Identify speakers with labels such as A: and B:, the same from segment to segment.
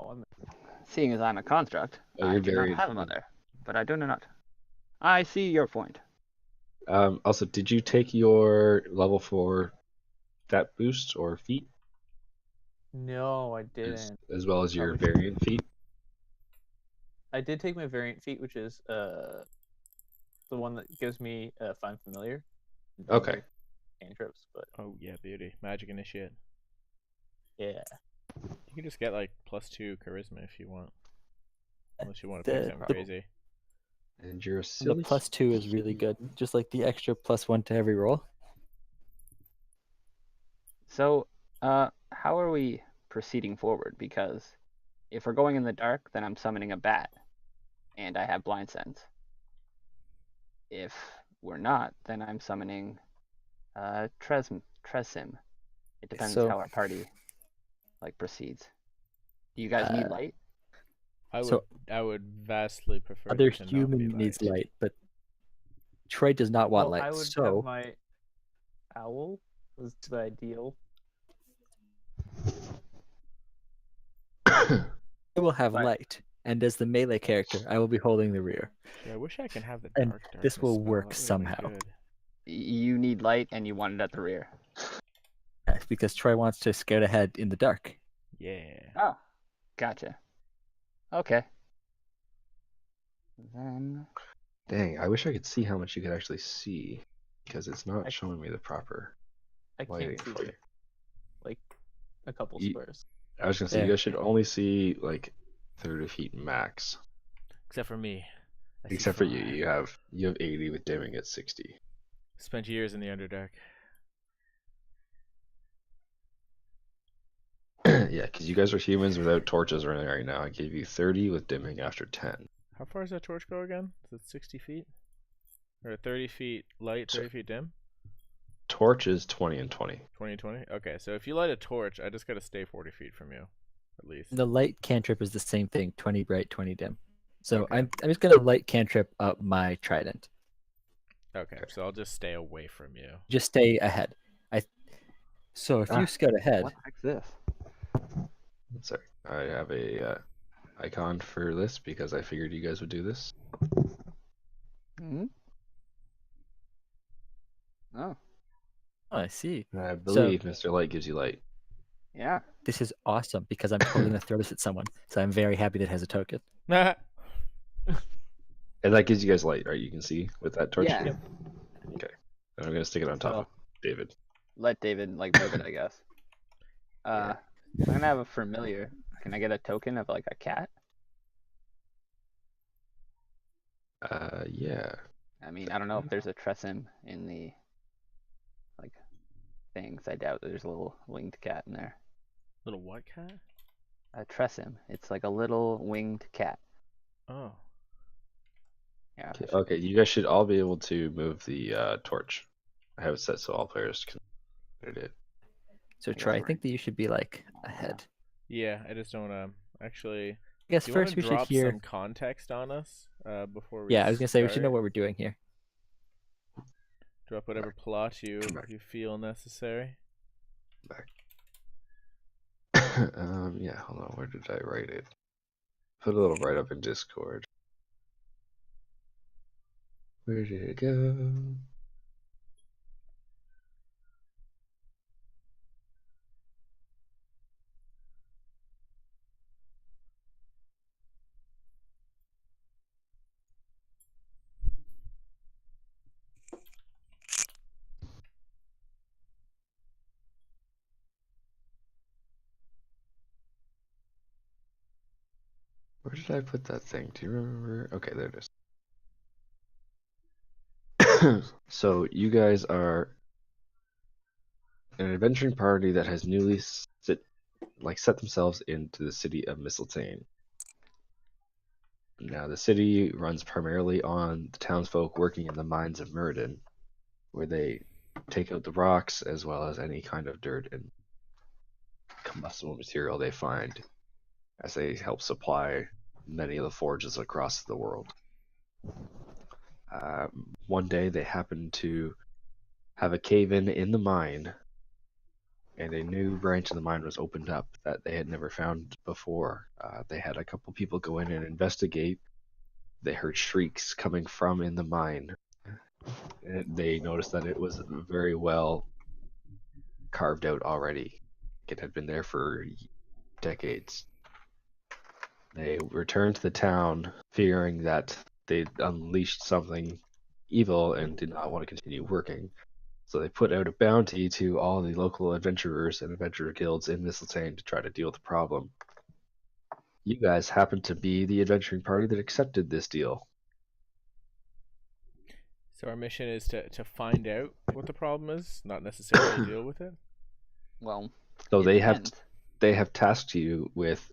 A: I'm
B: Seeing as I'm a construct,
C: Oh,
B: I
C: you're
B: do not
C: very
B: have a mother. But I do not. I see your point.
C: Also, did you take your level 4 stat boost or feat,
A: No, I didn't.
C: as well as your
A: Probably should.
C: variant feat?
A: I did take my variant feat, which is the one that gives me find familiar.
C: Okay.
A: Cantrips, but
D: Oh yeah, beauty. Magic initiate.
A: yeah.
D: You can just get like +2 charisma if you want. Unless you want to pick something
E: the-
D: crazy.
C: And you're a
E: The
C: silly.
E: +2 is really good. Just like the extra +1 to every roll.
B: So, how are we proceeding forward? Because if we're going in the dark, then I'm summoning a bat, and I have blind sense. If we're not, then I'm summoning Tresim. It depends
E: So-
B: how our party proceeds. Do you guys need light?
E: So-
D: I would vastly prefer
E: Other
D: there to not
E: human
D: be
E: needs light, but Troy does not want
A: Well,
E: light.
A: I would
E: So
A: have my owl was the ideal.
E: I will have
A: Right.
E: light, and as the melee character, I will be holding the rear.
D: Yeah, I wish I could have the
E: And
D: dark
E: this
D: darkness
E: will
D: spell.
E: work
D: That would've been
E: somehow.
D: good.
B: You need light, and you want it at the rear.
E: Because Troy wants to scout ahead in the dark.
D: Yeah.
B: Oh, gotcha. Okay. Then
C: Dang, I wish I could see how much you could actually see, because it's not
A: I-
C: showing me the proper
A: I
C: lighting
A: can't see
C: for you.
A: like a couple
C: Ye-
A: squares.
C: I was gonna say, you
E: Yeah.
C: guys should only see like 30 feet max.
D: Except for me. I see
C: Except for you,
D: 5.
C: you have 80 with dimming at 60.
D: Spent years in the Underdark.
C: Yeah, because you guys are humans without torches or anything right now. I gave you 30 with dimming after 10.
D: How far does that torch go again? Is it 60 feet? Or 30 feet light, 30 feet dim?
C: Torch is 20 and 20.
D: 20 and 20? Okay, so if you light a torch, I just gotta stay 40 feet from you. At least.
E: The light cantrip is the same thing, 20 bright, 20 dim. So
D: Okay.
E: I'm just gonna light cantrip up my trident.
D: Okay, so I'll just stay away from you.
E: Just stay ahead. So if
C: Ah,
E: you scout ahead,
B: what the heck's this?
C: Sorry, I have a icon for this because I figured you guys would do this.
B: Hmm. Oh,
E: I see.
C: And I believe Mr. Light gives you light.
B: yeah.
E: This is awesome because I'm totally gonna throw this at someone. So I'm very happy that it has a token.
D: Nah.
C: And that gives you guys light, right? You can see with that torch?
B: Yeah.
C: Okay. And I'm going to stick it on top
B: So-
C: of David.
B: Let David move it, I guess. I'm gonna have a familiar. Can I get a token of like a cat?
C: Yeah.
B: I mean, I don't know if there's a Tresim in the things. I doubt there's a little winged cat in there.
D: Little what cat?
B: A Tresim. It's like a little winged cat.
D: Oh.
B: Yeah.
C: Okay, you guys should all be able to move the torch. I have it set so all players can put it in.
E: So
B: Yeah,
E: Troy, I
B: right.
E: think that you should be like ahead.
D: Yeah, I just don't wanna actually.
E: I guess
D: Do you
E: first
D: want
E: we
D: to
E: should
D: drop
E: hear.
D: some context on us before we
E: Yeah, I was gonna say we should know
D: start?
E: what we're doing here.
D: Drop whatever plot you
C: Come back.
D: feel necessary.
C: Yeah, hold on. Where did I write it? Put a little write up in Discord. Where did it go? Where did I put that thing? Do you remember? Okay, there it is. So you guys are an adventuring party that has newly set themselves into the city of Mistletoe. Now the city runs primarily on the townsfolk working in the mines of Muridane, where they take out the rocks as well as any kind of dirt and combustible material they find, as they help supply many of the forges across the world. One day they happen to have a cave-in the mine, and a new branch of the mine was opened up that they had never found before. They had a couple people go in and investigate. They heard shrieks coming from in the mine. And they noticed that it was very well carved out already. It had been there for decades. They returned to the town, fearing that they'd unleashed something evil and did not want to continue working. So they put out a bounty to all the local adventurers and adventurer guilds in Mistletoe to try to deal with the problem. You guys happen to be the adventuring party that accepted this deal.
D: So our mission is to find out what the problem is, not necessarily deal with it.
B: Well,
C: So
B: it
C: they
B: depends.
C: have tasked you with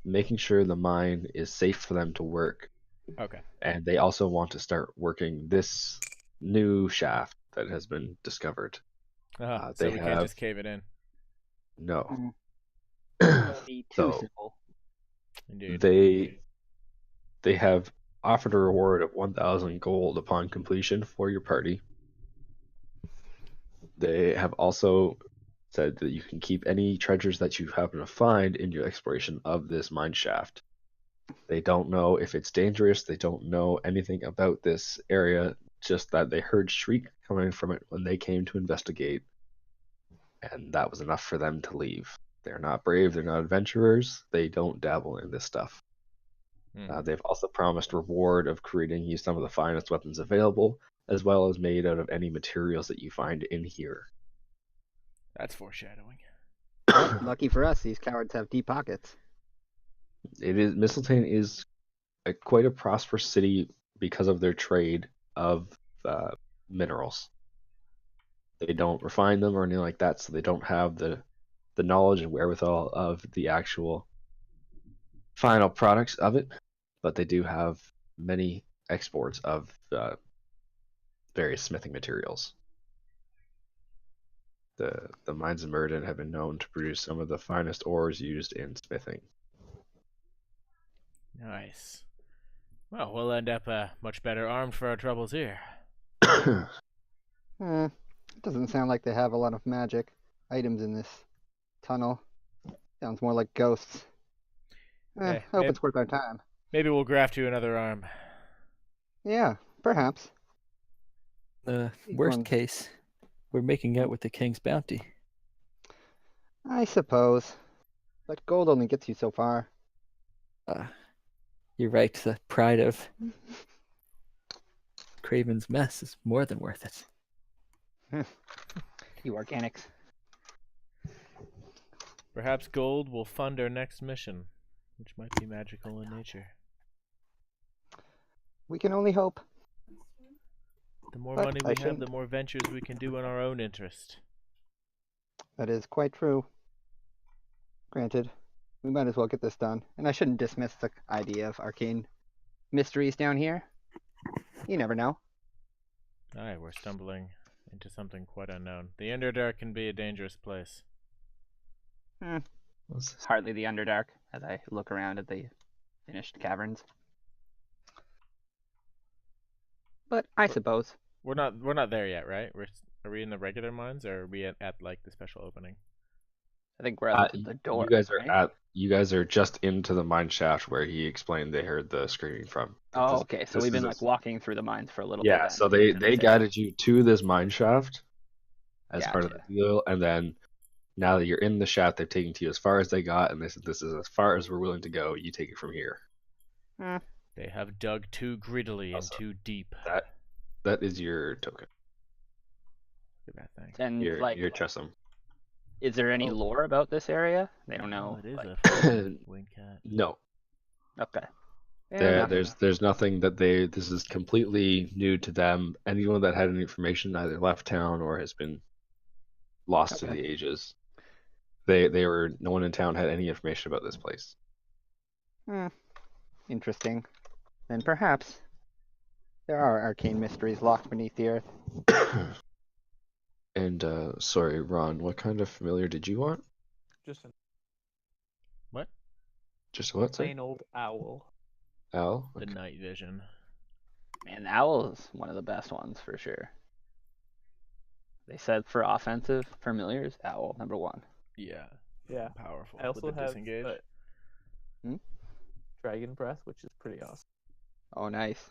C: making sure the mine is safe for them to work,
D: Okay.
C: and they also want to start working this new shaft that has been discovered.
D: So
C: they
D: we can't just cave it in.
C: No.
B: That'd be too
C: So
B: simple.
D: Indeed.
C: they have offered a reward of 1,000 gold upon completion for your party. They have also said that you can keep any treasures that you happen to find in your exploration of this mine shaft. They don't know if it's dangerous. They don't know anything about this area, just that they heard shriek coming from it when they came to investigate, and that was enough for them to leave. They're not brave. They're not adventurers. They don't dabble in this stuff. They've also promised reward of creating you some of the finest weapons available, as well as made out of any materials that you find in here.
D: That's foreshadowing.
B: Lucky for us, these cowards have deep pockets.
C: Mistletoe is quite a prosperous city because of their trade of minerals. They don't refine them or anything like that, so they don't have the knowledge and wherewithal of the actual final products of it, but they do have many exports of various smithing materials. The mines of Muridane have been known to produce some of the finest ores used in smithing.
D: Nice. Well, we'll end up much better armed for our troubles here.
F: It doesn't sound like they have a lot of magic items in this tunnel. Sounds more like ghosts.
D: Hey,
F: I hope it's worth our time.
D: Maybe we'll graft you another arm.
F: Yeah, perhaps.
E: Worst case, we're making out with the king's bounty.
F: I suppose. But gold only gets you so far.
E: You're right. The pride of Craven's mess is more than worth it.
B: You organics.
D: Perhaps gold will fund our next mission, which might be magical in nature.
F: We can only hope.
D: The more
F: But
D: money
F: I
D: we have,
F: shouldn't-
D: the more ventures we can do in our own interest.
F: That is quite true. Granted, we might as well get this done. And I shouldn't dismiss the idea of arcane mysteries down here. You never know.
D: Aye, we're stumbling into something quite unknown. The Underdark can be a dangerous place.
B: It's hardly the Underdark as I look around at the finished caverns. But I suppose.
D: We're not there yet, right? Are we in the regular mines, or are we at like the special opening?
B: I think we're at the door.
C: You guys are just into the mine shaft where he explained they heard the screaming from.
B: Oh, okay. So we've been like walking through the mines for a little bit.
C: Yeah, so they guided you to this mine shaft as part of the
B: Gotcha.
C: deal, and then now that you're in the shaft, they've taken you as far as they got, and they said this is as far as we're willing to go. You take it from here.
D: They have dug too greedily and too deep.
C: That is your token.
D: Look at that thing.
B: And
C: Your chessum.
B: is there any lore about this area? They don't know.
D: Oh, it is
B: like-
D: a winged cat.
C: No,
B: Okay.
C: there's nothing that this is completely new to them. Anyone that had any information either left town or has been lost to the ages. No one in town had any information about this place.
F: Interesting. Then perhaps there are arcane mysteries locked beneath the earth.
C: And sorry, Ron, what kind of familiar did you want?
A: Just a
D: What?
C: Just what? Sir?
A: plain old owl.
C: Al?
D: The
C: Okay.
D: night vision.
B: Man, the owl is one of the best ones for sure. They said for offensive familiars, owl number 1.
D: Yeah.
A: Yeah.
D: Powerful.
A: I also
D: with the
A: have
D: disengage.
A: Dragon Breath, which is pretty awesome.
F: Oh, nice.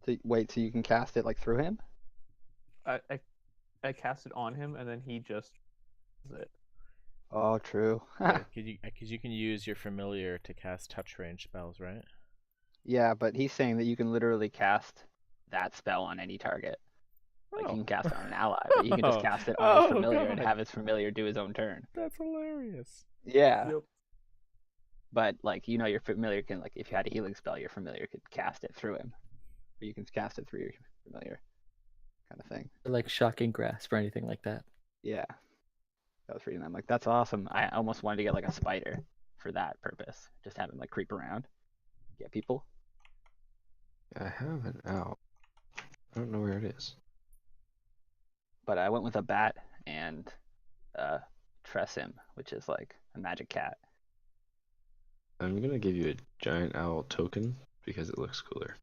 F: So wait, so you can cast it like through him?
A: I cast it on him, and then he just does it.
F: Oh, true.
D: Because you can use your familiar to cast touch range spells, right?
F: Yeah, but he's saying that you can literally cast that spell on any target. Like you can cast it on an ally, but you can just cast it on his familiar and
D: God.
F: have his familiar do his own turn.
D: That's hilarious.
F: Yeah.
A: Yep.
F: But like your familiar can like if you had a healing spell, your familiar could cast it through him. Or you can cast it through your familiar. Kind of thing.
E: Like shocking grasp or anything like that.
F: Yeah. I was reading that. I'm like, that's awesome. I almost wanted to get like a spider for that purpose. Just have him like creep around. Get people.
C: I have an owl. I don't know where it is.
F: But I went with a bat and Tressim, which is like a magic cat.
C: I'm gonna give you a giant owl token because it looks cooler.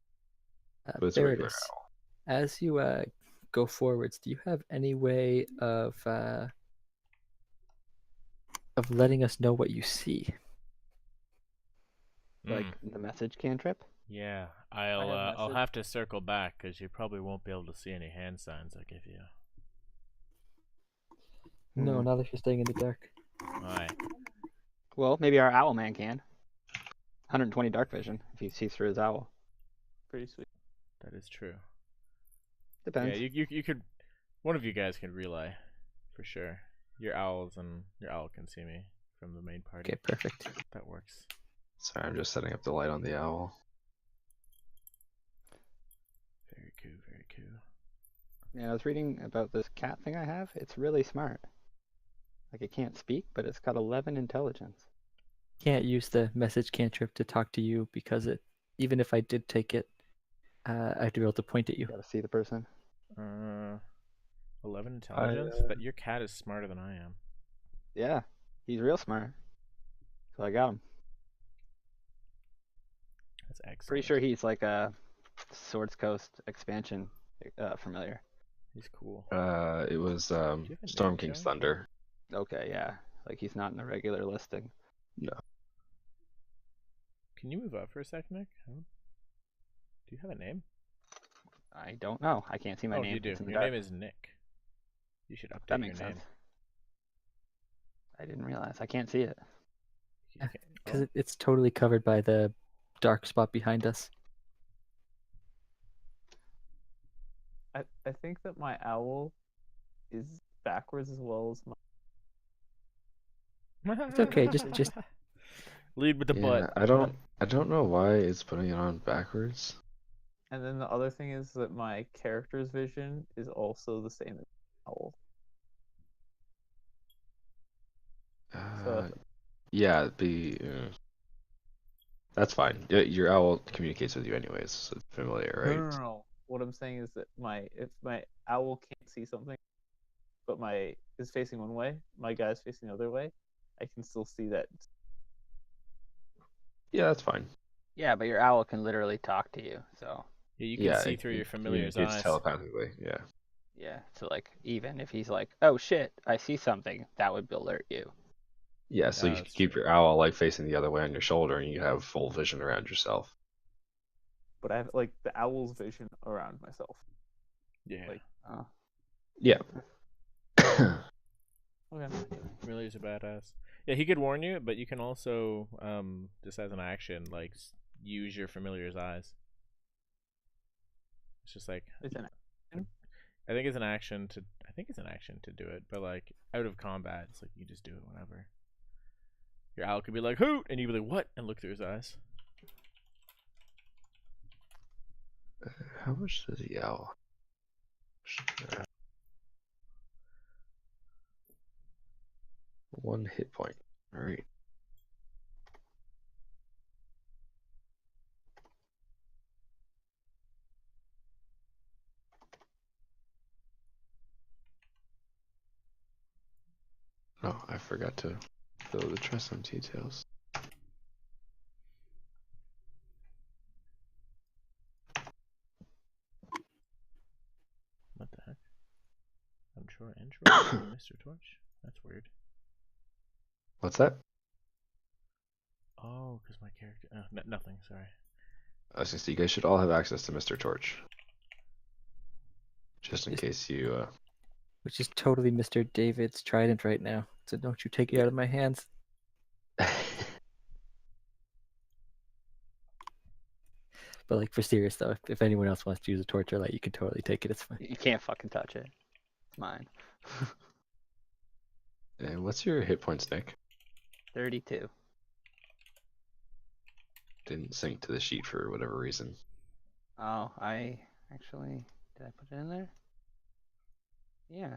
C: But it's a
E: There it
C: regular
E: is.
C: owl.
E: As you go forwards, do you have any way of letting us know what you see?
F: Like the message cantrip.
D: Yeah,
A: I have
D: I'll
A: message.
D: have to circle back because you probably won't be able to see any hand signs I give you.
E: No, not if you're staying in the dark.
D: Why?
F: Well, maybe our owl man can. 120 dark vision if he sees through his owl.
A: Pretty sweet.
D: That is true.
F: Depends.
D: Yeah, you could. One of you guys can relay, for sure. Your owl can see me from the main party.
E: Okay, perfect.
D: That works.
C: Sorry, I'm just setting up the light on the owl.
D: Very cool. Very cool.
F: Yeah, I was reading about this cat thing I have. It's really smart. Like it can't speak, but it's got 11 intelligence.
E: Can't use the message cantrip to talk to you because even if I did take it, I have to be able to point at you.
F: You gotta see the person.
D: 11 intelligence. That your cat is smarter than I am.
F: Yeah, he's real smart. So I got him.
D: That's excellent.
F: Pretty sure he's like a Swords Coast expansion familiar.
D: He's cool.
C: It was
D: you have a
C: Storm
D: name,
C: King's
D: Joe?
C: Thunder.
F: Okay, yeah. Like he's not in the regular listing.
C: No.
D: Can you move up for a second, Nick? Do you have a name?
F: I don't know. I can't see my name.
D: You do.
F: It's in the
D: Your
F: dark.
D: name is Nick. You should update
F: That makes
D: your name.
F: sense. I didn't realize. I can't see it.
D: You can't-
E: Because it's totally covered by the dark spot behind us.
A: I think that my owl is backwards as well as my.
E: It's okay. Just
D: lead with the
C: Yeah,
D: butt.
C: I don't know why it's putting it on backwards.
A: And then the other thing is that my character's vision is also the same as owl. So
C: Yeah, that's fine. Your owl communicates with you anyways, so it's familiar, right?
A: no. What I'm saying is that if my owl can't see something, but is facing one way, my guy's facing the other way, I can still see that.
C: Yeah, that's fine.
F: Yeah, but your owl can literally talk to you. So
D: Yeah, you can
C: Yeah,
D: see
C: it-
D: through
C: it
D: your familiar's
C: communicates
D: eyes.
C: telepathically. Yeah.
F: yeah. So like even if he's like, oh shit, I see something, that would alert you.
C: Yeah, so you can
D: that's
C: keep
D: true.
C: your owl like facing the other way on your shoulder, and you have full vision around yourself.
A: But I have like the owl's vision around myself.
D: Yeah.
A: Like,
C: Yeah.
A: okay.
D: Familiar's a badass. Yeah, he could warn you, but you can also, just as an action, like use your familiar's eyes. It's just like
A: It's an
D: I think it's an action to do it, but like out of combat, it's like you just do it whenever. Your owl could be like hoot, and you'd be like what, and look through his eyes.
C: How much does the owl? 1 hit point. All right. Oh, I forgot to fill the Tressum details.
D: What the heck? Intro, Mr. Torch. That's weird.
C: What's that?
D: Oh, because my character. Nothing. Sorry.
C: I was gonna say, you guys should all have access to Mr. Torch. Just in case you.
E: Which is totally Mr. David's trident right now. So don't you take it out of my hands. But like for serious though, if anyone else wants to use a torch or light, you can totally take it. It's fine.
F: You can't fucking touch it. It's mine.
C: And what's your hit points, Nick?
F: 32.
C: Didn't sync to the sheet for whatever reason.
F: Oh, I actually did I put it in there? Yeah.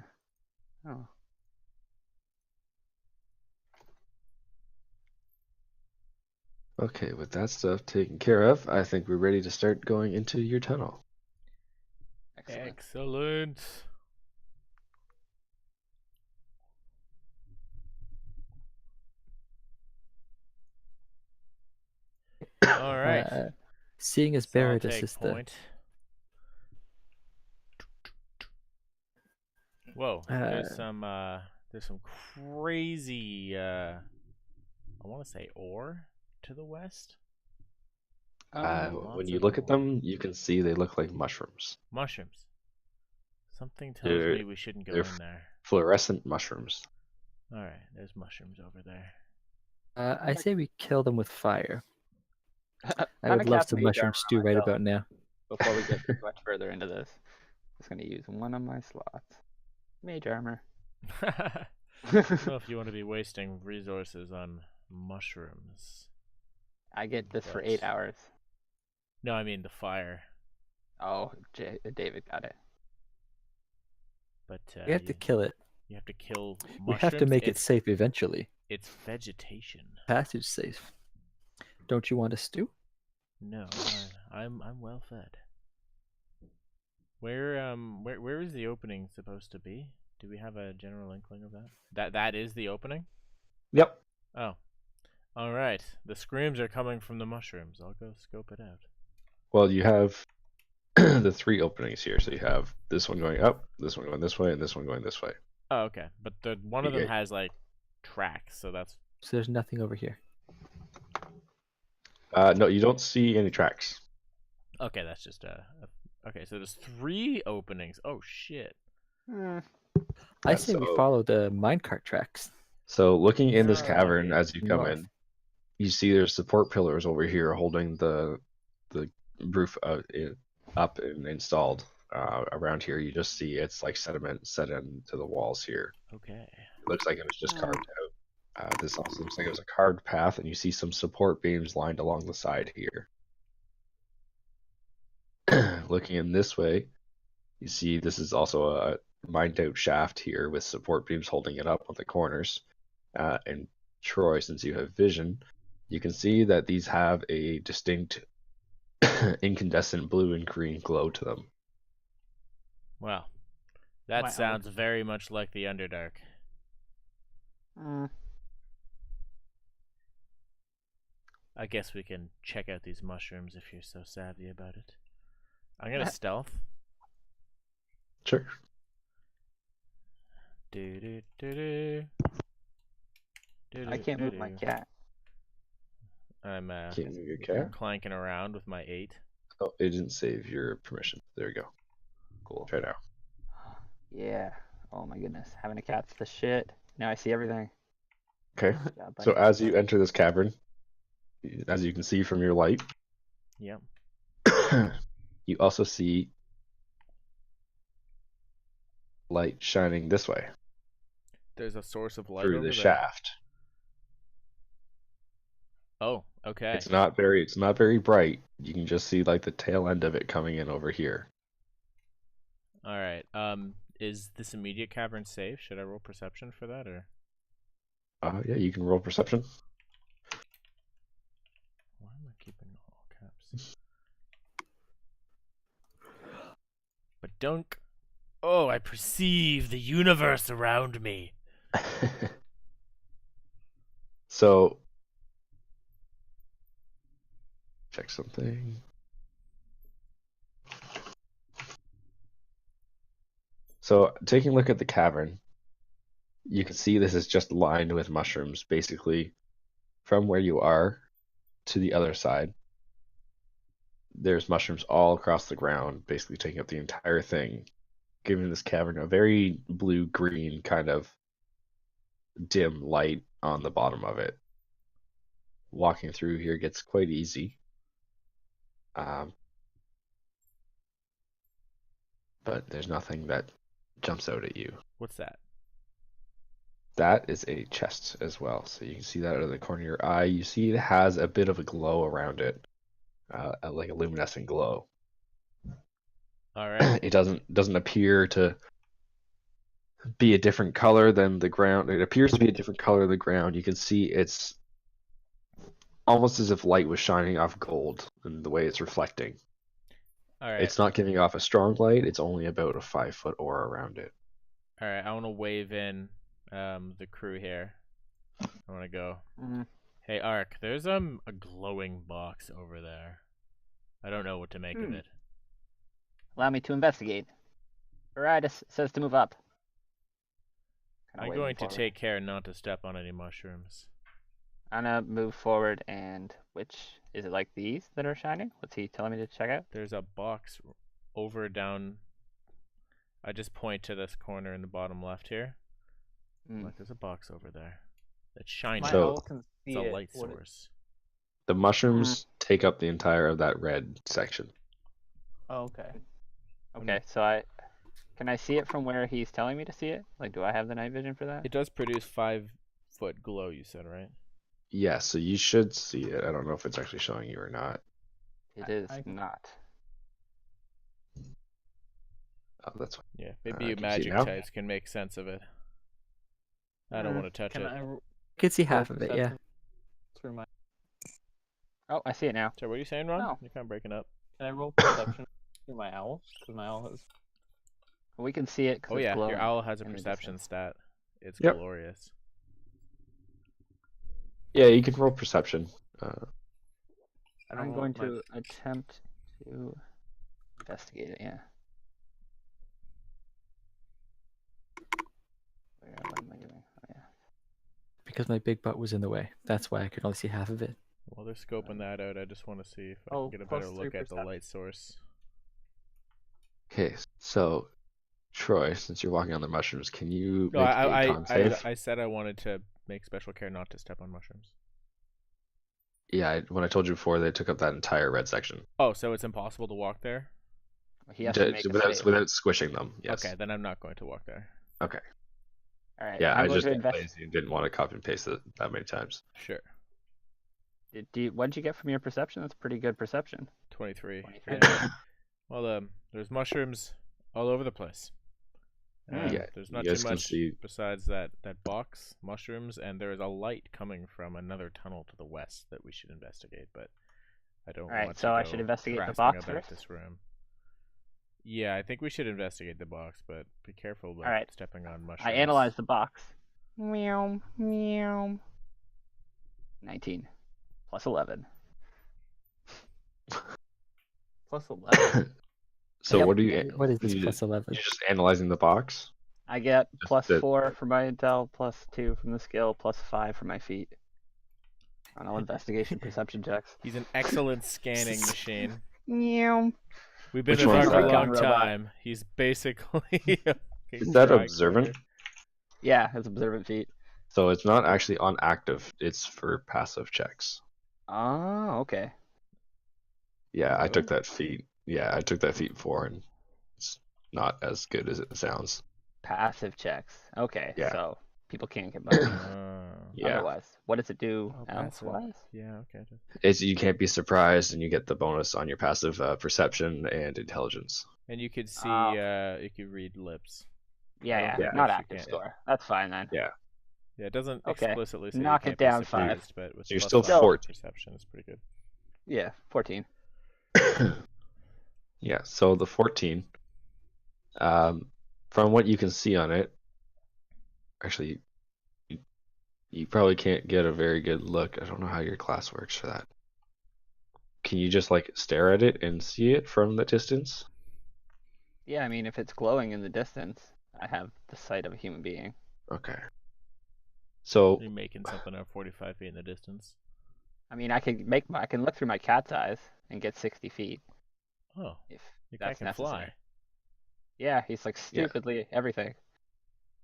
F: Oh.
C: Okay, with that stuff taken care of, I think we're ready to start going into your tunnel.
F: Excellent.
D: Excellent. All right.
E: Seeing as
D: So I'll
E: Baradus
D: take
E: is the
D: point. Whoa, there's some crazy I want to say ore to the west.
C: When you look at them, you can see they look like mushrooms.
D: Mushrooms. Something tells me we shouldn't go
C: they're
D: in there.
C: Fluorescent mushrooms.
D: All right, there's mushrooms over there.
E: I say we kill them with fire. I
F: Kinda
E: would love
F: cast
E: some
F: mage
E: mushroom
F: armor
E: stew
F: on
E: right
F: myself
E: about now.
F: Before we get too much further into this, I'm just gonna use one of my slots. Mage armor.
D: I don't know if you want to be wasting resources on mushrooms.
F: I get this for
D: But-
F: 8 hours.
D: No, I mean the fire.
F: Oh, David got it.
D: But
E: We have to kill it.
D: You have to kill mushrooms.
E: We have to make it
D: It's-
E: safe eventually.
D: It's vegetation.
E: Passage safe. Don't you want a stew?
D: No, I'm well fed. Where is the opening supposed to be? Do we have a general inkling of that? That is the opening?
C: Yep.
D: Oh. Alright. The screams are coming from the mushrooms. I'll go scope it out.
C: Well, you have the 3 openings here. So you have this one going up, this one going this way, and this one going this way.
D: Oh, okay. But one of them
C: Okay.
D: has like tracks, so that's
E: So there's nothing over here.
C: No, you don't see any tracks.
D: okay, that's just okay, so there's 3 openings. Oh shit.
F: Hmm.
E: I
C: Yeah,
E: say we
C: so-
E: follow the minecart tracks.
C: So looking in this
D: Oh,
C: cavern
D: okay.
C: as you come
E: North.
C: in, you see there's support pillars over here holding the roof up and installed. Around here, you just see it's like sediment set into the walls here.
D: Okay.
C: It looks like it was just carved out. This also looks like it was a carved path, and you see some support beams lined along the side here. Looking in this way, you see this is also a mined out shaft here with support beams holding it up on the corners. And Troy, since you have vision, you can see that these have a distinct incandescent blue and green glow to them.
D: Well, that
A: My
D: sounds very much like the Underdark.
F: Hmm.
D: I guess we can check out these mushrooms if you're so savvy about it. I'm gonna stealth.
C: Sure.
F: I can't move my cat.
D: I'm
C: Can't move your cat.
D: clanking around with my 8.
C: Oh, it didn't save your permission. There you go.
F: Cool.
C: Try now.
F: Yeah. Oh my goodness. Having a cat's the shit. Now I see everything.
C: Okay.
F: Yeah,
C: So
F: buddy.
C: as you enter this cavern, as you can see from your light,
D: Yep.
C: you also see light shining this way
D: There's a source of light
C: through
D: over
C: the
D: there.
C: shaft.
D: Oh, okay.
C: It's not very bright. You can just see like the tail end of it coming in over here.
D: All right. Is this immediate cavern safe? Should I roll perception for that, or
C: Yeah, you can roll perception.
D: why am I keeping all caps? But dunk. Oh, I perceive the universe around me.
C: So check something. So taking a look at the cavern, you can see this is just lined with mushrooms, basically from where you are to the other side. There's mushrooms all across the ground, basically taking up the entire thing, giving this cavern a very blue-green kind of dim light on the bottom of it. Walking through here gets quite easy. But there's nothing that jumps out at you.
D: What's that?
C: That is a chest as well, so you can see that out of the corner of your eye. You see it has a bit of a glow around it, like a luminescent glow.
D: All right.
C: It doesn't appear to be a different color than the ground. It appears to be a different color than the ground. You can see it's almost as if light was shining off gold in the way it's reflecting.
D: All right.
C: It's not giving off a strong light. It's only about a 5-foot aura around it.
D: All right. I want to wave in the crew here. I want to go. Hey, Ark, there's a glowing box over there. I don't know what to make of it.
F: Allow me to investigate. Viridius says to move up.
D: I'm going to take care not to step on any mushrooms.
B: I'm gonna move forward, and which is it? Like these that are shining? What's he telling me to check out?
D: There's a box over down. I just point to this corner in the bottom left here. Look, there's a box over there. That's shining.
A: My
C: So-
A: owl can see
D: It's a
A: it.
D: light
A: What
D: source.
C: The mushrooms take up the entire of that red section.
A: Oh, okay.
B: Okay, so can I see it from where he's telling me to see it? Like, do I have the night vision for that?
D: It does produce 5-foot glow, you said, right?
C: Yeah, so you should see it. I don't know if it's actually showing you or not.
B: It is
A: I-
B: not.
C: Oh, that's fine.
D: Yeah,
C: can
D: maybe
C: you see it
D: magic
C: now?
D: types can make sense of it. I don't want to touch
A: Can
D: it.
A: I
E: I can see half
A: roll
E: of it, yeah.
A: perception through my?
B: Oh, I see it now.
D: So what are you saying, Ron?
B: No.
D: You're kind of breaking up.
A: Can I roll perception through my owl? Because my owl has.
B: We can see it. 'Cause
D: Oh
B: it's
D: yeah, your
B: glowing
D: owl has a
B: in the
D: perception
B: distance.
D: stat. It's
C: Yep.
D: glorious.
C: Yeah, you can roll perception.
A: I don't
B: I'm
A: know
B: going
A: what my-
B: to attempt to investigate it. Yeah. What am I doing? Oh, yeah.
E: Because my big butt was in the way. That's why I could only see half of it.
D: While they're scoping that out, I just want to see if I
A: Oh,
D: can get a better
A: plus
D: look
A: 3
D: at the
A: perception.
D: light source.
C: Okay, so Troy, since you're walking on the mushrooms, can you
D: No,
C: make a con save?
D: I said I wanted to make special care not to step on mushrooms.
C: Yeah, when I told you before, they took up that entire red section.
D: Oh, so it's impossible to walk there?
B: He has to make a
C: without
B: save.
C: without squishing them. Yes.
D: Okay, then I'm not going to walk there.
C: Okay.
B: All right.
C: Yeah,
B: I'm
C: I
B: going
C: just
B: to invest.
C: lazy and didn't want to copy and paste it that many times.
D: Sure.
B: What'd you get from your perception? That's pretty good perception.
D: 23.
B: 23.
D: Well, there's mushrooms all over the place.
C: Yeah,
D: There's
C: you
D: not
C: guys
D: too
C: can
D: much
C: see-
D: besides that box, mushrooms, and there is a light coming from another tunnel to the west that we should investigate, but I don't
B: Alright,
D: want to
B: so I
D: go
B: should investigate the
D: grasping
B: box
D: about
B: first?
D: this room. Yeah, I think we should investigate the box, but be careful about
B: Alright.
D: stepping on mushrooms.
B: I analyzed the box. Meow, meow. 19 plus 11.
A: Plus 11.
C: So
B: Yep.
C: what do you?
E: What is this
C: you-
E: plus 11?
C: You're just analyzing the box.
B: I get
C: Just
B: plus
C: the-
B: 4 for my intel, plus 2 from the skill, plus 5 for my feet. On all investigation perception checks.
D: He's an excellent scanning machine.
B: Meow.
D: We've been
C: Which
D: with
C: one's
D: Ark a
C: that?
D: long
B: Robot.
D: time. He's basically a
C: Is that
D: drag
C: observant?
D: quarter.
B: Yeah, it's observant feet.
C: So it's not actually on active. It's for passive checks.
B: Oh, okay.
C: Yeah, I took
D: Really?
C: that feat. Yeah, I took that feat before, and it's not as good as it sounds.
B: Passive checks. Okay,
C: Yeah.
B: so people can't get money.
C: Yeah,
B: Otherwise, what does it do
D: Oh, passive.
B: elsewise?
D: Yeah, okay.
C: it's you can't be surprised, and you get the bonus on your passive perception and intelligence.
D: And you could see,
B: Oh.
D: you could read lips.
B: Yeah, yeah,
C: Yeah.
B: not
D: You
B: active
D: can't-
B: score. That's fine then.
C: Yeah.
D: Yeah, it doesn't
B: Okay,
D: explicitly say
B: knock
D: you
B: it
D: can't be
B: down 5.
D: surprised, but with
C: So you're
D: plus
C: still
D: 5
C: 14.
D: perception is pretty good.
B: Yeah, 14.
C: Yeah, so the 14, from what you can see on it, actually, you probably can't get a very good look. I don't know how your class works for that. Can you just like stare at it and see it from the distance?
B: Yeah, I mean, if it's glowing in the distance, I have the sight of a human being.
C: Okay. So
D: You're making something out 45 feet in the distance.
B: I mean, I can look through my cat's eyes and get 60 feet
D: Oh,
B: if
D: your cat
B: that's
D: can
B: necessary.
D: fly.
B: Yeah, he's like stupidly everything.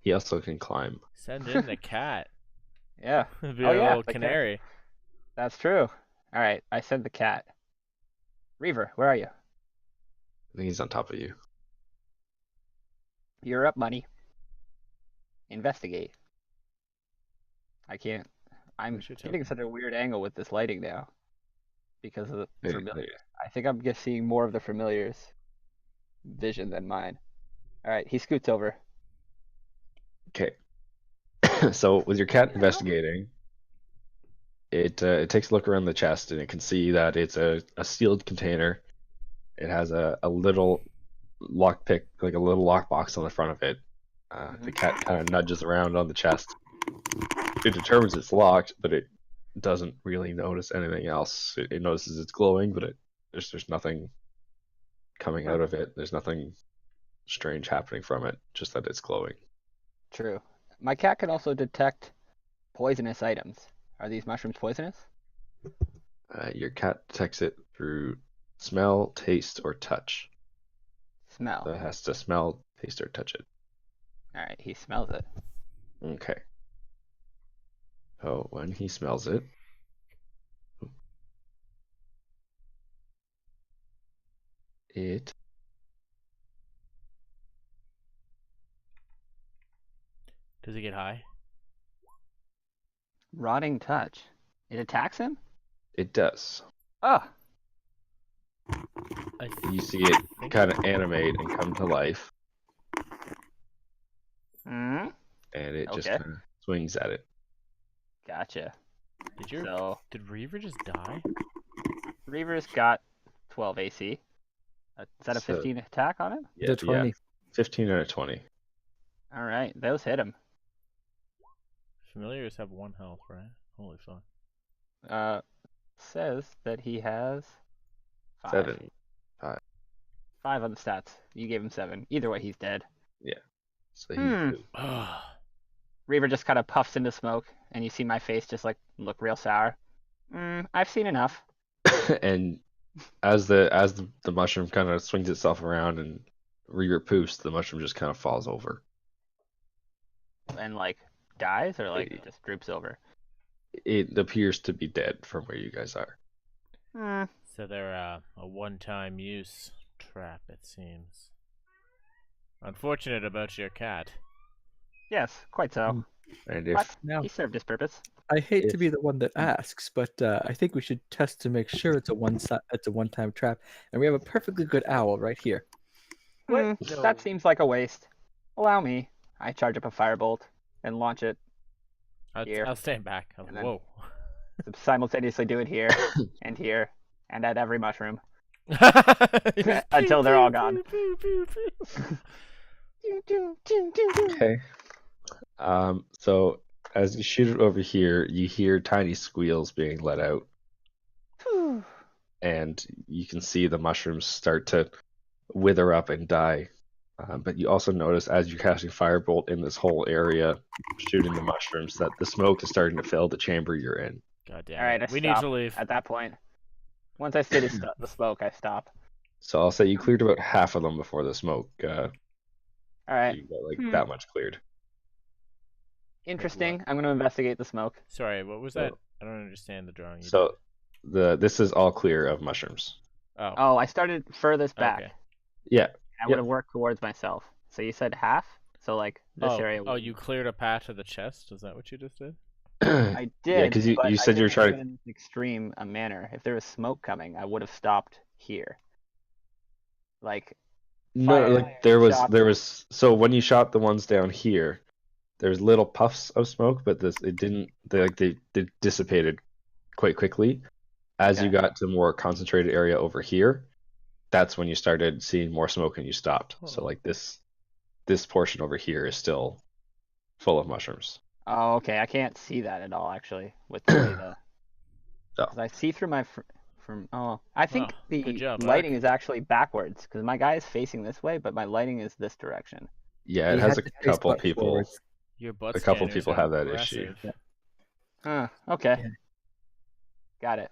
C: he also can climb.
D: Send in the cat.
B: Yeah,
D: Be
B: Oh,
D: a
B: yeah,
D: little
B: the cat.
D: canary.
B: that's true. All right, I sent the cat. Reaver, where are you?
C: I think he's on top of you.
B: You're up, money. Investigate. I can't. I'm
D: Where's your
B: getting
D: token?
B: such a weird angle with this lighting now because of the
C: Hey,
B: familiar. I think I'm just seeing more of the familiar's vision than mine. All right, he scoots over.
C: Okay. So with your cat investigating, it takes a look around the chest and it can see that it's a sealed container. It has a little lockpick, like a little lockbox on the front of it. The cat kind of nudges around on the chest. It determines it's locked, but it doesn't really notice anything else. It notices it's glowing, but there's nothing coming out of it. There's nothing strange happening from it, just that it's glowing.
B: True. My cat can also detect poisonous items. Are these mushrooms poisonous?
C: Your cat detects it through smell, taste, or touch.
B: Smell.
C: So it has to smell, taste, or touch it.
B: All right, he smells it.
C: Okay. So when he smells it, it
D: Does he get high?
B: Rotting touch. It attacks him?
C: does.
B: Oh,
D: I
C: You see it kind of animate and come to life,
B: hmm.
C: and it just
B: Okay.
C: kind of swings at it.
B: Gotcha.
D: Did did Reaver just die?
B: Reaver's got 12 AC. Is that a
C: So-
B: 15 attack on him?
C: Yeah,
E: The 20.
C: 15 and a 20.
B: All right, those hit him.
D: Familiars have 1 health, right? Holy fuck.
B: Says that he has 5.
C: 7.
B: 5 on the stats. You gave him 7. Either way, he's dead.
C: So
B: Reaver just kind of puffs into smoke, and you see my face just like look real sour. I've seen enough.
C: and as the mushroom kind of swings itself around and Reaver poofs, the mushroom just kind of falls over.
B: And like dies or like just droops over.
C: It appears to be dead from where you guys are.
D: So they're a one-time use trap, it seems. Unfortunate about your cat.
B: Yes, quite so.
C: And
B: But
C: if
E: Now,
B: he served his purpose.
E: I hate to
C: If-
E: be the one that asks, but I think we should test to make sure it's a one-time trap, and we have a perfectly good owl right here.
A: What?
B: That seems like a waste. Allow me. I charge up a firebolt and launch it. Here.
D: I'll stand back.
B: And then-
D: Whoa.
B: Simultaneously do it here and at every mushroom. Until they're all gone.
C: okay, so as you shoot it over here, you hear tiny squeals being let out, and you can see the mushrooms start to wither up and die. But you also notice as you're casting firebolt in this whole area, shooting the mushrooms, that the smoke is starting to fill the chamber you're in.
D: God damn
B: All right,
D: it.
B: I
D: We need
B: stop
D: to leave.
B: at that point. Once I see the smoke, I stop.
C: So I'll say you cleared about half of them before the smoke.
B: All right.
C: You got like that much cleared.
B: Interesting. I'm going to investigate the smoke.
D: Sorry, what was
C: So-
D: that? I don't understand the drawing. You
C: So this is all clear of mushrooms.
D: did. Oh,
B: Oh, I started furthest back.
D: okay.
C: Yeah.
B: I would have worked towards myself. So you said half? So like this area.
D: Oh, you cleared a path to the chest? Is that what you just did?
B: I did.
C: Yeah, 'cause you
B: but I
C: said you were
B: didn't
C: trying
B: do it in an extreme a manner. If there was smoke coming, I would have stopped here. Like
C: No,
B: fire,
C: like
B: shot.
C: there was so when you shot the ones down here, there's little puffs of smoke, but they dissipated quite quickly. As you
B: Okay.
C: got to more concentrated area over here, that's when you started seeing more smoke and you stopped. So
D: Oh.
C: like this portion over here is still full of mushrooms.
B: Oh, okay. I can't see that at all actually with the way the.
C: Oh.
B: 'Cause I see through my from. Oh, I think
D: Good
B: the
D: job,
B: lighting
D: Ark.
B: is actually backwards because my guy is facing this way, but my lighting is this direction.
C: Yeah, it
E: You
C: has
E: had
C: a
E: to face
C: couple
E: butt
C: people.
E: forwards.
D: Your butt
C: A couple
D: scanners
C: people
D: are
C: have that issue.
D: impressive.
B: Huh. Okay.
E: Yeah.
B: Got it.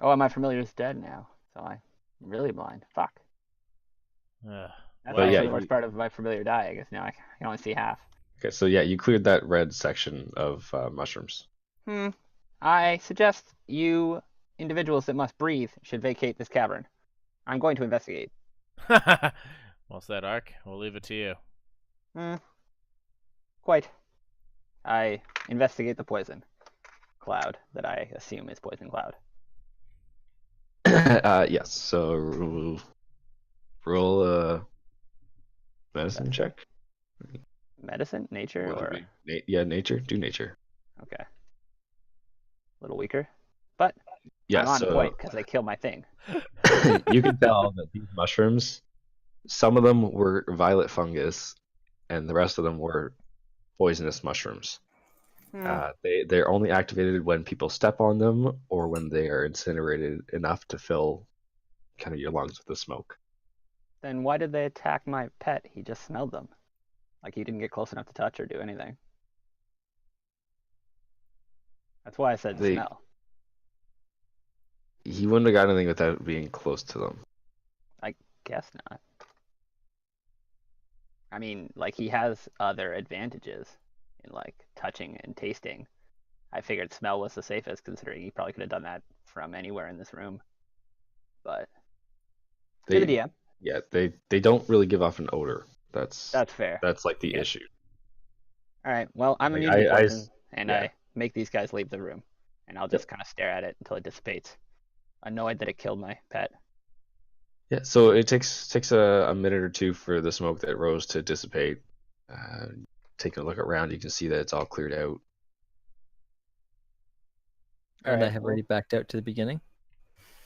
B: Oh, and my familiar is dead now, so I'm really blind. Fuck.
D: Ugh.
B: That's
C: But
B: actually
C: yeah,
B: the worst part of my familiar die. I guess now I can only see half.
C: Okay, so yeah, you cleared that red section of mushrooms.
B: I suggest you individuals that must breathe should vacate this cavern. I'm going to investigate.
D: Well said, Ark. We'll leave it to you.
B: Quite. I investigate the poison cloud that I assume is poison cloud.
C: Yes. So roll a medicine check.
B: Medicine, nature,
C: What would
B: or
C: be yeah, nature. Do nature.
B: okay. A little weaker, but
C: Yeah.
B: I'm on
C: So
B: point because they kill my thing.
C: you can tell that these mushrooms, some of them were violet fungus, and the rest of them were poisonous mushrooms. They're only activated when people step on them or when they are incinerated enough to fill kind of your lungs with the smoke.
B: Then why did they attack my pet? He just smelled them. Like he didn't get close enough to touch or do anything. That's why I said
C: They-
B: smell.
C: He wouldn't have got anything without being close to them.
B: Guess not. I mean, like he has other advantages in like touching and tasting. I figured smell was the safest, considering he probably could have done that from anywhere in this room. But to the
C: They
B: DM,
C: yeah, they don't really give off an odor. That's
B: fair.
C: like the
B: Yeah.
C: issue.
B: All right. Well, I'm
C: Like,
B: immune to
C: I-
B: poison, and
C: yeah.
B: I make these guys leave the room, and I'll just kind of stare at it until it dissipates. Annoyed that it killed my pet.
C: Yeah, so it takes a minute or two for the smoke that rose to dissipate. Taking a look around, you can see that it's all cleared out.
E: And I
B: Alright,
E: have
B: well-
E: already backed out to the beginning.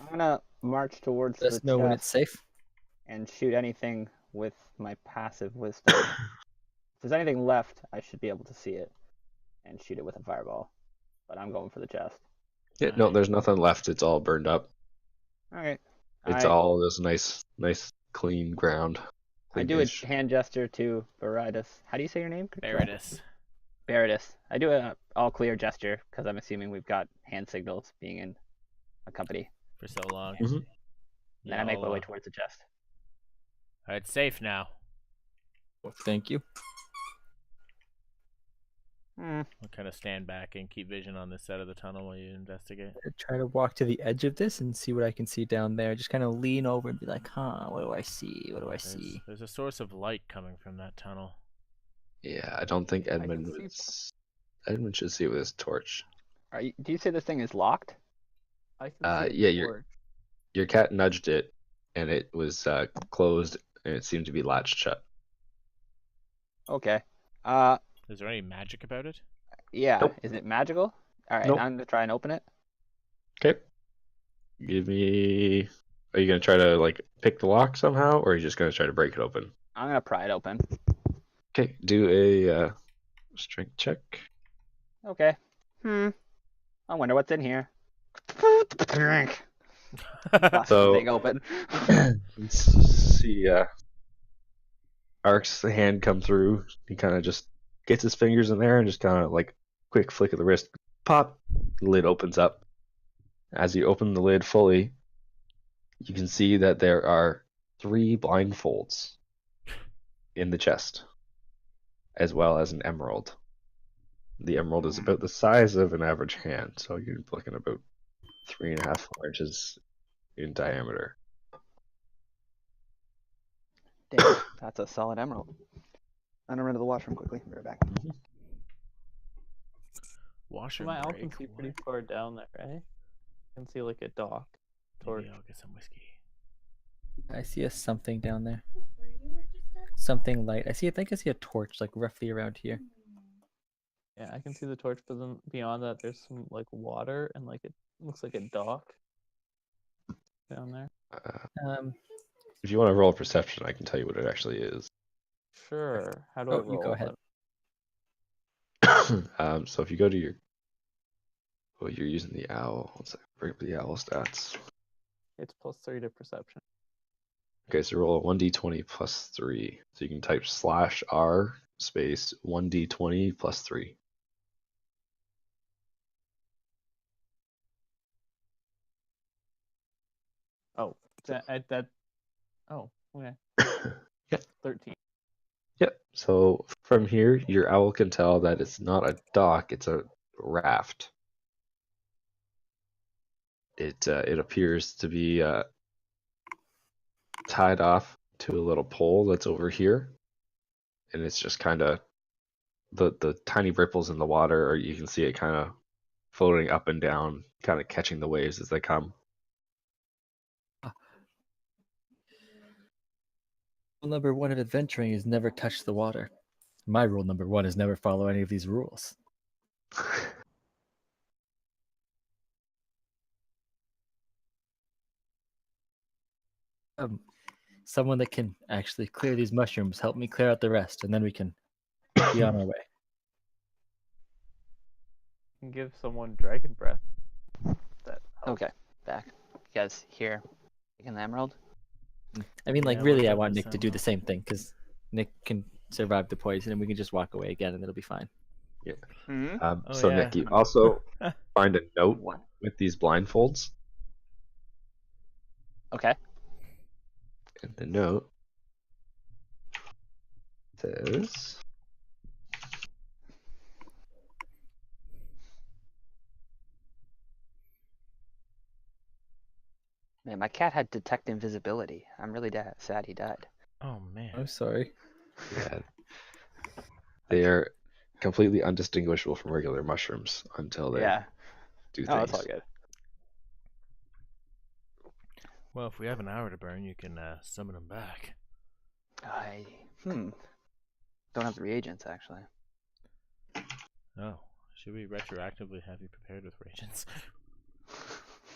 B: I'm gonna march towards
E: Let us
B: the
E: know when it's
B: chest
E: safe.
B: and shoot anything with my passive wisdom. If there's anything left, I should be able to see it and shoot it with a fireball. But I'm going for the chest.
C: Yeah, no, there's nothing left. It's all burned up.
B: Alright.
C: It's all this nice, clean ground.
B: I
C: clean
B: do a
C: ish.
B: hand gesture to Baridus. How do you say your name?
D: Baridus.
B: Baridus. I do a all clear gesture because I'm assuming we've got hand signals being in a company.
D: For so long.
C: Mhm.
B: Then I make my
D: Y'all,
B: way towards the chest.
D: It's safe now.
E: Thank you.
D: We'll kind of stand back and keep vision on this side of the tunnel while you investigate.
E: I try to walk to the edge of this and see what I can see down there. Just kind of lean over and be like, huh, what do I see? What do I see?
D: There's a source of light coming from that tunnel.
C: Yeah, I don't think Edmund
A: can see-
C: was. Edmund should see it with his torch.
B: Do you say this thing is locked?
A: I can see
C: Yeah,
A: the
C: your
A: torch.
C: your cat nudged it, and it was closed, and it seemed to be latched shut.
B: Okay.
D: Is there any magic about it?
B: Yeah.
C: Nope.
B: Is it magical? All right.
C: Nope.
B: I'm gonna try and open it.
C: Okay. Give me. Are you gonna try to like pick the lock somehow, or are you just gonna try to break it open?
B: I'm gonna pry it open.
C: Okay, do a strength check.
B: Okay. I wonder what's in here. Bust
C: So-
B: the thing open.
C: Let's see. Ark's hand come through. He kind of just gets his fingers in there and just kind of like quick flick of the wrist, pop. The lid opens up. As you open the lid fully, you can see that there are 3 blindfolds in the chest, as well as an emerald. The emerald is about the size of an average hand, so you're looking about 3.5 4 inches in diameter.
F: Damn, that's a solid emerald. I'm gonna run to the washroom quickly. Be right back.
D: Washer
A: My owl
D: break.
A: can see pretty
D: What?
A: far down there, right? I can see like a dock. Torch.
D: Maybe I'll get some whiskey.
E: I see a something down there. Something light. I think I see a torch like roughly around here.
A: Yeah, I can see the torch, but then beyond that, there's some like water and like it looks like a dock down there.
C: If you want to roll perception, I can tell you what it actually is.
A: Sure. How do I
E: Oh,
A: roll?
E: you go ahead.
C: So if you go to your, well, you're using the owl. Let's bring up the owl stats.
A: It's +3 to perception.
C: Okay, so roll a 1d20 plus 3. So you can type /r space 1d20 plus 3.
A: Oh, that. Oh, okay.
C: Yeah.
A: 13.
C: Yep. So from here, your owl can tell that it's not a dock; it's a raft. It appears to be tied off to a little pole that's over here, and it's just kind of the tiny ripples in the water, or you can see it kind of floating up and down, kind of catching the waves as they come.
E: Rule number 1 of adventuring is never touch the water. My rule number 1 is never follow any of these rules. Someone that can actually clear these mushrooms, help me clear out the rest, and then we can be on our way.
A: Can give someone dragon breath. That helps.
B: Okay, back. You guys here? Taking the emerald?
E: I mean, like,
D: Yeah,
E: really,
D: look
E: I
D: up
E: want
D: this
E: Nick to do the
D: emerald.
E: same thing, because Nick can survive the poison, and we can just walk away again, and it'll be fine.
B: Hmm?
D: Oh,
C: So
D: yeah.
C: Nick, you also find a note
B: What?
C: with these blindfolds,
B: Okay.
C: and the note says,
B: Man, my cat had detect invisibility. I'm really sad he died.
D: Oh man.
E: I'm sorry.
C: yeah, they are completely undistinguishable from regular mushrooms until they
B: Yeah.
C: do
B: Oh, that's
C: things.
B: all good.
D: Well, if we have an hour to burn, you can summon them back.
B: Don't have the reagents actually.
D: Oh, should we retroactively have you prepared with reagents?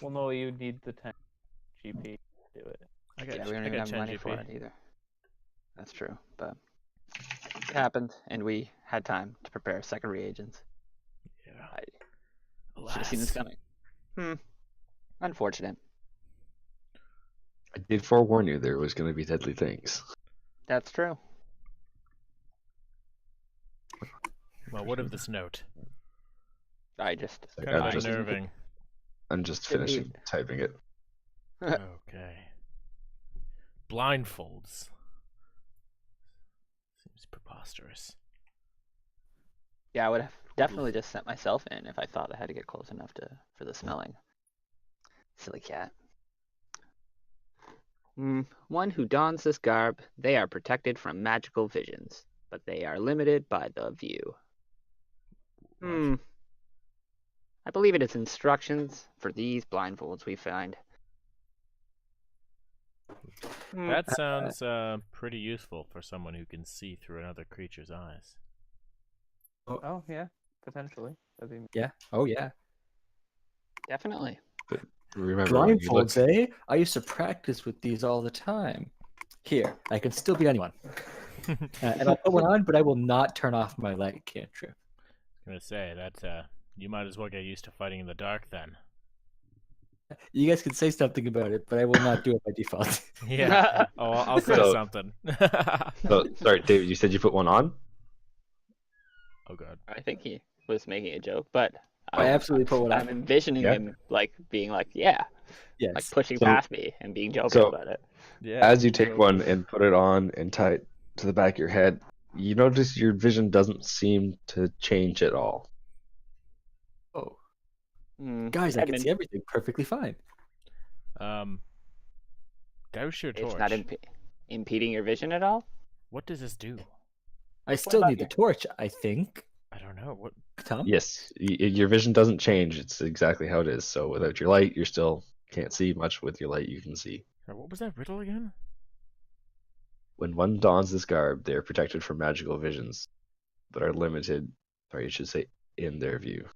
A: Well, no, you need the 10 GP to do it.
D: I got,
B: Yeah, we don't
D: I
B: even
D: got
B: have
D: 10
B: money
D: GP.
B: for it either. That's true, but it happened, and we had time to prepare second reagents.
D: Yeah.
B: I should have seen this
D: Alas.
B: coming. Unfortunate.
C: I did forewarn you there was going to be deadly things.
B: That's true.
D: Well, what of this note?
B: I just.
C: Sorry,
D: Kind of
C: I'm just
D: unnerving.
B: Didn't
C: finishing typing it.
D: Okay. Blindfolds. Seems preposterous.
B: Yeah, I would have definitely just sent myself in if I thought I had to get close enough for the smelling. Silly cat. One who dons this garb, they are protected from magical visions, but they are limited by the view.
D: What?
B: I believe it is instructions for these blindfolds we find.
D: That sounds pretty useful for someone who can see through another creature's eyes.
A: Oh, yeah, potentially. That'd be...
E: Yeah. Oh, yeah.
B: Definitely.
C: Remember, when you look,
E: Blindfolds, eh? I used to practice with these all the time. Here, I can still be anyone. And I'll put one on, but I will not turn off my light cantrip.
D: I was gonna say that you might as well get used to fighting in the dark then.
E: You guys can say something about it, but I will not do it by default.
D: Yeah. Oh, I'll say
C: So-
D: something.
C: so, sorry, David, you said you put one on?
D: Oh god.
B: I think he was making a joke, but
E: I absolutely put one
B: I'm
E: on.
B: envisioning
C: Yeah.
B: him like being like, yeah,
E: Yes.
B: like pushing
C: So-
B: past me and being joking
C: so-
B: about it.
D: Yeah.
C: As you take one and put it on and tie it to the back of your head, you notice your vision doesn't seem to change at all.
E: Oh,
B: Hmm,
E: guys, I can
B: Edmund,
E: see everything perfectly fine.
D: Douse your torch.
B: it's not impeding your vision at all.
D: What does this do?
E: I still
B: about
E: need the torch, I think.
D: I don't know. What?
E: Tom?
C: Yes, your vision doesn't change. It's exactly how it is. So without your light, you still can't see much. With your light, you can see.
D: What was that riddle again?
C: When one dons this garb, they are protected from magical visions, but are limited, or you should say, in their view.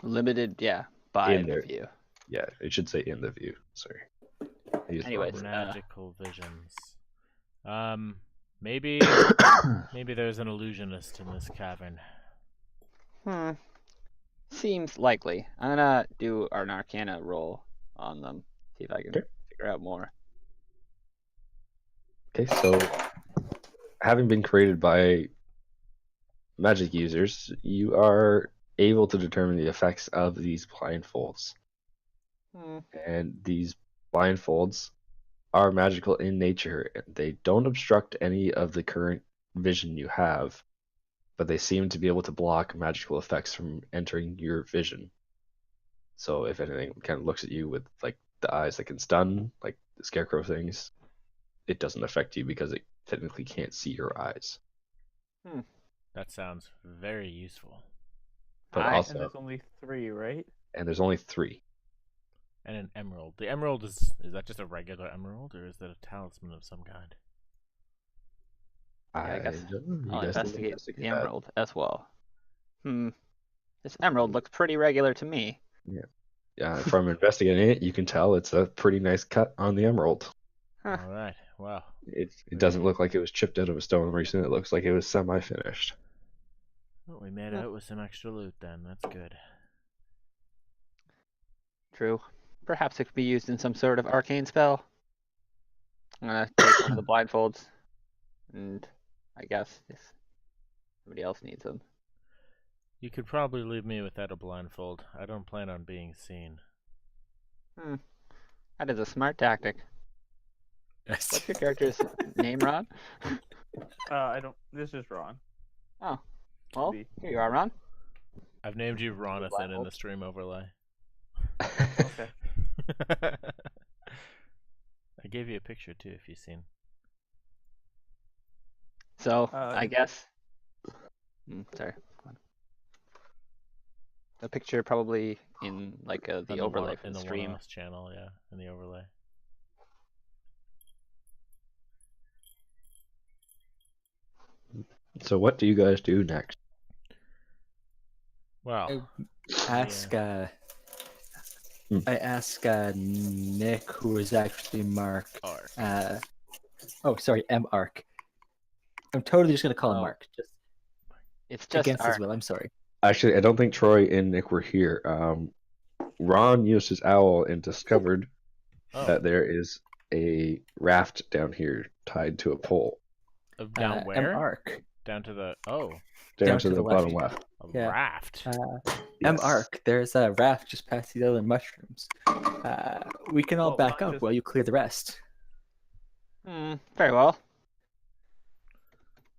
B: Limited, yeah, by
C: In
B: the
C: there.
B: view.
C: Yeah, it should say in the view. Sorry. I used the wrong
B: Anyways,
C: word.
D: Magical visions. Maybe maybe there's an illusionist in this cavern.
B: Seems likely. I'm gonna do an Arcana roll on them. See if I can
C: Okay.
B: figure out more.
C: Okay, so having been created by magic users, you are able to determine the effects of these blindfolds. And these blindfolds are magical in nature. They don't obstruct any of the current vision you have, but they seem to be able to block magical effects from entering your vision. So if anything kind of looks at you with like the eyes that can stun, like the scarecrow things, it doesn't affect you because it technically can't see your eyes.
D: That sounds very useful.
C: But
B: Aye.
C: also,
A: And there's only 3, right?
C: and there's only 3.
D: And an emerald. The emerald is that just a regular emerald, or is that a talisman of some kind?
B: Yeah, I guess
C: don't know. You
B: I'll
C: guys can
B: investigate the
C: that.
B: emerald as well. This emerald looks pretty regular to me.
C: Yeah, from investigating it, you can tell it's a pretty nice cut on the emerald.
B: Huh.
D: All right. Wow.
C: It doesn't look like it was chipped out of a stone recently. It looks like it was semi-finished.
D: Well, we made out with some extra loot then. That's good.
B: True. Perhaps it could be used in some sort of arcane spell. I'm gonna take one of the blindfolds, and I guess if somebody else needs them.
D: You could probably leave me without a blindfold. I don't plan on being seen.
B: That is a smart tactic. What's your character's name, Ron?
A: I don't. This is Ron.
B: Oh, well,
A: Be.
B: here you are, Ron.
D: I've named you Ronathan in the stream overlay.
A: Okay.
D: I gave you a picture too, if you've seen.
B: So, I guess. Sorry. Go on. The picture probably in like the overlay from
D: in
B: the
D: the
B: stream.
D: one-offs channel, yeah, in the overlay.
C: So what do you guys do next?
D: Well,
E: Ask. I ask Nick, who is actually Mark.
D: Ark.
E: Oh, sorry, M. Ark. I'm totally just gonna call him
B: Oh.
E: Mark. Just
B: It's just
E: against his
B: Ark.
E: will. I'm sorry.
C: Actually, I don't think Troy and Nick were here. Ron used his owl and discovered that there is a raft down here tied to a pole.
D: Down
E: M.
D: where?
E: Ark.
D: Down to the
C: Down to the bottom
E: left.
C: left.
D: a
E: Yeah.
D: raft.
E: M.
C: Yes.
E: Ark. There's a raft just past the other mushrooms. We can all
A: Well,
E: back
A: not
E: up
A: just-
E: while you clear the rest.
B: Very well.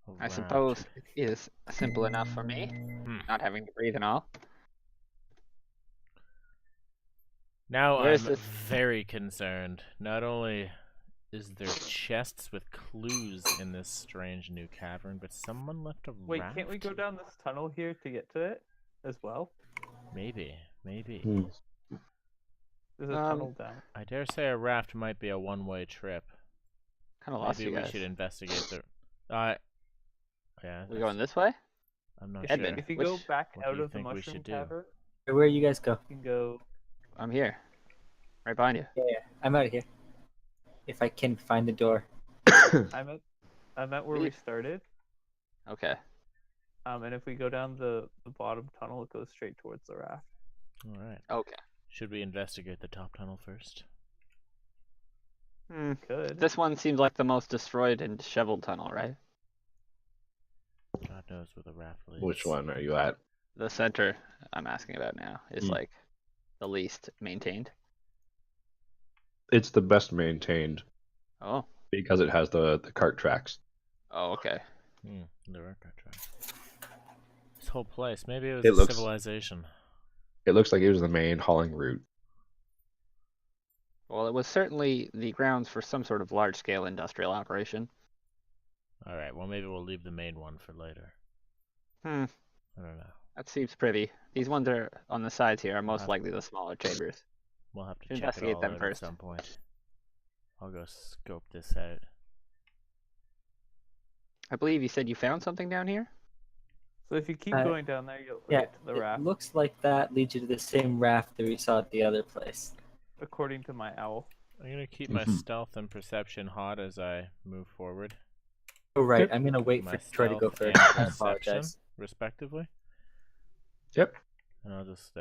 D: A
B: I
D: raft.
B: suppose it is simple enough for me, not having to breathe and all.
D: Now
B: Where is
D: I'm
B: this?
D: very concerned. Not only is there chests with clues in this strange new cavern, but someone left a
A: Wait,
D: raft?
A: can't we go down this tunnel here to get to it as well?
D: Maybe.
A: There's a tunnel down.
D: I dare say a raft might be a one-way trip.
B: Kind of lost
D: Maybe
B: you
D: we
B: guys.
D: should investigate the. Yeah.
B: We going this way?
D: I'm not
B: Edmund,
D: sure.
A: If you
B: which-
A: go back
D: what do
A: out
D: you
A: of the
D: think we
A: mushroom
D: should do?
A: cavern,
E: Where you guys go?
A: you can go.
B: I'm here, right behind you.
E: Yeah, I'm out of here. If I can find the door.
A: I'm at where we started.
B: Okay.
A: And if we go down the bottom tunnel, it goes straight towards the raft.
D: All right.
B: Okay.
D: Should we investigate the top tunnel first?
A: Could.
B: This one seems like the most destroyed and disheveled tunnel, right?
D: God knows where the raft leads.
C: Which one are you at?
B: The center I'm asking about now is
C: Hmm.
B: like the least maintained.
C: It's the best maintained
B: Oh.
C: because it has the cart tracks.
B: Oh, okay.
D: There are car tracks. This whole place. Maybe it was
C: It
D: a
C: looks-
D: civilization.
C: It looks like it was the main hauling route.
B: Well, it was certainly the grounds for some sort of large-scale industrial operation.
D: All right. Well, maybe we'll leave the main one for later.
B: Hmm.
D: I don't know.
B: That seems pretty. These ones are on the sides here are most
D: Uh,
B: likely the smaller chambers.
D: We'll have to
B: Should
D: check it
B: investigate
D: all
B: them
D: out
B: first.
D: at some point. I'll go scope this out.
B: I believe you said you found something down here?
A: So if you keep
E: Uh,
A: going down there, you'll
E: Yeah,
A: get to the
E: it
A: raft.
E: looks like that leads you to the same raft that we saw at the other place.
A: According to my owl.
D: I'm gonna keep my
C: Mhm.
D: stealth and perception hot as I move forward.
E: Oh right,
C: Yep.
E: I'm gonna wait
D: My
E: for Troy to go
D: stealth
E: first.
D: and
E: I
D: perception,
E: apologize.
D: respectively.
C: Yep.
D: And I'll just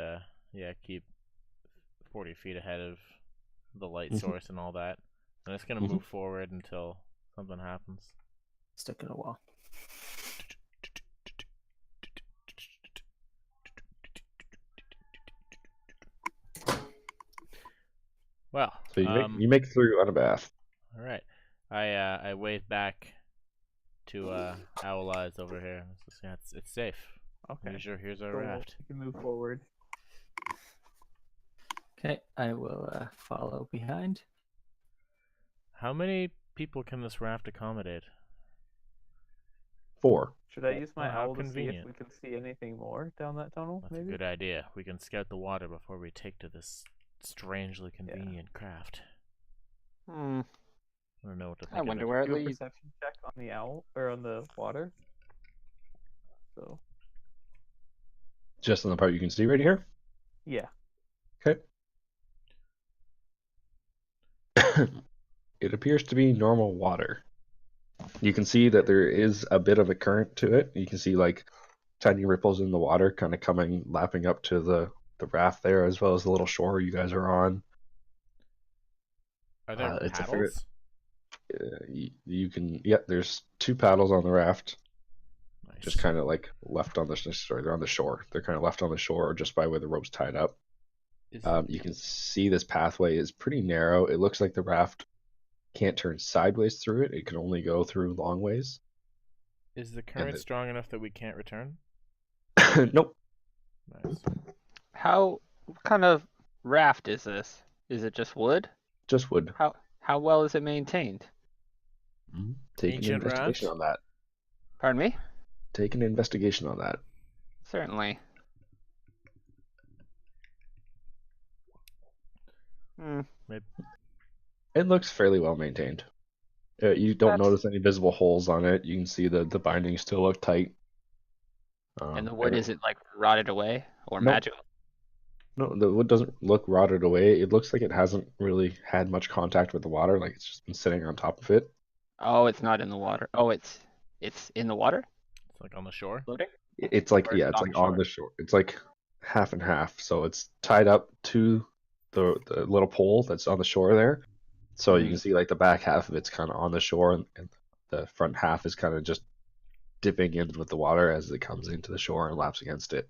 D: keep 40 feet ahead of the light
C: Mhm.
D: source and all that. I'm just gonna
C: Mhm.
D: move forward until something happens.
E: Stuck in a wall.
D: Well,
C: So you make it through unabathed.
D: all right. I wave back to Owl Eyes over here. Yeah, it's safe.
A: Okay.
D: Here's our
A: So
D: raft.
A: we can move forward.
E: Okay, I will follow behind.
D: How many people can this raft accommodate?
C: 4.
A: Should I use my
D: Oh, how
A: owl to see if
D: convenient.
A: we can see anything more down that tunnel?
D: That's
A: maybe.
D: a good idea. We can scout the water before we take to this strangely convenient craft.
F: Hmm.
D: I don't know what to think
F: I
D: of
F: wonder
D: it.
F: where it
A: Do a
F: leads.
A: perception check on the owl or on the water. So
C: Just on the part you can see right here.
A: yeah.
C: Okay. It appears to be normal water. You can see that there is a bit of a current to it. You can see like tiny ripples in the water kind of lapping up to the raft there, as well as the little shore you guys are on.
D: Are there
C: It's
D: paddles?
C: you can, there's 2 paddles on the raft,
D: Nice.
C: just kind of like left on they're on the shore. They're kind of left on the shore just by where the rope's tied up. You can see this pathway is pretty narrow. It looks like the raft can't turn sideways through it. It can only go through long ways.
D: Is the current strong enough that we can't return?
C: Nope.
D: Nice.
F: What kind of raft is this? Is it just wood?
C: Just wood.
F: How well is it maintained?
C: Take an
D: Ancient
C: investigation
D: raft?
C: on that.
F: Pardon me?
C: Take an investigation on that.
F: Certainly.
D: Maybe.
C: It looks fairly well maintained. You don't
F: That's-
C: notice any visible holes on it. You can see the bindings still look tight.
F: And the wood isn't like rotted away or
C: Nope.
F: magical?
C: No, the wood doesn't look rotted away. It looks like it hasn't really had much contact with the water. Like it's just been sitting on top of it.
F: Oh, it's not in the water. Oh, it's in the water?
D: It's like on the shore.
F: Floating?
C: It's like
F: Or is it
C: it's
F: on
C: like
F: the
C: on
F: shore?
C: the shore. It's like half and half. So it's tied up to the little pole that's on the shore there. So you can see like the back half of it's kind of on the shore, and the front half is kind of just dipping in with the water as it comes into the shore and laps against it.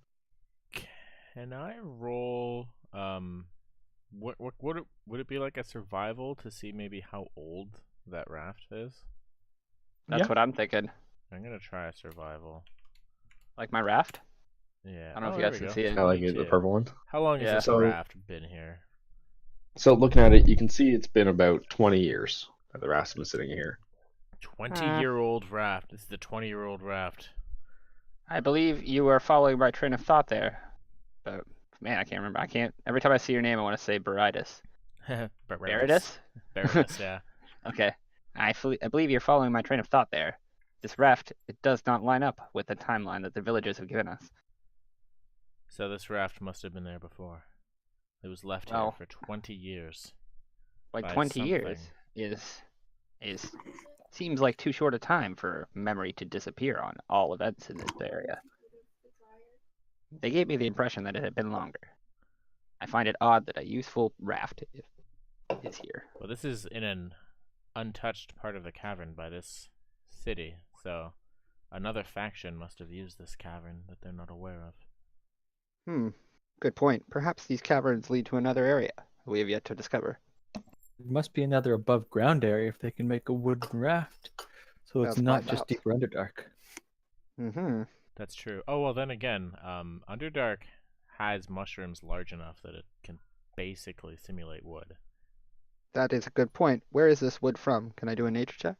D: Can I roll? What would it be like a survival to see maybe how old that raft is?
F: That's what I'm thinking.
D: I'm gonna try a survival.
F: Like my raft?
D: Yeah.
F: I don't know if you
D: there
F: guys
D: we
F: can
D: go.
F: see it.
C: I like
D: Me
C: it, the
D: too.
C: purple one.
D: How long has
F: Yeah.
D: this
C: So-
D: raft been here?
C: So looking at it, you can see it's been about 20 years that the raft's been sitting here.
D: 20-year-old raft. This is the 20-year-old raft.
F: I believe you were following my train of thought there. But man, I can't remember. Every time I see your name I want to say Baritis. Baritis?
D: Baritis, yeah.
F: Okay. I believe you're following my train of thought there. This raft, it does not line up with the timeline that the villagers have given us.
D: So this raft must have been there before. It was left
F: Well,
D: here for 20 years.
F: Like
D: By
F: 20 years
D: something.
F: is seems like too short a time for memory to disappear on all events in this area. They gave me the impression that it had been longer. I find it odd that a useful raft is here.
D: Well, this is in an untouched part of the cavern by this city, so another faction must have used this cavern that they're not aware of.
F: Good point. Perhaps these caverns lead to another area we have yet to discover.
E: There must be another above ground area if they can make a wooden raft. So it's
F: That's
E: not
F: my
E: just
F: thoughts.
E: deeper Underdark.
F: Mm-hmm.
D: That's true. Oh, well, then again, Underdark has mushrooms large enough that it can basically simulate wood.
F: That is a good point. Where is this wood from? Can I do a nature check?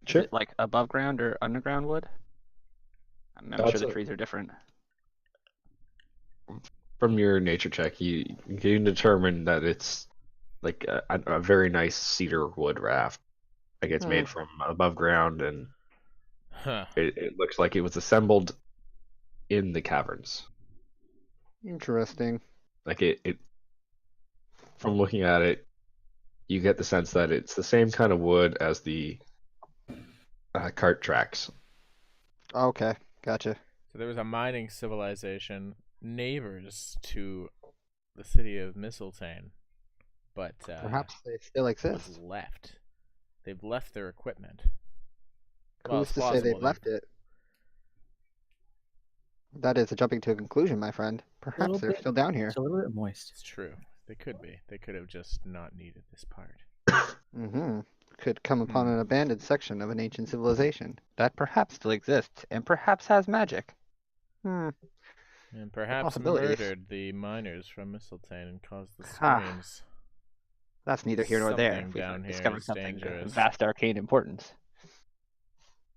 C: Sure.
F: Is it like above ground or underground wood? I'm sure
C: That's
F: the
C: a-
F: trees are different.
C: From your nature check, you can determine that it's like a very nice cedar wood raft. Like it's made from above ground, and
D: Huh.
C: it looks like it was assembled in the caverns.
F: Interesting.
C: Like it from looking at it, you get the sense that it's the same kind of wood as the cart tracks.
F: Okay, gotcha.
D: So there was a mining civilization neighbors to the city of Mistletoe, but
F: Perhaps they still
D: was
F: exist.
D: left. They've left their equipment.
F: Who's
D: Well, it's
F: to say
D: plausible
F: they've left it? That is a jumping to a conclusion, my friend. Perhaps they're still down here.
E: It's a little bit moist.
D: It's true. They could be. They could have just not needed this part.
F: Mm-hmm. Could come upon an abandoned section of an ancient civilization that perhaps still exists and perhaps has magic.
D: And perhaps
F: possibilities.
D: murdered the miners from Mistletoe and caused the
F: Ah.
D: screams.
F: That's neither here nor there.
D: Something
F: If we've
D: down here
F: discovered
D: is
F: something of
D: dangerous.
F: vast arcane importance.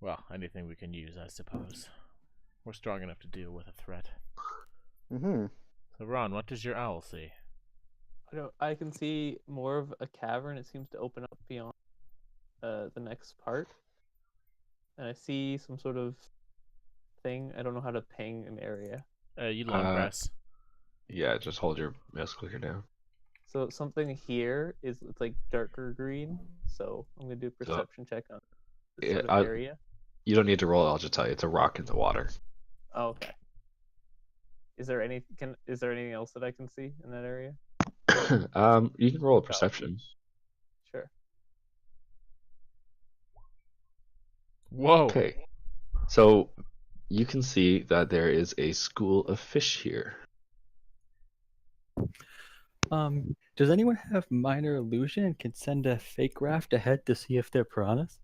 D: Well, anything we can use, I suppose. We're strong enough to deal with a threat.
F: Mm-hmm.
D: So, Ron, what does your owl see?
A: I can see more of a cavern. It seems to open up beyond the next part, and I see some sort of thing. I don't know how to ping an area.
D: You long press.
C: Yeah, just hold your mouse clicker down.
A: So something here it's like darker green. So I'm gonna do a perception check on this sort of area.
C: You don't need to roll it. I'll just tell you. It's a rock in the water.
A: Oh, okay. Is there anything else that I can see in that area?
C: You can roll a perception.
A: Sure.
D: Whoa.
C: Okay. So you can see that there is a school of fish here.
E: Does anyone have minor illusion and can send a fake raft ahead to see if they're piranhas?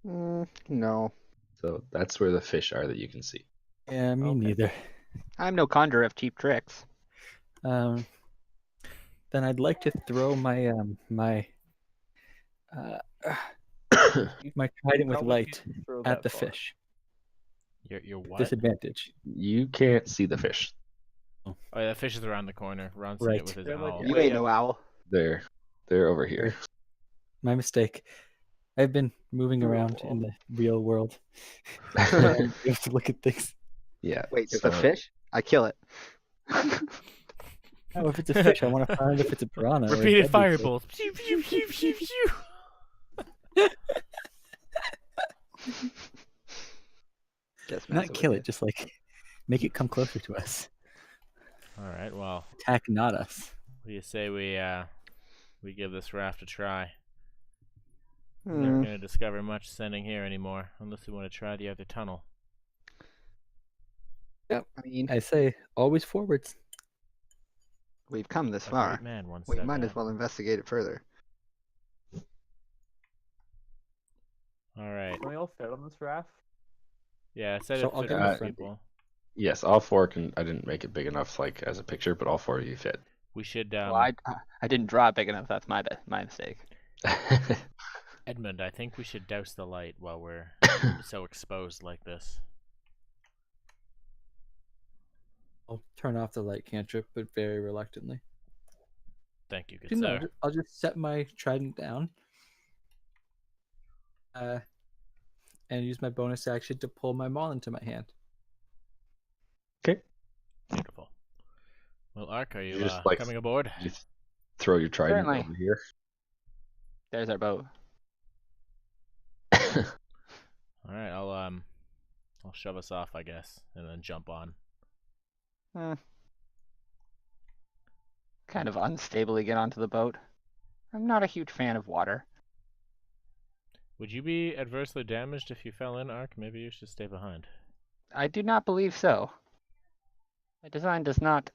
F: No.
C: So that's where the fish are that you can see.
E: Yeah, me neither.
F: I'm no conjurer of cheap tricks.
E: Then I'd like to throw my my trident with light at the fish.
D: Your what?
E: Disadvantage.
C: You can't see the fish.
D: Oh, yeah, the fish is around the corner. Ron's seen it with his owl.
F: You ain't no owl.
C: They're over here.
E: My mistake. I've been moving around in the real world. You have to look at things.
C: Yeah.
F: Wait, there's a fish? I kill it.
E: Oh, if it's a fish, I want to find if it's a piranha. or a
D: Repeated
E: deadly fish.
D: firebolts. Pew, pew, pew, pew, pew.
F: Just
E: Not kill it, just like make it come closer to us.
D: All right. Well,
E: Attack, not us.
D: what do you say we give this raft a try? We're
F: Hmm.
D: never going to discover much sending here anymore, unless we want to try the other tunnel.
F: I mean,
E: I say always forwards.
F: we've come this
D: A
F: far.
D: great man once
F: We
D: said
F: might
D: that.
F: as well investigate it further.
D: All right.
A: Can we all fit on this raft?
D: Yeah, I said
E: So
D: it
E: I'll
D: fit
E: get
C: in
D: most
C: front.
D: people.
C: Yes, all four can. I didn't make it big enough, like as a picture, but all four of you fit.
D: We should.
F: Well, I didn't draw it big enough. That's my mistake.
D: Edmund, I think we should douse the light while we're so exposed like this.
E: I'll turn off the light cantrip, but very reluctantly.
D: Thank you, good
E: No,
D: sir.
E: I'll just set my trident down. And use my bonus action to pull my maul into my hand.
C: Okay.
D: Beautiful. Well, Ark, are you
C: You just, like,
D: coming aboard?
C: You throw your trident
F: Certainly.
C: over here.
F: There's our boat.
D: All right, I'll shove us off, I guess, and then jump on.
F: Kind of unstably get onto the boat. I'm not a huge fan of water.
D: Would you be adversely damaged if you fell in, Ark? Maybe you should stay behind.
F: I do not believe so. My design does not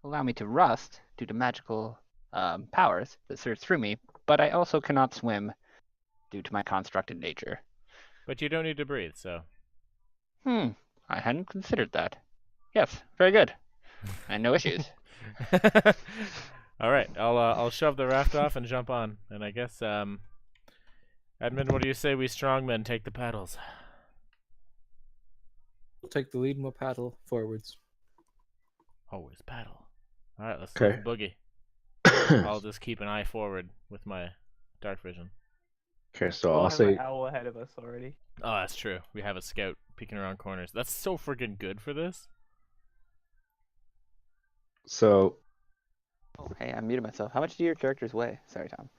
F: allow me to rust due to magical powers that surge through me, but I also cannot swim due to my constructed nature.
D: But you don't need to breathe, so.
F: I hadn't considered that. Yes, very good. And no issues.
D: All right, I'll shove the raft off and jump on, and I guess Edmund, what do you say we strongmen take the paddles?
E: We'll take the lead and we'll paddle forwards.
D: Always paddle. All right, let's
C: Okay.
D: take the boogie. I'll just keep an eye forward with my dark vision.
C: Okay, so
A: We'll
C: I'll
A: have
C: say.
A: an owl ahead of us already.
D: Oh, that's true. We have a scout peeking around corners. That's so friggin' good for this.
C: So
F: Oh, hey, I muted myself. How much do your characters weigh? Sorry, Tom.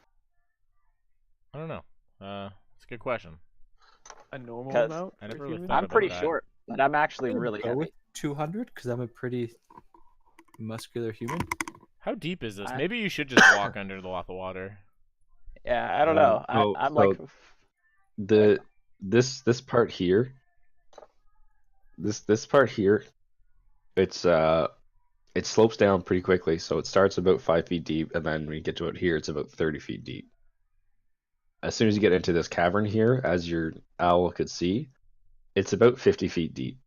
D: I don't know. It's a good question.
A: A normal
F: 'Cause
A: amount?
D: I never
A: for
D: really
A: humans?
D: thought
F: I'm
D: about
F: pretty
D: that.
F: short, but I'm actually
E: I'm gonna
F: really
E: go
F: heavy.
E: with 200 because I'm a pretty muscular human.
D: How deep is this?
B: I-
D: Maybe you should just walk under the water.
B: Yeah, I don't know. I'm like,
C: this part here, this part here, it's it slopes down pretty quickly. So it starts about 5 feet deep, and then when you get to it here, it's about 30 feet deep. As soon as you get into this cavern here, as your owl could see, it's about 50 feet deep.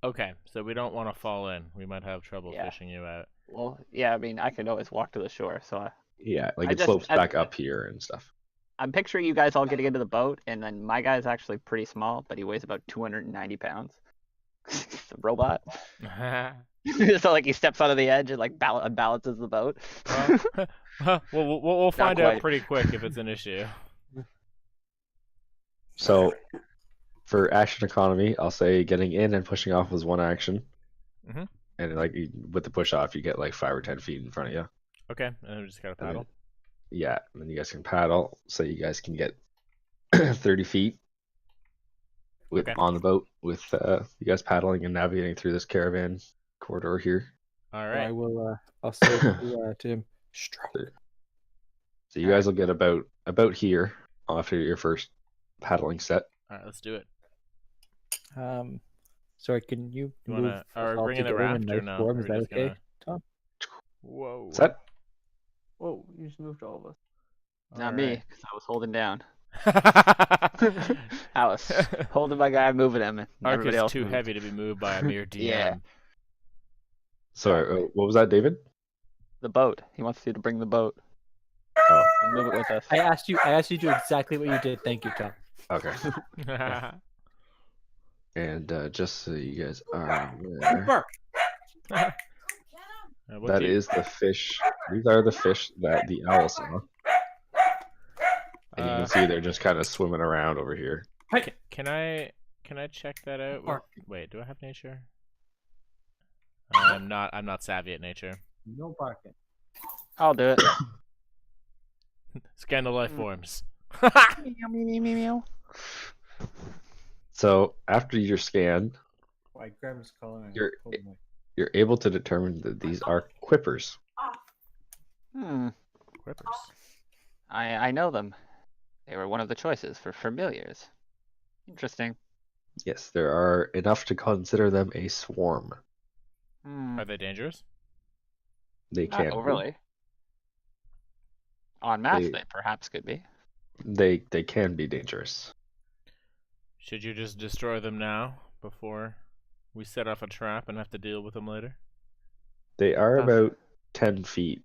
D: Okay, so we don't want to fall in. We might have trouble
B: Yeah.
D: fishing you out.
B: well, yeah. I mean, I could always walk to the shore. So
C: Yeah, like
B: I
C: it
B: just-
C: slopes
B: I-
C: back up here and stuff.
B: I'm picturing you guys all getting into the boat, and then my guy's actually pretty small, but he weighs about 290 pounds. He's a robot. So like he steps onto the edge and like unbalances the boat.
D: We'll find out
B: quite.
D: pretty quick if it's an issue.
C: So for action economy, I'll say getting in and pushing off was one action.
D: Mhm.
C: And like with the push off, you get like 5 or 10 feet in front of you.
D: Okay, and then we just gotta
C: And then-
D: paddle.
C: Yeah, and then you guys can paddle. So you guys can get 30 feet with
D: Okay.
C: on the boat with you guys paddling and navigating through this caravan corridor here.
D: All
E: I
D: right.
E: will. I'll say to him, stroke.
C: So you guys will get about here after your first paddling set.
D: All right, let's do it.
E: Sorry, can you
D: You
E: move
D: wanna? Are
E: us
D: we
E: all
D: bringing the
E: together
D: raft
E: in
D: or
E: nice
D: no?
E: form?
D: Or
E: Is
D: are we
E: that
D: just
E: okay,
D: gonna-
E: Tom?
D: Whoa.
C: Is that?
A: Whoa, you just moved all of us.
B: Not me,
D: Alright.
B: because I was holding down. I was holding my guy, moving him, and
D: Ark
B: everybody
D: is
B: else
D: too
B: moved.
D: heavy to be moved by a mere DM.
B: Yeah.
C: Sorry, what was that, David?
B: The boat. He wants you to bring the boat
C: Oh,
B: and move it with us.
E: I asked you to do exactly what you did. Thank you, Tom.
C: okay. And just so you guys are aware, that is the fish. These are the fish that the owl saw. And you can see they're just kind of swimming around over here.
D: Can I check that out?
E: Ark.
D: Wait, do I have nature? I'm not savvy at nature.
E: No barking.
B: I'll do it.
D: Scan the life forms.
B: Meow, meow, meow, meow, meow.
C: So after your scan,
E: Why Grandma's calling?
C: you're able to determine that these are quippers.
D: Quippers.
B: I know them. They were one of the choices for familiars. Interesting.
C: Yes, there are enough to consider them a swarm.
D: Are they dangerous?
C: They
B: Not
C: can be.
B: overly. En masse,
C: They-
B: they perhaps could be.
C: They can be dangerous.
D: Should you just destroy them now before we set off a trap and have to deal with them later?
C: They are
B: Tough.
C: about 10 feet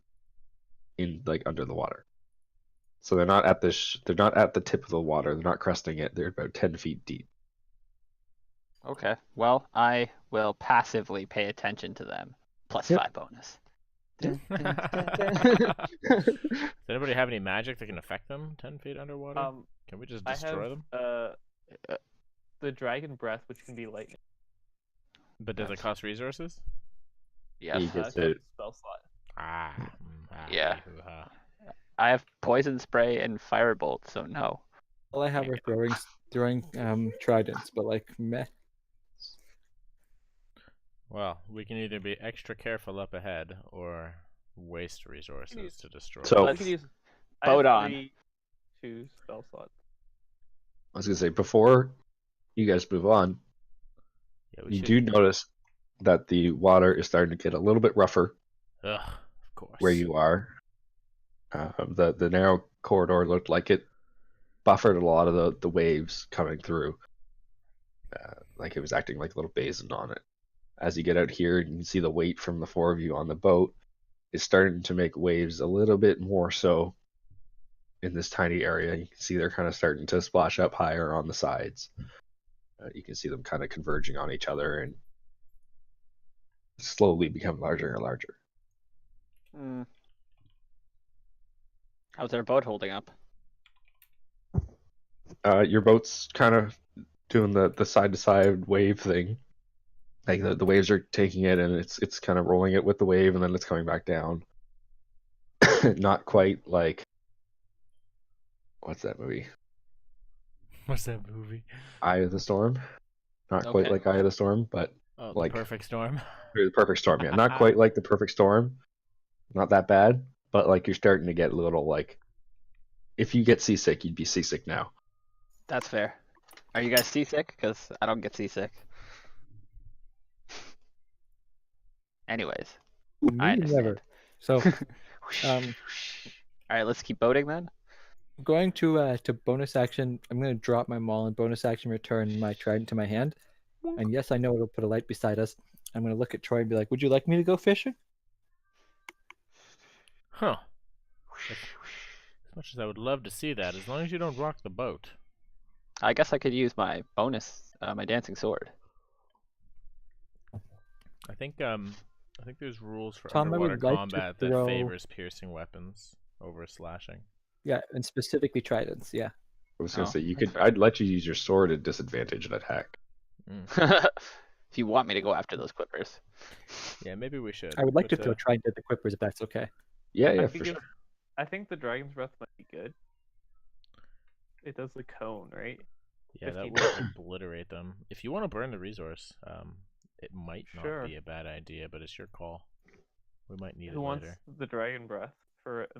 C: in under the water. So they're not at they're not at the tip of the water. They're not cresting it. They're about 10 feet deep.
B: Okay. Well, I will passively pay attention to them. Plus
C: Yep.
B: 5 bonus.
D: Does anybody have any magic that can affect them 10 feet underwater? Can we just
A: I
D: destroy
A: have
D: them?
A: the dragon breath, which can be lightning.
D: But does it cost resources?
B: Yes.
C: You get
A: That's
C: to-
A: a spell slot.
B: Yeah.
D: hee-hoo-ha.
B: I have poison spray and firebolt, so no.
E: All I have are throwing tridents, but like meh.
D: Well, we can either be extra careful up ahead or waste resources to destroy
C: So-
D: them.
A: We can use. I
B: Boat
A: have
B: on.
A: 2 spell slots.
C: I was going to say, before you guys move on,
D: Yeah, we
C: you
D: should-
C: do notice that the water is starting to get a little bit rougher
D: Ugh, of course.
C: where you are. The narrow corridor looked like it buffered a lot of the waves coming through. Like it was acting like a little basin on it. As you get out here, you can see the weight from the 4 of you on the boat is starting to make waves a little bit more so in this tiny area. You can see they're kind of starting to splash up higher on the sides. You can see them kind of converging on each other and slowly become larger and larger.
B: How's their boat holding up?
C: Your boat's kind of doing the side to side wave thing. Like the waves are taking it and it's kind of rolling it with the wave and then it's coming back down. Not quite like what's that movie?
D: What's that movie?
C: Eye of the Storm. Not quite
B: Okay.
C: like Eye of the Storm, but
D: Oh,
C: Like-
D: the perfect storm.
C: or the Perfect Storm. Yeah, not quite like the Perfect Storm, not that bad, but like you're starting to get a little like, if you get seasick, you'd be seasick now.
B: That's fair. Are you guys seasick? Because I don't get seasick. Anyways, I
E: Me never.
B: understand.
E: So
B: All right, let's keep boating then.
E: I'm going to bonus action. I'm going to drop my maul and bonus action return my trident to my hand. And yes, I know it'll put a light beside us. I'm going to look at Troy and be like, "Would you like me to go fishing?"
D: Huh. As much as I would love to see that, as long as you don't rock the boat.
B: I guess I could use my bonus, my dancing sword.
D: I think there's rules for
E: Tom, I would
D: underwater
E: like to
D: combat that
E: throw-
D: favors piercing weapons over slashing.
E: Yeah, and specifically tridents. Yeah.
C: I was gonna
B: Oh,
C: say you
B: that's
C: could. I'd let you use your sword at disadvantage and attack.
B: if you want me to go after those clippers.
D: Yeah, maybe we should.
E: I would like to
D: but,
E: throw trident at the quippers if that's okay.
C: Yeah,
A: I
C: yeah,
A: think
C: for
A: if-
C: sure.
A: I think the Dragon's Breath might be good. It does the cone, right?
D: Yeah, that
A: 15
D: will obliterate them. If you want to burn the resource, it might not
A: Sure.
D: be a bad idea, but it's your call. We might need
A: Who
D: it
A: wants
D: later.
A: the Dragon Breath for it?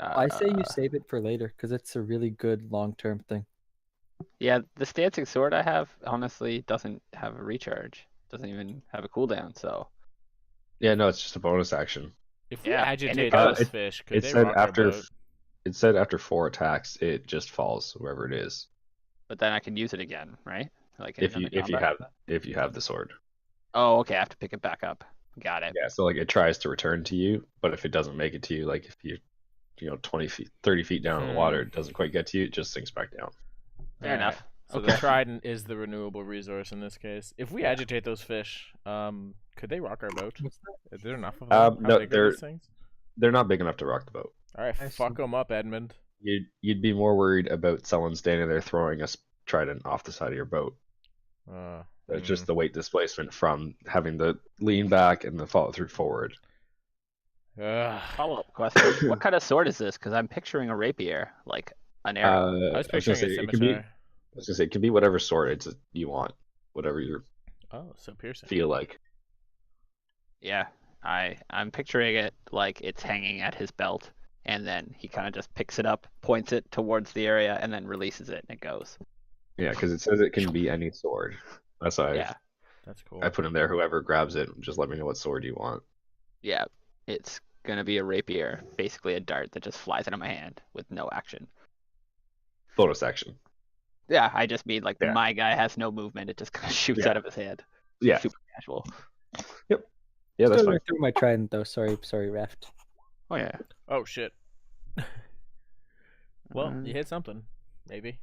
E: I say you save it for later because it's a really good long-term thing.
B: Yeah, this dancing sword I have honestly doesn't have a recharge. Doesn't even have a cooldown. So
C: Yeah, no, it's just a bonus action.
D: If we
B: Yeah, and
D: agitate
B: it
D: those
C: goes-
D: fish, could
C: It
D: they
C: said
D: rock our
C: after.
D: boat?
C: It said after 4 attacks, it just falls wherever it is.
B: but then I can use it again, right? Like in
C: If you
B: another combat?
C: have the sword.
B: Oh, okay. I have to pick it back up. Got it.
C: Yeah, so like it tries to return to you, but if it doesn't make it to you, like if you 20 feet, 30 feet down in the water, it doesn't quite get to you, it just sinks back down.
B: Fair
D: Alright.
B: enough.
D: So
B: Okay.
D: the trident is the renewable resource in this case. If we agitate those fish, could they rock our boat?
E: What's that?
D: Is there enough of them? How
C: No,
D: big are these things?
C: they're not big enough to rock the boat.
D: All right,
E: I
D: fuck
E: see.
D: them up, Edmund.
C: You'd be more worried about someone standing there throwing a trident off the side of your boat. It's just the weight displacement from having to lean back and the follow through forward.
B: Follow-up question: what kind of sword is this? Because I'm picturing a rapier, like an arrow.
D: I was
C: I was gonna
D: picturing
C: say
D: a
C: it can be.
D: scimitar.
C: I was gonna say it can be whatever sword you want, whatever you
D: Oh, so piercing.
C: feel like.
B: Yeah, I'm picturing it like it's hanging at his belt, and then he kind of just picks it up, points it towards the area, and then releases it, and it goes.
C: Yeah, because it says it can be any sword. That's why
B: Yeah,
D: That's cool.
C: I put in there. Whoever grabs it, just let me know what sword you want.
B: yeah. It's gonna be a rapier, basically a dart that just flies out of my hand with no action.
C: Bonus action.
B: Yeah, I just mean like
C: Yeah.
B: my guy has no movement; it just kind of shoots
C: Yeah.
B: out of his hand.
C: Yeah,
B: Super casual.
C: yeah, that's
E: Still
C: fine.
E: gonna throw my trident though. Sorry, Raft.
B: Oh yeah.
D: Oh shit. Well,
B: Uh,
D: you hit something, maybe.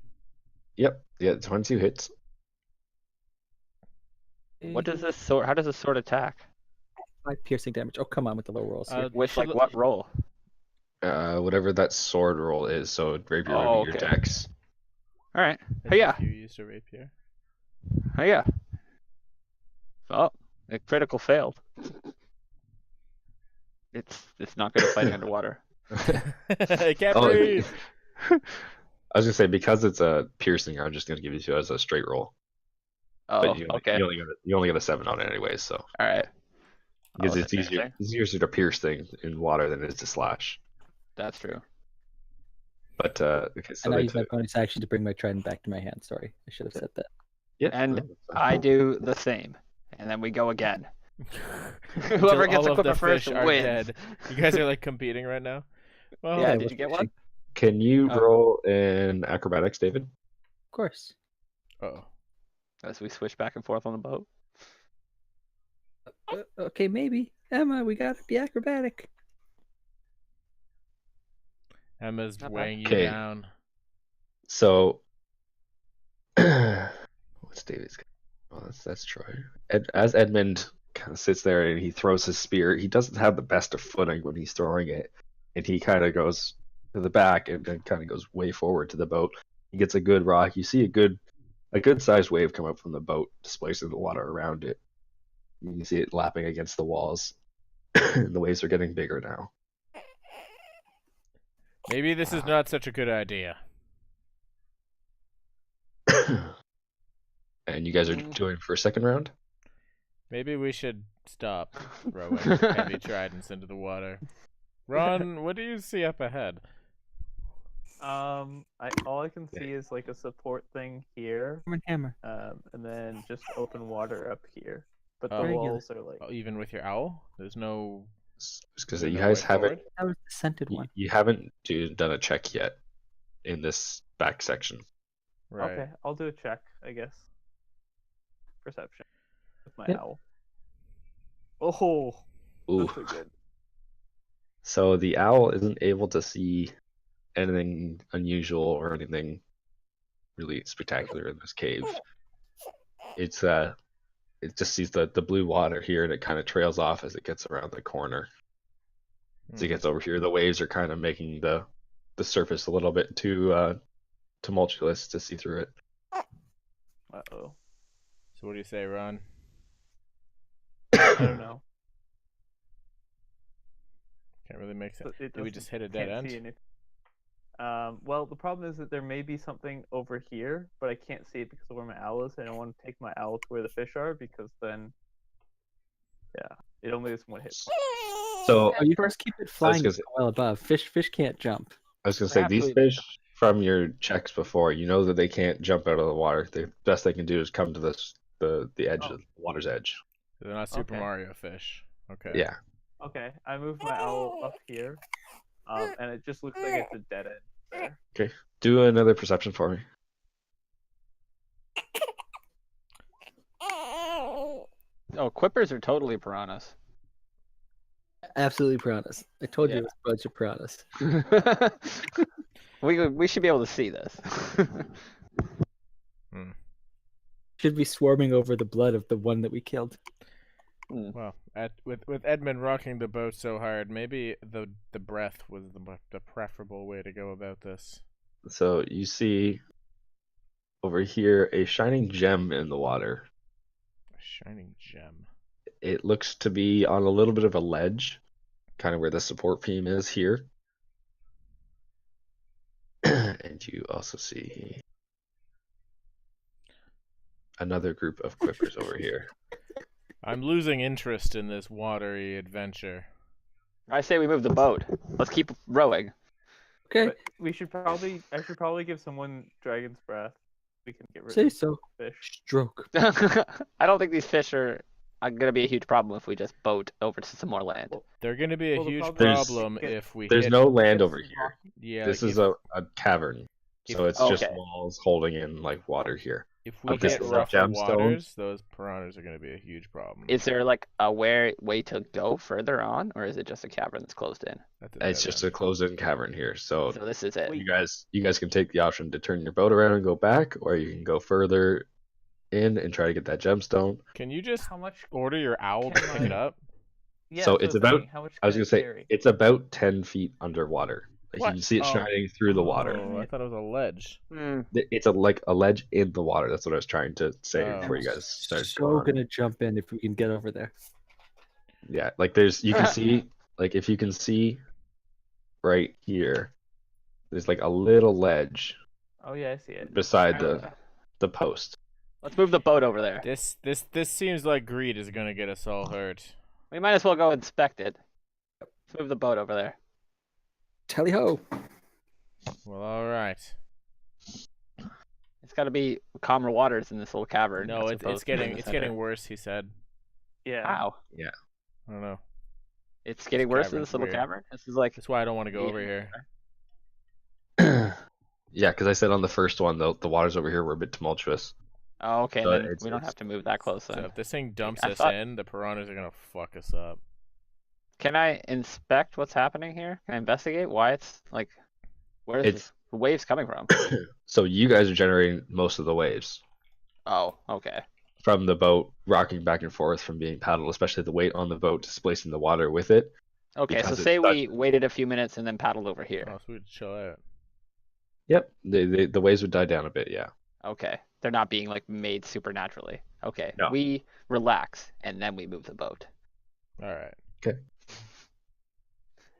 C: Yep, yeah, 22 hits.
B: What does this sword? How does this sword attack?
E: 5 piercing damage? Oh, come on with the low rolls here.
B: With
D: should
B: like
D: l-
B: what roll?
C: Whatever that sword roll is. So rapier
B: Oh,
C: would be your
B: okay.
C: dex.
B: All right.
D: as
B: Hey, yeah.
D: if you used a rapier.
B: Oh yeah. Oh, the critical failed. It's not good at fighting underwater.
D: I can't
C: Oh,
D: breathe.
C: I was gonna say because it's a piercing, I'm just gonna give it to you as a straight roll.
B: Oh,
C: But
B: okay.
C: you only get a 7 on it anyways, so
B: All right.
C: because
B: Oh,
C: it's
B: that's
C: easier
B: interesting.
C: to pierce things in water than it is to slash.
B: That's true.
C: But okay, so
E: And I
C: they
E: use my
C: took,
E: bonus action to bring my trident back to my hand. Sorry, I should have said that.
C: yeah,
B: And
C: no, that's fine.
B: I do the same, and then we go again.
D: Until
B: Whoever gets
D: all
B: a
D: of the
B: clipper first
D: fish are
B: wins.
D: dead. You guys are like competing right now. Well,
B: Yeah,
E: I
B: did
E: was
B: you get
E: fishing.
B: one?
C: Can you
B: Oh.
C: roll in acrobatics, David?
E: Of course.
D: oh.
B: As we switch back and forth on the boat.
E: Okay, maybe. Emma, we gotta be acrobatic.
D: Emma's
B: Not bad.
D: weighing you
C: Okay.
D: down.
C: So, what's David's? Oh, that's Troy. As Edmund kind of sits there and he throws his spear, he doesn't have the best of footing when he's throwing it, and he kind of goes to the back and then kind of goes way forward to the boat. He gets a good rock. You see a good sized wave come up from the boat, displacing the water around it. You can see it lapping against the walls. And the waves are getting bigger now.
D: Maybe this is not such a good idea.
C: And you guys are doing for a second round?
D: Maybe we should Stop throwing heavy tridents into the water. Ron, what do you see up ahead?
A: All I can see is like a support thing here,
E: Hammer.
A: and then just open water up here. But the
D: Oh.
A: walls are like.
D: Oh, even with your owl? There's no.
C: Because
D: there's
C: you
D: no
C: guys
D: way
C: haven't
D: forward?
E: That was the scented one.
C: you haven't done a check yet in this back section.
D: Right.
A: Okay, I'll do a check, I guess. Perception with my
E: Yep.
A: owl. Oh,
C: Ooh.
A: that's so good.
C: So the owl isn't able to see anything unusual or anything really spectacular in this cave. It just sees the blue water here, and it kind of trails off as it gets around the corner. As it gets over here, the waves are kind of making the surface a little bit too tumultuous to see through it.
A: Uh-oh.
D: So what do you say, Ron?
A: I don't know.
D: Can't really make sense.
A: It
D: Did we
A: doesn't-
D: just hit a dead
A: can't see
D: end?
A: anything. Well, the problem is that there may be something over here, but I can't see it because of where my owl is. I don't want to take my owl to where the fish are because then, yeah, it only has one hit.
C: So
E: Oh, you first keep it flying
C: gonna say-
E: well above. Fish can't jump.
C: I was gonna say,
F: Perhaps
C: these
F: we-
C: fish from your checks before, you know that they can't jump out of the water. The best they can do is come to the edge
A: Oh.
C: of the water's edge.
D: They're not Super
A: Okay.
D: Mario fish. Okay.
C: Yeah.
A: Okay, I moved my owl up here, and it just looks like it's a dead end there.
C: Okay. Do another perception for me.
F: Oh, quippers are totally piranhas.
E: Absolutely piranhas. I told you
F: Yeah.
E: it was a bunch of piranhas.
F: we should be able to see this.
E: Should be swarming over the blood of the one that we killed.
D: Well, with Edmund rocking the boat so hard, maybe the breath was the preferable way to go about this.
C: So you see over here a shining gem in the water.
D: A shining gem.
C: It looks to be on a little bit of a ledge, kind of where the support beam is here. And you also see another group of quippers over here.
D: I'm losing interest in this watery adventure.
F: I say we move the boat. Let's keep rowing.
E: Okay,
A: But I should probably give someone Dragon's Breath. We can get rid
E: say
A: of
E: so.
A: fish.
E: Stroke.
F: I don't think these fish are gonna be a huge problem if we just boat over to some more land.
D: They're going to be a
A: Well, the
D: huge
A: problem
C: is-
D: problem
A: There's-
D: if we
C: There's
D: hit...
C: no land
A: Get
C: over
A: some
C: here.
A: rocky-
D: Yeah,
C: This
D: like
C: is a cavern. So it's just
F: Okay.
C: walls holding in like water here.
D: if we
C: this
D: hit
C: is a
D: rougher
C: gemstone.
D: waters, those piranhas are going to be a huge problem.
F: Is there like a way to go further on, or is it just a cavern that's closed in?
D: That's a
C: It's
D: dead
C: just
D: end.
C: a closed-in cavern here. So
F: So this is it.
C: you guys can take the option to turn your boat around and go back, or you can go further in and try to get that gemstone.
D: Can you just
A: How much?
D: order your owl to
A: Can
D: pick it
A: I-
D: up?
A: Yeah,
C: So
A: that's what
C: it's
A: I was
C: about-
A: thinking. How much
C: I was
A: can
C: gonna
A: it
C: say
A: carry?
C: it's about 10 feet underwater. Like
D: What?
C: you can see it
A: Oh.
C: shining through the water.
D: Oh, I thought it was a ledge.
C: It's like a ledge in the water. That's what I was trying to say
D: Oh.
C: before you guys started.
E: So
C: going on.
E: gonna jump in if we can get over there.
C: Yeah, like you can see, like if you can see right here, there's like a little ledge
A: Oh yeah, I see it.
C: beside the post.
F: Let's move the boat over there.
D: This seems like greed is going to get us all hurt.
F: We might as well go inspect it. Let's move the boat over there.
E: Tally ho!
D: Well, all right.
F: It's got to be calmer waters in this little cavern.
D: No,
F: as
D: it's
F: opposed to in
D: getting
F: the
D: it's
F: center.
D: getting worse. He said.
A: Yeah.
F: Wow,
D: I don't know.
F: it's getting
D: This
F: worse in
D: cavern's
F: this little
D: weird.
F: cavern. This is like
D: That's why I don't want to go
F: Yeah.
D: over here.
C: Yeah, because I said on the first one, the waters over here were a bit tumultuous.
F: oh, okay.
C: So
F: Then
C: it's-
F: we don't
C: it's-
F: have to move that close
D: So
F: then.
D: if this thing dumps
F: I
D: us
F: thought-
D: in, the piranhas are gonna fuck us up.
F: Can I inspect what's happening here? Can I investigate why it's like where is
C: It's-
F: the waves coming from?
C: So you guys are generating most of the waves
F: Oh, okay.
C: from the boat rocking back and forth from being paddled, especially the weight on the boat displacing the water with it.
F: Okay, so
C: Because it's
F: say
C: stuck.
F: we waited a few minutes and then paddled over here.
D: Oh, so we'd chill out.
C: Yep, the waves would die down a bit. Yeah.
F: Okay. They're not being like made supernaturally. Okay.
C: No.
F: We relax and then we move the boat.
D: All right.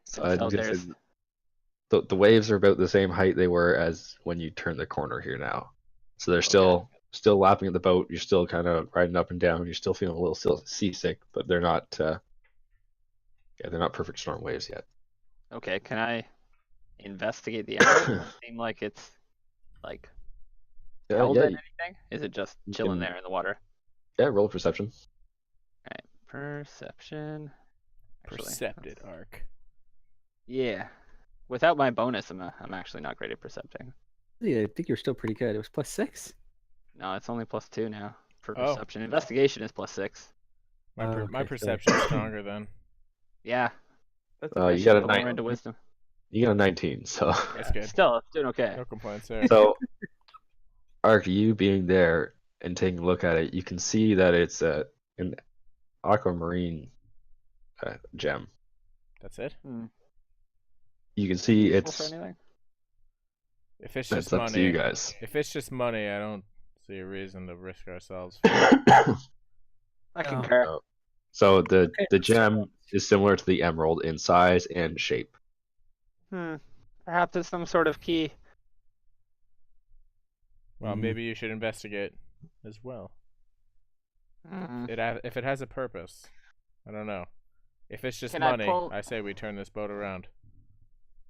C: So I'm
F: So
C: gonna
F: there's
C: say the waves are about the same height they were as when you turn the corner here now. So they're still still lapping at the boat. You're still kind of riding up and down. You're still feeling a little still seasick, but they're not. They're not perfect storm waves yet.
B: Okay, can I investigate the emerald? Does it seem like it's like held
C: yeah,
B: in anything? Is it just chilling there in the water?
C: Yeah, roll perception.
B: Alright, perception. Actually,
D: Percepted arc.
B: yeah. Without my bonus, I'm actually not great at percepting.
E: Yeah, I think you're still pretty good. It was +6.
B: No, it's only +2 now for
D: Oh.
B: perception. Investigation is +6.
D: My
E: Oh,
D: my
E: okay, so-
D: perception's stronger then.
B: Yeah.
A: That's
C: You
A: okay.
C: got a
B: Put more
C: 9.
B: into wisdom.
C: You got a 19. So
D: That's good.
B: Still, it's doing okay.
D: No complaints there.
C: so Ark, you being there and taking a look at it, you can see that it's an aquamarine gem.
D: That's it.
C: You can see
B: Useful
C: it's
B: for anything?
D: If it's
C: that's
D: just
C: up to you
D: money,
C: guys.
D: if it's just money, I don't see a reason to risk ourselves.
B: I
E: Oh.
B: concur.
C: So the
E: Okay,
C: gem is similar to the emerald in size and shape.
B: Perhaps it's some sort of key.
D: Well,
E: Mhm.
D: maybe you should investigate as well. If it has a purpose, I don't know. If it's just
B: Can I
D: money,
B: pull-
D: I say we turn this boat around.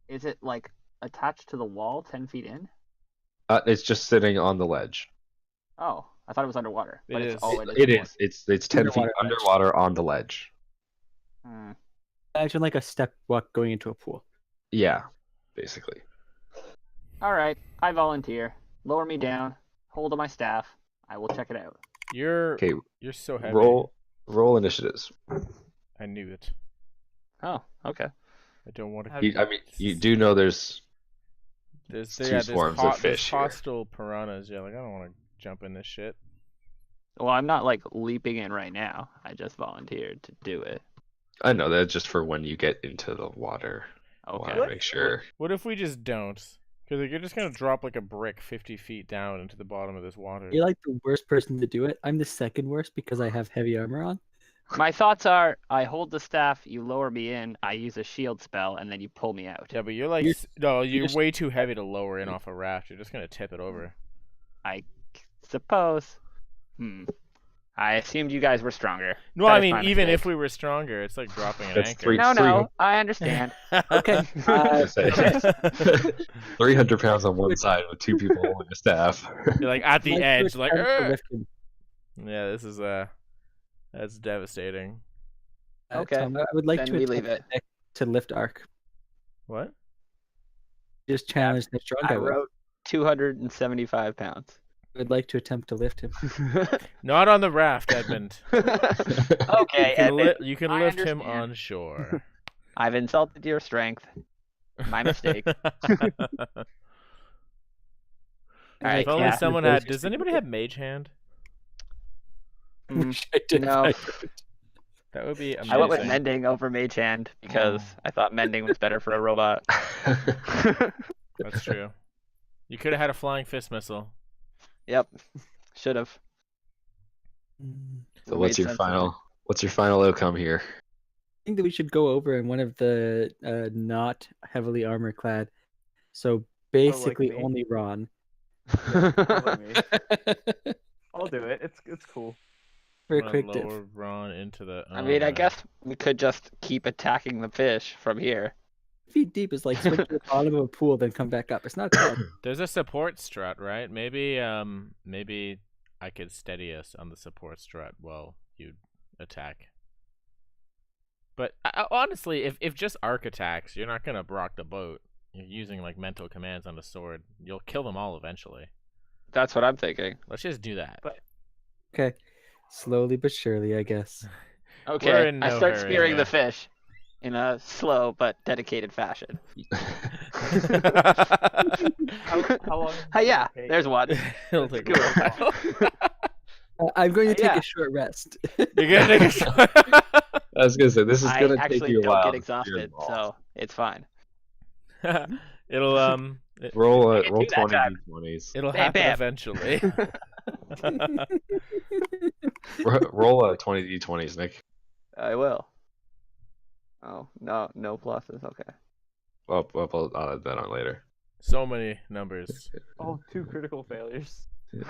B: Is it like attached to the wall 10 feet in?
C: It's just sitting on the ledge.
B: Oh, I thought it was underwater. But
D: It
B: it's
D: is.
B: oh,
C: It
B: is.
C: is. It's 10 feet
E: Underwater ledge.
C: underwater on the ledge.
B: Hmm.
E: Imagine like a step walk going into a pool.
C: Yeah, basically.
B: All right, I volunteer. Lower me down. Hold on my staff. I will check it out.
D: You're
C: Okay,
D: so heavy.
C: roll initiatives.
D: I knew it.
B: Oh, okay.
D: I don't want to.
C: I mean, you do know there's
D: There's
C: two
D: there's
C: swarms of
D: there's
C: fish here.
D: hostile piranhas. Yeah, like I don't want to jump in this shit.
B: Well, I'm not like leaping in right now. I just volunteered to do it.
C: I know that's just for when you get into the water.
B: Okay.
C: Want to make sure.
D: What if we just don't? Because you're just gonna drop like a brick 50 feet down into the bottom of this water.
E: You're like the worst person to do it. I'm the second worst because I have heavy armor on.
B: My thoughts are: I hold the staff, you lower me in, I use a shield spell, and then you pull me out.
D: Yeah, but you're like
E: You're
D: you're
E: just-
D: way too heavy to lower in off a raft. You're just gonna tip it over.
B: I suppose. I assumed you guys were stronger.
D: No,
B: That
D: I
B: is
D: mean
B: my
D: even if
B: mistake.
D: we were stronger, it's like dropping an
C: That's
D: anchor.
C: three-
B: No, I understand.
E: Okay.
C: Say. 300 pounds on one side with two people holding a staff.
D: You're like at the
E: Like,
D: edge,
E: to
D: like.
E: attempt to
D: "Ugh."
E: lift him.
D: Yeah, this is that's devastating.
B: Okay,
E: Tom, I would like
B: then
E: to
B: we
E: attempt
B: leave it.
E: to lift Ark.
D: What?
E: Just challenge the strong
B: I
E: guy.
B: wrote 275 pounds.
E: I would like to attempt to lift him.
D: Not on the raft, Edmund.
B: Okay, Edmund,
D: You can
B: I
D: lift him
B: understand.
D: on shore.
B: I've insulted your strength. My mistake.
E: And I
D: If only
B: yeah.
E: cast
D: someone
E: my
D: had.
E: potion.
D: Does anybody have Mage Hand?
E: Wish I did.
B: No.
E: I
D: That would be amazing.
B: I went with mending over mage hand because I thought mending was better for a robot.
D: That's true. You could have had a flying fist missile.
B: Yep, should have.
C: So what's your final outcome here?
E: I think that we should go over in one of the not heavily armor clad. So basically
A: me?
E: only Ron.
A: Follow me. I'll do it. It's cool.
E: For a
D: I'm gonna
E: quick diff.
D: lower Ron into the.
B: I mean, I
D: oh,
B: guess we could just keep attacking the fish from here.
E: Feet deep is like swim to the bottom of a pool, then come back up. It's not bad.
D: There's a support strut, right? Maybe I could steady us on the support strut while you attack. But honestly, if just arc attacks, you're not gonna rock the boat. You're using like mental commands on the sword. You'll kill them all eventually.
B: That's what I'm thinking.
D: Let's just do that.
E: Okay. Slowly but surely, I guess.
D: We're
B: Okay,
D: in
B: I
D: no
B: start
D: hurry
B: spearing
D: here.
B: the fish in a slow but dedicated fashion.
A: How long?
B: Hey, yeah, there's one.
D: It'll take a
B: Cool.
D: while.
E: I'm going to take
B: Yeah.
E: a short rest.
D: You're gonna take a shot.
C: I was gonna say this is
B: I
C: gonna take
B: actually
C: you a
B: don't
C: while.
B: get
C: to
B: exhausted,
C: figure it all.
B: so it's fine.
D: It'll
C: Roll
B: I can
C: roll
B: do that
C: 20
B: time.
C: d20s.
D: it'll
B: Bam,
D: happen
B: bam.
D: eventually.
C: Roll 20 d20s, Nick.
B: I will. Oh, no pluses. Okay.
C: I'll add that on later.
D: So many numbers.
A: Oh, 2 critical failures.
D: As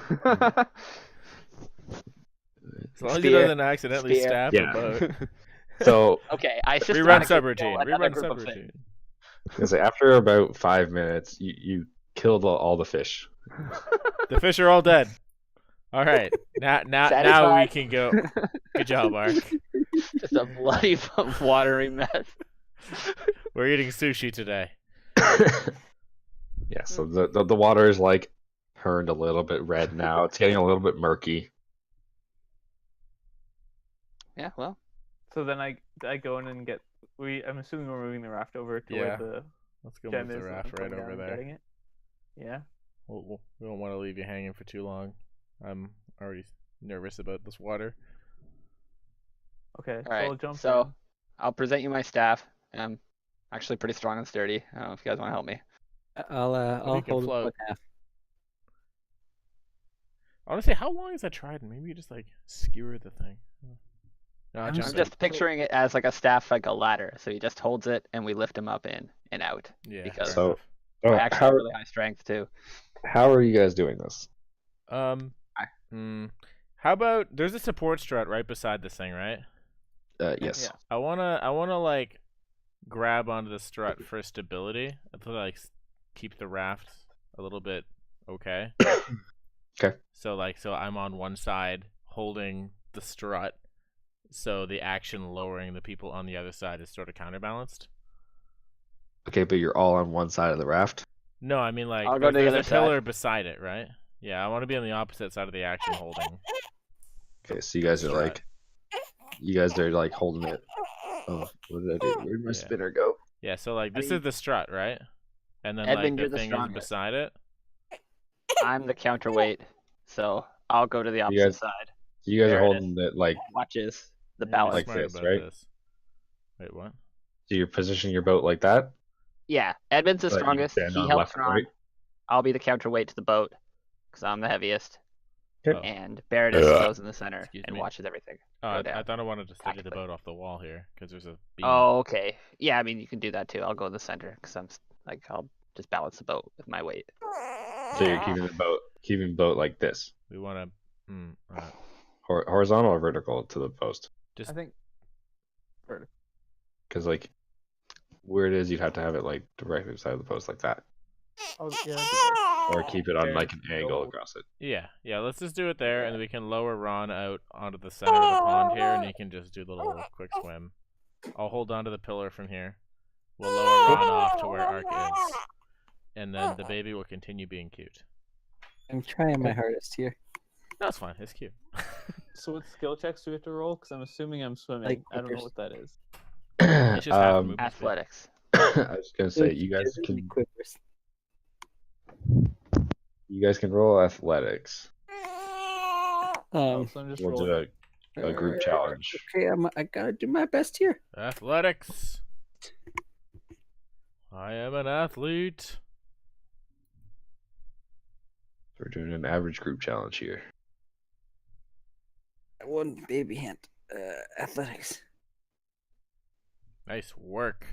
D: long as he
F: Spear.
D: doesn't accidentally
F: Spear.
D: stab
C: Yeah.
D: the boat.
C: So
F: Okay, I
D: Rerun
F: systematically kill
D: subroutine.
F: another
D: Rerun
F: group of fish.
D: subroutine.
C: I was gonna say, after about 5 minutes, you killed all the fish.
D: The fish are all dead. All right. Now we
F: Satisfied?
D: can go. Good job, Ark.
F: Just a bloody watery mess.
D: We're eating sushi today.
C: Yeah, so the water is like turned a little bit red now. It's getting a little bit murky.
F: Yeah, well,
A: So then I go in and get. I'm assuming we're moving the raft over to
D: Yeah.
A: where the
D: Let's go
A: gem
D: move
A: is.
D: the
A: and
D: raft
A: I'm
D: right
A: coming
D: over
A: down and
D: there.
A: getting it. Yeah.
D: We don't want to leave you hanging for too long. I'm already nervous about this water.
A: Okay.
F: all
A: So
F: right.
A: I'll jump
F: So
A: in.
F: I'll present you my staff. I'm actually pretty strong and sturdy. I don't know if you guys want to help me.
E: I'll
D: can
E: hold
D: float.
E: one half.
D: Honestly, how long is that trident? Maybe you just like skewer the thing. No,
E: I'm
D: jump
F: I'm
D: in.
F: just picturing it as like a staff, like a ladder. So he just holds it, and we lift him up in and out.
D: Yeah.
F: because-
D: fair
C: So,
F: I actually have really high strength too.
C: how are you guys doing this?
D: enough. How about there's a support strut right beside this thing, right?
C: Yes.
A: Yeah.
D: I wanna like grab onto the strut for stability. I feel like keep the raft a little bit okay.
C: Okay.
D: So I'm on one side holding the strut, so the action lowering the people on the other side is sort of counterbalanced.
C: Okay, but you're all on one side of the raft.
D: No, I mean like
F: I'll go to the
D: there's
F: other
D: a
F: side.
D: pillar beside it, right? Yeah, I want to be on the opposite side of the action holding.
C: Okay, so you guys are
D: Strut.
C: like, you guys are like holding it. Oh, what did I do? Where did my
D: Yeah.
C: spinner go?
D: Yeah, so like this
F: mean-
D: is the strut, right? And then
F: Edmund,
D: like
F: you're
D: the
F: the
D: thing is
F: strongest.
D: beside it.
F: I'm the counterweight, so I'll go to the opposite
C: guys-
F: side.
C: So you guys
F: There
C: are
F: it
C: holding it like,
F: Watches the
D: Yeah, be
F: balance.
C: Like
D: smart
C: this,
D: about
C: right?
D: this. Wait, what?
C: so you're positioning your boat like that.
F: Yeah, Edmund's the
C: So you
F: strongest.
C: stand
F: He
C: on
F: helps
C: left and
F: Ron.
C: right?
F: I'll be the counterweight to the boat because I'm the heaviest.
C: Okay.
D: Oh.
F: And Baradis
C: Ugh.
F: goes in the center
D: Excuse
F: and
D: me.
F: watches everything.
D: Oh,
F: Go
D: I
F: down.
D: thought I wanted to steady the
F: Tactically.
D: boat off the wall here because there's a beam.
F: Oh, okay. Yeah, I mean you can do that too. I'll go in the center because I'll just balance the boat with my weight.
C: So you're keeping the boat like this,
D: We want to
C: horizontal or vertical to the post.
D: just
A: I think. Vertical.
C: Because like, where it is, you'd have to have it like directly beside the post like that,
A: Oh yeah. that'd be
C: or keep it on
A: There
C: like an angle
A: go.
C: across it.
D: yeah. Let's just do it there, and we can lower Ron out onto the center of the pond here, and he can just do the little quick swim. I'll hold on to the pillar from here. We'll lower Ron off to where Ark is, and then the baby will continue being cute.
E: I'm trying my hardest here.
D: No, it's fine. It's cute.
A: good. So what skill checks do we have to roll? Because I'm assuming I'm swimming.
E: Like
A: I don't know
E: Quivers.
A: what that is.
D: It's just half a
C: um,
D: movement speed.
F: Athletics.
C: I was gonna say you guys
E: Really
C: can
E: quivers.
C: roll athletics.
A: Oh, so I'm just
C: We'll
A: rolling.
C: do a group challenge.
E: Okay, I gotta do my best here.
D: Athletics. I am an athlete.
C: We're doing an average group challenge here.
E: One baby hand. Athletics.
D: Nice work.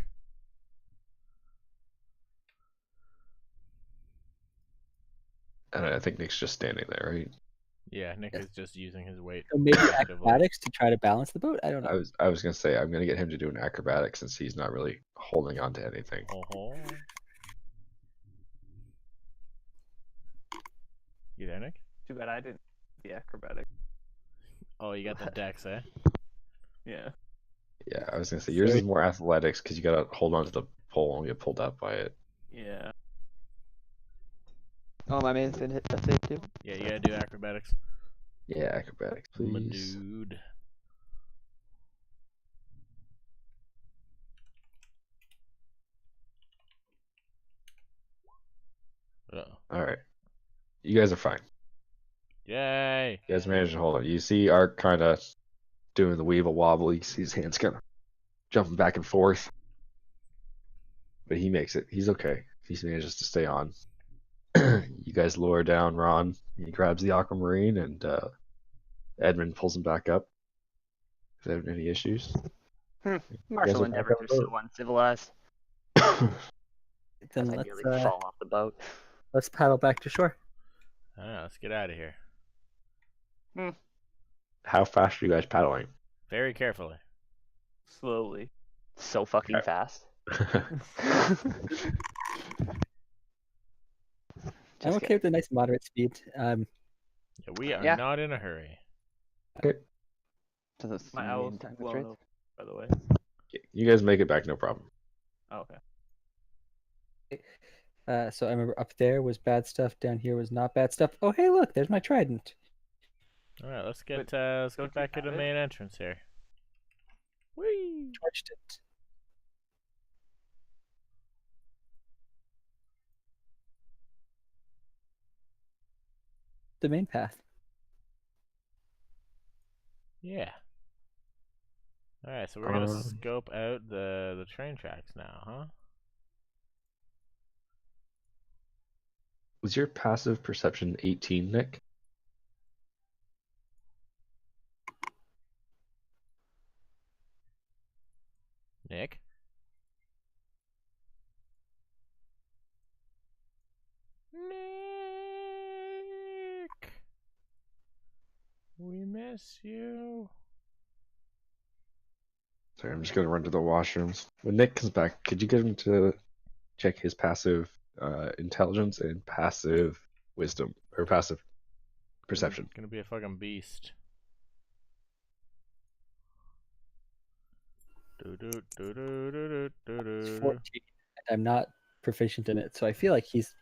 C: And I think Nick's just standing there, right?
D: Yeah, Nick is just using his weight.
E: So maybe
D: actively.
E: acrobatics to try to balance the boat. I don't know.
C: I was gonna say I'm gonna get him to do an acrobatics since he's not really holding on to anything.
D: Oh. You there, Nick?
A: Too bad I didn't. The acrobatic.
D: Oh, you got the dex, eh?
A: Yeah.
C: Yeah, I was gonna say yours is more athletics because you gotta hold on to the pole and get pulled up by it.
A: Yeah.
F: Oh, my man's gonna hit that save too.
D: Yeah, you gotta do acrobatics.
C: Yeah, acrobatics,
D: My
C: please.
D: dude. Uh-oh.
C: All right, you guys are fine.
D: Yay!
C: You guys managed to hold on. You see Ark kind of doing the weevil wobble. You see his hands kind of jumping back and forth, but he makes it. He's okay. He manages to stay on. You guys lower down Ron. He grabs the aquamarine, and Edmund pulls him back up. If they have any issues.
F: Martial
C: are
F: endeavors
C: back
F: are
C: on the
F: so
C: boat.
F: uncivilized.
E: Then
F: As I
E: let's
F: nearly fall off the boat.
E: paddle back to shore.
D: I don't know. Let's get out of here.
C: How fast are you guys paddling?
D: Very carefully.
A: Slowly.
B: So fucking
C: Okay.
B: fast.
E: I'm okay with a nice moderate speed.
D: Yeah, we are
B: Yeah.
D: not in a hurry.
C: Okay.
F: Doesn't
A: My
F: seem
A: owl's
F: time
A: blown
F: constraints.
A: over, by the way.
C: You guys make it back, no problem.
A: Oh, okay.
E: So I remember up there was bad stuff. Down here was not bad stuff. Oh, hey, look, there's my trident.
D: All right, let's get
A: But
D: let's
A: don't
D: get back
A: you
D: to the
A: have it?
D: main entrance here. Whee!
E: Charged it. The main path.
D: Yeah. All right, so we're gonna
C: Um,
D: scope out the train tracks now, huh?
C: Was your passive perception 18, Nick?
D: Nick. Nick. We miss you.
C: Sorry, I'm just gonna run to the washrooms. When Nick comes back, could you get him to check his passive intelligence and passive wisdom or passive perception?
D: Gonna be a fucking beast.
E: It's 14. And I'm not proficient in it, so I feel like he's.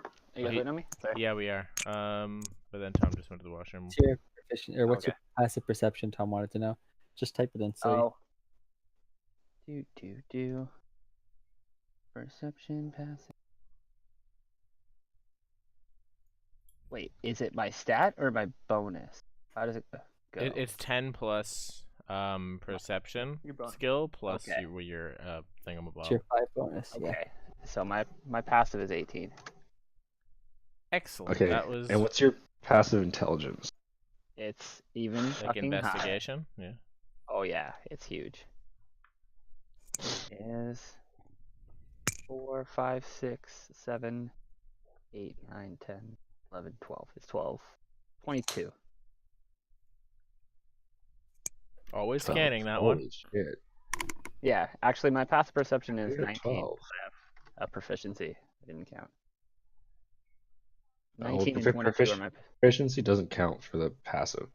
B: Are you guys waiting on me? Sorry.
D: Yeah, we are. But then Tom just went to the washroom.
E: What's your proficient, or what's your passive perception? Tom wanted to know. Just type it in. So
B: Do. Perception passive. Wait, is it my stat or my bonus? How does it go?
D: It's 10 plus perception
A: Your bonus.
D: skill plus
B: Okay.
D: your thingamabob.
E: it's your 5 bonus. Yeah.
B: Okay. So my passive is 18.
D: Excellent.
C: Okay.
D: That was
C: And what's your passive intelligence?
B: It's even
D: like
B: fucking high.
D: investigation. Yeah.
B: Oh yeah, it's huge. It is 4, 5, 6, 7, 8, 9, 10, 11, 12. It's 12. 22.
D: Always
C: 12.
D: scanning that
C: Holy
D: one.
C: shit.
B: Yeah, actually my passive perception is
C: You're at
B: 19.
C: 12.
B: I have a proficiency. I didn't count.
C: Oh,
B: 19 and 22 are my.
C: Proficiency doesn't count for the passive.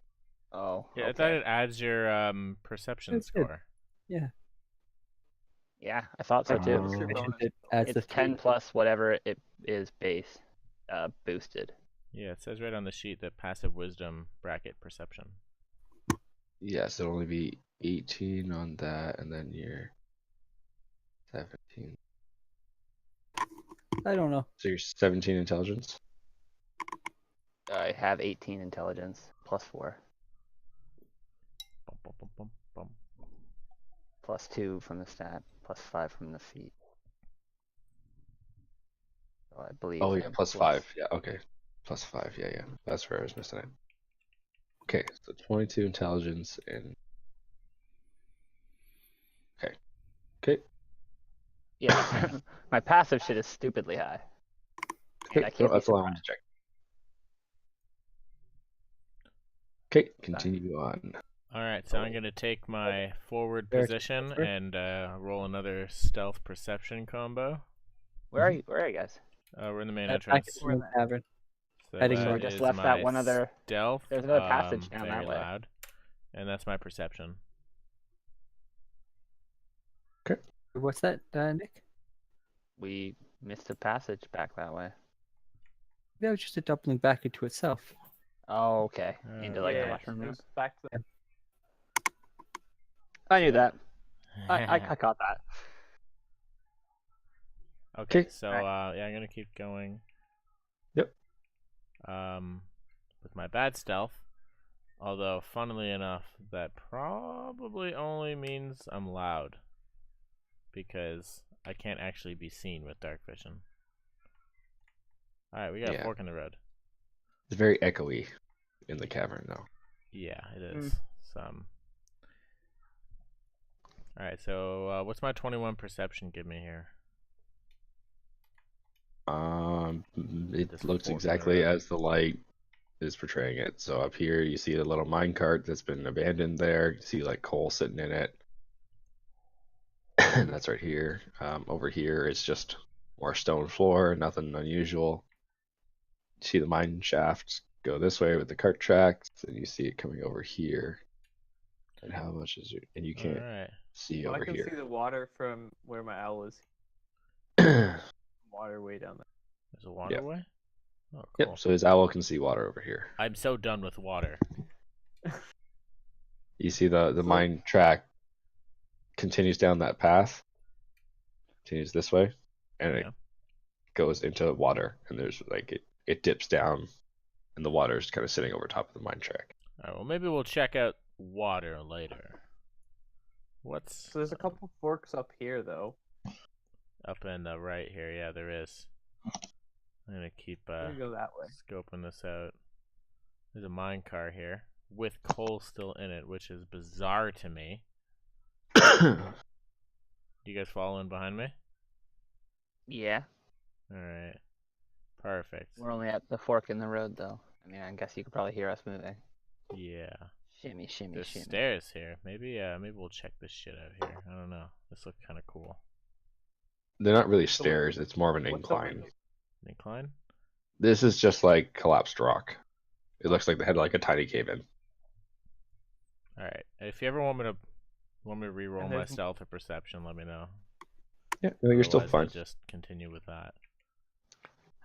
B: Oh,
D: Yeah, I
B: okay.
D: thought it adds your perception
E: That's good.
D: score.
E: Yeah.
B: Yeah, I thought so too.
A: What's your
C: Um,
A: bonus?
E: It adds the
B: It's 10
E: 3.
B: plus whatever it is base, boosted.
D: Yeah, it says right on the sheet that passive wisdom bracket perception.
C: Yes, it'll only be 18 on that, and then you're 17.
E: I don't know.
C: So you're 17 intelligence?
B: I have 18 intelligence plus 4,
D: Bum, bum, bum, bum, bum.
B: plus 2 from the stat, plus 5 from the feat. So I believe.
C: Oh, yeah,
B: I'm
C: plus 5. Yeah, okay. Plus 5, yeah. That's where I was missing it. Okay, so 22 intelligence and. Okay.
B: Yeah, my passive shit is stupidly high. And I
C: Okay,
B: can't be
C: that's all I wanted to check. Okay, continue on.
D: All right, so I'm gonna take my forward
E: There,
D: position
E: over.
D: and roll another stealth perception combo.
B: Where are you? Where are you guys?
D: We're in the main
E: Back
D: entrance.
E: in the main tavern.
D: So
E: heading
D: that
E: north.
B: We just
D: is
B: left that
D: my
B: one other-
D: stealth.
B: there's another passage down
D: very
B: that way.
D: loud, and that's my perception.
E: What's that, Nick?
B: We missed a passage back that way.
E: That was just a doubling back into itself.
B: Oh, okay. Into like the
A: Yeah,
B: mushroom
A: it
B: room.
A: was back to the
B: I knew that. I caught that.
D: Okay,
C: Okay.
D: so yeah, I'm gonna keep going.
C: Yep.
D: With my bad stealth, although funnily enough, that probably only means I'm loud, because I can't actually be seen with dark vision. All right, we got a
C: Yeah.
D: fork in the road.
C: It's very echoey in the cavern now.
D: Yeah, it is. Some. All right, so what's my 21 perception give me here?
C: It
D: This
C: looks
D: fork in the
C: exactly
D: road.
C: as the light is portraying it. So up here, you see a little minecart that's been abandoned there. You see like coal sitting in it. And that's right here. Over here, it's just more stone floor, nothing unusual. You see the mine shafts go this way with the cart tracks, and you see it coming over here. And how much is it? And you
D: All
C: can't
D: right.
C: see
A: Well, I
C: over
A: can see
C: here.
A: the water from where my owl is. Water way down
D: There's a waterway. Oh, cool.
C: Yep. So his owl can see water over here.
D: I'm so done with water.
C: You see the
A: So-
C: mine track continues down that path, continues this way, and
D: Yeah.
C: it goes into water. And there's like it dips down, and the water is kind of sitting over top of the mine track.
D: All right. Well, maybe we'll check out water later. What's
A: So there's a couple forks up here though.
D: up in the right here? Yeah, there is. I'm gonna keep
A: I'm gonna go that way.
D: scoping this out. There's a mine car here with coal still in it, which is bizarre to me. You guys following behind me?
B: Yeah.
D: All right. Perfect.
B: We're only at the fork in the road, though. I mean, I guess you could probably hear us moving.
D: Yeah.
B: Shimmy, shimmy,
D: There's
B: shimmy.
D: stairs here. Maybe we'll check this shit out here. I don't know. This looks kind of cool.
C: They're not really
A: So
C: stairs, it's more of an
A: what's over
C: incline.
A: here?
D: An incline?
C: This is just like collapsed rock. It looks like they had like a tiny cave in.
D: All right. If you ever want me to re-roll
A: And
D: my
A: there's-
D: stealth or perception, let me know.
C: Yeah, no, you're still
D: Otherwise,
C: fine.
D: I'll just continue with that.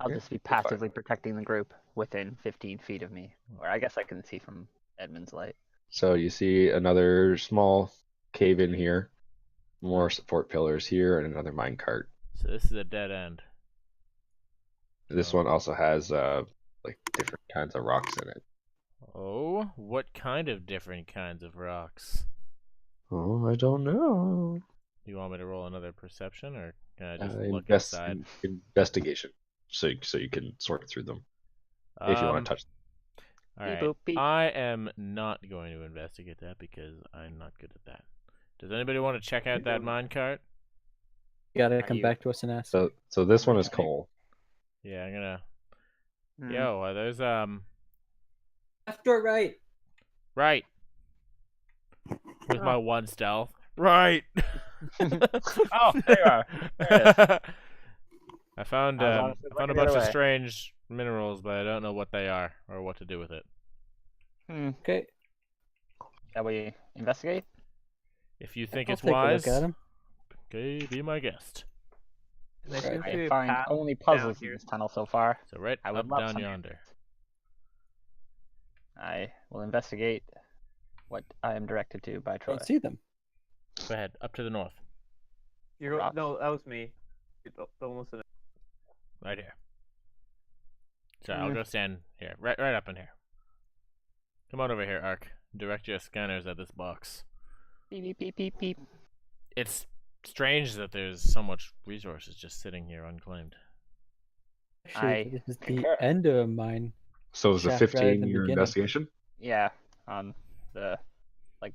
B: I'll
C: Yeah,
B: just be
C: you're fine.
B: passively protecting the group within 15 feet of me. Or I guess I can see from Edmund's light.
C: So you see another small cave in here, more support pillars here, and another minecart.
D: So this is a dead end.
C: This
D: Oh.
C: one also has like different kinds of rocks in it.
D: Oh, what kind of different kinds of rocks?
C: Oh, I don't know.
D: Do you want me to roll another perception, or can I just look inside?
C: Investigation, so you can sort through them if you want to touch them.
D: All
B: Beep,
D: right.
B: boop, beep.
D: I am not going to investigate that because I'm not good at that. Does anybody want to check out that minecart?
E: You gotta
B: Are
E: come
B: you-
E: back to us and ask.
C: So this one is
B: Okay.
C: coal.
D: Yeah, I'm gonna.
B: Hmm.
D: Yo, there's
E: Left or right?
D: right. With my one stealth. Right.
B: Oh, there you are. There
D: I found
B: I was
D: I
B: honestly
D: found a
B: looking the
D: bunch
B: other
D: of
B: way.
D: strange minerals, but I don't know what they are or what to do with it.
E: Okay.
B: Shall we investigate?
D: If you think
E: I'll
D: it's
E: take
D: wise,
E: a look at 'em.
D: okay, be my guest.
A: And there
E: Right.
A: seems to be
B: I
A: a
B: find
A: path
B: only
A: down
B: puzzles in
A: here.
B: this tunnel so far.
D: So right
B: I would
D: up
B: love
D: down
B: some
D: yonder.
B: I will investigate what I am directed to by
E: I
B: Troy.
E: don't see them.
D: Go ahead, up to the north,
A: You're
B: Rocks.
A: no, that was me. Don't listen.
D: right here. So I'll
B: Mm.
D: go stand here, right up in here. Come on over here, Ark. Direct your scanners at this box.
B: Beep, beep, beep, beep, beep.
D: It's strange that there's so much resources just sitting here unclaimed.
E: Actually,
B: I
E: this is the
B: concur.
E: end of mine.
C: So it's a
E: Shaft right at
C: 15
E: the
C: your
E: beginning.
C: investigation.
B: Yeah, on the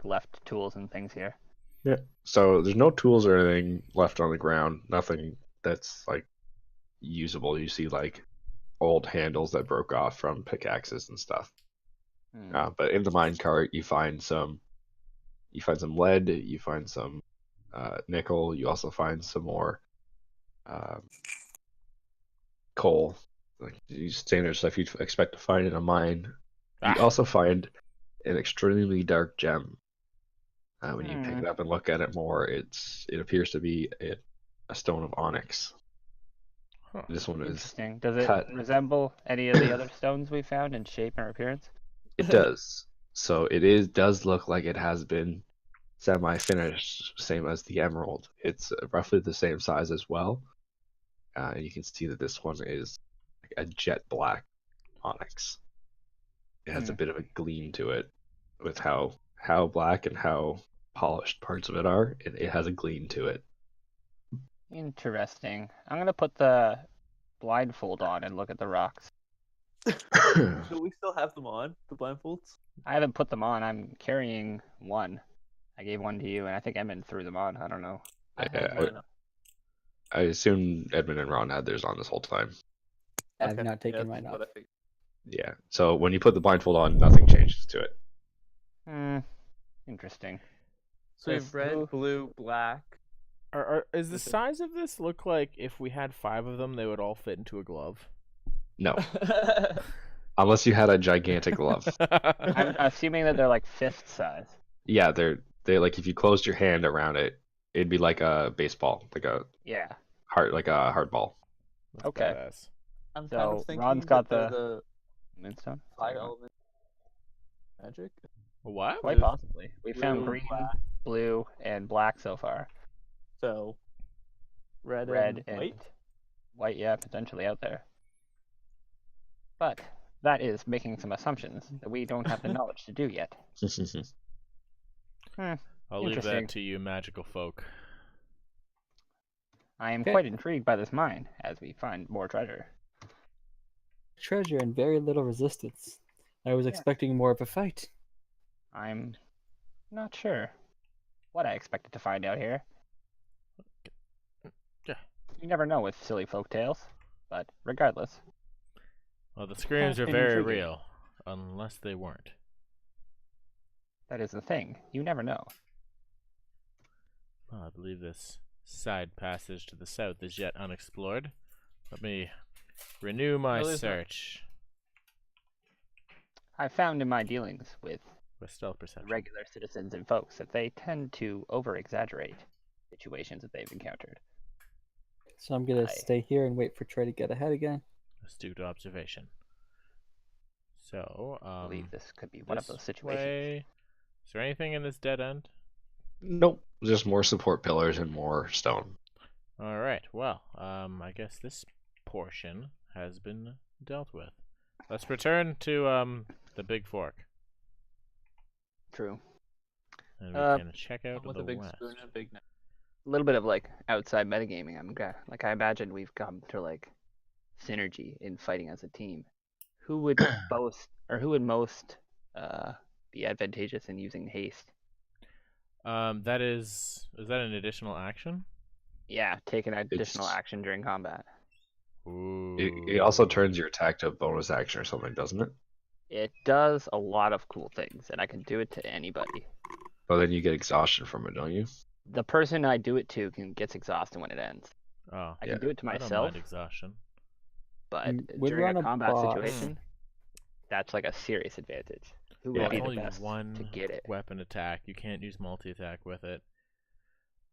B: left tools and things here.
C: Yeah. So there's no tools or anything left on the ground. Nothing that's like usable. You see like old handles that broke off from pickaxes and stuff.
B: Hmm.
C: But in the minecart, you find some lead. You find some nickel. You also find some more coal, like standard stuff you'd expect to find in a mine. You
D: Ah.
C: also find an extremely dark gem. When you pick
B: Hmm.
C: it up and look at it more, it appears to be a stone of onyx.
D: Huh.
C: This one is
B: Interesting. Does it
C: cut.
B: resemble any of the other stones we found in shape or appearance?
C: It does. So does look like it has been semi-finished, same as the emerald. It's roughly the same size as well. And you can see that this one is like a jet black onyx. It has a
B: Hmm.
C: bit of a gleam to it, with how black and how polished parts of it are. It has a gleam to it.
B: Interesting. I'm gonna put the blindfold on and look at the rocks.
A: Do we still have them on the blindfolds?
B: I haven't put them on. I'm carrying one. I gave one to you, and I think Edmund threw them on. I don't know.
A: I
C: Yeah,
A: have mine on.
C: I assume Edmund and Ron had theirs on this whole time.
E: I've
A: Okay,
E: not taken
A: that's
E: mine
A: what
E: off.
A: I figured.
C: Yeah. So when you put the blindfold on, nothing changes to it.
F: Interesting.
A: So we have
F: Yes,
A: red,
F: who-
A: blue, black.
D: Is the
A: Is it-
D: size of this look like if we had 5 of them, they would all fit into a glove?
C: No, unless you had a gigantic glove.
F: I'm assuming that they're like fist size.
C: Yeah, they like if you closed your hand around it, it'd be like a baseball, like a
F: Yeah.
C: hard ball.
D: That's
F: Okay.
D: badass.
A: I'm kind
F: So,
A: of thinking
F: Ron's got
A: that
F: the-
A: the
F: Moonstone.
A: fire element magic.
D: What?
F: Quite
D: There's-
F: possibly. We found
A: Blue,
F: green,
A: black.
F: blue, and black so far.
A: So red,
F: Red
A: and white.
F: white, yeah, potentially out there. But that is making some assumptions that we don't have the knowledge to do yet.
D: I'll leave
F: Interesting.
D: that to you magical folk.
F: I am
E: Okay.
F: quite intrigued by this mine as we find more treasure.
E: Treasure and very little resistance. I was expecting more of a fight.
F: I'm not sure what I expected to find out here.
D: Yeah.
F: You never know with silly folk tales, but regardless.
D: Well, the screams are
F: been
D: very
F: intriguing.
D: real, unless they weren't.
F: That is the thing. You never know.
D: Well, I believe this side passage to the south is yet unexplored. Let me renew my
A: No, there's not.
D: search
F: I found in my dealings with
D: with stealth perception.
F: regular citizens and folks that they tend to over-exaggerate situations that they've encountered.
E: So I'm gonna
F: I-
E: stay here and wait for Trey to get ahead again.
D: Astute observation. So,
F: I believe this could be one of
D: this
F: those situations.
D: way- Is there anything in this dead end?
C: Nope, just more support pillars and more stone.
D: All right. Well, I guess this portion has been dealt with. Let's return to the big fork,
F: True.
D: and we can check out
A: With
D: the
A: a big
D: west.
A: spoon and a big knife.
F: A little bit of like outside metagaming. I imagine we've come to like synergy in fighting as a team. Who would who would most be advantageous in using haste?
D: That is that an additional action?
F: Yeah, take an additional
C: It's-
F: action during combat.
D: Ooh.
C: It also turns your attack to a bonus action or something, doesn't it?
F: It does a lot of cool things, and I can do it to anybody.
C: But then you get exhaustion from it, don't you?
F: The person I do it to gets exhausted when it ends.
D: Oh,
F: I
C: Yeah.
F: can do it to
D: I don't
F: myself,
D: mind exhaustion.
F: but
E: Would
F: during
E: run
F: a
E: a
F: combat
E: boss.
F: situation, that's like a serious advantage. Who
C: Yeah.
F: would be
D: It's
F: the
D: only
F: best
D: one
F: to get it?
D: weapon attack. You can't use multi-attack with it.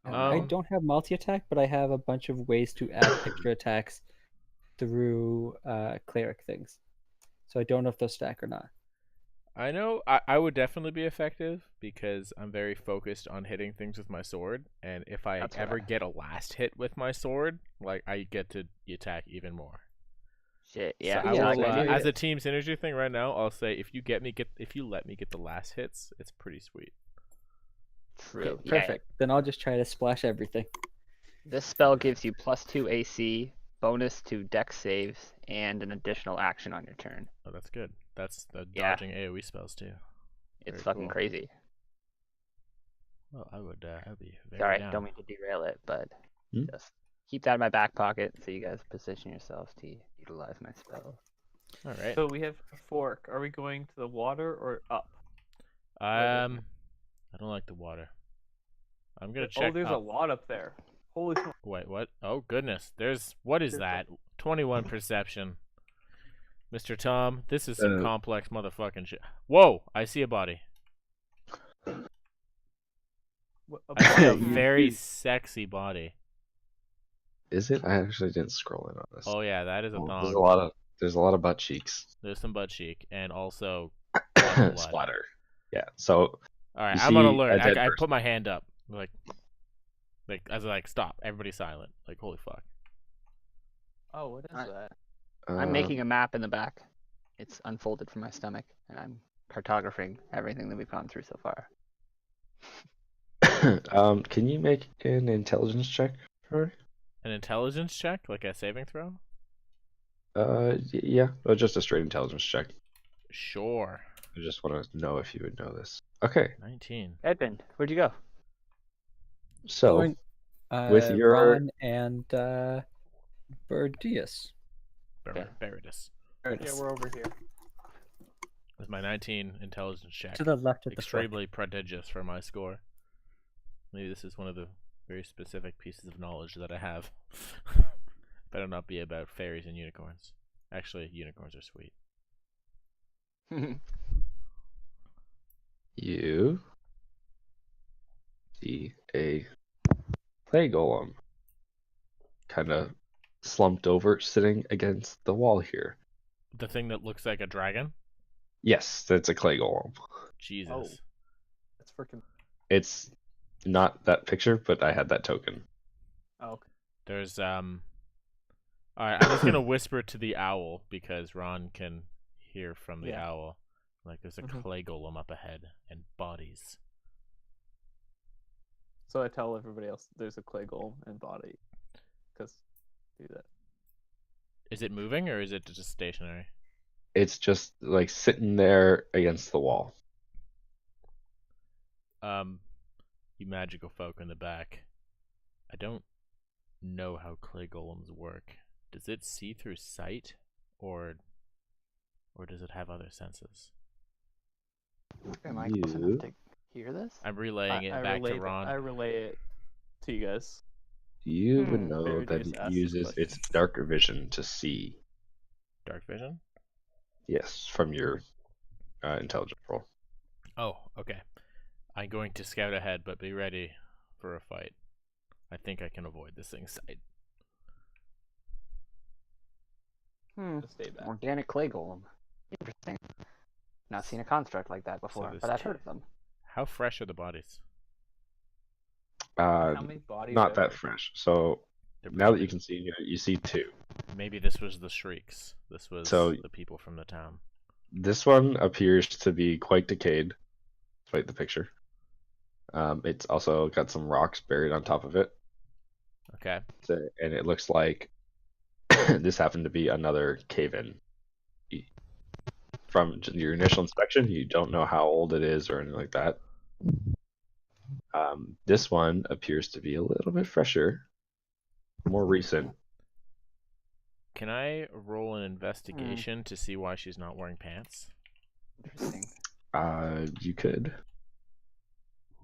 E: I don't have multi-attack, but I have a bunch of ways to add extra attacks through cleric things. So I don't know if they'll stack or not.
D: I know I would definitely be effective because I'm very focused on hitting things with my sword, and if I
F: That's what
D: ever
F: I-
D: get a last hit with my sword, like I get to attack even more.
F: Shit,
D: So
F: yeah.
D: I
E: yeah,
D: will,
E: like I do
D: as
E: it.
D: a team synergy thing right now, I'll say if you let me get the last hits, it's pretty sweet.
F: True.
E: Okay,
F: Yeah,
E: perfect. Then I'll just try to splash everything.
F: this spell gives you +2 AC, bonus to dex saves, and an additional action on your turn.
D: Oh, that's good. That's the
F: Yeah.
D: dodging AoE spells too.
F: It's
D: Very
F: fucking
D: cool.
F: crazy.
D: Well, I'd be very
F: Sorry,
D: down.
F: don't mean to derail it, but
C: Hmm?
F: just keep that in my back pocket so you guys position yourselves to utilize my spells.
D: All right.
A: So we have a fork. Are we going to the water or up?
D: I don't like the water. I'm gonna check.
A: Oh, there's
D: up.
A: a lot up there. Holy smokes.
D: Wait, what? Oh goodness, what is
A: There's
D: that? 21 perception. Mr. Tom, this is some complex motherfucking shit. Whoa, I see a body.
A: What,
D: I see a
C: You-
D: very
C: you-
D: sexy body.
C: Is it? I actually didn't scroll in on this.
D: Oh yeah, that is a
C: Oh,
D: thong.
C: there's a lot of butt cheeks.
D: There's some butt cheek and also blood.
C: Splatter. Yeah. So
D: All right,
C: You
D: I'm on
C: see
D: alert.
C: a dead
D: I
C: person.
D: put my hand up, like as I stop. Everybody silent. Like holy fuck.
A: Oh, what is that?
F: I'm making a map in the back. It's unfolded from my stomach, and I'm cartographing everything that we've gone through so far.
C: Can you make an intelligence check for me?
D: An intelligence check, like a saving throw.
C: Yeah, just a straight intelligence check.
D: Sure.
C: I just want to know if you would know this. Okay,
D: 19.
F: Edmund, where'd you go?
C: so
E: Going
C: With your
E: Ron and Birdius.
B: Okay.
D: Beridus.
A: Yeah, we're over here.
D: With my 19 intelligence check.
E: To the left of the
D: Extremely prodigious for my score. Maybe this is one of the very specific pieces of knowledge that I have. Better not be about fairies and unicorns. Actually, unicorns are sweet.
C: You see a clay golem kind of slumped over, sitting against the wall here.
D: The thing that looks like a dragon?
C: Yes, that's a clay golem.
D: Jesus.
A: Oh. That's freaking.
C: It's not that picture, but I had that token.
A: Oh, okay.
D: There's Alright, I'm just gonna whisper to the owl because Ron can hear from the
A: Yeah.
D: owl. Like there's a clay golem up ahead and bodies.
A: So I tell everybody else there's a clay golem and body. Because do that.
D: Is it moving or is it just stationary?
C: It's just like sitting there against the wall.
D: You magical folk in the back. I don't know how clay golems work. Does it see through sight or does it have other senses?
F: Am I close enough to hear this?
D: I'm relaying it
A: I
D: back
A: relay
D: to Ron.
A: I relay it to you guys.
C: You would know
A: Fair
C: that
A: dues
C: it
A: asked
C: uses
A: question.
C: its dark vision to see.
D: Dark vision?
C: Yes, from your intelligence roll.
D: Oh, okay. I'm going to scout ahead, but be ready for a fight. I think I can avoid this thing's sight.
A: Just stay back.
F: Organic clay golem. Interesting. Not seen a construct like that before,
D: there's
F: but I've heard of them.
D: How fresh are the bodies?
A: How many bodies?
C: Not
A: are
C: that
A: there?
C: fresh. So
D: They're
C: now that
D: pretty
C: you can see here, you see two.
D: Maybe this was the shrieks. This was
C: So-
D: the people from the town.
C: This one appears to be quite decayed, despite the picture. It's also got some rocks buried on top of it.
D: Okay.
C: And it looks like this happened to be another cave-in. From your initial inspection, you don't know how old it is or anything like that. This one appears to be a little bit fresher, more recent.
D: Can I roll an investigation to see why she's not wearing pants?
F: Interesting.
C: You could.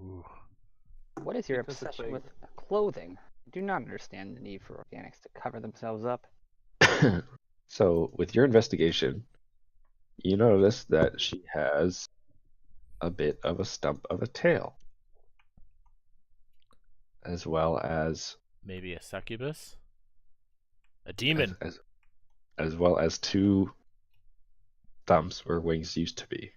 D: Ooh.
F: What is your
A: Because it's
F: obsession
A: like-
F: with clothing? I do not understand the need for organics to cover themselves up.
C: So, with your investigation, you notice that she has a bit of a stump of a tail, as well as
D: Maybe a succubus? A demon?
C: as well as two thumbs where wings used to be.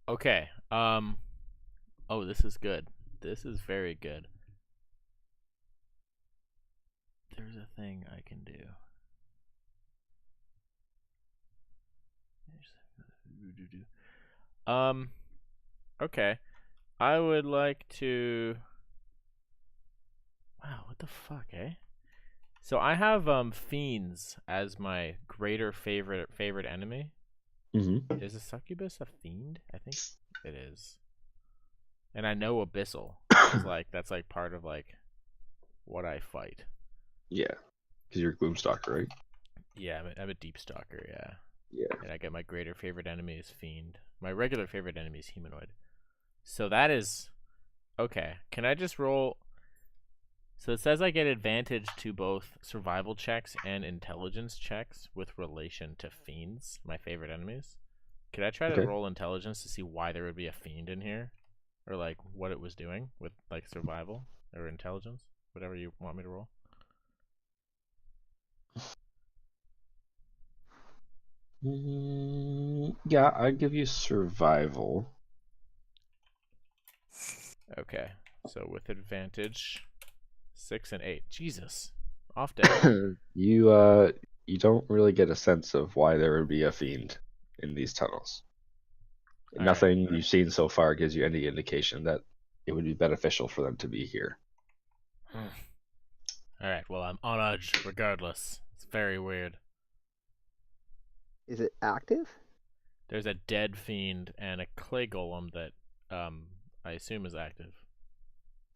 D: Okay. Oh, this is good. This is very good. There's a thing I can do. Okay. I would like to. Wow, what the fuck, eh? So I have fiends as my greater favorite enemy.
C: Mm-hmm.
D: Is a succubus a fiend? I think it is. And I know abyssal. It's like that's like part of like what I fight.
C: Yeah, because you're a Gloomstalker, right?
D: Yeah, I'm a deep stalker, yeah.
C: Yeah.
D: And I get my greater favorite enemy is fiend. My regular favorite enemy is humanoid. So that is okay. Can I just roll? So it says I get advantage to both survival checks and intelligence checks with relation to fiends, my favorite enemies. Could I try to
C: Okay.
D: roll intelligence to see why there would be a fiend in here? Or like what it was doing with like survival or intelligence? Whatever you want me to roll.
C: Yeah, I'd give you survival.
D: Okay. So with advantage 6 and 8. Jesus. Off day.
C: You don't really get a sense of why there would be a fiend in these tunnels.
D: All
C: Nothing you've seen so far gives you any indication that it would be beneficial for them to be here.
D: Alright, well I'm on edge regardless. It's very weird.
F: Is it active?
D: There's a dead fiend and a clay golem that I assume is active.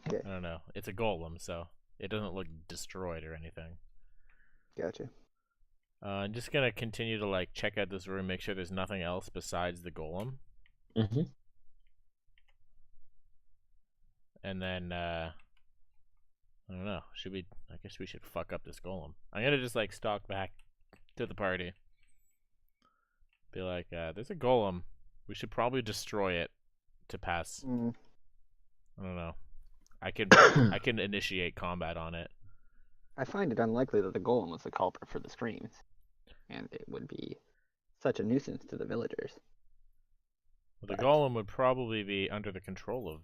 F: Okay.
D: I don't don't know. It's a golem, so it doesn't look destroyed or anything.
F: Gotcha.
D: I'm just gonna continue to like check out this room, make sure there's nothing else besides the golem,
C: Mm-hmm.
D: and then I don't know. Should we? I guess we should fuck up this golem. I'm gonna just like stalk back to the party. Be like, there's a golem. We should probably destroy it to pass.
F: Mm.
D: I don't know. I can initiate combat on it.
F: I find it unlikely that the golem was the culprit for the screams, and it would be such a nuisance to the villagers.
D: Well, the golem would probably be under the control of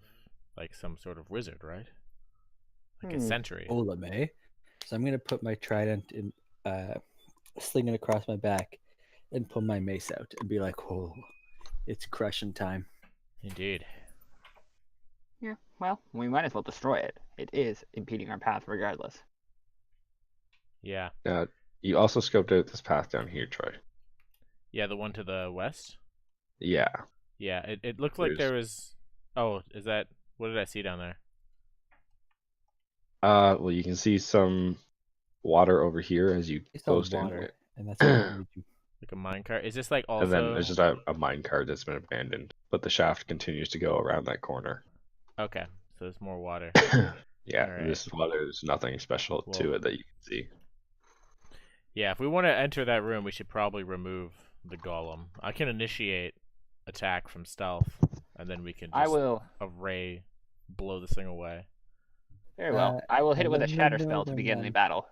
D: like some sort of wizard, right? Like a sentry.
E: Golem, eh? So I'm gonna put my trident in, sling it across my back, and pull my mace out and be like, "Oh, it's crushing time."
D: Indeed.
F: Yeah, well, we might as well destroy it. It is impeding our path regardless.
D: Yeah.
C: You also scoped out this path down here, Troy.
D: Yeah, the one to the west.
C: Yeah.
D: Yeah, it looked like there was. Oh, is that what did I see down there?
C: Well, you can see some water over here as you
E: It's all
C: close down
E: water,
C: it.
E: and that's what I need to.
D: Like a minecart? Is this like also?
C: And then there's just a mine cart that's been abandoned, but the shaft continues to go around that corner.
D: Okay, so there's more water.
C: Yeah,
D: Alright.
C: this water, there's nothing special to
D: Well-
C: it that you can see.
D: Yeah, if we want to enter that room, we should probably remove the golem. I can initiate attack from stealth, and then we can just
F: I will.
D: array blow this thing away.
F: Very well. I will hit it with a
E: no,
F: shatter
E: no,
F: spell to
E: no,
F: begin
E: no.
F: the battle.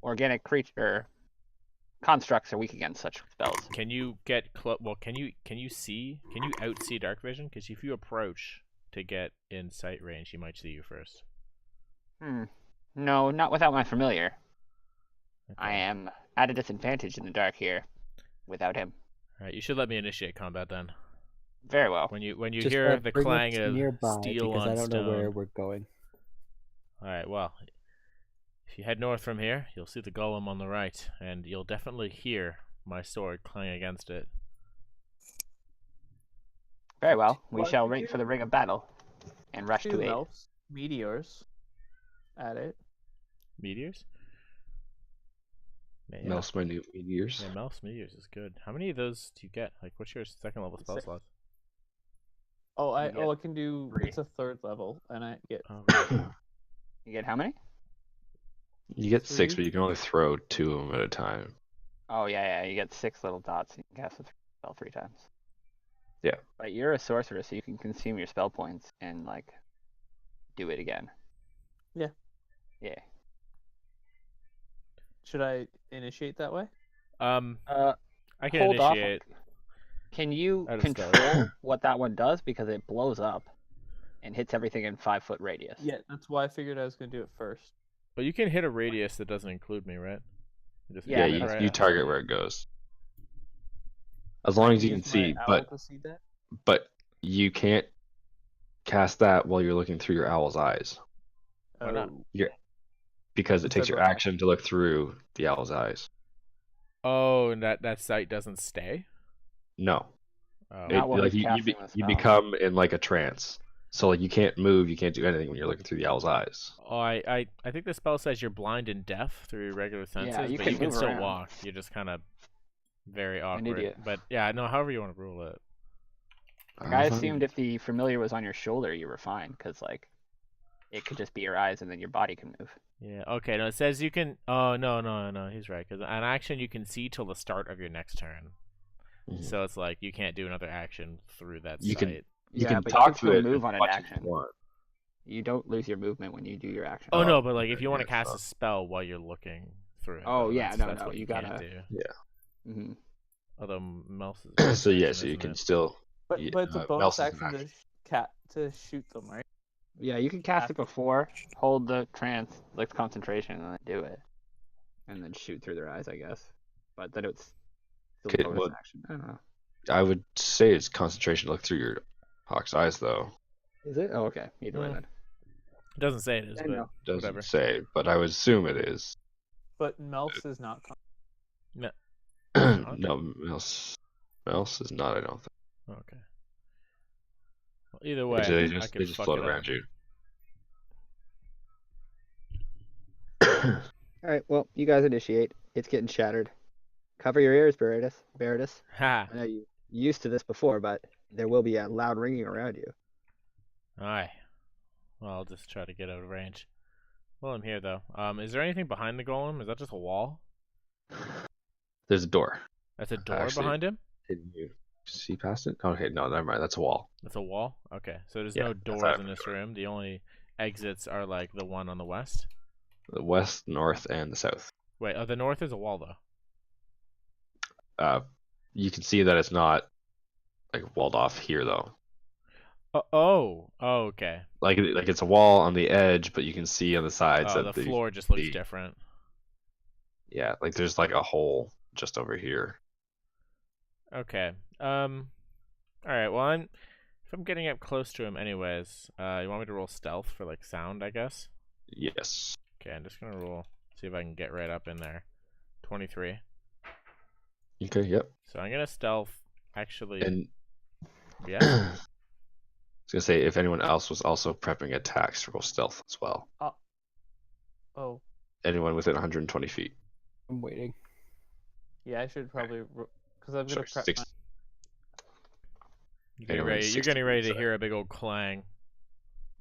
F: Organic creature constructs are weak against such spells.
D: Can you get well? Can you see? Can you outsee dark vision? Because if you approach to get in sight range, he might see you first.
F: No, not without my familiar. I
D: Okay.
F: am at a disadvantage in the dark here without him.
D: All right, you should let me initiate combat then.
F: Very well.
D: When you
E: Just,
D: hear the
E: bring us
D: clang of
E: nearby,
D: steel
E: because
D: on
E: I don't
D: stone.
E: know where we're going.
D: All right, well, if you head north from here, you'll see the golem on the right, and you'll definitely hear my sword clang against it.
F: Very well. We
A: What
F: shall
A: did
F: wait
A: you-
F: for the ring of battle and rush to
A: Two
F: aid.
A: elves, meteors at it.
D: Meteors? Yeah,
C: Mouse minute meteors.
D: yeah, mouse meteors is good. How many of those do you get? Like, what's your second level spell
A: Six.
D: slots?
A: Oh, I
F: You get
A: I can do.
F: 3.
A: It's a third level, and I get
D: Oh, right.
F: You get how many?
C: You get 6,
A: Three.
C: but you can only throw 2 of them at a time.
F: Oh, yeah. You get 6 little dots. You can cast a spell 3 times.
C: Yeah.
F: But you're a sorcerer, so you can consume your spell points and, like, do it again.
A: Yeah.
F: Yeah.
A: Should I initiate that way?
D: I can
F: Hold off.
D: initiate.
F: Can you
D: Out of
F: control
D: stealth.
F: what that one does? Because it blows up and hits everything in 5-foot radius.
A: Yeah, that's why I figured I was gonna do it first.
D: But you can hit a radius that doesn't include me, right? You just
F: Yeah,
C: Yeah,
D: hit
C: you,
D: it, right?
C: you target where it goes. As long as you can
A: Use my
C: see,
A: owl
C: but
A: to see that.
C: but you can't cast that while you're looking through your owl's eyes
D: Why not?
A: Oh,
C: because it
A: It's
C: takes your
A: several
C: action to look through the owl's eyes.
D: Oh, and that sight doesn't stay?
C: No,
D: Oh.
F: Not while
C: like
F: he's
C: you
F: casting the
C: you
F: spell.
C: become in like a trance. So like you can't move, you can't do anything when you're looking through the owl's eyes.
D: Oh, I think the spell says you're blind and deaf through your regular senses,
F: you
D: but
F: can
D: you can
F: move
D: still
F: around.
D: walk. You're just kind of very awkward.
F: idiot.
D: But yeah, no, however you want to rule it.
F: Like, I assumed if the familiar was on your shoulder, you were fine, because, like, it could just be your eyes and then your body can move.
D: Yeah. Okay. No, it says you can. Oh no. He's right. Because an action you can see till the start of your next turn.
C: Mhm.
D: So it's like you can't do another action through that
C: You can-
D: sight.
C: You
F: Yeah,
C: can
F: but
C: talk
F: you can
C: to
F: still
C: it
F: move
C: as
F: on an
C: much as
F: action.
C: you want.
F: You don't lose your movement when you do your action.
D: Oh
C: Oh,
D: no, but like if
C: okay,
D: you want to
C: yeah,
D: cast
C: so-
D: a spell while you're looking through it.
F: Oh,
D: though,
F: yeah,
D: that's
F: no,
D: what
F: you
D: can't
F: gotta-
D: do.
F: hmm
D: Although mouse is
C: So yeah,
D: action,
C: so you
D: isn't
C: can
D: it?
C: still.
A: but
C: Yeah,
A: it's a bonus
C: mouse is an
A: action to to shoot them, right?
F: Yeah, you can cast it before, hold the trance, like concentration, and then do it. And then shoot through their eyes, I guess. But then it's still
C: Okay,
F: a bonus
C: well-
F: action. I don't know.
C: I would say it's concentration to look through your hawk's eyes though.
F: Is it? Oh, okay. Either way
D: Mm.
F: then.
D: It doesn't say it is,
F: I
D: but
F: know.
C: Doesn't
D: whatever.
C: say, but I would assume it is.
A: But Melf's is not.
C: No, mouse is not. I don't think.
D: Okay. Well, either way,
C: They
D: I
C: just
D: can
C: they just
D: fuck
C: float
D: it up.
C: around you.
F: All right. Well, you guys initiate. It's getting shattered. Cover your ears, Baratus.
D: Ha!
F: I know you used to this before, but there will be a loud ringing around you.
D: Aye. Well, I'll just try to get out of range. Well, I'm here though. Is there anything behind the golem? Is that just a wall?
C: There's a door.
D: That's a door
C: Actually-
D: behind him?
C: Did you see past it? Okay, no, never mind. That's a wall.
D: That's a wall? Okay. So there's
C: Yeah,
D: no
C: that's
D: doors
C: not
D: in
C: a
D: this
C: door.
D: room. The only exits are like the one on the west.
C: The west, north, and the south.
D: Wait, the north is a wall though.
C: You can see that it's not like walled off here though.
D: Oh, okay.
C: Like it's a wall on the edge, but you can see on the sides
D: Oh,
C: that
D: the floor just looks
C: the-
D: different.
C: Yeah, like there's like a hole just over here.
D: Okay. All right. Well, if I'm getting up close to him, anyways, you want me to roll stealth for like sound, I guess?
C: Yes.
D: Okay, I'm just gonna roll. See if I can get right up in there. 23.
C: Okay. Yep.
D: So I'm gonna stealth. Actually,
C: And
D: yeah.
C: I was gonna say if anyone else was also prepping attacks, roll stealth as well.
A: Oh,
C: Anyone within 120 feet.
E: I'm waiting.
A: yeah, I should probably because I'm gonna
C: Sorry,
A: prep.
C: 6.
D: You're getting
C: Anyone
D: ready. You're
C: 60
D: getting ready to
C: feet,
D: hear a big old clang.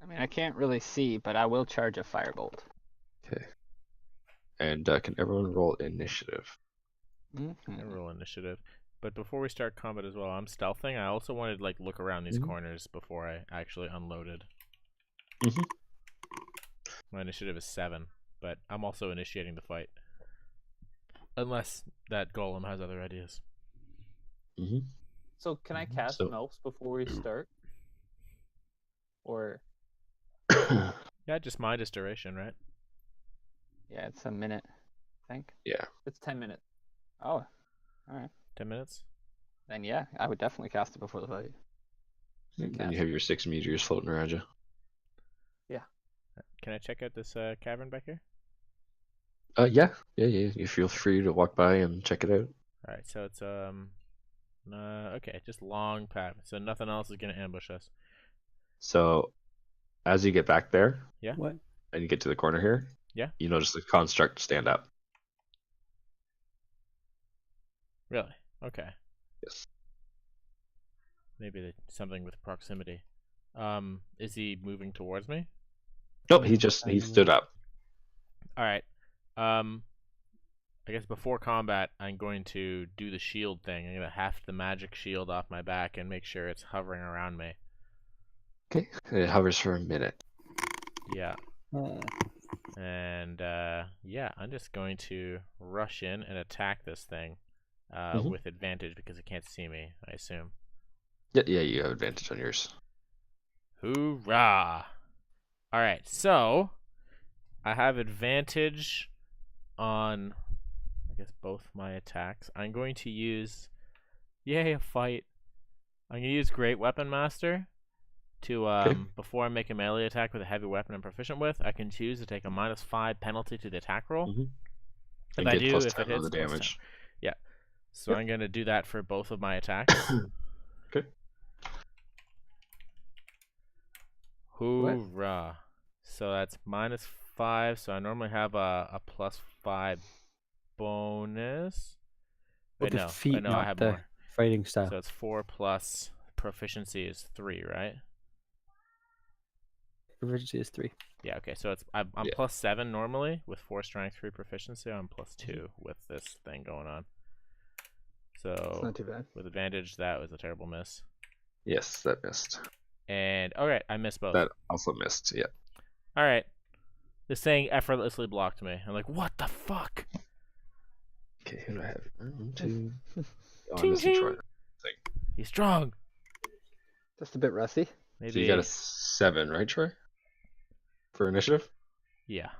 F: I mean, I can't really see, but I will charge a firebolt.
C: Okay. And can everyone roll initiative?
D: I roll initiative. But before we start combat as well, I'm stealthing. I also wanted to like look around these
C: Mhm.
D: corners before I actually unloaded.
C: Mhm.
D: My initiative is 7, but I'm also initiating the fight. Unless that golem has other ideas.
C: Mm-hmm.
A: So can I cast
C: So-
A: Melps before we start? Or
D: Yeah, just Midas duration, right?
F: Yeah, it's a minute, I think.
A: it's 10 minutes.
F: Oh, all right.
D: 10 minutes?
F: Then yeah, I would definitely cast it before the fight.
C: And you have your 6 meteors floating around you.
D: Can I check out this cavern back here?
C: Yeah. You feel free to walk by and check it out.
D: Alright, so it's okay, just long path. So nothing else is gonna ambush us.
C: So, as you get back there,
E: What?
C: and you get to the corner here,
D: Yeah.
C: you notice the construct stand up.
D: Really? Okay.
C: Yes.
D: Maybe something with proximity. Is he moving towards me?
C: Nope, he stood up.
D: Alright. I guess before combat, I'm going to do the shield thing. I'm going to heft the magic shield off my back and make sure it's hovering around me.
C: Okay. And it hovers for a minute.
D: Yeah.
E: Uh,
D: And, yeah, I'm just going to rush in and attack this thing
C: Mhm.
D: with advantage because it can't see me, I assume.
C: Yeah, you have advantage on yours.
D: Hoorah! Alright, so I have advantage on, I guess, both my attacks. I'm going to use, yay, a fight. I'm going to use Great Weapon Master to, before I make a melee attack with a heavy weapon I'm proficient with, I can choose to take a -5 penalty to the attack roll.
C: Mhm.
D: If
C: And
D: I
C: get
D: do,
C: plus
D: if
C: 10
D: it
C: on
D: hits,
C: the
D: plus 10.
C: damage.
D: Yeah. So I'm going to do that for both of my attacks.
C: Okay.
D: Hoorah. So that's -5. So I normally have a +5 bonus.
E: well,
D: Wait,
E: the
D: no.
E: feet,
D: no, I
E: not
D: have
E: the
D: more.
E: fighting style.
D: So it's 4 plus proficiency is 3, right?
E: Proficiency is 3.
D: Yeah, okay. So I'm
C: Yeah.
D: +7 normally with 4 strength, 3 proficiency. I'm +2 with this thing going on.
F: It's
D: So
F: not too bad.
D: with advantage, that was a terrible miss.
C: Yes, that missed.
D: And alright, I missed both.
C: That also missed, yeah.
D: Alright. This thing effortlessly blocked me. I'm like, what the fuck?
C: Okay, who do I have? 1, 2. Oh, I'm
D: Ting,
C: missing
D: ting.
C: Troy.
D: He's strong.
F: Just a bit rusty.
D: Maybe.
C: So you got a 7, right, Troy? For initiative?
D: Yeah.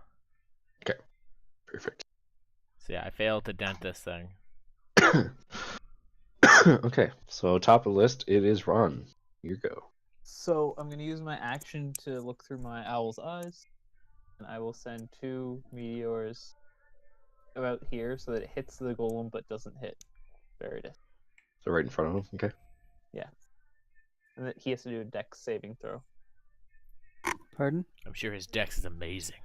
C: Perfect.
D: So yeah, I failed to dent this thing.
C: Okay, so top of the list, it is Ron. You go.
A: So I'm gonna use my action to look through my owl's eyes, and I will send 2 meteors about here so that it hits the golem but doesn't hit Veritas.
C: So right in front of him, okay?
A: And that he has to do a dex saving throw.
E: Pardon?
D: I'm sure his dex is amazing.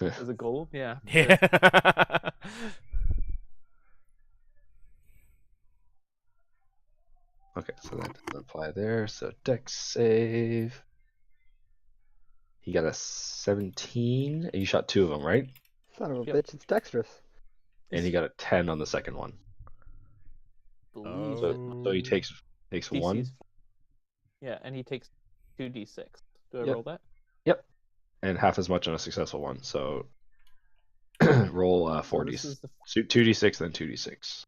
A: As a goal, yeah.
D: Yeah.
C: Okay, so that doesn't apply there. So Dex save. He got a 17. And you shot 2 of them, right?
F: Son of a
A: Yep.
F: bitch, it's dexterous.
C: And he got a 10 on the second one.
A: Believe
C: So,
A: it.
C: so he takes
A: DC's
C: 1.
A: Yeah, and he takes 2d6. Do I
C: Yep.
A: roll that?
C: Yep. And half as much on a successful one. So roll
A: So
C: 4d.
A: this is the
C: 2d6, then 2d6.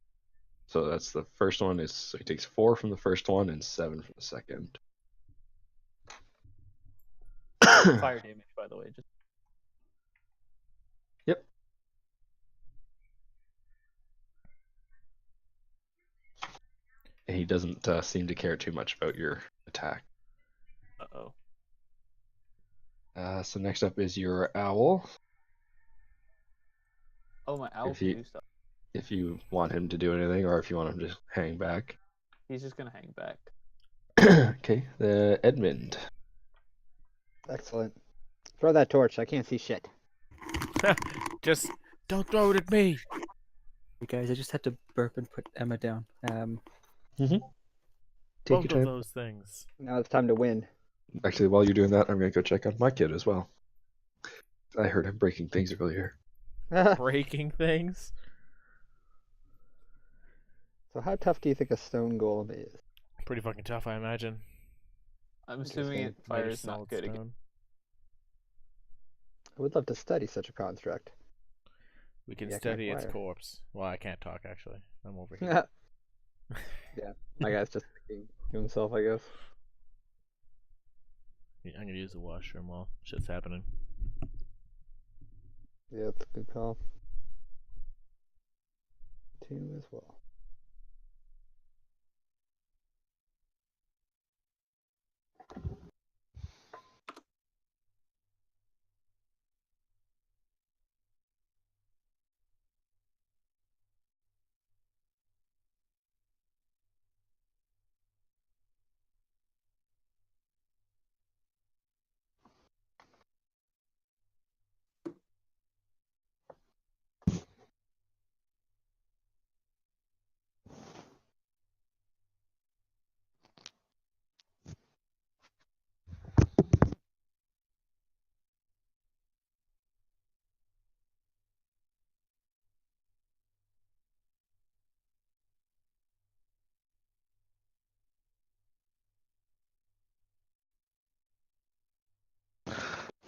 C: So that's the first one. So he takes 4 from the first one and 7 from the second.
A: fire damage, by the way. Just
C: Yep. And he doesn't seem to care too much about your attack.
A: uh-oh.
C: So next up is your owl.
A: Oh, my owl
C: If
A: can
C: he-
A: do stuff.
C: If you want him to do anything, or if you want him to hang back.
A: He's just gonna hang back.
C: Okay, the Edmund.
F: Excellent. Throw that torch. I can't see shit.
D: Just don't throw it at me.
E: You guys, I just had to burp and put Emma down.
C: Take
D: Both
C: your time.
D: of those things.
F: Now it's time to win.
C: Actually, while you're doing that, I'm gonna go check on my kid as well. I heard him breaking things earlier.
D: Breaking things.
F: So how tough do you think a stone golem is?
D: Pretty fucking tough, I imagine.
A: I'm assuming
F: Interesting.
A: it fire
D: Made of
A: is not
D: solid
A: good again.
D: stone.
F: I would love to study such a construct.
D: We can
F: Yeah, I can
D: study its
F: acquire.
D: corpse. Well, I can't talk actually. I'm over here.
F: Yeah, my guy's just thinking to himself, I guess.
D: I'm gonna use the washroom while shit's happening.
F: Yeah, that's a good call. 2 as well.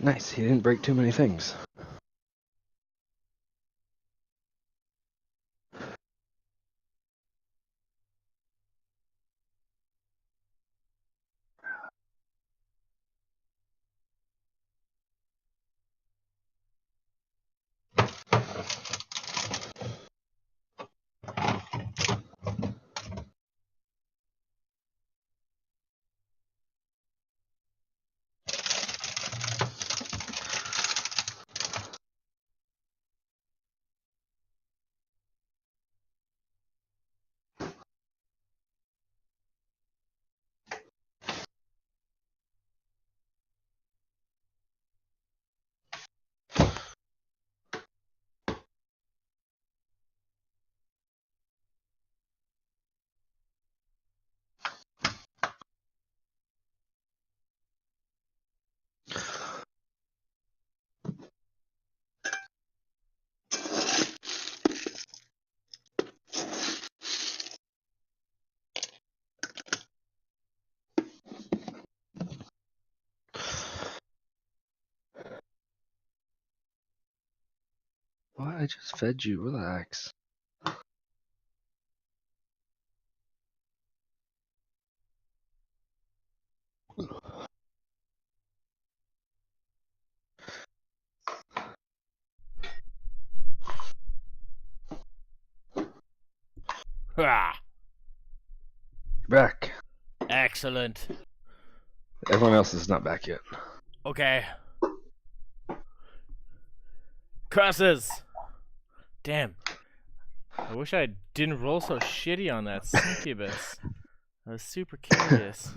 C: Nice. He didn't break too many things. What? I just fed you. Relax.
D: Ah,
C: Back.
D: excellent.
C: Everyone else is not back yet.
D: Okay. Crosses. Damn. I wish I didn't roll so shitty on that succubus. I was super curious.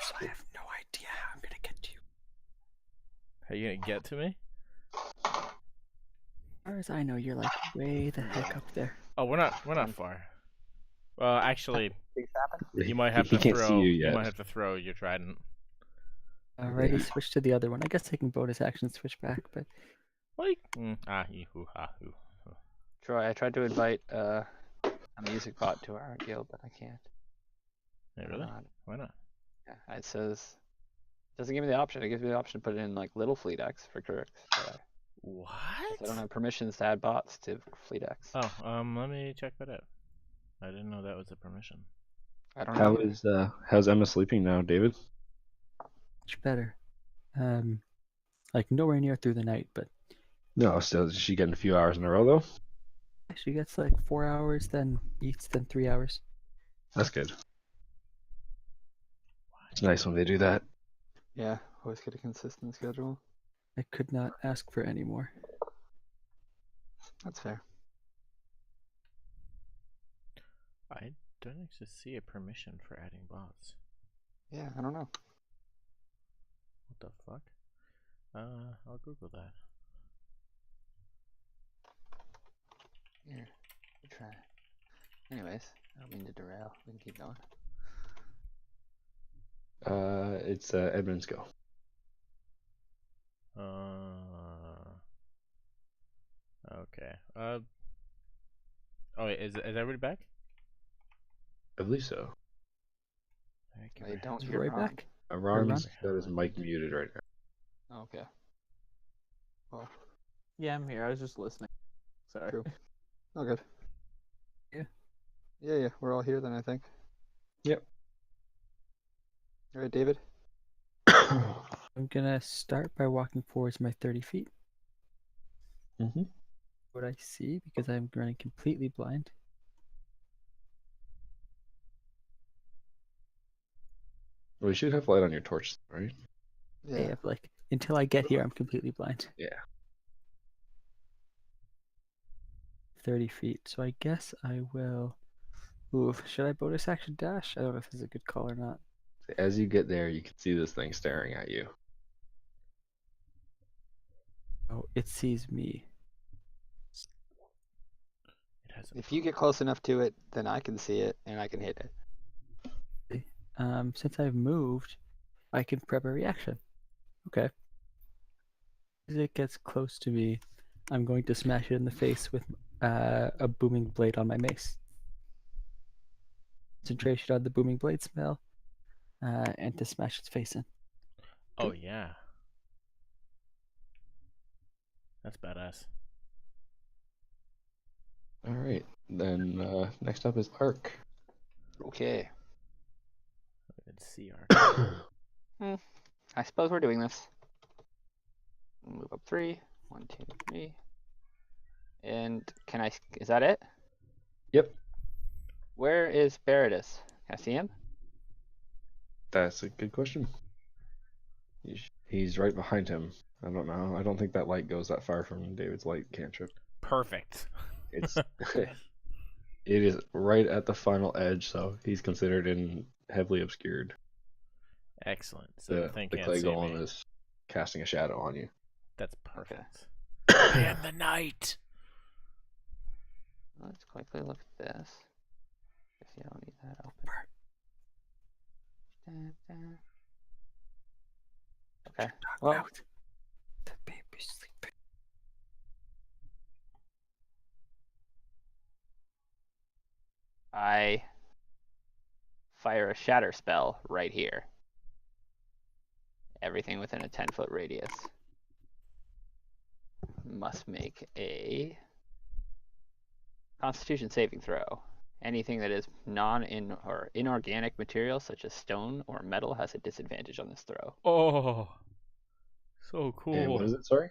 E: So I have no idea how I'm gonna get to you.
D: Are you gonna get to me?
E: As far as I know, you're like way the heck up there.
D: Oh, we're not far. Well, actually,
F: Things happen.
D: you might have
C: He
D: to
C: can't
D: throw.
C: see you
D: You
C: yet.
D: might have to throw your trident.
E: Alrighty, switch to the other one. I guess I can bonus action switch back, but
D: Like, hoo ha hoo.
B: Troy, I tried to invite a music bot to our guild, but I can't.
D: Hey,
B: I don't
D: really?
B: know how to-
D: Why not?
B: Yeah, it says doesn't give me the option. It gives me the option to put it in like little fleet X for Kirk. But
D: What?
B: I don't have permissions to add bots to fleet X.
D: Oh, let me check that out. I didn't know that was a permission.
B: I don't know.
C: How's Emma sleeping now, David?
E: much better. Like nowhere near through the night, but
C: No, still is she getting a few hours in a row though?
E: she gets like 4 hours, then eats, then 3 hours.
C: That's good. It's nice when they do that.
F: Yeah, always get a consistent schedule.
E: I could not ask for any more.
F: That's fair.
D: I don't actually see a permission for adding bots.
F: Yeah, I don't know.
D: What the fuck? I'll Google that.
B: Here, we try. Anyways, I don't mean to derail. We can keep going.
C: It's Edmund's go.
D: Okay. Oh, wait, is everybody back?
C: I believe so.
D: Thank you.
B: They
D: very
B: don't
E: Is
B: hear
E: Roy
B: Ron.
E: back?
C: Ron's got his mic muted right now.
B: Oh, okay. Well,
A: Yeah, I'm here. I was just listening. Sorry.
F: True. All good.
E: Yeah.
F: Yeah, we're all here then, I think.
C: Yep.
F: All right, David.
E: I'm gonna start by walking forwards my 30 feet.
C: Mm-hmm.
E: What I see, because I'm running completely blind.
C: Well, you should have light on your torch, right?
E: I
F: Yeah.
E: have like until I get here, I'm completely blind.
C: Yeah.
E: 30 feet. So I guess I will. Ooh, should I bonus action dash? I don't know if this is a good call or not.
C: As you get there, you can see this thing staring at you.
E: Oh, it sees me.
D: It has a
F: If you get close enough to it, then I can see it and I can hit it.
E: Since I've moved, I can prep a reaction. Okay. As it gets close to me, I'm going to smash it in the face with a booming blade on my mace. Concentration on the booming blade spell, and to smash its face in.
D: Oh yeah. That's badass.
C: All right. Then next up is Ark.
B: okay.
D: It's CR.
B: I suppose we're doing this. Move up 3. 1, 2, 3. And can I? Is that it?
C: Yep.
B: Where is Baratus? Can I see him?
C: That's a good question. He's right behind him. I don't know. I don't think that light goes that far from David's light cantrip.
D: Perfect.
C: It's it is right at the final edge, so he's considered in heavily obscured.
D: Excellent. So the thing
C: The
D: can't
C: clay
D: see
C: golem
D: me.
C: is casting a shadow on you.
D: That's perfect. I am the night.
B: Let's quickly look at this. If you don't need that open. Okay. Well,
E: Out. The baby's sleeping.
B: I fire a shatter spell right here. Everything within a 10-foot radius must make a Constitution saving throw. Anything that is or inorganic material, such as stone or metal, has a disadvantage on this throw.
D: Oh, so cool.
C: And what is it? Sorry.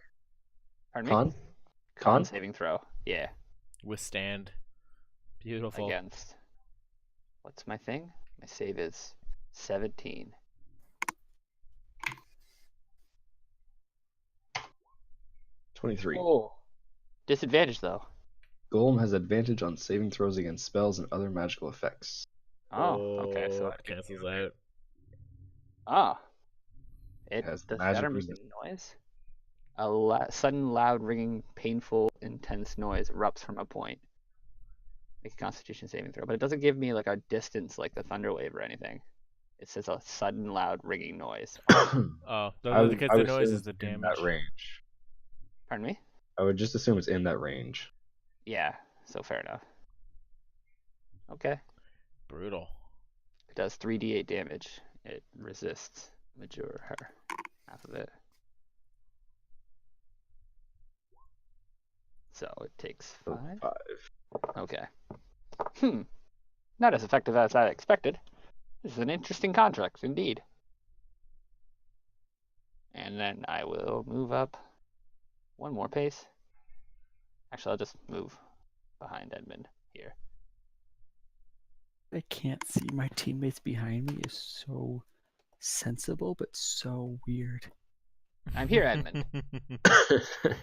B: Pardon
C: Con?
B: me?
C: Con?
B: Saving throw. Yeah.
D: Withstand. Beautiful.
B: Against. What's my thing? My save is 17.
C: $23.
B: Oh. Disadvantage though.
C: Golem has advantage on saving throws against spells and other magical effects.
B: Oh, okay. So
D: that cancels out.
B: ah, it
C: Has
B: does
C: magic
B: shatter make
C: resist-
B: a noise. Sudden, loud, ringing, painful, intense noise erupts from a point. Make a Constitution saving throw, but it doesn't give me like a distance like the thunder wave or anything. It says a sudden, loud, ringing noise.
D: Oh, because the noise is the
C: in
D: damage.
C: that range.
B: Pardon me?
C: I would just assume it's in that range.
B: Yeah, so fair enough. Okay.
D: Brutal.
B: It does 3d8 damage. It resists half of it. So it takes
C: So
B: 5.
C: 5.
B: Okay. Not as effective as I expected. This is an interesting contract, indeed. And then I will move up one more pace. Actually, I'll just move behind Edmund here.
E: I can't see my teammates behind me is so sensible, but so weird.
B: I'm here, Edmund.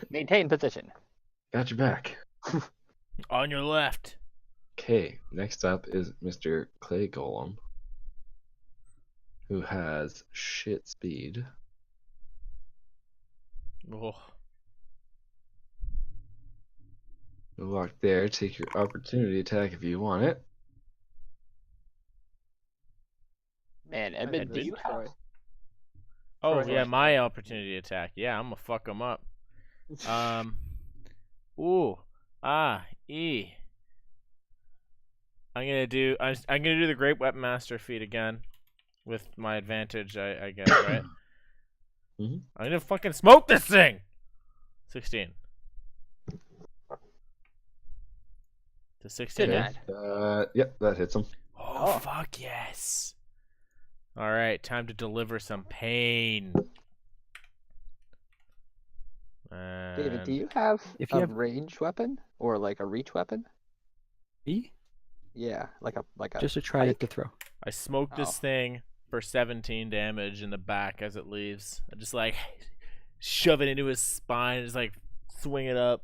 B: Maintain position.
C: Got your back.
D: On your left.
C: Okay, next up is Mr. Clay Golem, who has shit speed.
D: Oh.
C: You'll walk there, take your opportunity attack if you want it.
B: Man, Edmund, do you have...
A: Troy.
D: Oh,
A: Troy.
D: yeah, my opportunity attack. Yeah, I'm gonna fuck him up. Ooh. E. I'm gonna do the Great Weapon Master feat again, with my advantage, I guess, right?
C: Mhm.
D: I'm gonna fucking smoke this thing. 16. To 16.
B: Good
D: hit?
B: night.
C: Yep, that hits him.
D: Oh, fuck yes. All right, time to deliver some pain.
B: David, do
D: And
B: you have
E: If you
B: a
E: have-
B: range weapon or like a reach weapon?
E: Me?
B: Yeah, like a
E: Just a trident to
B: pike?
E: throw.
D: I smoked this
B: Oh.
D: thing for 17 damage in the back as it leaves. I just like shove it into his spine and just like swing it up.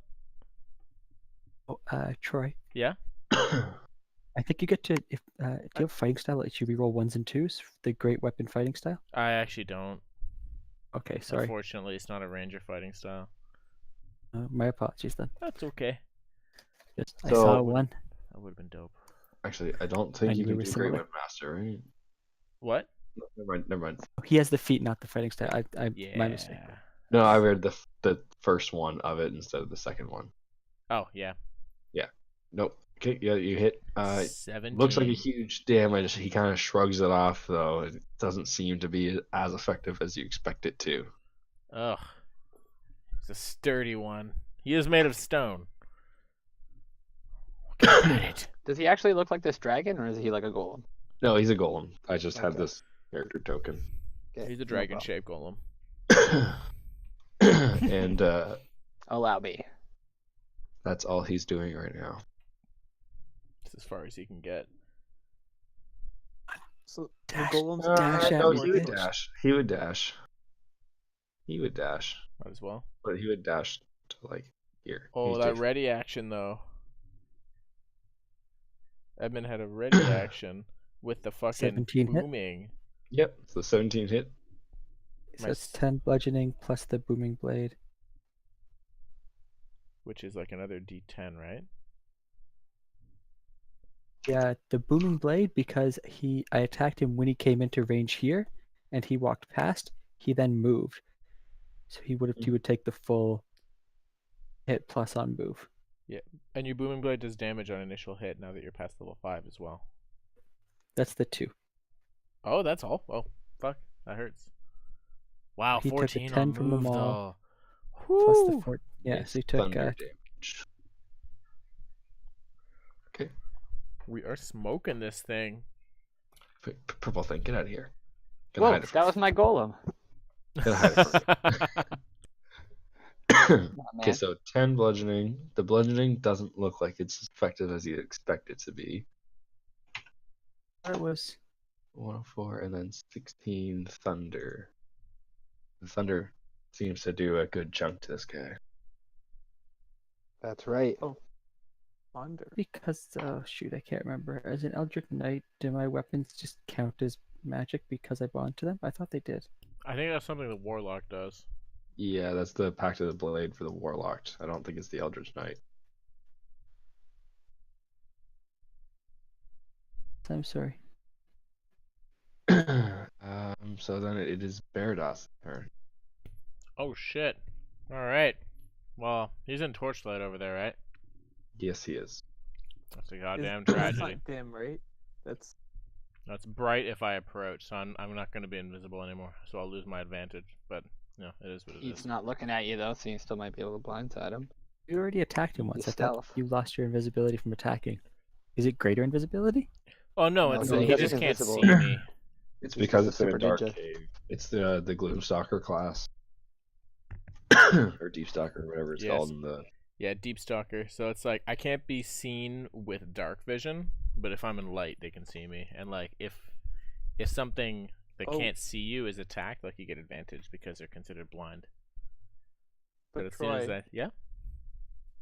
E: Oh, Troy,
D: Yeah?
E: I think you get to if do you have fighting style? It should re-roll 1s and 2s. The great weapon fighting style.
D: I actually don't.
E: Okay, sorry.
D: Unfortunately, it's not a ranger fighting style.
E: My apologies then.
D: That's okay.
E: I
C: So-
E: saw a 1.
D: That would have been dope.
C: Actually, I don't think
E: I
C: you
E: knew
C: can
E: we
C: do
E: were
C: Great
E: similar.
C: Weapon Master, right?
D: What?
C: No, never mind.
E: He has the feat, not the fighting style. I
D: Yeah.
E: my mistake.
C: No, I read the first one of it instead of the second one.
D: Oh, yeah.
C: Nope. Okay, yeah, you hit.
D: 17.
C: Looks like a huge damage. He kind of shrugs it off, though. It doesn't seem to be as effective as you expect it to.
D: Ugh. He's a sturdy one. He is made of stone. Get at it.
B: Does he actually look like this dragon, or is he like a golem?
C: No, he's a golem. I just had
B: Okay.
C: this character token.
B: Okay,
D: He's a
B: no
D: dragon
B: problem.
D: shaped golem.
C: And
B: Allow me.
C: that's all he's doing right now.
D: It's as far as he can get.
A: So
E: Dash-
A: the golem's
E: dash at
C: no,
E: me,
C: he would
E: bitch.
C: dash. He would dash. He would dash.
D: Might as well.
C: But he would dash to like here.
D: Oh,
C: He's
D: that
C: different.
D: ready action though. Edmund had a ready action with the fucking
E: 17 hit?
D: booming.
C: Yep, it's the 17 hit.
E: So
D: My
E: it's
D: s-
E: 10 bludgeoning plus the booming blade.
D: Which is like another D10, right?
E: Yeah, the booming blade because I attacked him when he came into range here, and he walked past. He then moved, so he would take the full hit plus on move.
D: And your booming blade does damage on initial hit now that you're past level 5 as well.
E: That's the 2.
D: Oh, that's all? Oh, fuck. That hurts. Wow,
E: He took a
D: 14
E: 10
D: on
E: from them
D: move
E: all,
D: though.
E: Plus the
D: Whew.
E: 4. Yeah,
C: It's
E: so he took
C: thunder damage. Okay.
D: We are smoking this thing.
C: Purple thing, get out of here. Gonna
B: Whoa,
C: hide it
B: that was my golem.
C: Gonna hide it from you.
B: Oh,
C: Okay,
B: man.
C: so 10 bludgeoning. The bludgeoning doesn't look like it's as effective as you'd expect it to be.
E: It was
C: 104 and then 16 thunder. The thunder seems to do a good chunk to this guy.
F: That's right.
A: thunder.
E: because shoot, I can't remember. As an Eldritch Knight, do my weapons just count as magic because I bond to them? I thought they did.
D: I think that's something the warlock does.
C: Yeah, that's the Pact of the Blade for the Warlocked. I don't think it's the Eldritch Knight.
E: I'm sorry.
C: So then it is Barados' turn.
D: Oh shit. All right. Well, he's in torchlight over there, right?
C: Yes, he is.
D: That's a goddamn
A: That's
D: tragedy.
A: not dim, right? That's
D: That's bright if I approach, so I'm not going to be invisible anymore, so I'll lose my advantage. But it is what it
F: He's
D: is.
F: not looking at you though, so you still might be able to blindside him.
E: You already attacked him once.
F: Use
E: I thought
F: stealth.
E: you lost your invisibility from attacking. Is it greater invisibility?
D: Oh no,
F: No,
D: it's
C: no,
D: he
C: he's
D: just can't
F: invisible.
D: see me.
C: It's
F: He's
C: because
F: just
C: it's
F: a
C: in a
F: super
C: dark
F: ninja.
C: cave. It's the Gloomstalker class. Or Deepstalker, whatever it's
D: Yes.
C: called in the...
D: Yeah, Deep Stalker. So it's like I can't be seen with dark vision, but if I'm in light, they can see me. And like if something that
A: Oh.
D: can't see you is attacked, like you get advantage because they're considered blind.
A: but
D: as soon as
A: Troy,
D: that, yeah.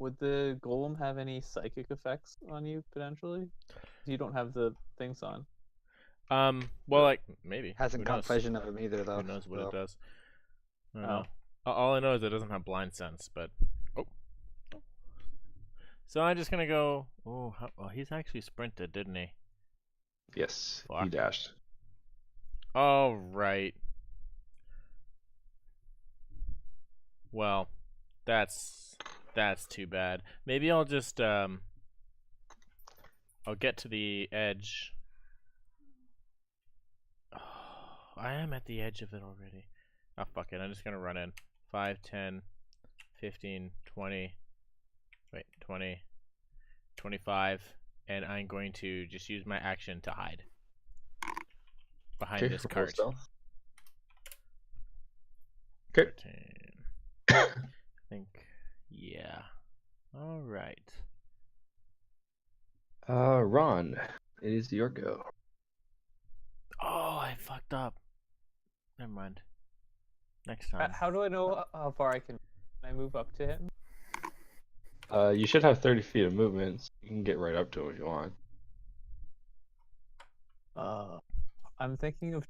A: would the golem have any psychic effects on you potentially? You don't have the things on.
D: Well, like maybe.
F: Hasn't
D: Who
F: caught
D: knows?
F: vision of him either though.
D: Who knows what
F: so.
D: it does? I don't
A: Oh.
D: know. All I know is it doesn't have blind sense, but so I'm just gonna go. Oh, he's actually sprinted, didn't he?
C: Yes, he
D: Fuck.
C: dashed.
D: All right. Well, that's too bad. Maybe I'll just I'll get to the edge. Oh, I am at the edge of it already. Oh, fuck it. I'm just gonna run in. 5, 10, 15, 20. Wait, 20, 25, and I'm going to just use my action to hide behind
C: Okay,
D: this
C: roll
D: cart.
C: stealth. Okay.
D: 13. I think, yeah. All right.
C: Ron, it is your go.
D: Oh, I fucked up. Never mind. Next time.
A: How do I know how far I can I move up to him?
C: You should have 30 feet of movement. So you can get right up to him if you want.
A: I'm thinking of.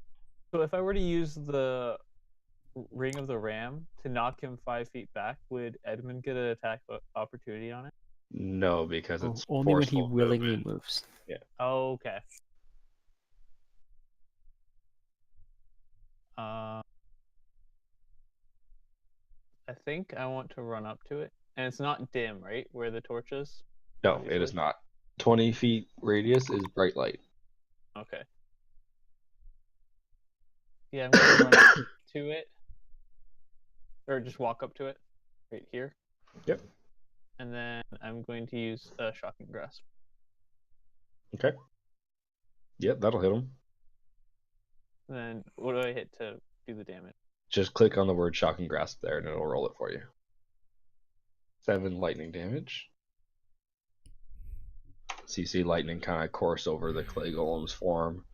A: So if I were to use the Ring of the Ram to knock him 5 feet back, would Edmund get an attack opportunity on it?
C: No, because
E: Oh,
C: it's
E: only when he
C: forceful
E: willingly
C: movement.
E: moves.
A: Oh, okay. I think I want to run up to it, and it's not dim, right? Where the torch is.
C: No, it
A: obviously?
C: is not. 20 feet radius is bright light.
A: Okay. Yeah, I'm gonna run up to it, or just walk up to it, right here.
C: Yep.
A: And then I'm going to use a shocking grasp.
C: Okay. Yep, that'll hit him.
A: And then what do I hit to do the damage?
C: Just click on the word shocking grasp there and it'll roll it for you. 7 lightning damage. So you see lightning kind of course over the clay golem's form.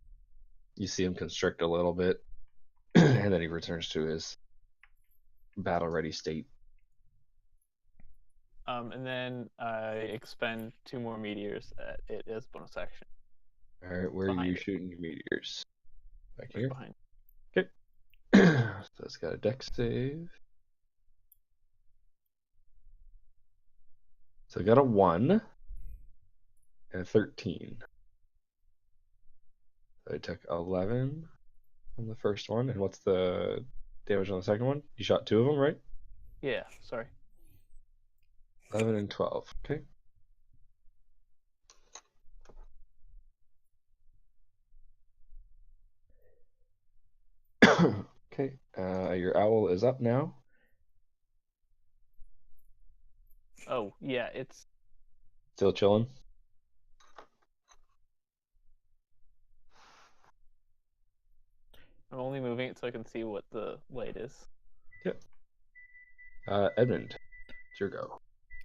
C: You see him constrict a little bit, and then he returns to his battle ready state.
A: And then I expend 2 more meteors at it as bonus action.
C: Alright, where are
A: Behind
C: you
A: it.
C: shooting your meteors? Back
A: Right
C: here?
A: behind.
C: Okay. So it's got a dex save. So I got a 1 and a 13. So I took 11 on the first one. And what's the damage on the second one? You shot 2 of them, right?
A: Yeah, sorry.
C: 11 and 12. Okay. Okay. Your owl is up now.
A: Oh, yeah, it's
C: Still chilling.
A: I'm only moving it so I can see what the light is.
C: Yep. Edmund, it's your go.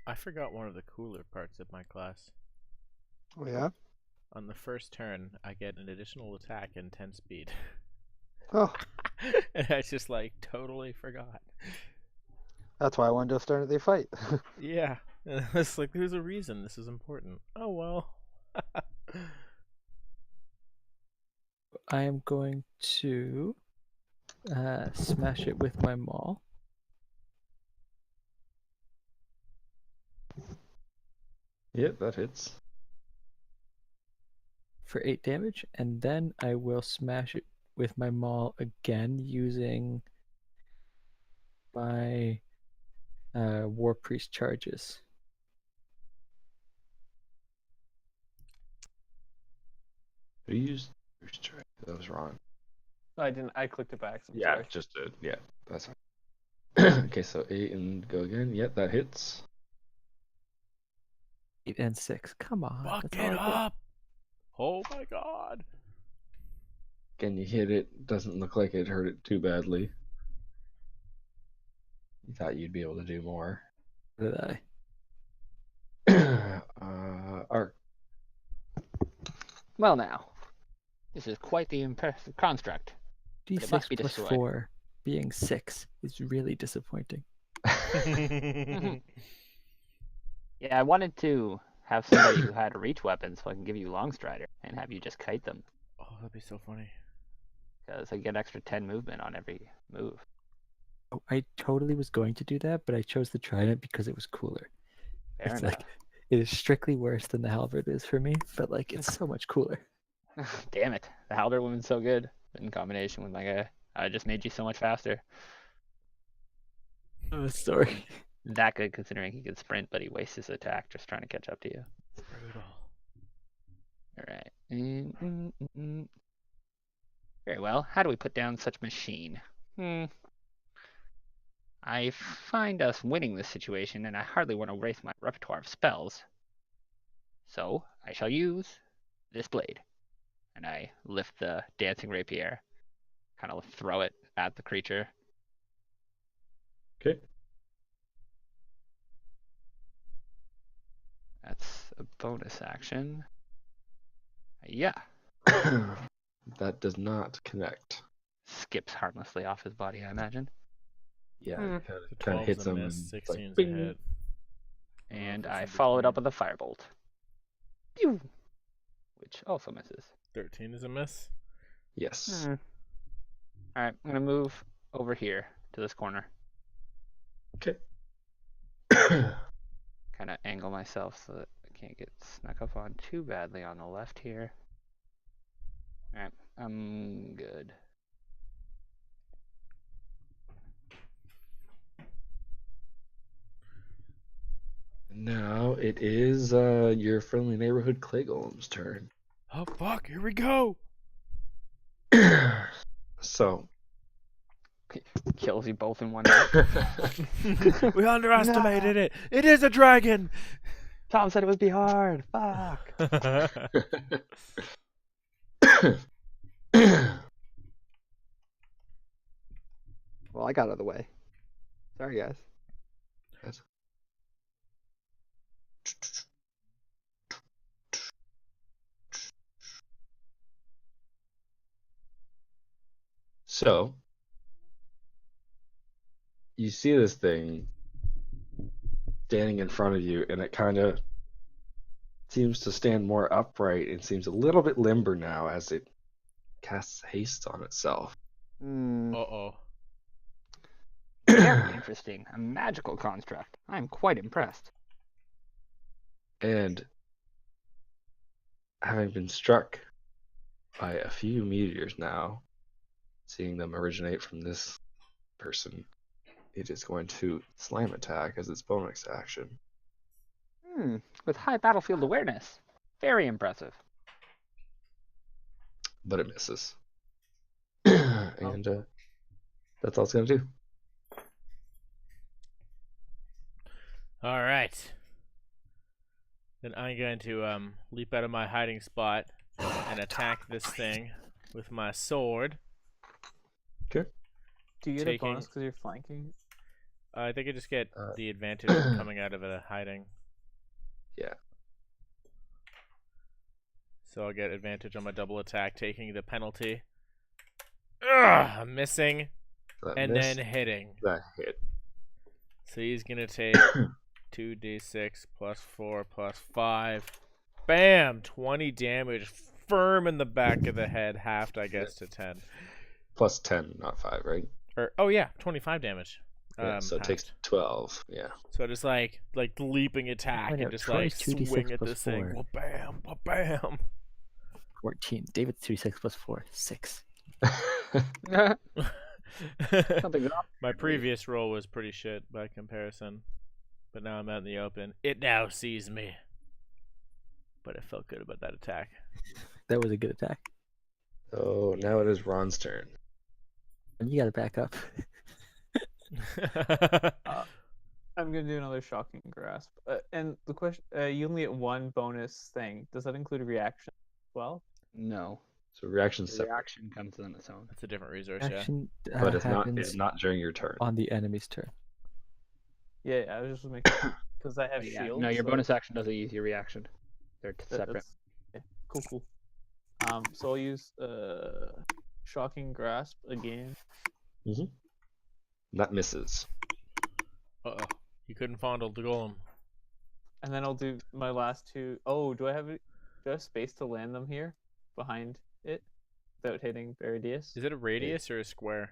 D: I forgot one of the cooler parts of my class.
F: Oh yeah.
D: On the first turn, I get an additional attack and 10 speed.
F: Oh,
D: And I just like totally forgot.
F: that's why I wanted to start the fight.
D: Yeah. And I was like, there's a reason this is important. Oh well.
E: I am going to smash it with my maul.
C: Yeah, that hits.
E: for 8 damage, and then I will smash it with my maul again using my War Priest charges.
C: Who used first strike? That was wrong.
A: I didn't. I clicked it back. So I'm
C: Yeah,
A: sorry.
C: just yeah, that's fine. Okay, so 8 and go again. Yep, that hits.
E: 8 and 6. Come on.
D: Fuck
E: that's all
D: it
E: I get.
D: up! Oh my god.
C: Again, you hit it. Doesn't look like it hurt it too badly. You thought you'd be able to do more.
E: What did I?
C: Arc.
B: Well, now, this is quite the impressive construct. But it must
E: D6
B: be
E: plus
B: destroyed.
E: 4 being 6 is really disappointing.
B: Yeah, I wanted to have somebody who had a reach weapon so I can give you Longstrider and have you just kite them.
D: Oh, that'd be so funny.
B: Because I get extra 10 movement on every move.
E: Oh, I totally was going to do that, but I chose the trident because it was cooler.
B: Fair
E: It's
B: enough.
E: like it is strictly worse than the halberd is for me, but like it's so much cooler.
B: Damn it. The Halberd woman's so good in combination with my guy. I just made you so much faster.
E: Sorry.
B: That good considering he can sprint, but he wastes his attack just trying to catch up to you.
D: Brutal.
B: Alright. Very well. How do we put down such machine? I find us winning this situation, and I hardly want to waste my repertoire of spells. So, I shall use this blade. And I lift the dancing rapier, kind of throw it at the creature.
C: Okay.
B: That's a bonus action. Yeah.
C: That does not connect.
B: Skips harmlessly off his body, I imagine.
C: Yeah,
B: Hmm.
C: it kind
D: So
C: of
D: 12's
C: hits
D: a
C: him and
D: miss,
C: it's like,
D: 16's a
C: bing.
D: hit.
B: And
D: if it's
B: I
D: in
B: follow it up
D: between.
B: with a firebolt. Pew! Which also misses.
D: 13 is a miss.
C: Yes.
B: Alright, I'm gonna move over here to this corner.
C: Okay.
B: Kind of angle myself so that I can't get snuck up on too badly on the left here. Alright, I'm good.
C: Now it is your friendly neighborhood clay golem's turn.
D: Oh fuck, here we go!
C: So.
B: Kills you both in one hit.
D: We underestimated it! It is a dragon!
B: Tom said it would be hard. Fuck.
F: Well, I got out of the way. Sorry, guys.
C: So, you see this thing standing in front of you, and it kind of seems to stand more upright and seems a little bit limber now as it casts haste on itself.
D: Uh-oh.
B: Very interesting. A magical construct. I'm quite impressed.
C: And having been struck by a few meteors now, seeing them originate from this person, it is going to slam attack as its bonus action.
B: With high battlefield awareness. Very impressive.
C: But it misses. And that's all it's going to do.
D: Alright. Then I'm going to leap out of my hiding spot and attack this thing with my sword.
C: Okay.
A: Do you get
D: Taking-
A: a bonus because you're flanking?
D: I think I just get the advantage of coming out of a hiding.
C: Yeah.
D: So I'll get advantage on my double attack, taking the penalty. Ugh, missing,
C: That
D: and
C: missed.
D: then hitting.
C: That hit.
D: So he's going to take 2d6 plus 4 plus 5. Bam! 20 damage. Firm in the back of the head. Halved, I guess, to 10.
C: Plus 10, not 5, right?
D: Oh, yeah. 25 damage.
C: Yeah, so it takes
D: halved.
C: 12. Yeah.
D: So just like leaping attack
E: Find
D: and
E: out
D: just like
E: Troy's 2d6
D: swing at
E: plus
D: this thing.
E: 4.
D: Well, bam, well, bam.
E: 14. David's 2d6 plus 4. 6.
F: Something's off.
D: My previous roll was pretty shit by comparison, but now I'm out in the open. It now sees me. But I felt good about that attack.
E: That was a good attack.
C: So now it is Ron's turn.
E: And you gotta back up.
A: I'm gonna do another shocking grasp. And the question, you only get one bonus thing. Does that include a reaction as well?
F: No.
C: So reaction's
F: The
C: separate,
F: reaction comes on its own.
D: That's a different resource,
E: Action
C: but it's
E: happens
C: not during your turn.
E: on the enemy's turn.
A: Yeah, I was just making because I have
F: Yeah.
A: shield.
F: No, your
A: so
F: bonus action doesn't use your reaction. They're separate.
A: that's- okay, cool. So I'll use shocking grasp again.
C: That misses.
D: Uh oh. You couldn't fondle the golem.
A: And then I'll do my last two. Oh, do I have space to land them here behind it without hitting Veridius?
D: Is it a radius or a square?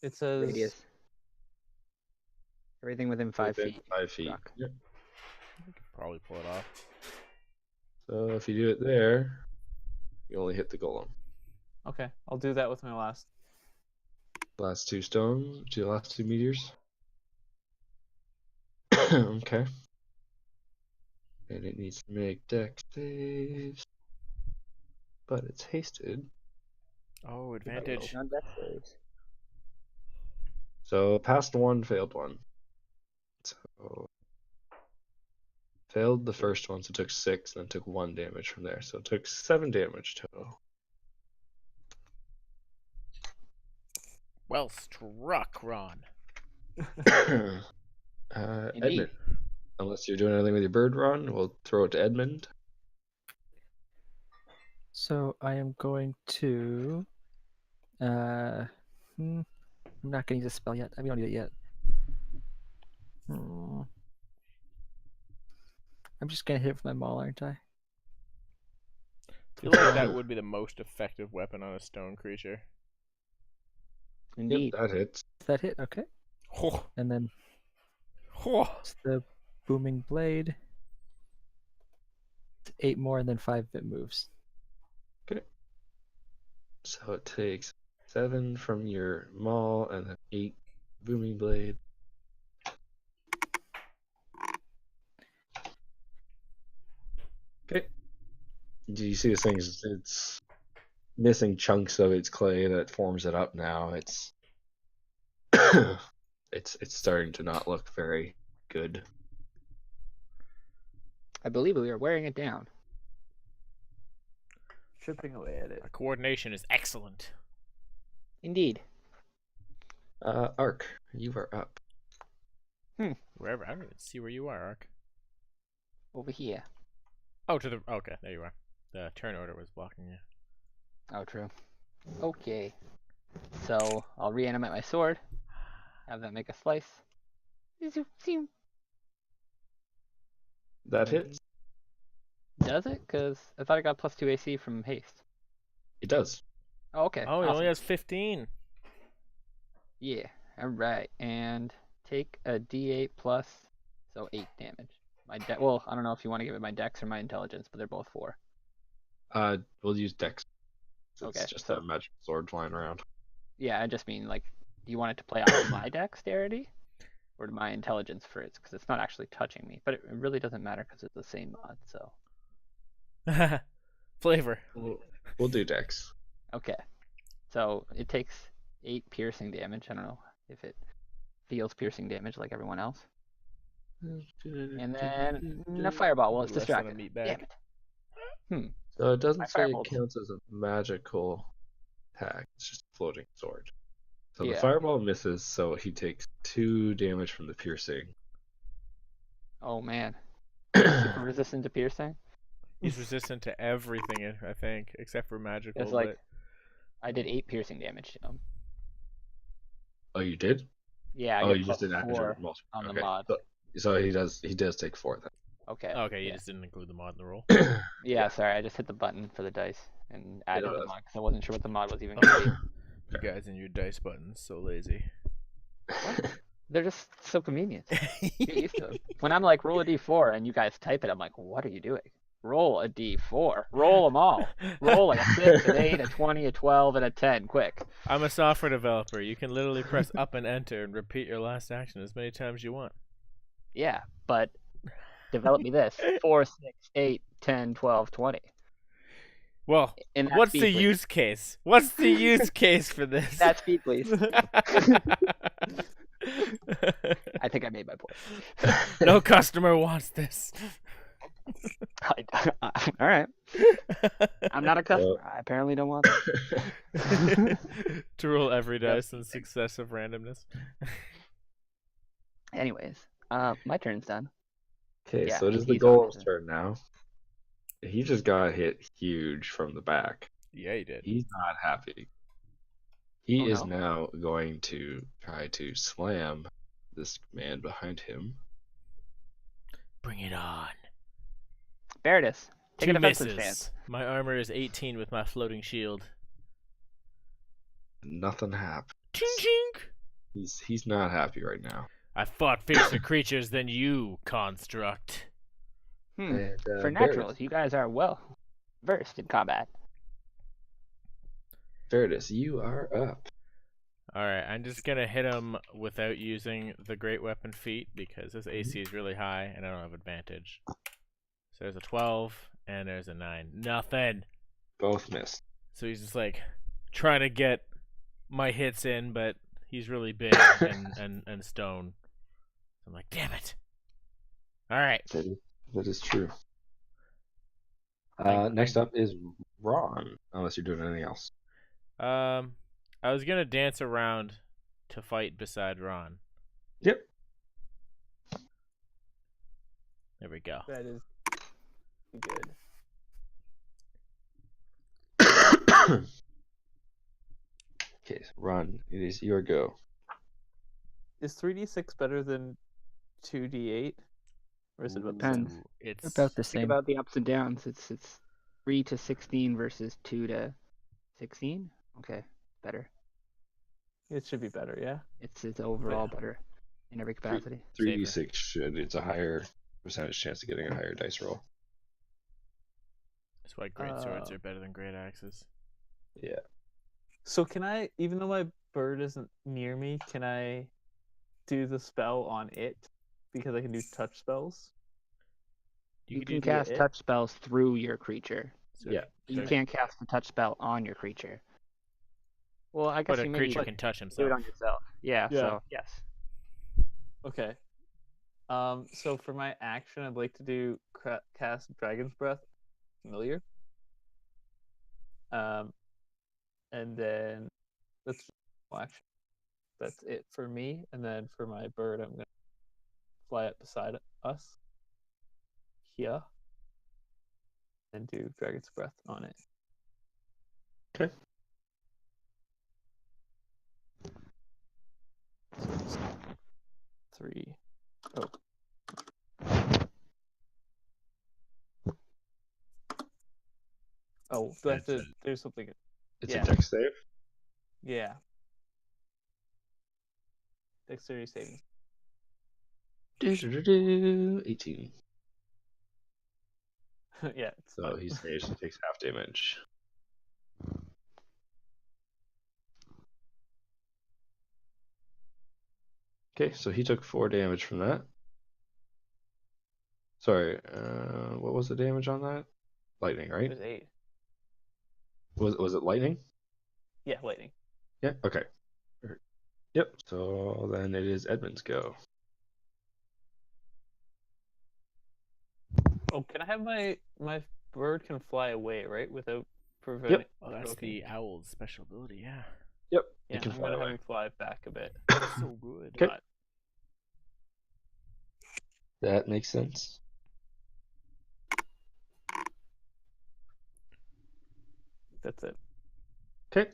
A: It says
F: Radius. Everything within 5
C: Within
F: feet.
C: 5 feet.
F: Rock.
C: Yep.
D: I could probably pull it off.
C: So if you do it there, you only hit the golem.
A: Okay, I'll do that with my last.
C: Last 2 stones, last 2 meteors. Okay. And it needs to make dex saves. But it's hasted.
D: Oh, advantage.
F: Non-dex saves.
C: So passed 1, failed 1. So failed the first one, so took 6, then took 1 damage from there. So it took 7 damage total.
D: Well struck, Ron.
F: Indeed.
C: Edmund. Unless you're doing anything with your bird, Ron, we'll throw it to Edmund.
E: So I am going to. I'm not going to use a spell yet. We don't need it yet. I'm just going to hit it with my maul, aren't I?
D: I feel like that would be the most effective weapon on a stone creature.
F: Indeed.
C: Yep, that hits.
E: Does that hit? Okay.
D: Oh,
E: And then
D: oh.
E: it's the booming blade. It's 8 more and then 5 that moves.
C: So it takes 7 from your maul and then 8 booming blade. Okay. Do you see this thing? It's missing chunks of its clay that forms it up now. It's it's starting to not look very good.
F: I believe we are wearing it down.
A: Chipping away at it.
D: Our coordination is excellent.
F: Indeed.
C: Ark, you are up.
D: Wherever. I don't even see where you are, Ark.
F: Over here.
D: Oh, to the. Okay, there you are. The turn order was blocking you.
F: Oh, true. Okay. So I'll reanimate my sword. Have that make a slice.
C: That hits.
F: Does it? Because I thought I got plus 2 AC from haste.
C: It does.
F: Oh, okay.
D: Oh, he
F: awesome.
D: only has 15.
F: Yeah. All right. And take a D8 plus, so 8 damage. Well, I don't know if you want to give it my dex or my intelligence, but they're both 4.
C: We'll use Dex. It's
F: Okay,
C: just
F: so-
C: a magic sword flying around.
F: Yeah, I just mean, like, do you want it to play off my dexterity or my intelligence for it? Because it's not actually touching me, but it really doesn't matter because it's the same mod. So
D: Flavor.
C: We'll do Dex.
F: okay, so it takes 8 piercing damage. I don't know if it feels piercing damage like everyone else. And then a fireball. Well, it's
D: Less than a
F: distracted.
D: meat
F: Damn
D: bag.
F: it.
C: So it
F: My
C: doesn't say it
F: firebolts.
C: counts as a magical attack. It's just a floating sword. So the
F: Yeah.
C: fireball misses, so he takes 2 damage from the piercing.
F: Oh man. Super resistant to piercing.
D: He's resistant to everything, I think, except for magical.
F: It's like I did 8 piercing damage to him.
C: Oh, you did?
F: Yeah, I
C: Oh,
F: get
C: you just
F: plus
C: did that
F: 4 on the
C: okay.
F: mod.
C: So he does take 4 then.
F: Okay.
D: Okay, you
F: yeah.
D: just didn't include the mod in the roll.
F: Yeah, sorry, I just hit the button for the dice and added
C: no,
F: the
C: that's-
F: mod because I wasn't sure what the mod was even going to be.
D: You guys and your dice buttons, so lazy.
B: They're just so convenient. Get used to them. When I'm like, roll a d4 and you guys type it, I'm like, what are you doing? Roll a d4. Roll them all. Roll like a 6, an 8, a 20, a 12, and a 10. Quick.
D: I'm a software developer. You can literally press up and enter and repeat your last action as many times as you want.
B: Yeah, but develop me this. 4, 6, 8, 10, 12, 20.
D: Well,
B: In that
D: what's
B: speed,
D: the
B: please.
D: use case? What's the use case for this?
B: That speed, please. I think I made my point.
D: No customer wants this.
B: All right. I'm not a customer. I apparently don't want this.
D: To roll every dice in successive randomness.
B: Anyways, my turn's done.
C: Okay,
B: Yeah,
C: so it is the
B: he's on
C: golem's
B: his-
C: turn now. He just got hit huge from the back.
D: Yeah, you did.
C: He's not happy. He
B: Oh,
C: is
B: no.
C: now going to try to slam this man behind him.
D: Bring it on.
B: Veritas, take a
D: 2
B: defensive
D: misses.
B: stance.
D: My armor is 18 with my floating shield.
C: Nothing happened.
D: Ching ching.
C: He's not happy right now.
D: I fought fiercer creatures than you, construct.
C: And,
B: For naturals, you guys are well versed in combat.
C: Veritas, you are up.
D: Alright, I'm just gonna hit him without using the great weapon feat because his AC is really high and I don't have advantage. So there's a 12 and there's a 9. Nothing!
C: Both missed.
D: So he's just like trying to get my hits in, but he's really big and stone. I'm like, damn it! Alright.
C: That is true. Next up is Ron, unless you're doing anything else.
D: I was gonna dance around to fight beside Ron.
C: Yep.
D: There we go.
A: That is good.
C: Okay, so Ron, it is your go.
A: Is 3d6 better than 2d8? Or is it about the same?
B: Depends.
D: It's
E: About the
B: Think
E: same.
B: about the ups and downs. It's 3 to 16 versus 2 to 16. Okay, better.
A: It should be better, yeah.
B: It's overall better in every capacity.
C: 3d6 should. It's a higher percentage chance of getting a higher dice roll.
D: That's why great swords are better than great axes.
C: Yeah.
A: So can I, even though my bird isn't near me, can I do the spell on it? Because I can do touch spells?
B: You
D: could
B: can
D: do
B: cast
A: it.
B: touch spells through your creature.
D: So,
C: Yeah.
B: You
D: so-
B: can't cast a touch spell on your creature. Well, I guess
D: But a
B: you maybe
D: creature can touch
B: do it
D: himself.
B: on yourself. Yeah,
A: Yeah.
B: so yes.
A: Okay. So for my action, I'd like to do cast Dragon's Breath, familiar. And then that's it for me. And then for my bird, I'm gonna fly up beside us here and do Dragon's Breath on it.
C: Okay.
A: So it's 3. Oh. Oh, do I have to do something?
C: It's
A: Yeah.
C: a dex save.
A: Yeah. Dexterity saving.
C: 18.
A: Yeah. It's
C: So
A: fine.
C: he's phased and takes half damage. Okay, so he took 4 damage from that. Sorry, what was the damage on that? Lightning,
A: It
C: right?
A: was 8.
C: Was it lightning?
A: Yeah, lightning.
C: Yeah, okay. Yep, so then it is Edmund's go.
A: Oh, can I have my bird can fly away, right? Without preventing.
C: Yep.
D: Oh, that's the owl's special ability, yeah.
C: Yep,
A: Yeah,
C: you can
A: I'm
C: fly
A: gonna have
C: away.
A: him fly back a bit.
D: So good.
C: Okay.
A: But
C: That makes sense.
A: that's it.
C: Okay.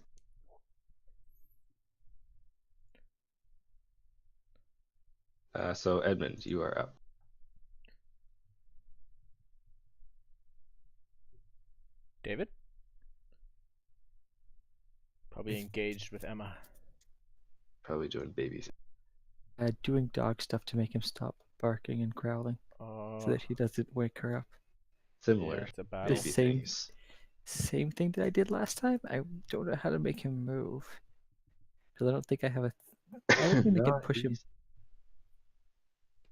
C: So Edmund, you are up.
D: David? Probably engaged with Emma.
C: Probably doing babies.
E: Doing dog stuff to make him stop barking and growling, so that he doesn't wake her up.
C: Similar.
D: Yeah, it's a
E: The
D: battle.
C: Baby
E: same
C: things.
E: same thing that I did last time. I don't know how to make him move because I don't think I have a anything that can
C: No,
E: push him.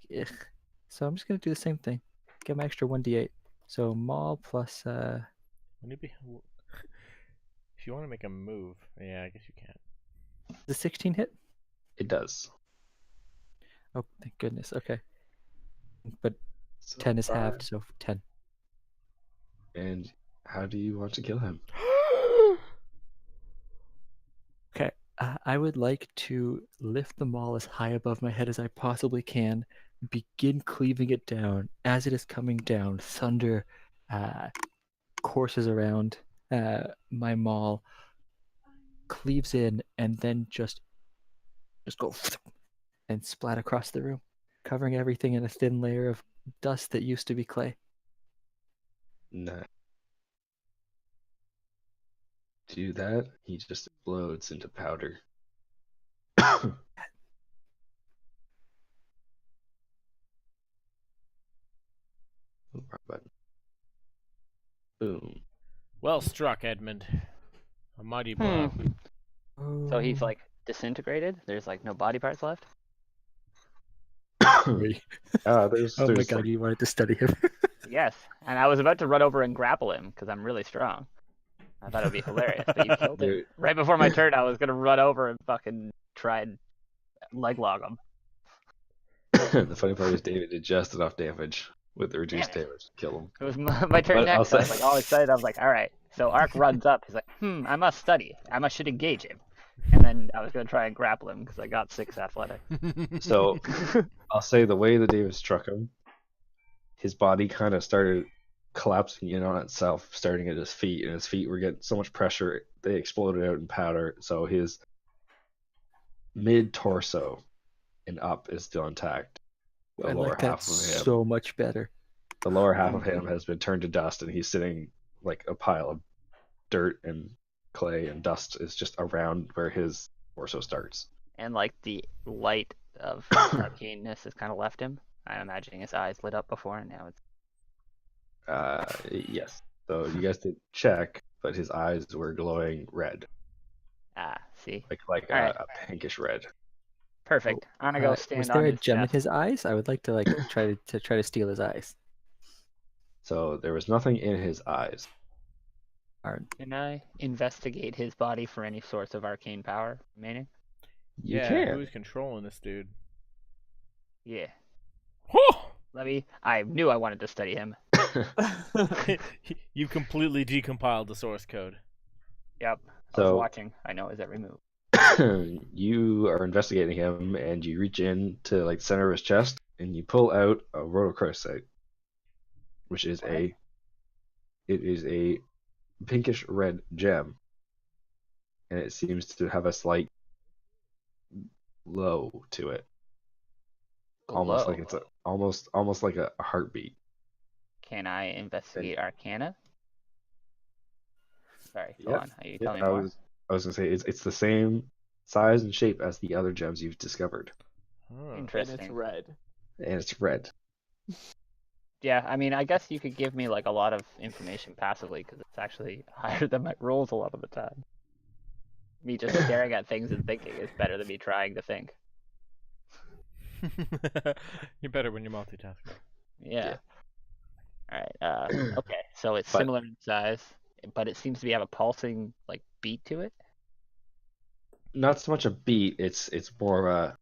C: he's-
E: Ugh. So I'm just gonna do the same thing. Get my extra 1d8. So Maul plus
D: Wouldn't it be? If you want to make a move, yeah, I guess you can.
E: the 16 hit.
C: It does.
E: Oh, thank goodness. Okay, but
C: So
E: 10 is
C: 5.
E: halved, so 10.
C: And how do you want to kill him?
E: Okay, I would like to lift the maul as high above my head as I possibly can, begin cleaving it down. As it is coming down, thunder courses around my maul, cleaves in, and then just go and splat across the room, covering everything in a thin layer of dust that used to be clay.
C: No. Do that, he just explodes into powder. Wrong button. Boom.
D: Well struck, Edmund. A mighty blow.
B: So he's
E: Oh,
B: like disintegrated. There's like no body parts left.
E: wait.
C: There's
E: Oh my
C: there's
E: god,
C: like,
E: you wanted to study him.
B: Yes, and I was about to run over and grapple him because I'm really strong. I thought it would be hilarious, but you killed him.
C: there,
B: Right before my turn, I was gonna run over and fucking try and leg log him.
C: the funny part is David did just enough damage with the reduced
B: Damn it.
C: damage to kill him.
B: It was my turn
C: But I'll
B: next. I was
C: say-
B: like all excited. I was like, all right. So Ark runs up. He's like, I must study. Should engage him. And then I was gonna try and grapple him because I got 6 athletic.
C: So I'll say the way that David struck him, his body kind of started collapsing in on itself, starting at his feet, and his feet were getting so much pressure they exploded out in powder. So his mid torso and up is still intact. The
E: I
C: lower
E: like that
C: half of him,
E: so much better.
C: the lower half of him has been turned to dust, and he's sitting like a pile of dirt and clay and dust is just around where his torso starts.
B: And like the light of arcaneness has kind of left him. I'm imagining his eyes lit up before, and now it's
C: Yes. So you guys did check, but his eyes were glowing red,
B: see,
C: like
B: All right.
C: a pinkish red.
B: perfect. I'm gonna go stand
E: was
B: on
E: there a
B: his
E: gem in
B: chest.
E: his eyes? I would like to try to steal his eyes.
C: So there was nothing in his eyes.
E: Alright.
B: Can I investigate his body for any source of arcane power remaining?
C: You
D: Yeah,
C: can.
D: who's controlling this dude?
B: Yeah.
D: Whew!
B: I knew I wanted to study him.
D: You've completely decompiled the source code.
B: Yep. I was
C: So
B: watching. I know his every move.
C: you are investigating him, and you reach in to like the center of his chest, and you pull out a rhodochrosite, which is it is a pinkish red gem, and it seems to have a slight glow to it, almost
B: Glow.
C: like it's almost like a heartbeat.
B: Can I investigate Arcana? Sorry, go
C: Yeah,
B: on. Are you
C: yeah,
B: telling me more?
C: I was gonna say it's the same size and shape as the other gems you've discovered,
D: Huh.
A: And
B: Interesting.
A: it's red.
C: and it's red.
B: Yeah, I mean, I guess you could give me like a lot of information passively because it's actually higher than my rolls a lot of the time. Me just staring at things and thinking is better than me trying to think.
D: You're better when you're multitasking.
B: Yeah. All right. Okay. So it's
C: But-
B: similar in size, but it seems to be have a pulsing like beat to it.
C: Not so much a beat. It's more of a.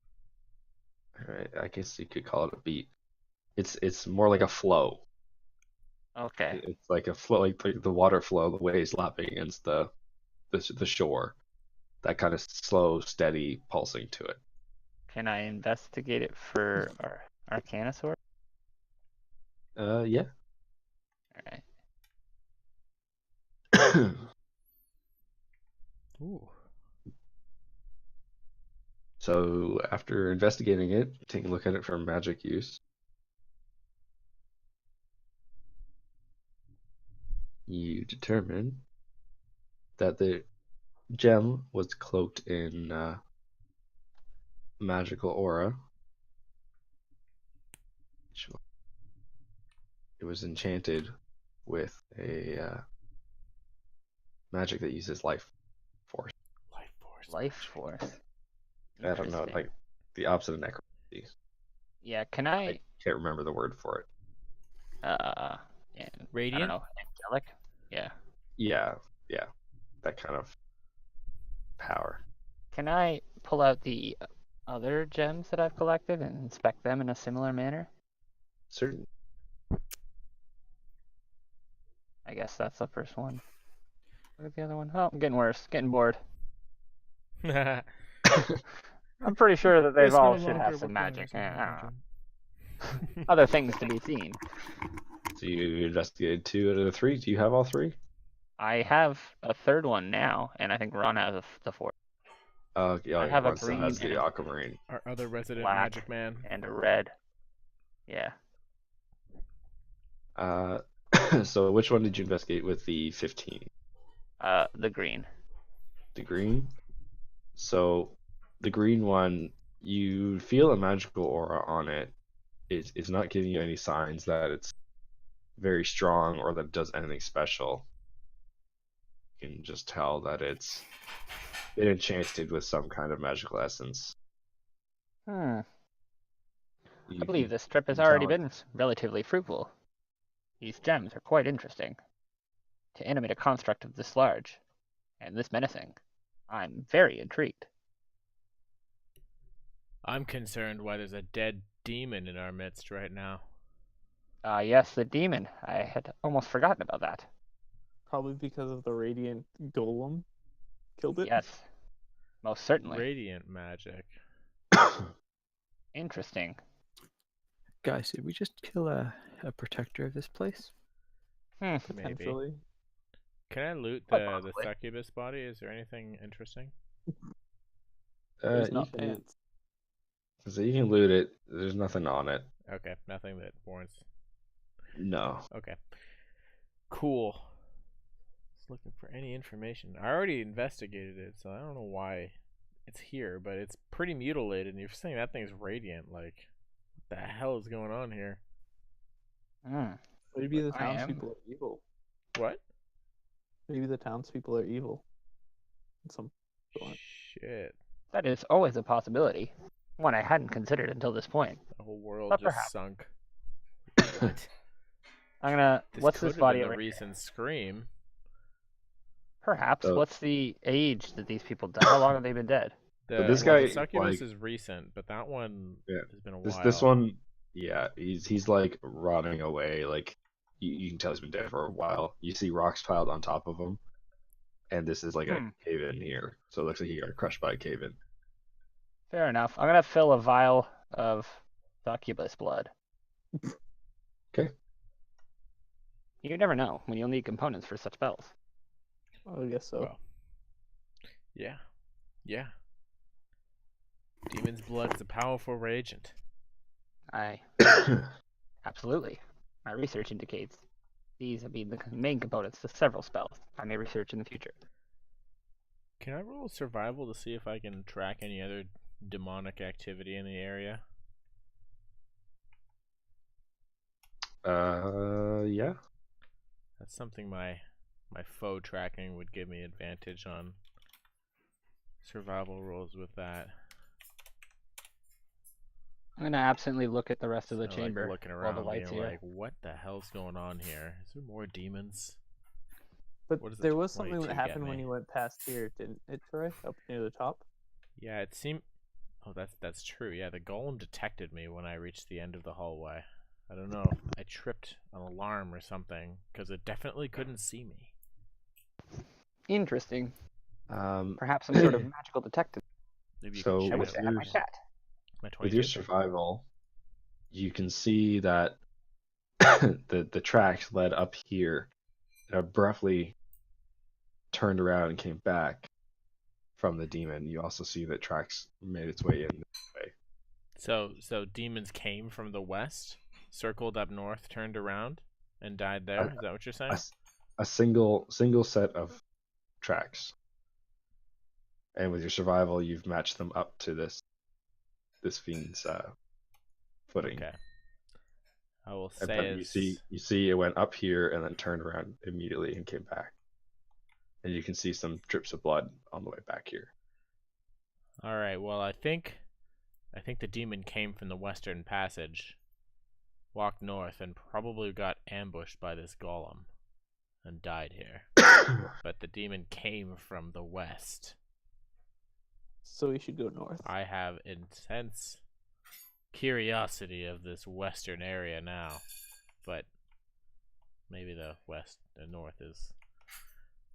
C: Alright, I guess you could call it a beat. It's more like a flow.
B: Okay.
C: It's like a flow, like the water flow, the waves lapping against the shore. That kind of slow, steady pulsing to it.
B: Can I investigate it for our Arcana sword?
C: Yeah.
B: All right.
D: Ooh.
C: So after investigating it, taking a look at it for magic use, you determine that the gem was cloaked in magical aura it was enchanted with a magic that uses life force.
D: Life force.
B: Life force.
C: I don't know,
B: Interesting.
C: like the opposite of necromancy.
B: Yeah, can
C: I
B: I
C: can't remember the word for it.
B: yeah, I
D: Radiant?
B: don't know, angelic? Yeah.
C: Yeah, that kind of power.
B: Can I pull out the other gems that I've collected and inspect them in a similar manner?
C: Certain.
B: I guess that's the first one. What is the other one? Oh, I'm getting worse. Getting bored. I'm pretty sure that they've
D: It's
B: all
D: no
B: should
D: longer
B: have some
D: requires
B: magic.
D: any
B: I don't know.
D: religion.
B: Other things to be seen.
C: So you investigated 2 out of the 3. Do you have all 3?
B: I have a third one now, and I think Ron has the fourth.
C: Yeah,
B: I have a
C: Ron still
B: green
C: has the
B: and a
C: aquamarine.
D: Our other resident
B: black
D: magic man.
B: and a red. Yeah.
C: So which one did you investigate with the 15?
B: The green.
C: The green? So the green one, you feel a magical aura on it. It's not giving you any signs that it's very strong or that it does anything special. You can just tell that it's been enchanted with some kind of magical essence.
B: I
C: You
B: believe this trip has
C: can
B: already
C: tell
B: been relatively fruitful. These gems are quite interesting. To animate a construct of this large and this menacing, I'm very intrigued.
D: I'm concerned why there's a dead demon in our midst right now.
B: Yes, the demon. I had almost forgotten about that.
A: Probably because of the radiant golem killed it.
B: Yes, most certainly.
D: Radiant magic.
B: Interesting.
E: Guys, did we just kill a protector of this place?
D: Maybe.
A: Potentially.
D: Can I loot
B: Quite
D: the
B: possibly.
D: succubus body? Is there anything interesting?
A: There's
C: you
A: not
C: can,
A: pants.
C: so you can loot it. There's nothing on it.
D: Okay, nothing that warrants.
C: No.
D: Okay. Cool. Just looking for any information. I already investigated it, so I don't know why it's here, but it's pretty mutilated, and you're saying that thing's radiant. Like, what the hell is going on here?
A: Maybe the
B: I am.
A: townspeople are evil.
D: What?
A: Maybe the townspeople are evil. Some point.
D: Shit.
B: That is always a possibility. One I hadn't considered until this point.
D: The whole world
B: But
D: just
B: perhaps.
D: sunk.
B: I'm gonna. What's
D: could
B: this
D: have
B: body
D: been
B: over
D: the
B: here?
D: recent scream.
B: Perhaps.
C: So-
B: What's the age that these people died? How long have they been dead?
C: this
D: The
C: guy,
D: succubus
C: like-
D: is recent, but that one
C: Yeah.
D: has been a while.
C: This one, yeah, he's like rotting away. Like you can tell he's been dead for a while. You see rocks piled on top of him, and this is like a cave in here. So it looks like he got crushed by a cave in.
B: Fair enough. I'm gonna fill a vial of succubus blood.
C: Okay.
B: You never know when you'll need components for such spells.
A: I guess so.
D: Well, yeah. Demon's blood is a powerful reagent.
B: Absolutely. My research indicates these have been the main components to several spells I may research in the future.
D: Can I roll survival to see if I can track any other demonic activity in the area?
C: Yeah.
D: That's something my foe tracking would give me advantage on survival rolls with that.
B: I'm gonna absently look at the rest of the
D: So,
B: chamber
D: like, looking
B: while
D: around
B: the lights
D: being
B: here.
D: like, what the hell's going on here? Is there more demons?
A: But
D: What does the
A: there was something
D: 22
A: that
D: get
A: happened when
D: me?
A: you went past here, didn't it, Troy? Up near the top?
D: Yeah, it seemed. Oh, that's true. Yeah, the golem detected me when I reached the end of the hallway. I don't know if I tripped an alarm or something, because it definitely couldn't see me.
B: Interesting.
C: Um,
B: Perhaps some sort of magical detective.
D: Maybe you
C: So
D: can
B: I
D: check
B: wish
C: with
B: I
D: out
B: had my
C: yours-
B: cat.
D: my
C: with your
D: 22.
C: survival, you can see that the tracks led up here and abruptly turned around and came back from the demon. You also see that tracks made its way in this way.
D: So demons came from the west, circled up north, turned around, and died there. Is that what you're saying?
C: A single set of tracks. And with your survival, you've matched them up to this fiend's footing.
D: Okay. I will
C: But
D: say
C: you see it went up here and then turned around immediately and came back. And you can see some drips of blood on the way back here.
D: All right. Well, I think the demon came from the western passage, walked north, and probably got ambushed by this golem, and died here. But the demon came from the west.
A: So we should go north.
D: I have intense curiosity of this western area now, but maybe the north is.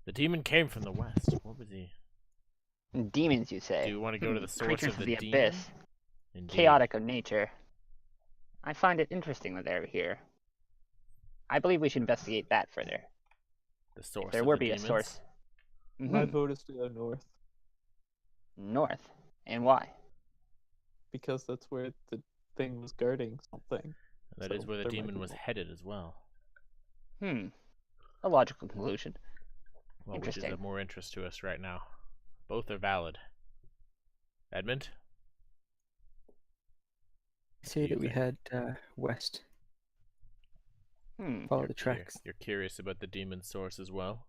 D: The demon came from the west. What was he?
F: Demons, you say?
D: Do you want to go to the source
F: Creatures
D: of the demon?
F: abyss,
D: Indeed.
F: chaotic of nature. I find it interesting that they're here. I believe we should investigate that further.
D: The source.
F: If there
D: of
F: will
D: the
F: be
D: demons?
F: a source.
A: My vote is to go north
F: North. And why?
A: because that's where the thing was guarding something.
D: That
A: So
D: is where the
A: there might
D: demon
A: be
D: was
A: more.
D: headed as well.
F: A logical conclusion.
D: Well, which is
F: Interesting.
D: of more interest to us right now. Both are valid. Edmund?
E: I say
D: You
E: that we
D: think?
E: head west. Follow the tracks.
D: You're curious about the demon source as well?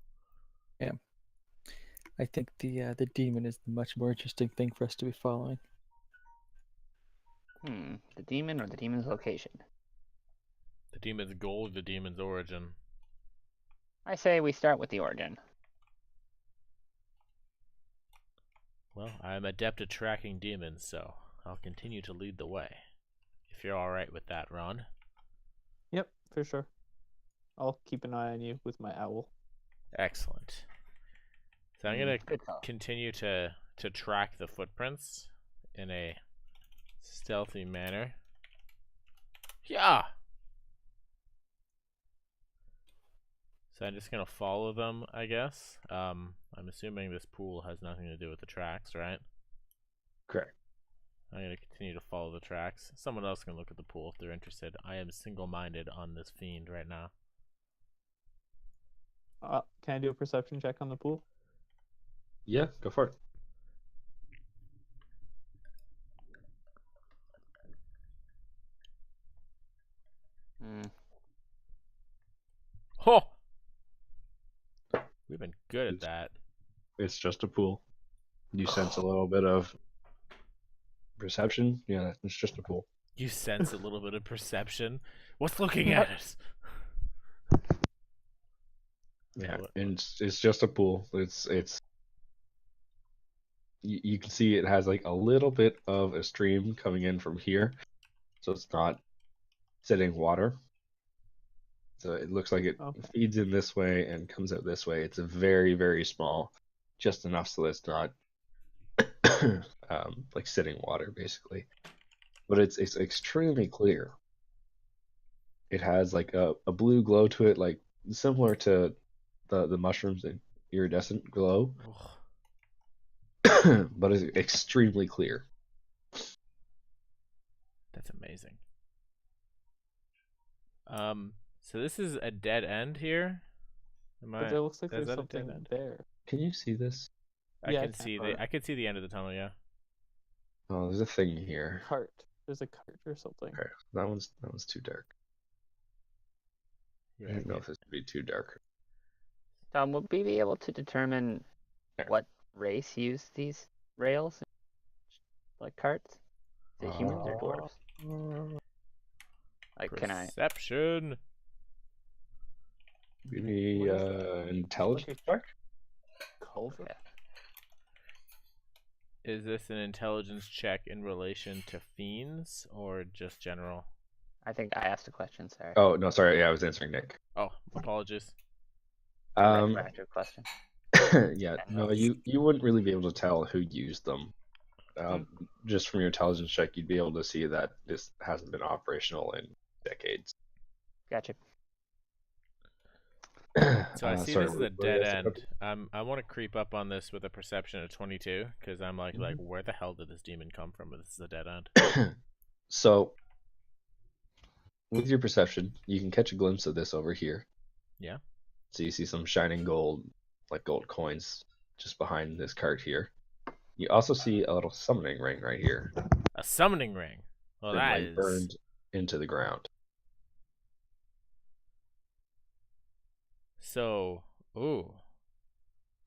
E: I think the demon is the much more interesting thing for us to be following.
F: The demon or the demon's location?
D: The demon's goal or the demon's origin?
F: I say we start with the origin.
D: Well, I'm adept at tracking demons, so I'll continue to lead the way. If you're alright with that, Ron.
A: Yep, for sure. I'll keep an eye on you with my owl.
D: Excellent. So I'm going to
F: Good call.
D: continue to track the footprints in a stealthy manner. Yeah! So I'm just going to follow them, I guess. I'm assuming this pool has nothing to do with the tracks, right?
C: Correct.
D: I'm going to continue to follow the tracks. Someone else can look at the pool if they're interested. I am single-minded on this fiend right now.
A: Can I do a perception check on the pool?
C: Yeah, go for it.
D: Oh! We've been good at that.
C: It's just a pool. You sense a little bit of perception. Yeah, it's just a pool.
D: You sense a little bit of perception. What's looking at us?
C: Yeah, and it's just a pool. It's you can see it has like a little bit of a stream coming in from here, so it's not sitting water. So it looks like it feeds in this way and comes out this way. It's a very, very small, just enough so that it's not like sitting water basically. But it's extremely clear. It has like a blue glow to it, like similar to the mushrooms and iridescent glow. But it's extremely clear.
D: That's amazing. So this is a dead end here.
A: But there looks like
D: is
A: there's
D: that a dead
A: something
D: end?
A: there.
C: Can you see this?
A: Yeah,
D: I can see the end of the tunnel. Yeah.
C: Oh, there's a thing here.
A: Cart. There's a cart or something.
C: Okay, that one's too dark. I don't know if this would be too dark.
F: Tom, would we be able to determine
C: Sure.
F: what race used these rails? Like carts? Is it humans or dwarves? Like, can I?
D: Perception.
C: Give me
A: What is
C: intelligence check.
A: Culver?
F: Yeah.
D: Is this an intelligence check in relation to fiends or just general?
F: I think I asked a question, sorry.
C: Oh no, sorry. Yeah, I was answering Nick.
D: Oh, apologies.
F: Retroactive question.
C: Yeah, no, you wouldn't really be able to tell who used them. Just from your intelligence check, you'd be able to see that this hasn't been operational in decades.
F: Gotcha.
D: So I see
C: sorry,
D: this is a
C: what did
D: dead
C: I say?
D: end. I want to creep up on this with a perception of 22 because I'm like, where the hell did this demon come from? This is a dead end.
C: So, with your perception, you can catch a glimpse of this over here.
D: Yeah.
C: So you see some shining gold, like gold coins, just behind this cart here. You also see a little summoning ring right here.
D: A summoning ring. Well, that
C: like
D: is
C: burned into the ground.
D: So, ooh.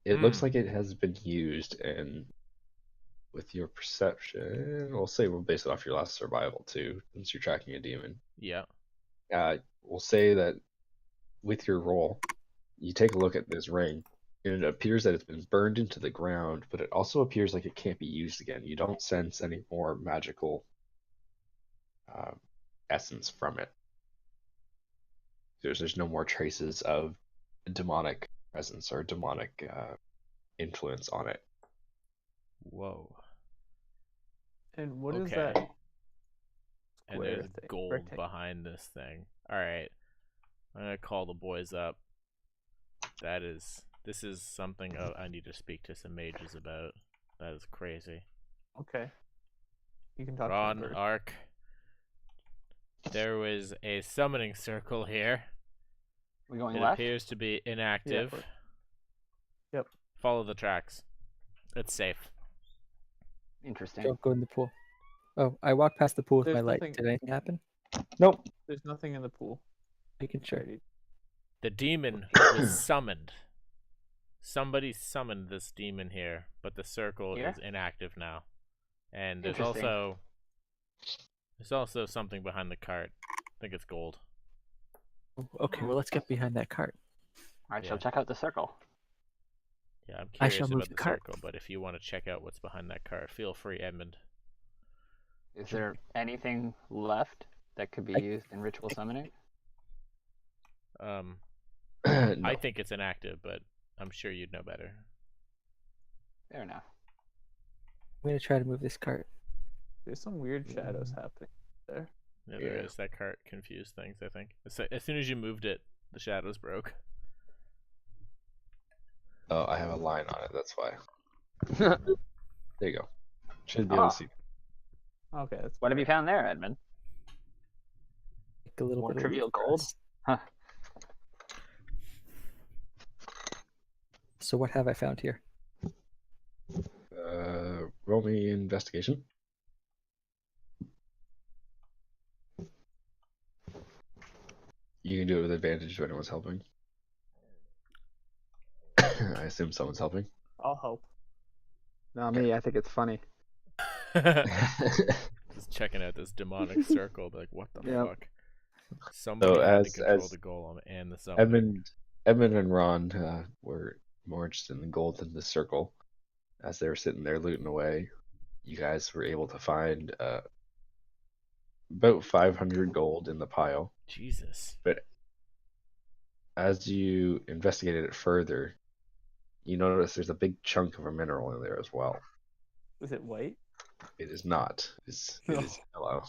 C: It looks like it has been used, and with your perception, we'll say we'll base it off your last survival too, since you're tracking a demon.
D: Yeah.
C: We'll say that with your roll, you take a look at this ring, and it appears that it's been burned into the ground, but it also appears like it can't be used again. You don't sense any more magical essence from it. There's no more traces of demonic presence or demonic influence on it.
D: Whoa.
A: And what is
D: Okay.
A: that?
D: And
A: Square
D: there's
A: thing,
D: gold
A: rectangle.
D: behind this thing. All right. I'm gonna call the boys up. This is something I need to speak to some mages about. That is crazy.
A: Okay. You can talk to
D: Ron,
A: them first.
D: Ark. There was a summoning circle here.
B: We going
D: It
B: left?
D: appears to be inactive.
A: Yeah, yep.
D: Follow the tracks. It's safe.
B: Interesting.
E: Don't go in the pool. Oh, I walked past the pool with
A: There's
E: my light.
A: nothing-
E: Did anything happen?
C: Nope.
A: There's nothing in the pool.
E: Making sure.
A: Alrighty.
D: The demon was summoned. Somebody summoned this demon here, but the circle
B: Here?
D: is inactive now. And there's
B: Interesting.
D: also something behind the cart. I think it's gold.
E: Okay, well let's get behind that cart.
B: I shall
D: Yeah.
B: check out the circle.
D: Yeah, I'm
E: I
D: curious
E: shall move
D: about
E: the
D: the
E: cart.
D: circle, but if you want to check out what's behind that cart, feel free, Edmund.
B: Is there anything left that could be
E: I-
B: used in ritual summoning?
C: No.
D: I think it's inactive, but I'm sure you'd know better.
B: Fair enough.
E: I'm gonna try to move this cart.
A: There's some weird shadows happening there.
D: Yeah, there
C: Yeah.
D: is. That cart confused things, I think. As soon as you moved it, the shadows broke.
C: Oh, I have a line on it. That's why. There you go. Should be able
B: Ah.
C: to see.
A: Okay, that's
B: What have you
A: better.
B: found there, Edmund?
E: Like a little
B: More
E: bit of
B: trivial
E: loot for
B: gold?
E: us.
B: Huh.
E: So what have I found here?
C: Roll me investigation. You can do it with advantage if anyone's helping. I assume someone's helping.
A: I'll help.
F: Not me. I think it's funny.
D: Just checking out this demonic circle, like, what the
F: Yep.
D: fuck? Somebody had to
C: as-
D: control
C: as
D: the golem and the summoner.
C: Edmund and Ron were more interested in the gold than the circle. As they were sitting there looting away, you guys were able to find about 500 gold in the pile.
D: Jesus.
C: But as you investigated it further, you notice there's a big chunk of a mineral in there as well.
A: Is it white?
C: It is not. It is yellow.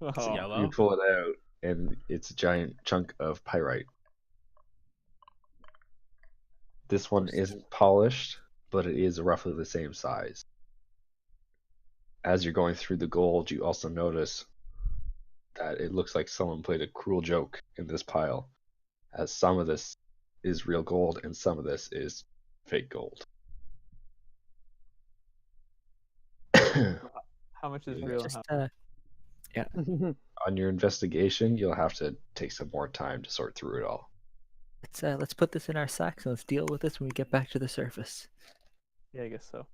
A: Oh,
D: yellow?
C: You pull it out, and it's a giant chunk of pyrite. This one isn't polished, but it is roughly the same size. As you're going through the gold, you also notice that it looks like someone played a cruel joke in this pile, as some of this is real gold and some of this is fake gold.
A: How much is
C: Yeah.
A: real?
E: Just
A: and
C: On your investigation, you'll have to take some more time to sort through it all.
E: let's put this in our sacks and let's deal with this when we get back to the surface.
A: Yeah, I guess so.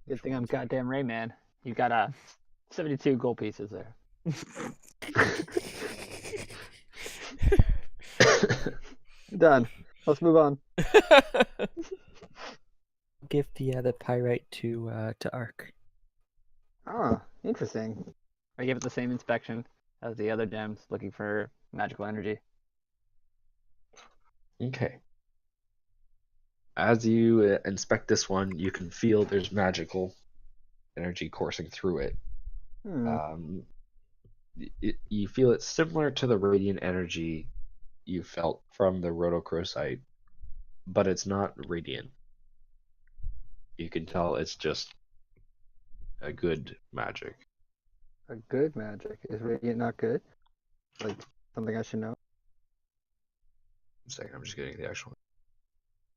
B: Good thing I'm goddamn Rayman. You got 72 gold pieces there.
F: Done. Let's move on.
E: Give the pyrite to Ark.
F: Ah, interesting.
B: I give it the same inspection as the other gems, looking for magical energy.
C: Okay. As you
B: Hmm.
C: inspect this one, you can feel there's magical energy coursing through it. You feel it's similar to the radiant energy you felt from the rhodochrosite, but it's not radiant. You can tell it's just a good magic.
F: A good magic. Is radiant not good? Like something I should know?
C: One second, I'm just getting the actual.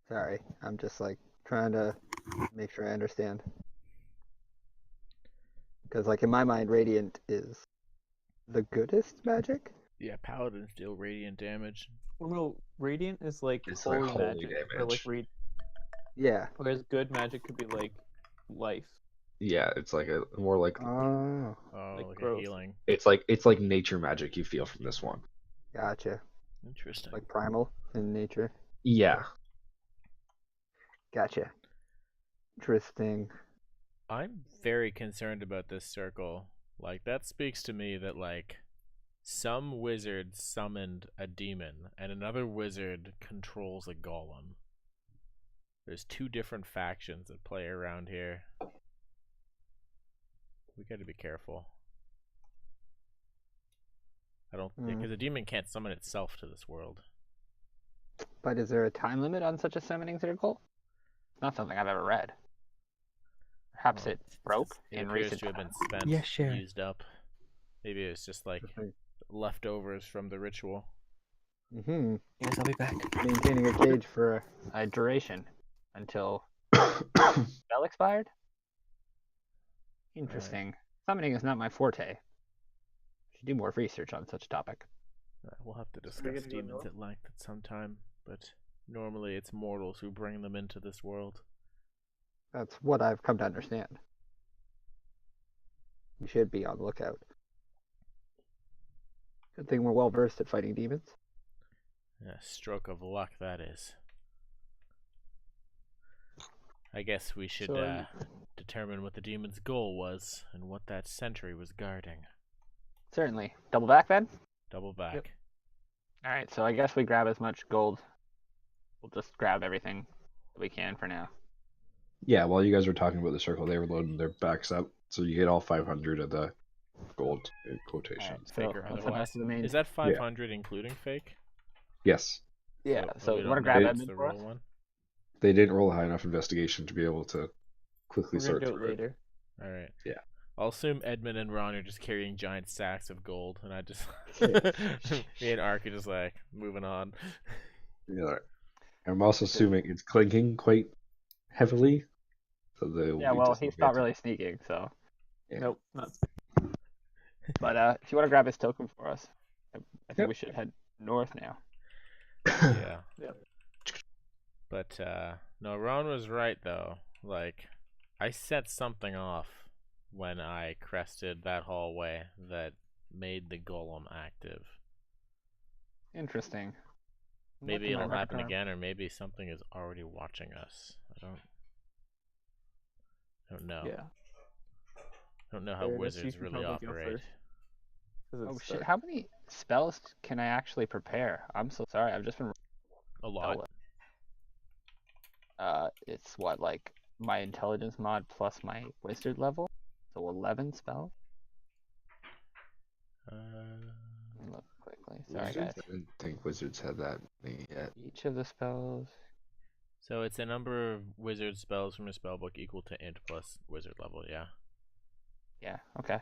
F: Sorry, I'm just like trying to make sure I understand. Because like in my mind, radiant is the goodest magic.
D: Yeah, paladins deal radiant damage.
A: Well, no, radiant is like
C: It's like
A: holy
C: holy
A: magic, or like
C: damage.
F: Yeah.
A: whereas good magic could be like life.
C: Yeah, it's like a more like
F: Oh,
D: Oh,
A: Like
D: like a
A: growth.
D: healing.
C: it's like nature magic you feel from this one.
F: gotcha.
D: Interesting.
F: Like primal in nature.
C: Yeah.
F: Gotcha. Interesting.
D: I'm very concerned about this circle. Like, that speaks to me that, like, some wizard summoned a demon, and another wizard controls a golem. There's two different factions that play around here. We gotta be careful. I don't think, because a demon can't summon itself to this world.
F: But is there a time limit on such a summoning circle? It's not something I've ever read. Perhaps
D: Well,
F: it broke
D: It
F: in
D: appears
F: recent
D: to have been
F: times.
D: spent,
E: Yeah, sure.
D: used up. Maybe it's just like leftovers from the ritual.
F: Mm-hmm.
E: Yes, I'll be back.
F: Maintaining a cage for a duration until spell expired? Interesting. Summoning is not my forte. Should do more research on such a topic.
D: We'll have to
A: we
D: discuss
A: get to go
D: demons
A: north?
D: at length at some time, but normally it's mortals who bring them into this world.
F: That's what I've come to understand. We should be on the lookout. Good thing we're well versed at fighting demons.
D: Yeah, stroke of luck, that is. I guess we should
A: So
D: determine what the demon's goal was and what that sentry was guarding.
F: Certainly. Double back then?
D: Double back.
A: Yep.
F: Alright, so I guess we grab as much gold. We'll just grab everything that we can for now.
C: Yeah, while you guys were talking about the circle, they were loading their backs up, so you get all 500 of the gold in quotations.
F: Alright,
D: Fake or
F: so let's head back
D: otherwise.
F: to the main.
D: Is that 500 including fake?
C: Yes,
F: Yeah, so
D: we
F: you want to
D: don't know
F: grab
D: if
F: Edmund
D: it's the
F: for us?
D: real one?
C: they didn't roll a high enough investigation to be able to quickly
A: we're gonna
C: sort
A: do it
C: through it.
A: later.
D: All right.
C: Yeah.
D: I'll assume Edmund and Ron are just carrying giant sacks of gold, and I just me and Ark are just like moving on.
C: Yeah. I'm also assuming it's clinking quite heavily. So they will
F: Yeah,
C: be
F: well, he's not
C: disadvantaged.
F: really sneaking, so.
C: Yeah.
A: Nope, not.
F: But if you want to grab his token for us, I think
C: Yep.
F: we should head north now.
D: Yeah.
A: Yep.
D: But no, Ron was right though. Like, I set something off when I crested that hallway that made the golem active.
F: Interesting.
D: Maybe
F: Look at
D: it'll
F: my
D: happen
F: repertoire.
D: again, or maybe something is already watching us. I don't know.
A: Yeah.
D: I don't know how
A: Fairness, you
D: wizards
A: can
D: really
A: probably go
D: operate.
A: first, 'cause
F: Oh
A: it's
F: shit,
A: dark.
F: how many spells can I actually prepare? I'm so sorry, I've just been
D: A lot.
F: it's what, like my intelligence mod plus my wizard level? So 11 spells? Let me look quickly. Sorry
C: Wizards?
F: guys.
C: I didn't think wizards had that many yet.
F: Each of the spells.
D: So it's a number of wizard spells from your spellbook equal to int plus wizard level, yeah.
F: Yeah, okay.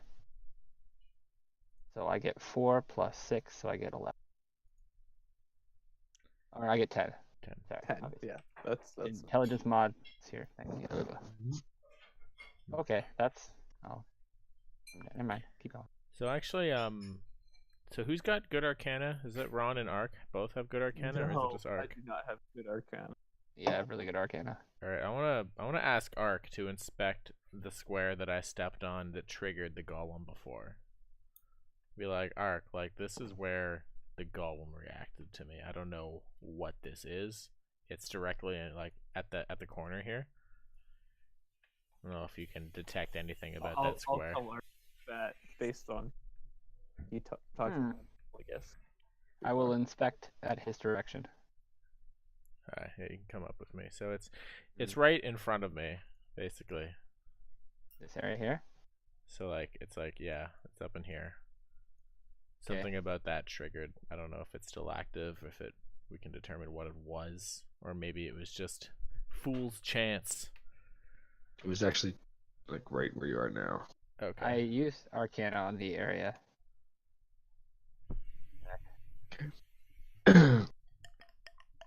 F: So I get 4 plus 6, so I get 11. Or I get 10.
D: 10.
F: Sorry.
A: 10.
F: obviously.
A: Yeah, that's
F: Intelligence mod is here. Thank you. There we go. Okay, that's. Oh. Never mind. Keep going.
D: So actually, so who's got good arcana? Is it Ron and Ark? Both have good arcana, or is it just
A: I
D: Ark?
A: do not have good arcana.
F: Yeah, I have really good arcana.
D: All right, I wanna ask Ark to inspect the square that I stepped on that triggered the golem before. Be like, Ark, like this is where the golem reacted to me. I don't know what this is. It's directly like at the corner here. I don't know if you can detect anything about that square.
A: I'll tell Art that based on you talking. I guess.
F: I will inspect at his direction.
D: Alright, yeah, you can come up with me. So it's right in front of me, basically.
F: This area here?
D: So like it's like, yeah, it's up in here.
F: Okay.
D: Something about that triggered. I don't know if it's still active, if we can determine what it was, or maybe it was just fool's chance.
C: It was actually like right where you are now.
D: Okay.
F: I use arcana on the area.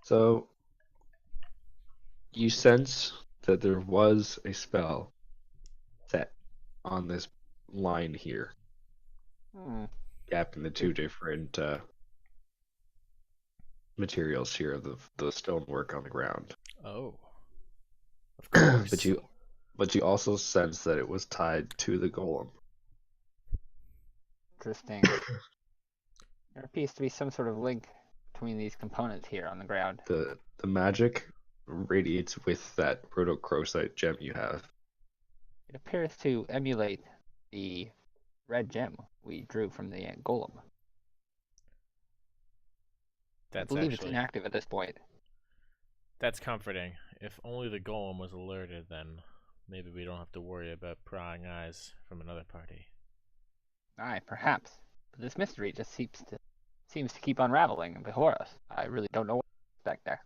C: So you sense that there was a spell set on this line here. gap in the two different materials here of the stonework on the ground.
D: Oh. Of course.
C: But you also sense that it was tied to the golem.
F: Interesting. There appears to be some sort of link between these components here on the ground.
C: The magic radiates with that protocrosite gem you have.
F: It appears to emulate the red gem we drew from the golem. I
D: That's
F: believe it's
D: actually
F: inactive at this point.
D: that's comforting. If only the golem was alerted, then maybe we don't have to worry about prying eyes from another party.
F: Aye, perhaps. But this mystery just seems to keep unraveling before us. I really don't know what to expect next.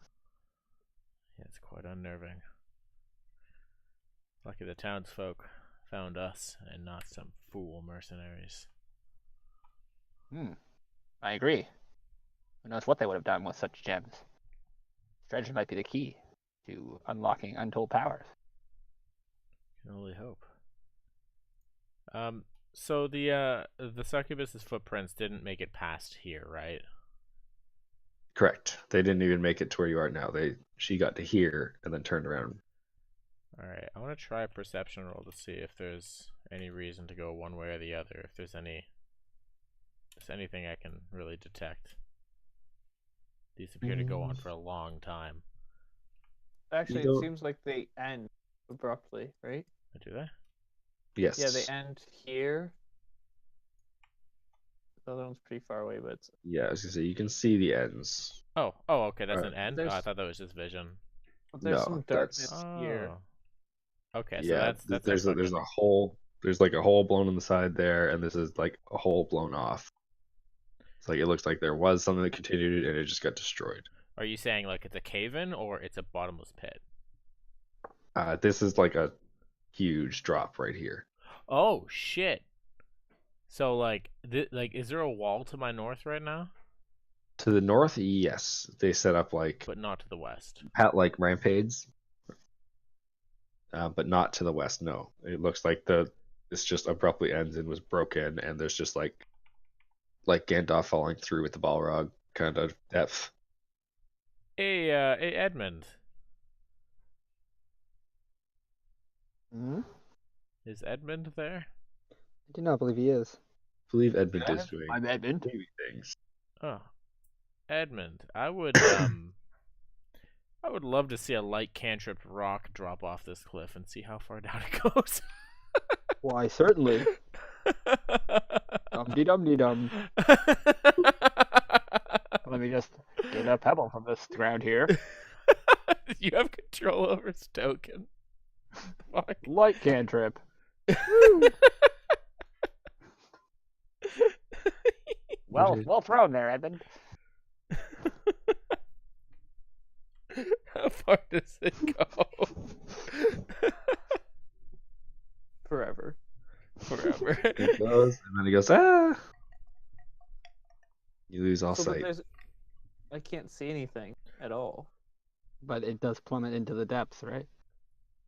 D: Yeah, it's quite unnerving. Lucky the townsfolk found us and not some fool mercenaries.
F: I agree. Who knows what they would have done with such gems? Treasure might be the key to unlocking untold powers.
D: Can only hope. So the succubus's footprints didn't make it past here, right?
C: Correct. They didn't even make it to where you are now. She got to here and then turned around.
D: All right, I want to try a perception roll to see if there's any reason to go one way or the other. If there's anything I can really detect. These appear to go on for a long time.
A: Actually, it seems like they end abruptly, right?
D: Do they?
C: Yes.
A: Yeah, they end here. The other one's pretty far away, but
C: Yeah, I was gonna say you can see the ends.
D: Oh, okay, that's
C: Alright.
D: an end. Oh, I thought that was just vision.
A: there's
C: No,
A: some
C: that's-
A: darkness here.
D: Okay, so
C: Yeah,
D: that's
C: there's a hole. There's like a hole blown in the side there, and this is like a hole blown off. It's like it looks like there was something that continued, and it just got destroyed.
D: Are you saying like it's a cave-in or it's a bottomless pit?
C: This is like a huge drop right here.
D: Oh shit! So like, is there a wall to my north right now?
C: To the north, yes, they set up like
D: But not to the west.
C: like ramparts, but not to the west. No, it looks like this just abruptly ends and was broken, and there's just like Gandalf falling through with the Balrog kind of depth.
D: Hey, Edmund. Is Edmund there?
F: I do not believe he is.
C: I believe Edmund is doing
F: I'm Edmund.
C: baby things.
D: Oh, Edmund. I would I would love to see a light cantrip rock drop off this cliff and see how far down it goes.
F: Why, certainly. Dum-de-dum-de-dum. Let me just get a pebble from this ground here.
D: You have control over his token. Fuck.
F: Light cantrip. Well thrown there, Edmund.
D: How far does it go?
A: Forever.
D: Forever.
C: It goes, and then he goes, ah! You lose all
A: But
C: sight.
A: I can't see anything at all.
F: But it does plummet into the depths, right?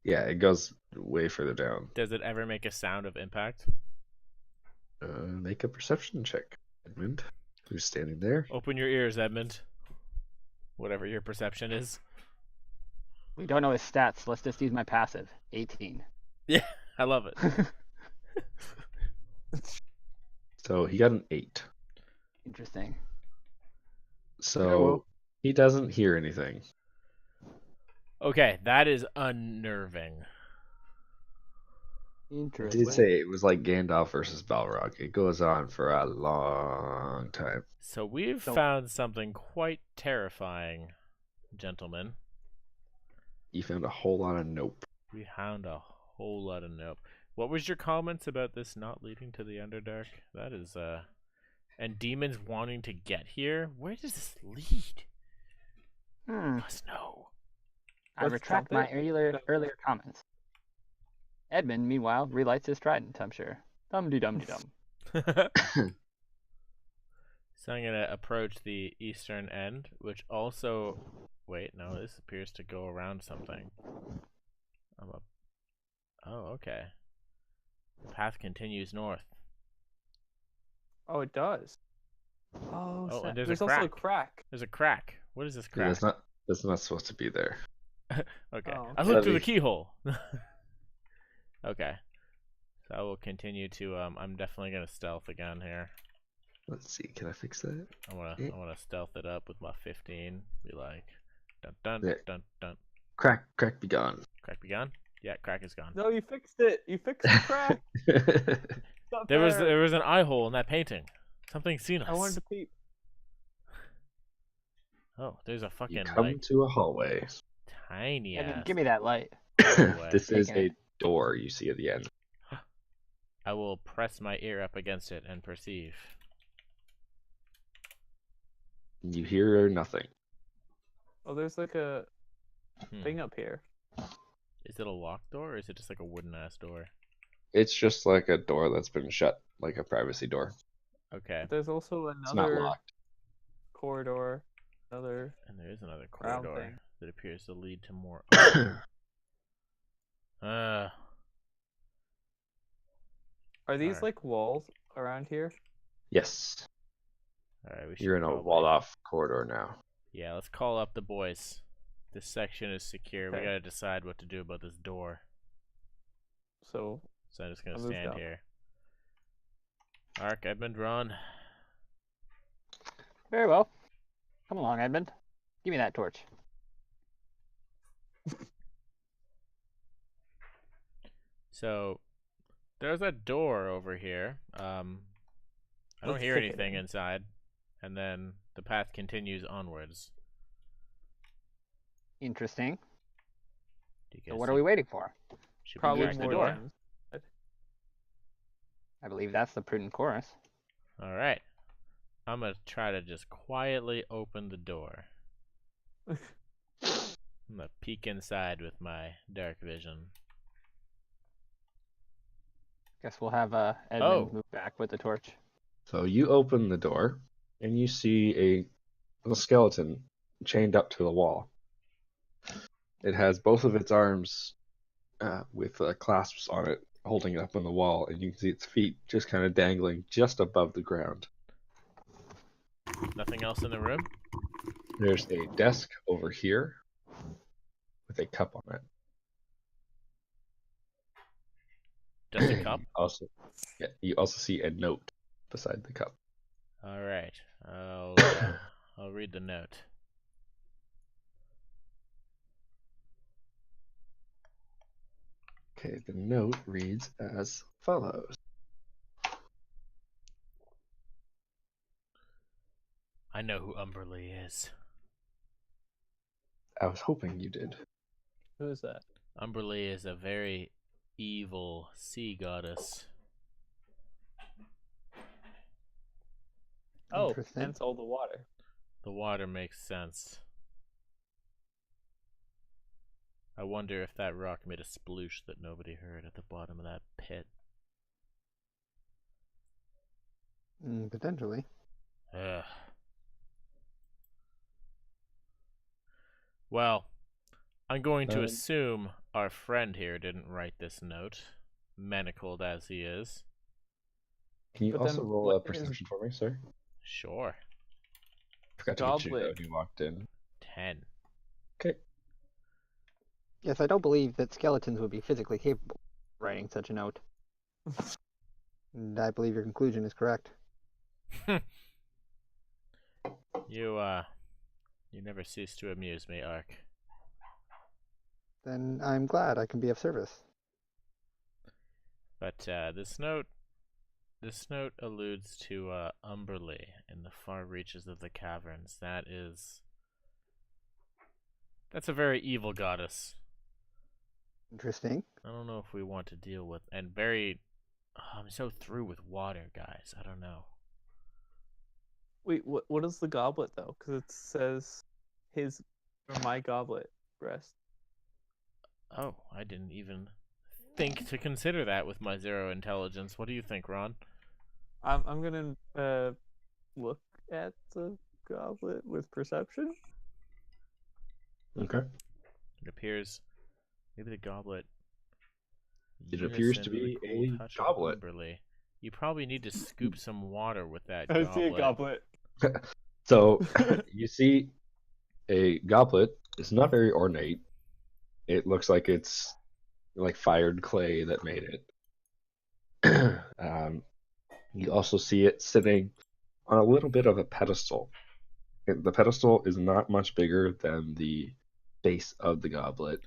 C: Yeah, it goes way further down.
D: Does it ever make a sound of impact?
C: Make a perception check, Edmund, who's standing there.
D: Open your ears, Edmund. Whatever your perception is.
F: We don't know his stats. Let's just use my passive. 18.
D: Yeah, I love it.
C: So he got an 8.
F: Interesting.
C: So
F: well-
C: he doesn't hear anything.
D: Okay, that is unnerving.
C: I
F: Interesting.
C: did say it was like Gandalf versus Balrog. It goes on for a long time.
D: So we've
F: So-
D: found something quite terrifying, gentlemen.
C: You found a whole lot of nope.
D: We found a whole lot of nope. What was your comments about this not leading to the Underdark? That is, and demons wanting to get here? Where does this lead? Must know.
F: I
A: Let's
F: retract
A: jump
F: my
A: it.
F: earlier comments. Edmund, meanwhile, relights his trident, I'm sure. Dum-de-dum-de-dum.
D: So I'm gonna approach the eastern end, which also... Wait, no, this appears to go around something. Oh, okay. The path continues north.
A: Oh, it does. Oh,
D: Oh, and there's
A: there's
D: a
A: also a
D: crack.
A: crack.
D: There's a crack. What is this
C: Yeah,
D: crack?
C: that's not supposed to be there.
D: Okay.
A: Oh,
D: I
A: okay.
D: looked through the
C: Levy.
D: keyhole. Okay. So I will continue to I'm definitely gonna stealth again here.
C: Let's see, can I fix that?
D: I wanna stealth it up with my 15. Be like dun dun
C: There.
D: dun dun.
C: Crack be gone.
D: Crack be gone? Yeah, crack is gone.
A: No, you fixed it. You fixed the crack. It's not
D: There
A: there.
D: was an eye hole in that painting. Something's seen us.
A: I wanted to peep.
D: Oh, there's a
C: You
D: fucking
C: come
D: like
C: to a hallway.
D: tiny
F: Evan,
D: ass.
F: give me that light.
D: hallway.
C: This is
F: Taking
C: a
F: it.
C: door you see at the end.
D: I will press my ear up against it and perceive.
C: You hear nothing.
A: Oh, there's like a
D: Hmm.
A: thing up here.
D: Is it a locked door or is it just like a wooden ass door?
C: It's just like a door that's been shut, like a privacy door.
D: Okay.
A: There's also
C: It's not
A: another
C: locked.
A: corridor. Another.
D: And there is another
A: Round
D: corridor
A: thing.
D: that appears to lead to more.
A: Are these
D: Alright.
A: like walls around here?
C: Yes.
D: Alright, we should
C: You're in a
D: probably...
C: walled off corridor now.
D: Yeah, let's call up the boys. This section is secure. We
A: Okay.
D: gotta decide what to do about this door.
A: So
D: So I'm just gonna
A: I moved
D: stand
A: up.
D: here. Ark, Edmund, Ron.
F: Very well. Come along, Edmund. Give me that torch.
D: So there's a door over here. I don't
A: Let's
D: hear
A: check it
D: anything
A: in.
D: inside. And then the path continues onwards.
F: Interesting.
D: Do you
F: So
D: guys
F: what are we
D: think
F: waiting for?
D: should we
A: probably
D: crack the
A: more
D: door?
A: gems.
F: I believe that's the prudent course.
D: Alright. I'm gonna try to just quietly open the door. I'm gonna peek inside with my dark vision.
F: Guess we'll have Edmund
D: Oh.
F: move back with the torch.
C: So you open the door, and you see a little skeleton chained up to the wall. It has both of its arms with clasps on it, holding it up on the wall, and you can see its feet just kind of dangling just above the ground.
D: Nothing else in the room?
C: There's a desk over here with a cup on it.
D: Just a cup?
C: Also, yeah, you also see a note beside the cup.
D: Alright. I'll read the note.
C: Okay, the note reads as follows.
D: I know who Umberlee is.
C: I was hoping you did.
A: Who is that?
D: Umberlee is a very evil sea goddess.
A: Oh,
F: Interesting.
A: hence all the water.
D: The water makes sense. I wonder if that rock made a sploosh that nobody heard at the bottom of that pit.
F: Potentially.
D: Ugh. Well, I'm going to assume our friend here didn't write this note, manacled as he is.
C: Can you
A: But
C: also
A: then
C: roll
A: what
C: a
A: is-
C: perception for me, sir?
D: Sure.
C: Forgot to get you
A: Goblet.
C: when you walked in.
D: 10.
C: Okay.
F: Yes, I don't believe that skeletons would be physically capable of writing such a note. And I believe your conclusion is correct.
D: You never cease to amuse me, Ark.
F: Then I'm glad I can be of service.
D: But this note alludes to Umberlee in the far reaches of the caverns. That's a very evil goddess.
F: Interesting.
D: I don't know if we want to deal with I'm so through with water, guys. I don't know.
A: Wait, what is the goblet though? Because it says his or my goblet rest.
D: Oh, I didn't even think to consider that with my 0 intelligence. What do you think, Ron?
A: I'm gonna look at the goblet with perception.
C: Okay.
D: It appears maybe the goblet.
C: It appears
D: unison
C: to
D: with
C: be
D: the cool
C: a
D: touch of
C: goblet.
D: Umberlee. You probably need to scoop some water with that
A: I see a
D: goblet.
A: goblet.
C: So you see a goblet. It's not very ornate. It looks like it's like fired clay that made it. You also see it sitting on a little bit of a pedestal. The pedestal is not much bigger than the base of the goblet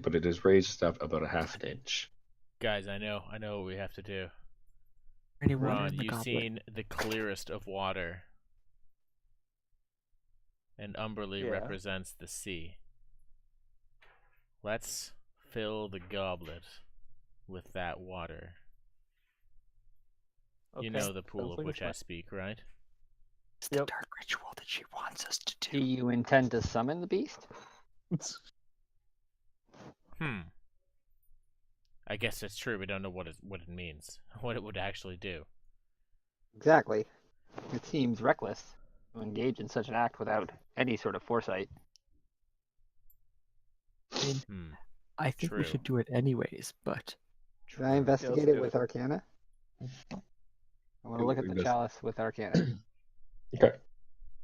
C: but it is raised up about a half an inch.
D: Guys, I know what we have to do.
E: Any water
D: Ron,
E: in the
D: you've
E: goblet?
D: seen the clearest of water. And Umberly
A: Yeah.
D: represents the sea. Let's fill the goblet with that water. You know the pool
A: sounds
D: of
A: like a
D: which I
A: plan.
D: speak, right?
E: It's the
A: Yep.
E: dark ritual that she wants us to
F: Do
E: do.
F: you intend to summon the beast?
D: I guess that's true. We don't know what it means, what it would actually do.
F: Exactly. It seems reckless to engage in such an act without any sort of foresight.
E: I think we
D: True.
E: should do it anyways, but
F: Should I investigate
A: do
F: it with
A: it.
F: Arcana? I want to look at the chalice with Arcana.
C: Okay.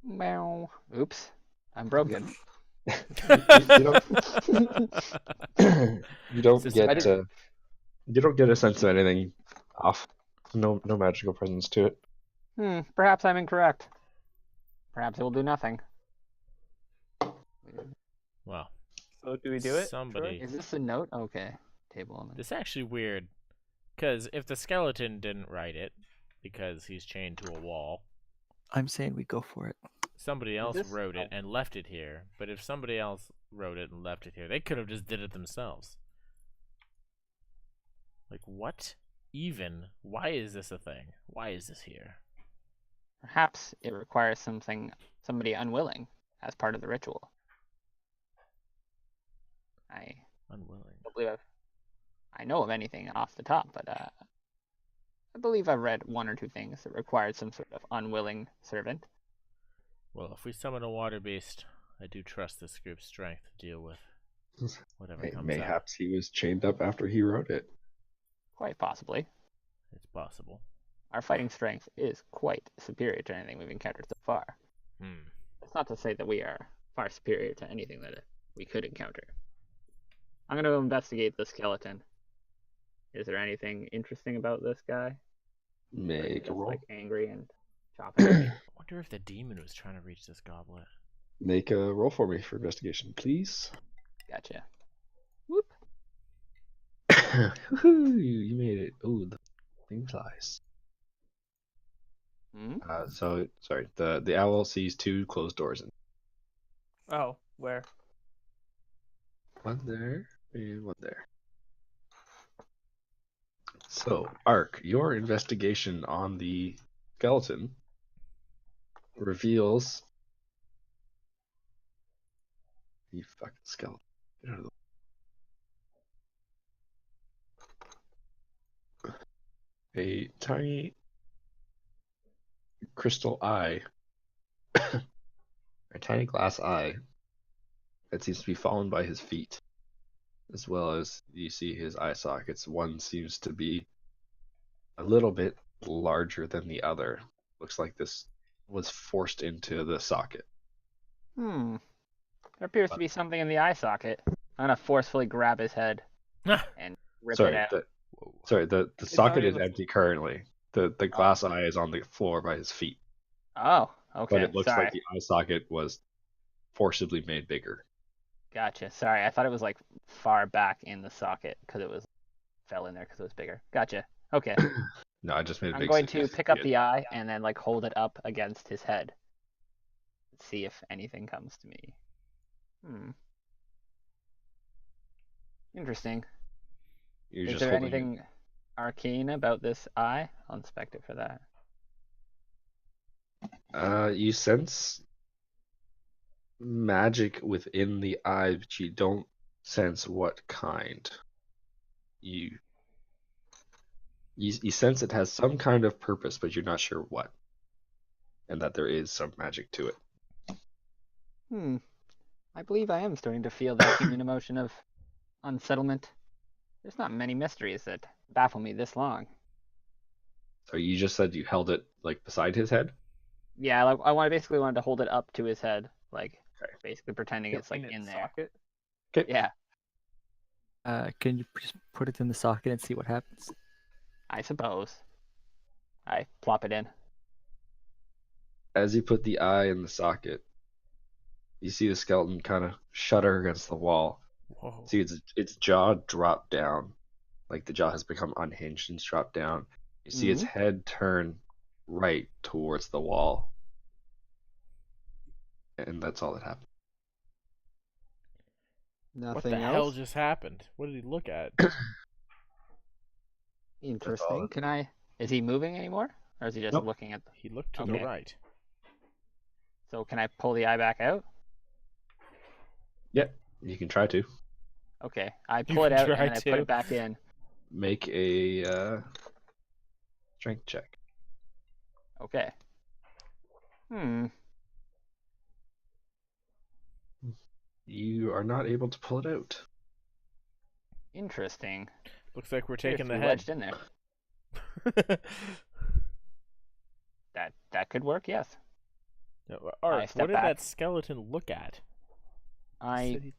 F: Meow. Oops. I'm broken.
C: You don't you don't
D: Is this
C: get
D: a-
C: you don't get a sense of anything off. No magical presence to it.
F: Perhaps I'm incorrect. Perhaps it will do nothing.
D: Well,
A: So do we do it?
D: Somebody.
F: Is this a note? Okay. Table on
D: This is actually weird, because if the skeleton didn't write it, because he's chained to a wall,
E: I'm saying we go for it.
D: somebody else
F: this-
D: wrote it and left it here. But if somebody else wrote it and left it here, they could have just did it themselves. Like, what? Even? Why is this a thing? Why is this here?
F: Perhaps it requires somebody unwilling as part of the ritual. I
D: Unwilling.
F: don't believe I know of anything off the top, but I believe I've read one or two things that required some sort of unwilling servant.
D: Well, if we summon a water beast, I do trust this group's strength to deal with whatever comes out.
C: Mayhaps he was chained up after he wrote it.
F: Quite possibly.
D: It's possible.
F: Our fighting strength is quite superior to anything we've encountered so far. That's not to say that we are far superior to anything that we could encounter. I'm going to investigate the skeleton. Is there anything interesting about this guy?
C: Make a
F: Just
C: roll.
F: like angry and chopping at me?
D: I wonder if the demon was trying to reach this goblet.
C: Make a roll for me for investigation, please.
F: Gotcha. Whoop.
C: Woohoo! You made it. Ooh, the thing flies. Sorry. The owl sees two closed doors.
A: Oh, where?
C: One there and one there. So, Ark, your investigation on the skeleton reveals the fucking skeleton. Get out of the A tiny crystal eye, a tiny glass eye that seems to be fallen by his feet, as well as you see his eye sockets. One seems to be a little bit larger than the other. Looks like this was forced into the socket.
F: There appears to be something in the eye socket. I'm going to forcefully grab his head and rip it out.
C: The socket
A: already
C: is
A: in the-
C: empty currently. The glass eye is on the floor by his feet.
F: Oh, okay.
C: But it looks
F: Sorry.
C: like the eye socket was forcibly made bigger.
F: Gotcha. Sorry, I thought it was like far back in the socket because it was fell in there because it was bigger. Gotcha. Okay.
C: No, I just made it
F: I'm
C: big.
F: going
C: so you
F: to
C: guys
F: pick
C: can
F: up
C: see
F: the eye and then like hold it up against his head. See if anything comes to me. Interesting.
C: it. You're
F: Is
C: just
F: there
C: holding it.
F: anything arcane about this eye? I'll inspect it for that.
C: You sense magic within the eye, but you don't sense what kind. You sense it has some kind of purpose, but you're not sure what, and that there is some magic to it.
F: I believe I am starting to feel that human emotion of unsettlement. There's not many mysteries that baffle me this long.
C: So you just said you held it like beside his head?
B: Yeah, basically wanted to hold it up to his head, like
C: Okay.
B: basically pretending it's like
A: its
B: in there.
A: socket.
C: Okay.
B: Yeah,
E: Can you just put it in the socket and see what happens?
B: I suppose. I plop it in.
C: As you put the eye in the socket, you see the skeleton kind of shudder against the wall.
D: Whoa.
C: See its jaw drop down, like the jaw has become unhinged and it's dropped down. You see its head turn right towards the wall, and that's all that happened.
F: Nothing
D: What the
F: else.
D: hell just happened? What did he look at?
F: Interesting.
B: Can I? Is he moving anymore, or is he just
C: Nope.
B: looking at?
D: He looked to the
B: Okay.
D: right.
B: So can I pull the eye back out?
C: Yep, you can try to
B: Okay, I
D: You
B: pull it
D: can
B: out and
D: try
B: then I put
D: to.
B: it back in.
C: make a strength check.
B: Okay.
C: You are not able to pull it out.
B: Interesting.
D: Looks like we're
B: Appears
D: taking
B: to
D: the
B: be
D: head.
B: wedged in there. That could work. Yes.
D: Art,
B: step
D: what did
B: back.
D: that skeleton look at?
B: I.
D: Said he-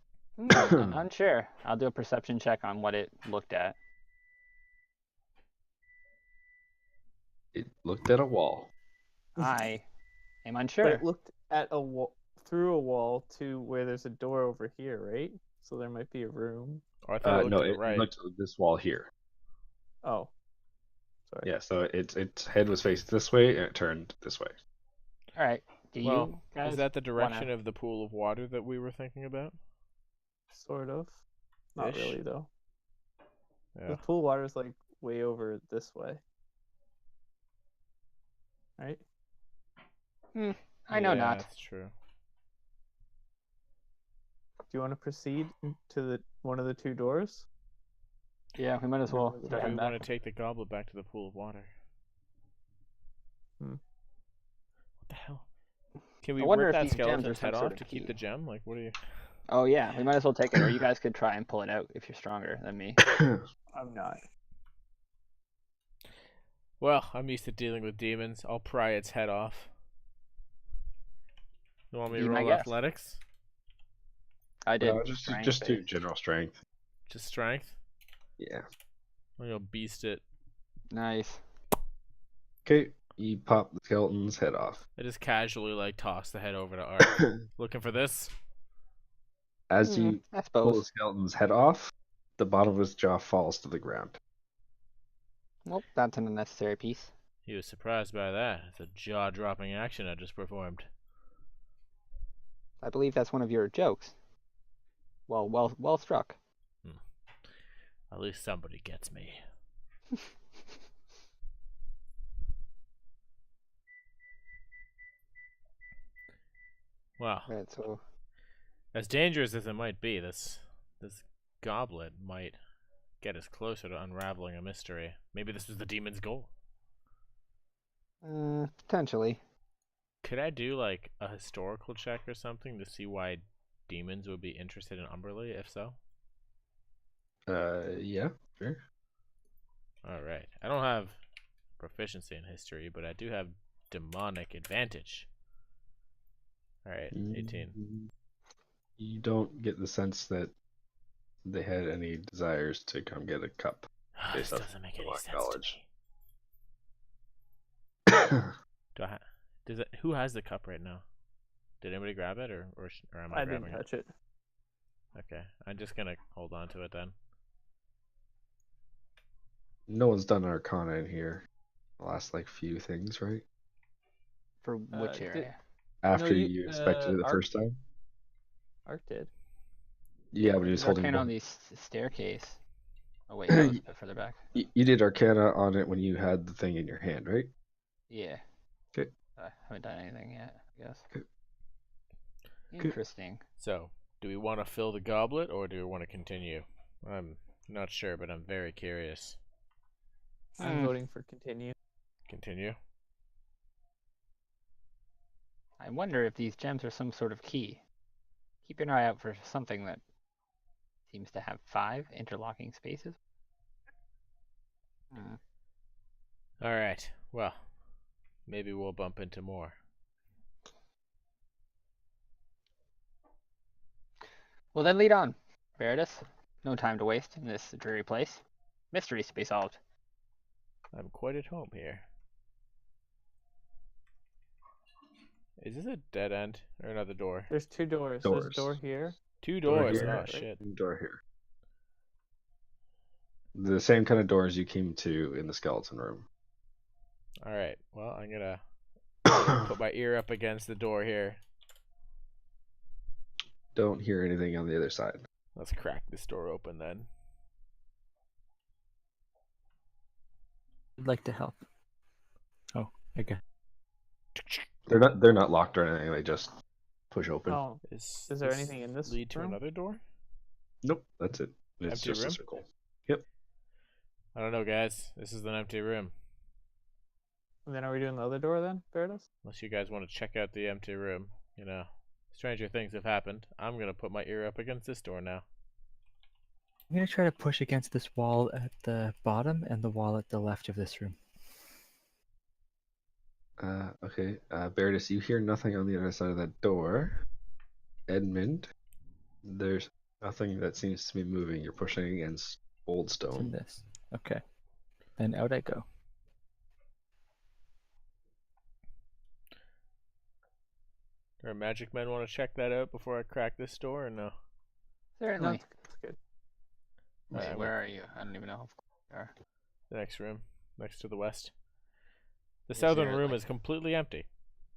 B: I'm unsure. I'll do a perception check on what it looked at.
C: It looked at a wall.
B: I am
A: But
B: unsure.
A: it looked at a wall, through a wall to where there's a door over here, right? So there might be a room.
D: Oh, I thought it looked
C: No,
D: to the
C: it
D: right.
C: looked at this wall here.
A: Oh, sorry.
C: Yeah, so its head was faced this way and it turned this way.
B: All right. Do
D: Well,
B: you guys
D: is that the direction
B: wanna...
D: of the pool of water that we were thinking about?
A: Sort of. Not
D: Ish.
A: really though.
D: Yeah.
A: The pool water is like way over this way. Right?
B: I know
D: Yeah,
B: not.
D: That's true.
A: Do you want to proceed to the one of the two doors?
B: Yeah, we might as well
A: Or
B: start
D: Do we
B: heading
D: want
B: back.
D: to take the goblet back to the pool of water?
A: Hmm.
D: What the hell? Can we
B: I wonder
D: rip
B: if
D: that
B: these gems are
D: skeleton's
B: some
D: head
B: sort
D: off
B: of
D: to keep
B: key.
D: the gem? Like, what are you?
B: Oh yeah, we might as well take it, or you guys could try and pull it out if you're stronger than me.
A: I'm not.
D: Well, I'm used to dealing with demons. I'll pry its head off. You want me to
B: Be my
D: roll
B: guest.
D: athletics?
B: I did.
C: just
B: strength
C: do
B: base.
C: general strength.
D: Just strength?
C: Yeah.
D: I'm gonna beast it.
B: Nice.
C: Okay, you pop the skeleton's head off.
D: I just casually like toss the head over to Art. Looking for this?
C: As you
B: I
C: pull the
B: suppose.
C: skeleton's head off, the bottom of his jaw falls to the ground.
B: Well, that's an unnecessary piece.
D: He was surprised by that. It's a jaw-dropping action I just performed.
B: I believe that's one of your jokes. Well struck.
D: At least somebody gets me. Well,
B: Right, so
D: as dangerous as it might be, this goblet might get us closer to unraveling a mystery. Maybe this was the demon's goal.
F: Potentially.
D: Could I do like a historical check or something to see why demons would be interested in Umberly, if so?
C: Yeah, sure.
D: Alright. I don't have proficiency in history, but I do have demonic advantage. Alright, 18.
C: You don't get the sense that they had any desires to come get a cup.
D: This
C: Based off
D: doesn't make any
C: demonic
D: sense
C: knowledge.
D: to me. Does it? Who has the cup right now? Did anybody grab it, or am I
A: I
D: grabbing
A: didn't touch it.
D: Okay, I'm just gonna hold on to it then.
C: No one's done Arcana in here. The last few things, right?
B: for which
A: did-
B: area?
C: After
A: you-
C: you inspected it the
A: Art-
C: first time.
A: Art did.
C: Yeah, but he was
B: There's
C: holding.
B: Arcana on the staircase. Oh wait, that was a bit further back.
C: You did Arcana on it when you had the thing in your hand, right?
B: Yeah.
C: Okay.
B: I haven't done anything yet, I guess.
C: Okay.
B: Interesting.
D: So, do we want to fill the goblet, or do we want to continue? I'm not sure, but I'm very curious.
A: I'm voting for continue.
D: Continue.
B: I wonder if these gems are some sort of key. Keep an eye out for something that seems to have 5 interlocking spaces.
D: All right. Well, maybe we'll bump into more.
B: Well, then lead on, Veritas. No time to waste in this dreary place. Mysteries to be solved.
D: I'm quite at home here. Is this a dead end or another door?
A: There's two doors. There's a door here.
D: Two
C: Door
D: doors.
C: here,
D: Oh
A: right?
D: shit.
C: and door here. The same kind of doors you came to in the skeleton room.
D: All right. Well, I'm gonna put my ear up against the door here.
C: Don't hear anything on the other side.
D: Let's crack this door open then.
E: I'd like to help. Oh, okay.
C: They're not locked or anything. They just push open.
A: Oh,
D: Is
A: Is there
D: this
A: anything in this
D: lead to
A: room?
D: another door?
C: Nope, that's it. It's
D: Empty
C: just
D: room?
C: a circle.
D: I don't know, guys. This is an empty room.
A: and then are we doing the other door then, Veritas?
D: Unless you guys want to check out the empty room, you know, stranger things have happened. I'm gonna put my ear up against this door now.
E: I'm gonna try to push against this wall at the bottom and the wall at the left of this room.
C: Okay. Berdis, you hear nothing on the other side of that door. Edmund, there's nothing that seems to be moving. You're pushing against old
E: It's in
C: stone.
E: this. Okay. Then out I go.
D: Do our magic men want to check that out before I crack this door or no?
A: No,
B: Certainly.
A: it's good.
B: Wait,
D: Alright,
B: where are you? I don't even know. How far you are.
D: The next room, next to the west. The
B: Is
D: southern
B: there,
D: room
B: like-
D: is completely empty,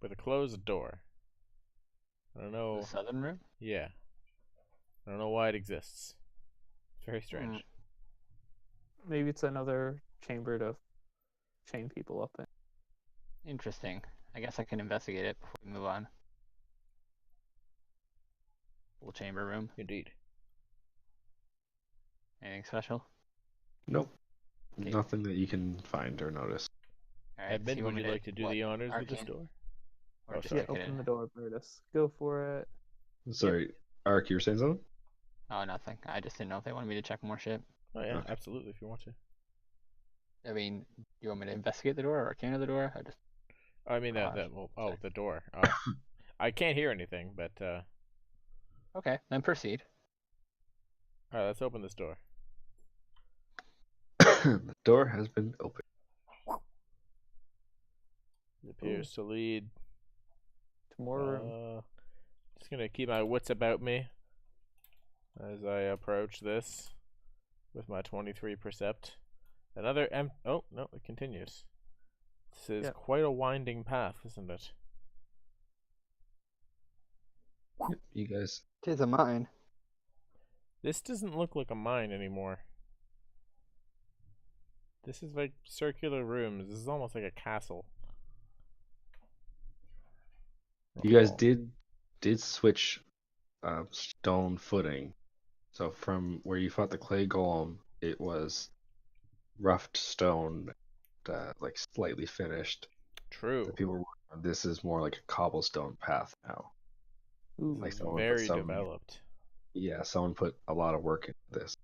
D: with a closed door. I don't know.
B: The southern room?
D: Yeah. I don't know why it exists. It's very strange.
A: Maybe it's another chamber to chain people up in.
B: Interesting. I guess I can investigate it before we move on. Little chamber room.
D: Indeed.
B: Anything special?
C: Nope.
B: Okay.
C: Nothing that you can find or notice.
B: All right.
D: Edmund, would you like to do the honors with this
B: arcane?
D: door?
B: Or
D: Oh,
B: just
D: sorry.
A: Yeah,
B: kick it
A: open
B: in?
A: the door, Veritas. Go for it.
C: Sorry, Ark, you were saying something?
B: Oh, nothing. I just didn't know if they wanted me to check more shit.
D: Oh yeah,
C: Okay.
D: absolutely. If you want to.
B: I mean, do you want me to investigate the door or arcane of the door? I just
D: I mean
B: Gosh,
D: oh,
B: sorry.
D: the door. I can't hear anything, but
B: okay. Then proceed.
D: all right, let's open this door.
C: The door has been opened.
D: It appears to lead.
A: To more room.
D: Just gonna keep my wits about me as I approach this with my 23 percept. Another oh no, it continues. This is
A: Yep.
D: quite a winding path, isn't it?
C: You guys,
F: Tis a mine.
D: This doesn't look like a mine anymore. This is like circular rooms. This is almost like a castle.
C: you guys
D: Oh.
C: did switch stone footing. So from where you fought the clay golem, it was roughed stone, like slightly finished.
D: True.
C: The people were working on this is more like a cobblestone path now.
A: Ooh,
C: Like someone put
D: Very
C: some,
D: developed.
C: yeah, someone put a lot of work into this.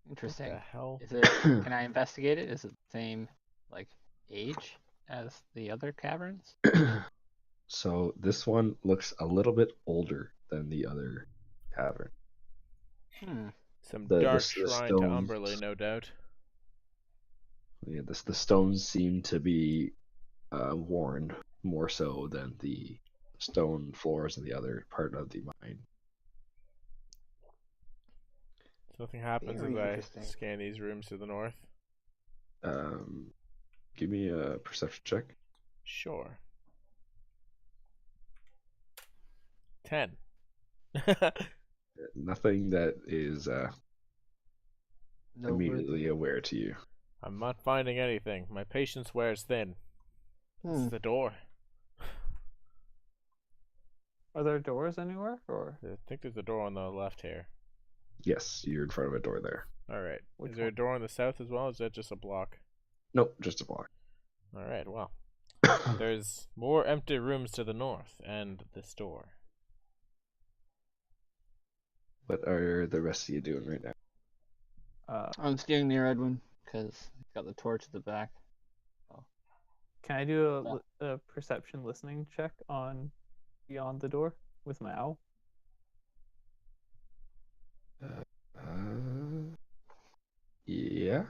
B: Interesting.
D: What the hell?
B: Is it? Can I investigate it? Is it the same like age as the other caverns?
C: So this one looks a little bit older than the other cavern.
B: Hmm.
D: Some
C: the
D: dark
C: the
D: shrine to
C: stones-
D: Umberley, no doubt.
C: Yeah, the stones seem to be worn more so than the stone floors in the other part of the mine.
D: So nothing happens
F: Very
D: as I
F: interesting.
D: scan these rooms to the north.
C: Give me a perception check.
D: Sure. 10.
C: Nothing that is
F: No
C: immediately aware to you.
D: I'm not finding anything. My patience wears thin. This is the door.
A: Are there doors anywhere, or
D: I think there's a door on the left here.
C: Yes, you're in front of a door there.
D: Alright.
A: Which
D: Is there a
A: one?
D: door on the south as well? Or is that just a block?
C: Nope, just a block.
D: Alright, well. There's more empty rooms to the north and this door.
C: What are the rest of you doing right now?
A: uh,
B: I'm staying near Edwin because he's got the torch at the back.
A: Can I do a perception listening check on beyond the door with my owl?
C: Yeah.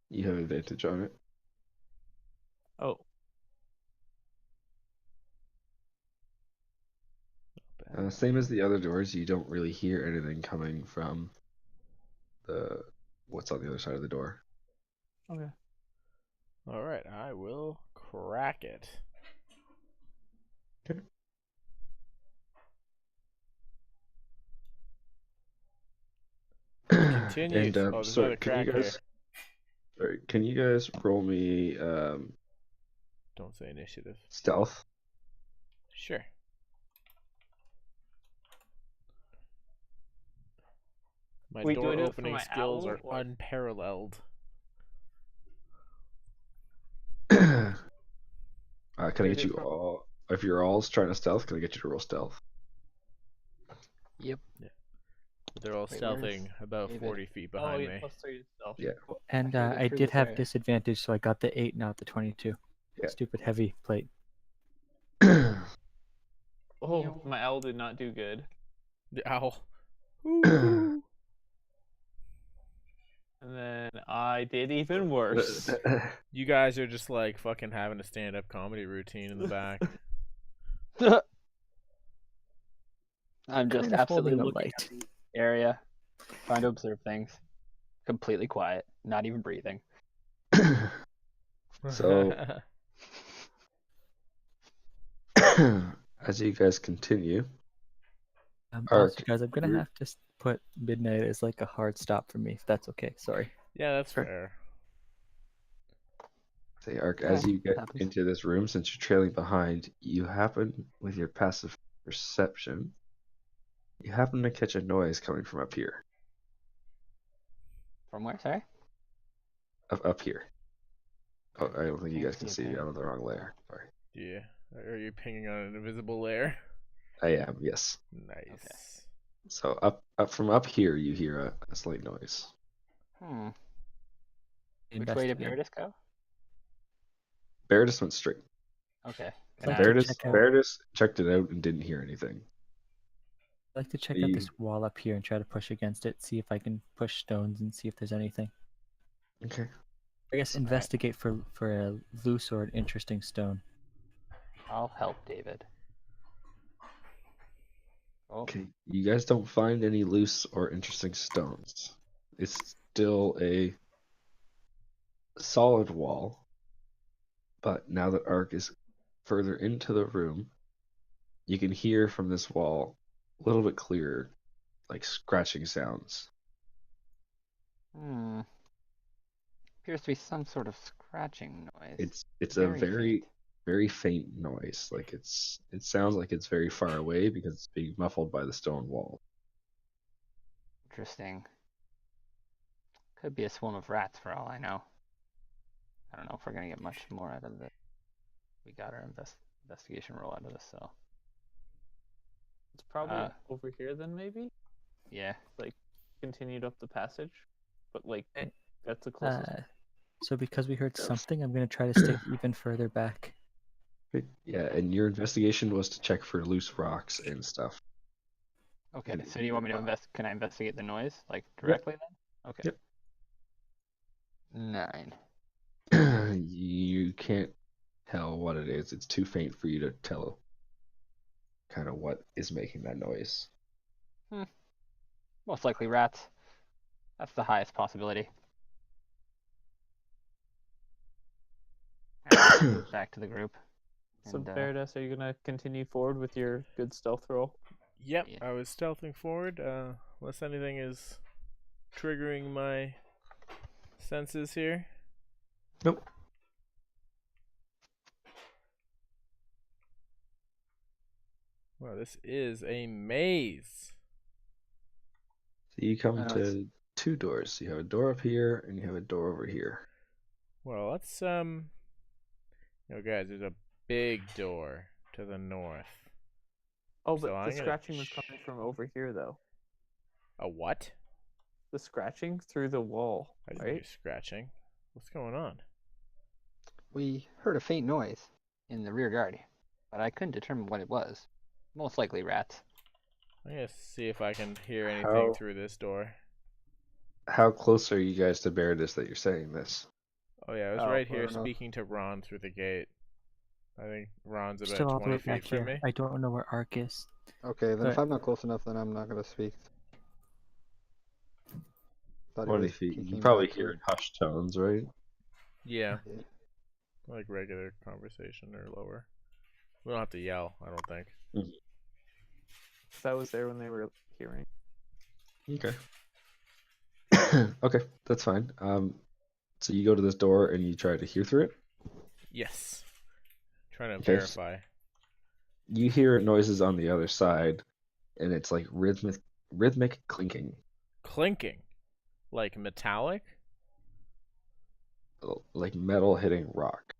C: You have advantage on it.
A: Oh,
C: Same as the other doors, you don't really hear anything coming from the what's on the other side of the door.
A: okay.
D: All right, I will crack it.
C: Okay.
D: Continues.
C: And
D: Oh, there's
C: sorry,
D: another crack here.
C: can you guys roll me
D: Don't say initiative.
C: stealth?
D: Sure. My
A: Wait, do I
D: door
A: do it for
D: opening
A: my
D: skills
A: owl
D: are
A: or-
D: unparalleled.
C: Can I
A: Do I
C: get
A: do
C: you
A: it from-
C: all? If you're all trying to stealth, can I get you to roll stealth?
F: Yep.
D: They're all
F: Wait, where's
D: stealthing about
F: David?
D: 40 feet
A: Oh,
D: behind
A: yeah,
D: me.
A: +3 to stealth.
C: Yeah.
E: And
F: How do we get
E: I
F: through
E: did
F: this
E: have
F: area?
E: disadvantage, so I got the 8, not the 22.
C: Yeah.
E: Stupid heavy plate.
A: Oh, my owl did not do good.
D: The owl. Ooh.
A: And then I did even worse.
D: You guys are just like fucking having a stand-up comedy routine in the back.
F: I'm just
E: Kind of
F: absolutely
E: holding a
F: looking
E: light.
F: at the area, trying to observe things. Completely quiet, not even breathing.
C: So- As you guys continue,
E: Also,
C: Ark,
E: guys, I'm gonna
C: you're-
E: have to put midnight as like a hard stop for me, if that's okay. Sorry.
D: Yeah, that's
C: Sure.
D: fair.
C: say Ark, as you get
F: happens.
C: into this room, since you're trailing behind, you happen with your passive perception, you happen to catch a noise coming from up here.
F: From where? Sorry.
C: Up here. Oh, I don't think you
F: Can't
C: guys can
F: see
C: see.
F: a
C: I'm
F: thing.
C: on the wrong layer. Sorry.
D: Yeah. Are you pinging on an invisible layer?
C: I am. Yes.
D: Nice.
C: So up from up here, you hear a slight noise.
F: Which way did
E: Investigate.
F: Meredith go?
C: Beardus went straight.
F: Okay.
E: I'd like
F: Can
E: to
F: I-
E: check out-
C: Beardus checked it out and didn't hear anything.
E: I'd like to check
C: So
E: out
C: you-
E: this wall up here and try to push against it, see if I can push stones and see if there's anything.
C: Okay.
E: I guess
F: Alright.
E: investigate for a loose or an interesting stone.
F: I'll help David. Oh,
C: Okay. You guys don't find any loose or interesting stones. It's still a solid wall. But now that Ark is further into the room, you can hear from this wall a little bit clearer, like scratching sounds.
F: appears to be some sort of scratching noise.
C: It's a very
F: faint.
C: very faint noise. Like it sounds like it's very far away because it's being muffled by the stone wall.
F: Interesting. Could be a swarm of rats for all I know. I don't know if we're gonna get much more out of this. We got our investigation roll out of this, so
A: It's probably
F: Uh,
A: over here then, maybe?
F: yeah.
A: Continued up the passage. But, like,
E: Eh,
A: that's the closest.
E: So because we heard something, I'm gonna try to stick even further back.
C: Okay. Yeah, and your investigation was to check for loose rocks and stuff.
F: Okay.
C: And-
F: So do you want me to Can I investigate the noise like directly then? Okay.
C: Yep.
F: 9.
C: You can't tell what it is. It's too faint for you to tell kind of what is making that noise.
F: Most likely rats. That's the highest possibility. Alright, back to the group.
A: So,
F: And,
A: Beardus, are you going to continue forward with your good stealth roll?
D: Yep,
F: Yeah.
D: I was stealthing forward, unless anything is triggering my senses here.
C: Nope.
D: Wow, this is a maze.
C: So you come
F: Oh,
C: to two doors. You have a door up here and you have a door over here.
D: Well, let's guys, there's a big door to the north.
A: Oh,
D: So
A: but
D: I'm
A: the
D: gonna
A: scratching was coming from over here, though.
D: A what?
A: The scratching through the wall,
D: I didn't
A: right?
D: hear scratching. What's going on?
F: We heard a faint noise in the rear yard, but I couldn't determine what it was. Most likely rats.
D: I'm gonna see if I can hear anything
C: How-
D: through this door.
C: How close are you guys to Baroness that you're saying this?
D: Oh yeah, I was
F: Oh,
D: right here
F: far enough.
D: speaking to Ron through the gate. I think Ron's about
E: Still all the
D: 20
E: way
D: feet
E: back
D: from
E: here.
D: me.
E: I don't know where Ark is.
F: Okay, then if
E: But-
F: I'm not close enough, then I'm not gonna speak. Thought he
C: 20
F: was
C: feet. You
F: peeking
C: can probably
F: back
C: hear
F: here.
C: in hushed tones, right?
D: Yeah,
F: Yeah.
D: like regular conversation or lower. We don't have to yell, I don't think.
A: That was there when they were hearing.
C: Okay. Okay, that's fine. So you go to this door and you try to hear through it.
D: Yes. Trying to
C: Okay.
D: verify.
C: You hear noises on the other side, and it's like rhythmic clinking,
D: Clinking. Like metallic?
C: like metal hitting rock.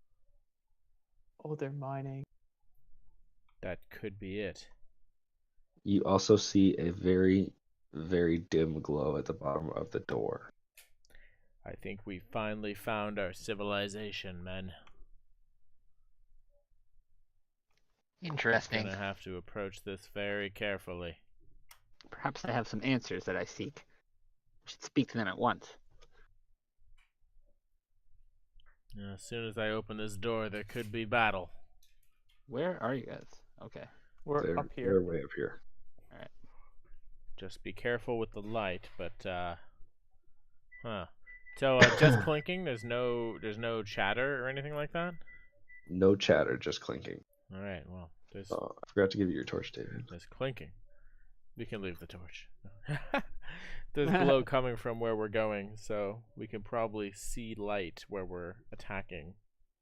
A: Oh, they're mining.
D: That could be it.
C: You also see a very, very dim glow at the bottom of the door.
D: I think we finally found our civilization, men.
F: Interesting.
D: Gonna have to approach this very carefully.
F: Perhaps I have some answers that I seek. I should speak to them at once.
D: As soon as I open this door, there could be battle.
F: Where are you guys? Okay.
A: We're
C: They're,
A: up
C: they're
A: here.
C: way up here.
D: Just be careful with the light, but huh. So just clinking. There's no chatter or anything like that.
C: No chatter, just clinking.
D: All right. Well, there's
C: Oh, I forgot to give you your torch, David.
D: there's clinking. We can leave the torch. There's glow coming from where we're going, so we can probably see light where we're attacking.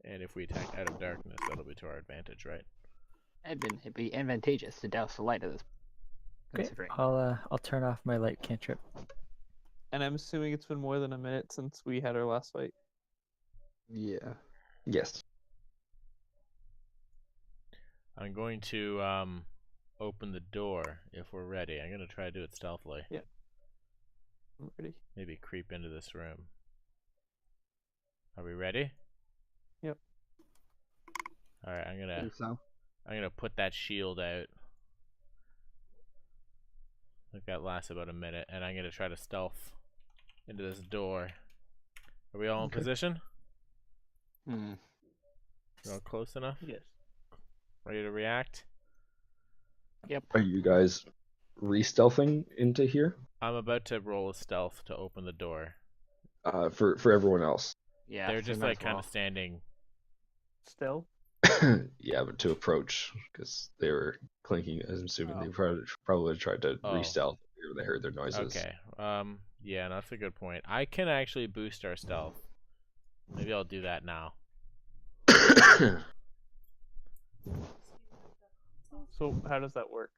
D: And if we attack out of darkness, that'll be to our advantage, right?
F: It'd be advantageous to douse the light of this.
E: Okay,
F: Considering.
E: I'll turn off my light cantrip.
A: And I'm assuming it's been more than a minute since we had our last fight.
F: Yeah.
C: Yes.
D: I'm going to open the door if we're ready. I'm gonna try to do it stealthily.
A: Yeah. I'm ready.
D: Maybe creep into this room. Are we ready?
A: Yep.
D: All right.
F: I think so.
D: I'm gonna put that shield out. I think that lasts about a minute, and I'm gonna try to stealth into this door. Are we all in
C: Okay.
D: position?
F: Hmm.
D: You all close enough?
A: Yes.
D: Ready to react?
C: Are you guys re-stealthing into here?
D: I'm about to roll a stealth to open the door.
C: For everyone else.
F: Yeah.
D: They're
F: so
D: just
F: might
D: like
F: as
D: kind
F: well.
D: of standing.
A: Still?
C: Yeah, but to approach, because they were clinking. I'm assuming they probably tried to
D: Oh.
C: re-stealth when they heard their noises.
D: Okay. Yeah, that's a good point. I can actually boost our stealth. Maybe I'll do that now.
A: So how does that work?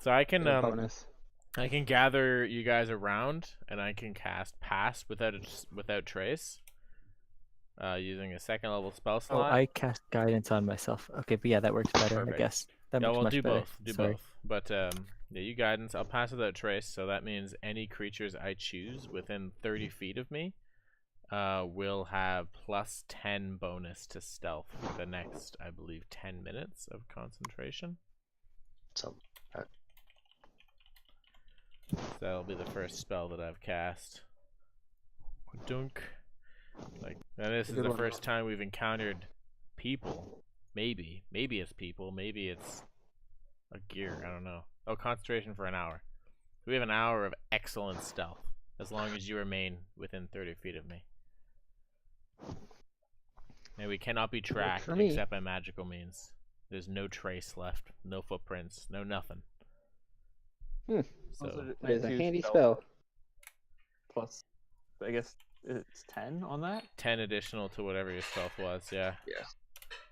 D: So I can
F: Get a bonus.
D: I can gather you guys around, and I can cast Pass without trace, using a second level spell
E: Oh,
D: slot.
E: I cast guidance on myself. Okay, but yeah, that works better,
D: Perfect.
E: I guess. That
D: Yeah,
E: works
D: well,
E: much
D: do
E: better.
D: both. Do
E: Sorry.
D: both. But yeah, you guidance. I'll pass without trace, so that means any creatures I choose within 30 feet of me, will have plus 10 bonus to stealth for the next, I believe, 10 minutes of concentration.
C: So,
D: So that'll be the first spell that I've cast. Dunk. Like, and this is
F: Good
D: the
F: one.
D: first time we've encountered people. Maybe it's people. Maybe it's a gear. I don't know. Oh, concentration for an hour. We have an hour of excellent stealth, as long as you remain within 30 feet of me. And we cannot be tracked
F: for me.
D: except by magical means. There's no trace left, no footprints, no nothing.
F: Hmm.
D: So
F: That is a
A: choose
F: handy
A: stealth
F: spell.
A: Plus, I guess it's 10 on that.
D: 10 additional to whatever your stealth was, yeah.
C: yeah.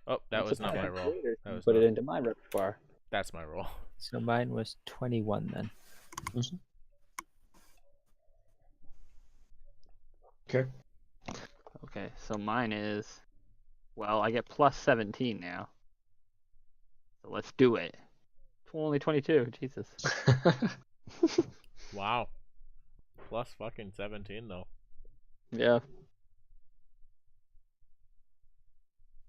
D: Oh, that
F: That's
D: was
F: a
D: not my
F: bad
D: roll.
F: creator.
D: That was
F: Put
D: not-
F: it into my repertoire.
D: That's my roll.
E: So mine was 21 then.
C: Okay.
F: Okay, so mine is. Well, I get plus 17 now. So let's do it. Only 22. Jesus.
D: Wow. Plus fucking 17 though.
F: Yeah.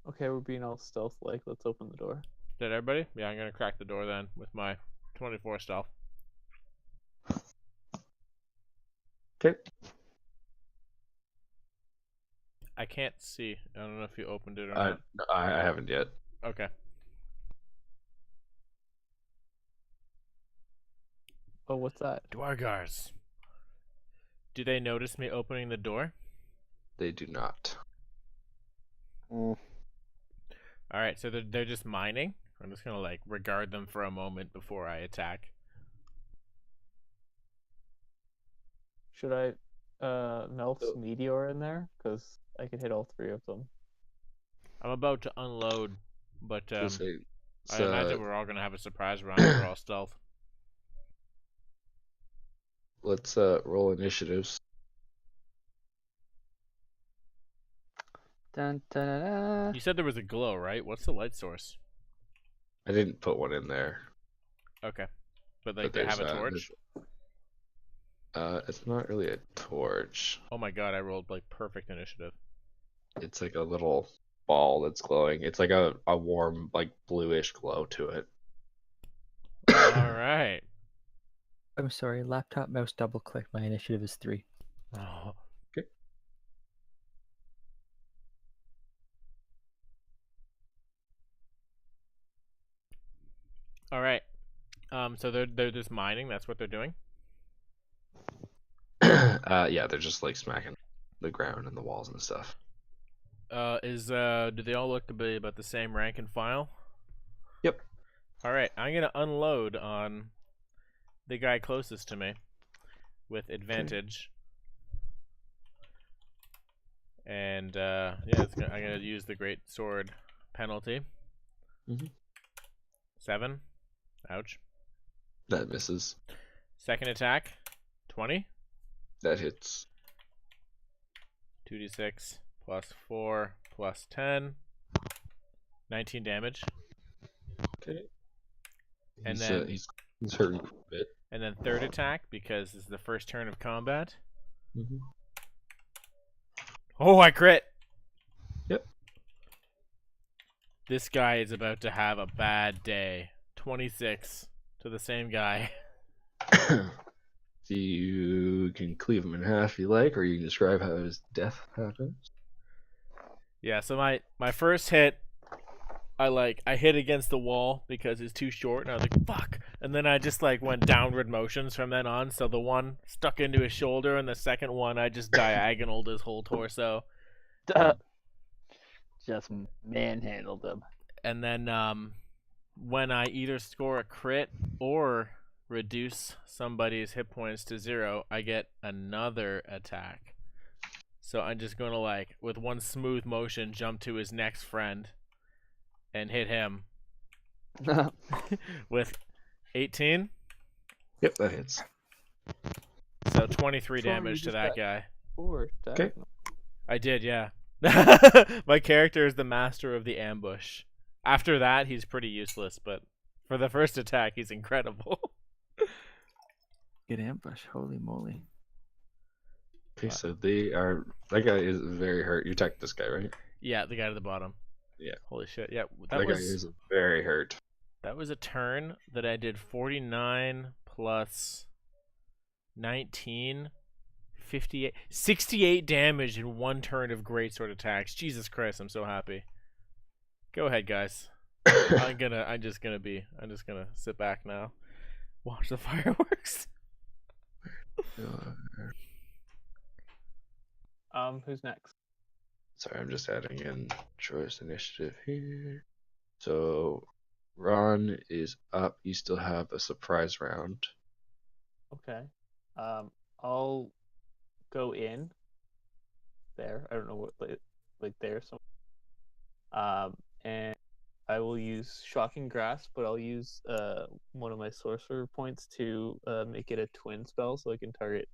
A: Okay, we're being all stealth-like. Let's open the door.
D: Did everybody? Yeah, I'm gonna crack the door then with my 24 stealth.
C: Okay.
D: I can't see. I don't know if you opened it or not.
C: I haven't yet.
D: Okay.
A: Oh, what's that?
D: Dwargars. Do they notice me opening the door?
C: They do not.
F: Mm.
D: Alright, so they're just mining. I'm just gonna like regard them for a moment before I attack.
A: Should I melt meteor in there? Because I can hit all three of them.
D: I'm about to unload, but
C: Just say,
D: I imagine we're all gonna have a surprise round if we're all stealth.
C: let's roll initiatives.
F: Dun, dun, dun, dun.
D: You said there was a glow, right? What's the light source?
C: I didn't put one in there.
D: Okay. But like
C: But
D: they have a
C: there's,
D: torch?
C: It's not really a torch.
D: Oh my god, I rolled like perfect initiative.
C: It's like a little ball that's glowing. It's like a warm, like bluish glow to it.
D: Alright.
E: I'm sorry, laptop mouse double click. My initiative is 3.
D: Oh. Alright. So they're just mining, that's what they're doing?
C: Yeah, they're just like smacking the ground and the walls and stuff.
D: Do they all look to be about the same rank and file?
C: Yep.
D: Alright, I'm gonna unload on the guy closest to me with advantage. And yeah, I'm gonna use the great sword penalty.
C: Mhm.
D: 7. Ouch.
C: That misses.
D: Second attack, 20.
C: That hits.
D: 2d6 plus 4 plus 10. 19 damage.
C: Okay.
D: And
C: He's,
D: then
C: he's hurting a bit.
D: and then third attack because this is the first turn of combat.
C: Mm-hmm.
D: Oh, I crit.
C: Yep.
D: This guy is about to have a bad day. 26 to the same guy.
C: So you can cleave him in half if you like, or you can describe how his death happens.
D: Yeah, so my first hit, I hit against the wall because it's too short, and I was like, fuck. And then I just like went downward motions from then on. So the one stuck into his shoulder, and the second one I just diagonaled his whole torso.
B: Duh. Just manhandled him.
D: And then when I either score a crit or reduce somebody's hit points to 0, I get another attack. So I'm just going to like, with one smooth motion, jump to his next friend and hit him with 18.
C: Yep, that hits.
D: So 23
A: Troy, you
D: damage to
A: just
D: that
A: got-
D: guy.
A: 4.
C: Okay.
D: I did, yeah. My character is the master of the ambush. After that, he's pretty useless, but for the first attack, he's incredible.
E: Good ambush, holy moly.
C: Okay, so that guy is very hurt. You attacked this guy, right?
D: Yeah, the guy to the bottom.
C: Yeah.
D: Holy shit. Yeah,
C: That guy is very hurt.
D: that was a turn that I did 49 plus 19, 58, 68 damage in one turn of greatsword attacks. Jesus Christ, I'm so happy. Go ahead, guys. I'm just gonna sit back now. Watch the fireworks.
A: Who's next?
C: Sorry, I'm just adding in choice initiative here. So Ron is up. You still have a surprise round.
A: Okay. I'll go in there. I don't know what like there. So, and I will use shocking grasp, but I'll use one of my sorcerer points to make it a twin spell, so I can target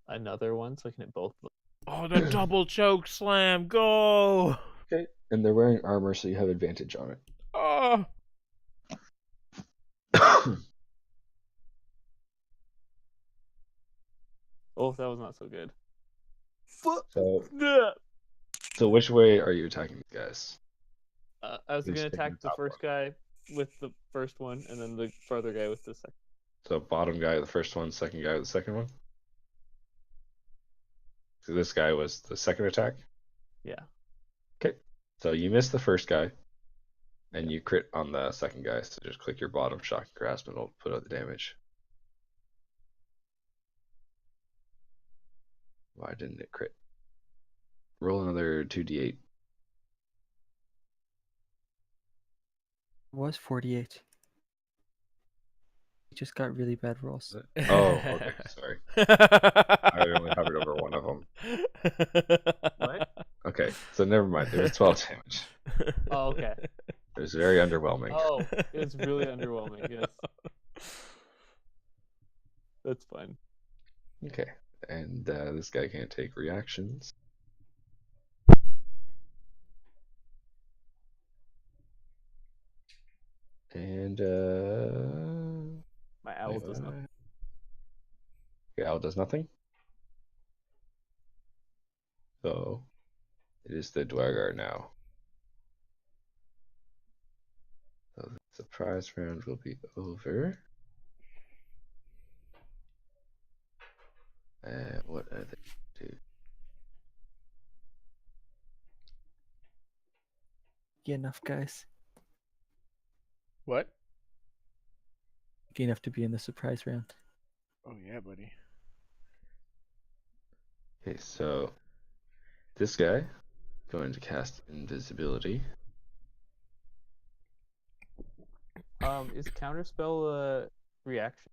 A: another one, so I can hit both of them.
D: Oh, the double choke slam! Go!
C: Okay. And they're wearing armor, so you have advantage on it.
D: Oh!
A: Oh, that was not so good.
C: So which way are you attacking the guys?
A: I was
C: Who's
A: gonna
C: taking
A: attack the
C: top
A: first guy with the first one, and then the farther guy with the second.
C: So bottom guy with the first one, second guy with the second one. So this guy was the second attack.
A: Yeah.
C: Okay. So you missed the first guy, and you crit on the second guy. So just click your bottom shock and grasp, and it'll put out the damage. Why didn't it crit? Roll another 2d8.
E: It was 48. He just got really bad rolls.
C: Oh, okay. Sorry. I only hovered over one of them.
A: What?
C: Okay, so never mind. It was 12 damage.
A: Oh, okay.
C: It was very underwhelming.
A: Oh, it was really underwhelming. Yes. That's fine.
C: Okay, and this guy can't take reactions. And
A: My owl does not.
C: Okay, owl does nothing. So it is the Dwargar now. So the surprise round will be over. What are they do?
E: Lucky enough, guys.
D: What?
E: Lucky enough to be in the surprise round.
D: Oh yeah, buddy.
C: Okay, so this guy going to cast invisibility.
A: Is counterspell a reaction?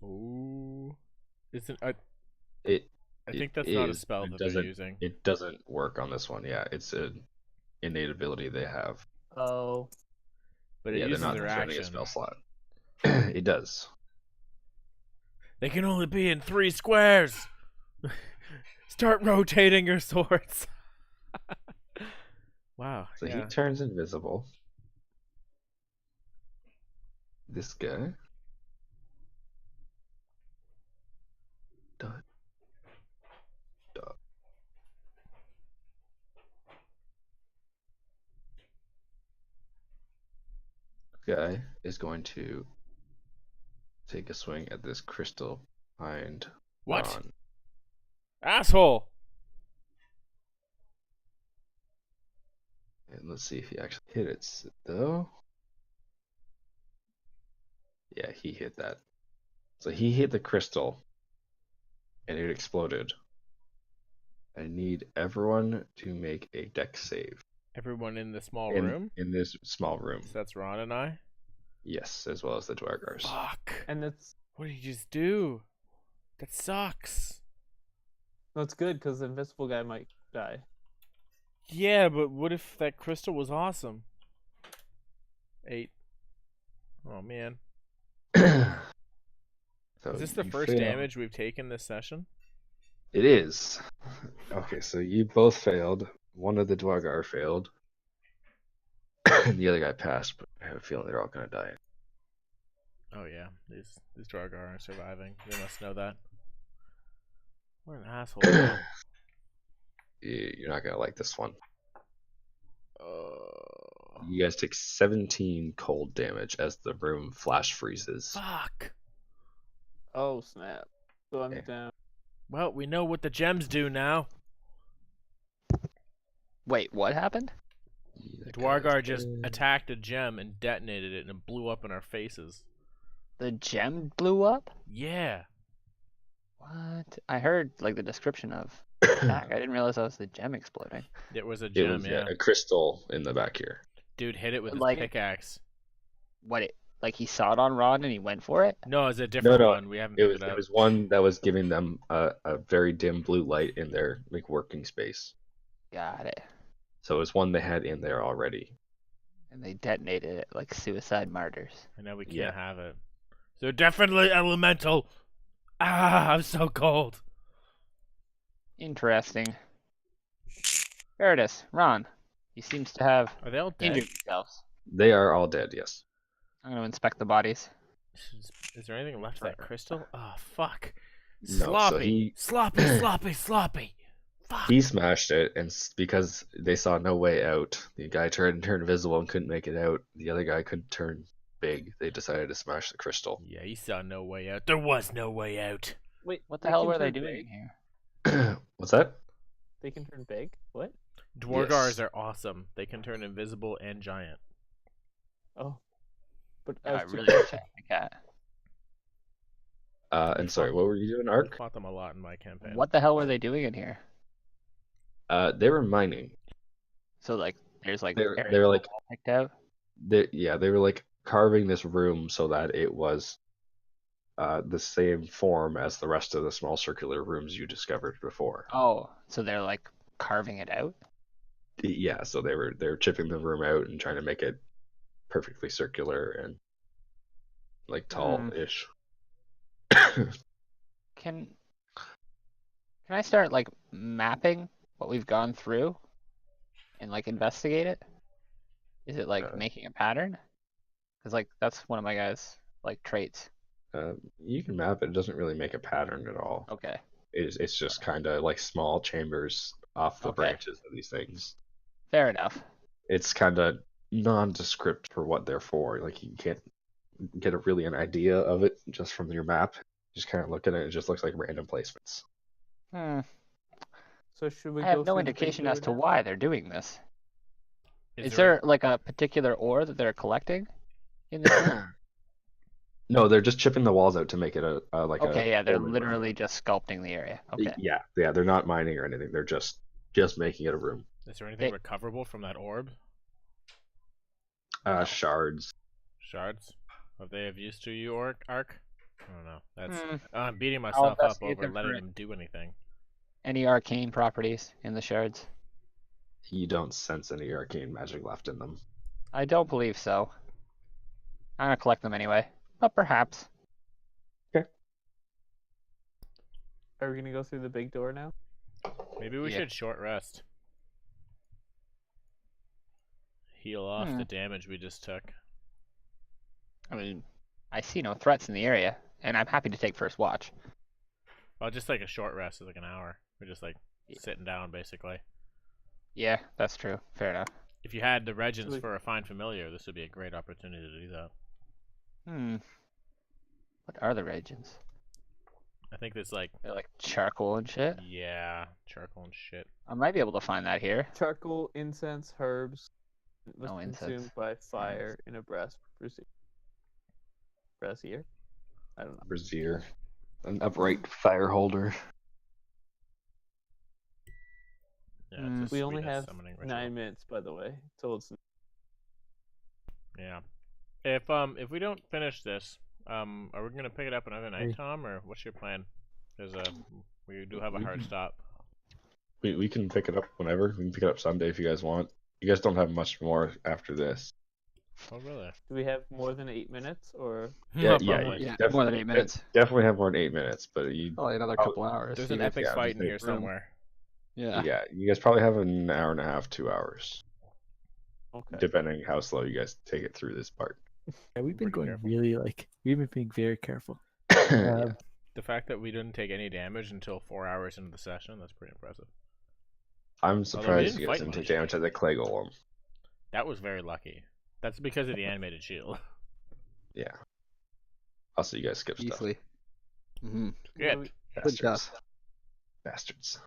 D: Ooh. Isn't I
C: It
D: think that's
C: it
D: not a
C: is,
D: spell
C: but
D: that they're using.
C: It doesn't work on this one. Yeah, it's an innate ability they have.
A: Oh,
D: But it
C: Yeah, they're
D: uses
C: not
D: their
C: defending
D: action.
C: a spell slot. It does.
D: They can only be in 3 squares. Start rotating your swords. Wow.
C: So
D: yeah.
C: he turns invisible. This guy. Dot. Dot. Guy is going to take a swing at this crystal behind
D: What?
C: Ron.
D: Asshole.
C: And let's see if he actually hit it, though. Yeah, he hit that. So he hit the crystal, and it exploded. I need everyone to make a dex save.
D: Everyone in the small room?
C: In this small room.
D: So that's Ron and I?
C: Yes, as well as the Dwargars.
D: Fuck.
A: and that's
D: What did you just do? That sucks.
A: that's good because the invisible guy might die.
D: Yeah, but what if that crystal was awesome? 8. Oh, man.
C: So
D: Is this the
C: you
D: first
C: fail.
D: damage we've taken this session?
C: It is. Okay, so you both failed. One of the Dwargar failed. And the other guy passed, but I have a feeling they're all gonna die.
D: Oh, yeah. These Dragar aren't surviving. They must know that. What an asshole.
C: You're not gonna like this one.
D: Oh.
C: You guys take 17 cold damage as the room flash freezes.
D: Fuck.
A: Oh snap! So I'm
C: Okay.
A: down.
D: Well, we know what the gems do now.
F: Wait, what happened?
C: That
D: Dwargar
C: guy's
D: just
C: dead.
D: attacked a gem and detonated it, and it blew up in our faces.
F: The gem blew up?
D: Yeah.
F: What? I heard like the description of attack. I didn't realize that was the gem exploding.
D: It was a
C: It
D: gem,
C: was
D: yeah.
C: a crystal in the back here.
D: Dude hit it with his
F: Like-
D: pickaxe.
F: What it like he saw it on Rod and he went for it?
D: No, it's a different
C: no,
D: one. We haven't
C: It
D: figured
C: was
D: it
C: it
D: out.
C: was one that was giving them a very dim blue light in their working space.
F: Got it.
C: So it was one they had in there already.
F: And they detonated it like suicide martyrs.
D: I know we can't
C: Yeah.
D: have it. They're definitely elemental. Ah, I'm so cold.
F: Interesting. Veritas, Ron, he seems to have
D: Are they all dead?
F: injured themselves.
C: They are all dead, yes.
F: I'm gonna inspect the bodies.
D: Is there anything left of that crystal? Oh, fuck.
C: No, so
D: Sloppy.
C: he-
D: Sloppy, sloppy, sloppy.
C: He smashed it, and because they saw no way out, the guy turned invisible and couldn't make it out. The other guy couldn't turn big. They decided to smash the crystal.
D: Yeah, he saw no way out. There was no way out.
A: Wait,
B: What the hell
A: can
B: were they
A: turn
B: doing
A: big?
B: here?
C: What's that?
A: They can turn big? What?
D: Dwargars
C: Yes.
D: are awesome. They can turn invisible and giant.
A: Oh. But
B: I
A: was too
B: really
A: quick.
B: wish I had a cat.
C: And sorry,
D: fought-
C: what were you doing,
D: I
C: Ark?
D: fought them a lot in my campaign.
B: What the hell were they doing in here?
C: They were mining.
B: So like, there's like
C: They were
B: areas
C: like
B: picked out.
C: they were like carving this room so that it was the same form as the rest of the small circular rooms you discovered before.
B: Oh, so they're like carving it out.
C: Yeah, so they were chipping the room out and trying to make it perfectly circular and like tall-ish.
B: Can I start like mapping what we've gone through and like investigate it? Is it like making a pattern? Because like that's one of my guys' like traits.
C: You can map it. It doesn't really make a pattern at all.
B: Okay.
C: It's just kind of like small chambers off the
B: Okay.
C: branches of these things.
B: Fair enough.
C: It's kind of nondescript for what they're for. Like you can't get really an idea of it just from your map. Just kind of look at it. It just looks like random placements.
A: So should we
B: I
A: go
B: have no
A: through the big
B: indication
A: door
B: as to
A: now?
B: why they're doing this.
D: Is
B: Is there like a particular ore that they're collecting in this room?
C: No, they're just chipping the walls out to make it a like a.
B: Okay, yeah, they're
C: ornament.
B: literally just sculpting the area. Okay.
C: Yeah, they're not mining or anything. They're just making it a room.
D: Is there anything
B: They-
D: recoverable from that orb?
C: Shards.
D: Shards? Have they of use to you, Ark? I don't know. That's
B: Hmm.
D: I'm beating myself up
B: investigate
D: over
B: them
D: letting
B: for-
D: them do anything.
B: Any arcane properties in the shards?
C: You don't sense any arcane magic left in them.
B: I don't believe so. I'm gonna collect them anyway, but perhaps.
A: Are we gonna go through the big door now?
D: Maybe we
B: Yeah.
D: should short rest. Heal off the damage we just took.
B: I mean, I see no threats in the area, and I'm happy to take first watch.
D: Well, just like a short rest is like an hour. We're just like sitting down basically.
B: Yeah, that's true. Fair enough.
D: If you had the regents
A: we-
D: for a find familiar, this would be a great opportunity to do that.
B: What are the regions?
D: I think there's like,
B: They're like charcoal and shit.
D: yeah, charcoal and shit.
B: I might be able to find that here.
A: Charcoal, incense, herbs was
B: No incense.
A: consumed by fire in a brazier. I don't know.
C: Brazier, an upright fire holder.
D: Yeah, it's a
A: We only
D: sweet-ass
A: have
D: summoning ritual.
A: 9 minutes, by the way, till it's.
D: Yeah. If we don't finish this, are we gonna pick it up another night,
E: Hey.
D: Tom, or what's your plan? Because we do have a hard stop.
C: We can pick it up whenever. We can pick it up Sunday if you guys want. You guys don't have much more after this.
D: Oh really?
A: Do we have more than 8 minutes, or
C: Yeah,
D: Not
C: yeah,
D: probably.
B: Yeah,
C: Def-
B: more than 8 minutes.
C: Definitely have more than 8 minutes, but you.
F: Probably another
C: Oh,
F: couple hours.
D: There's
F: You
D: an
F: guys-
D: epic
C: yeah,
D: fight in
C: just
D: here
C: make
F: room.
D: somewhere.
B: Yeah.
C: Yeah, you guys probably have an hour and a half, 2 hours,
A: okay?
C: depending how slow you guys take it through this part.
E: Yeah, we've been
D: Pretty
E: going
D: careful.
E: really we've been being very careful.
C: Yeah.
D: The fact that we didn't take any damage until 4 hours into the session—that's pretty impressive.
C: I'm
D: we
C: surprised
D: didn't
C: you guys
D: fight
C: didn't take
D: much.
C: damage at the clay golem.
D: That was very lucky. That's because of the animated shield.
C: Yeah. Also, you guys skipped stuff.
F: Easily. Mm-hmm.
D: Good.
F: Good job.
C: Bastards.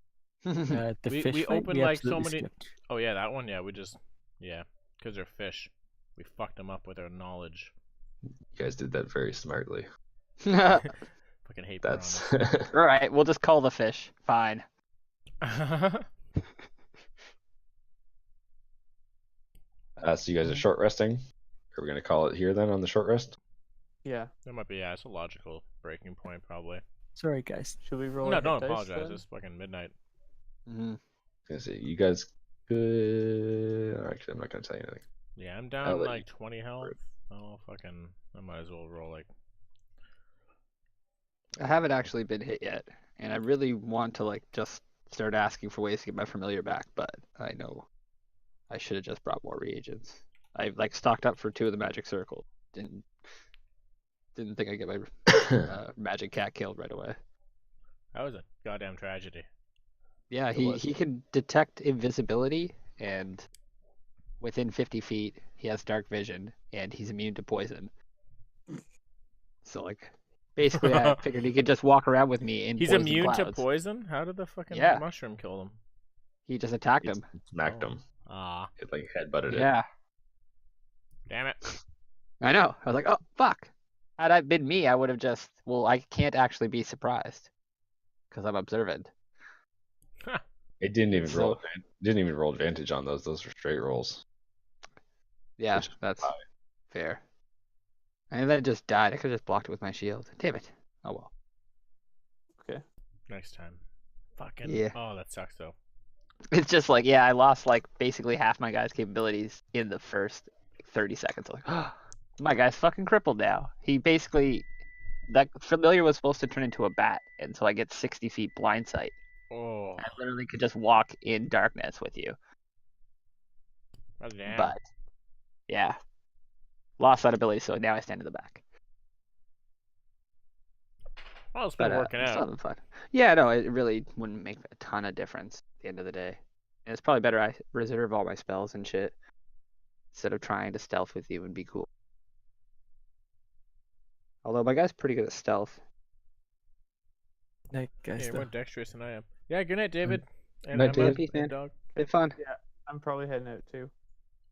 E: The
D: We-
E: fish
D: we
E: fight,
D: opened, like, so
E: absolutely
D: many-
E: skipped.
D: Oh yeah, that one. Yeah, because they're fish. We fucked them up with our knowledge.
C: You guys did that very smartly.
D: Fucking hate
C: That's.
B: All right, we'll just call the fish. Fine.
D: piranhas.
C: So you guys are short resting. Are we gonna call it here then on the short rest?
A: Yeah.
D: That might be it's a logical breaking point probably.
E: Sorry, guys.
A: Should we roll?
D: No,
A: a hit
D: don't
A: dice
D: apologize.
A: then?
D: It's fucking midnight.
F: Mm-hmm.
C: Gonna say you guys could. Actually, I'm not gonna tell you anything.
D: Yeah, I'm
C: I'll
D: down
C: let
D: like
C: you
D: 20 health.
C: it.
D: Oh fucking! I might as well roll like.
F: I haven't actually been hit yet, and I really want to like just start asking for ways to get my familiar back, but I know I should have just brought more reagents. I like stocked up for 2 of the magic circle. Didn't think I'd get my magic cat killed right away.
D: That was a goddamn tragedy.
F: Yeah,
A: It
F: he
A: was.
F: can detect invisibility, and within 50 feet, he has dark vision, and he's immune to poison. So, like, basically, I figured he could just walk around with me in
D: He's
F: poison
D: immune to
F: clouds.
D: poison? How did the fucking
F: Yeah.
D: mushroom kill him?
F: He just attacked
C: He
F: him.
C: smacked
D: Oh.
C: him.
D: Ah,
C: It like headbutted it.
F: Yeah,
D: damn it.
F: I know. I was like, oh, fuck. Had I been me, I would have just, well, I can't actually be surprised because I'm observant.
C: It didn't even
F: So-
C: roll. Didn't even roll advantage on those. Those were straight rolls.
F: Yeah,
C: Which is
F: that's
C: fine.
F: fair. And then it just died. I could have just blocked it with my shield. Damn it. Oh well.
D: Next time. Fucking.
F: Yeah.
D: Oh, that sucks though.
F: It's just like, yeah, I lost like basically half my guy's capabilities in the first 30 seconds. Like, oh, my guy's fucking crippled now. He basically, that familiar was supposed to turn into a bat, and so I get 60 feet blind sight.
D: Oh.
F: I literally could just walk in darkness with you.
D: Oh, damn.
F: But yeah, lost that ability, so now I stand in the back.
D: Well, it's been
F: But
D: working
F: it's
D: out.
F: still having fun. Yeah, no, it really wouldn't make a ton of difference at the end of the day. And it's probably better I reserve all my spells and shit instead of trying to stealth with you would be cool. Although my guy's pretty good at stealth.
E: Night, guys.
D: Yeah, you're
E: though.
D: more dexterous than I am. Yeah, good night, David. And
C: Night,
D: Emma
C: David.
F: Peace, man.
D: and Dog.
F: Been fun.
A: I'm probably heading out too.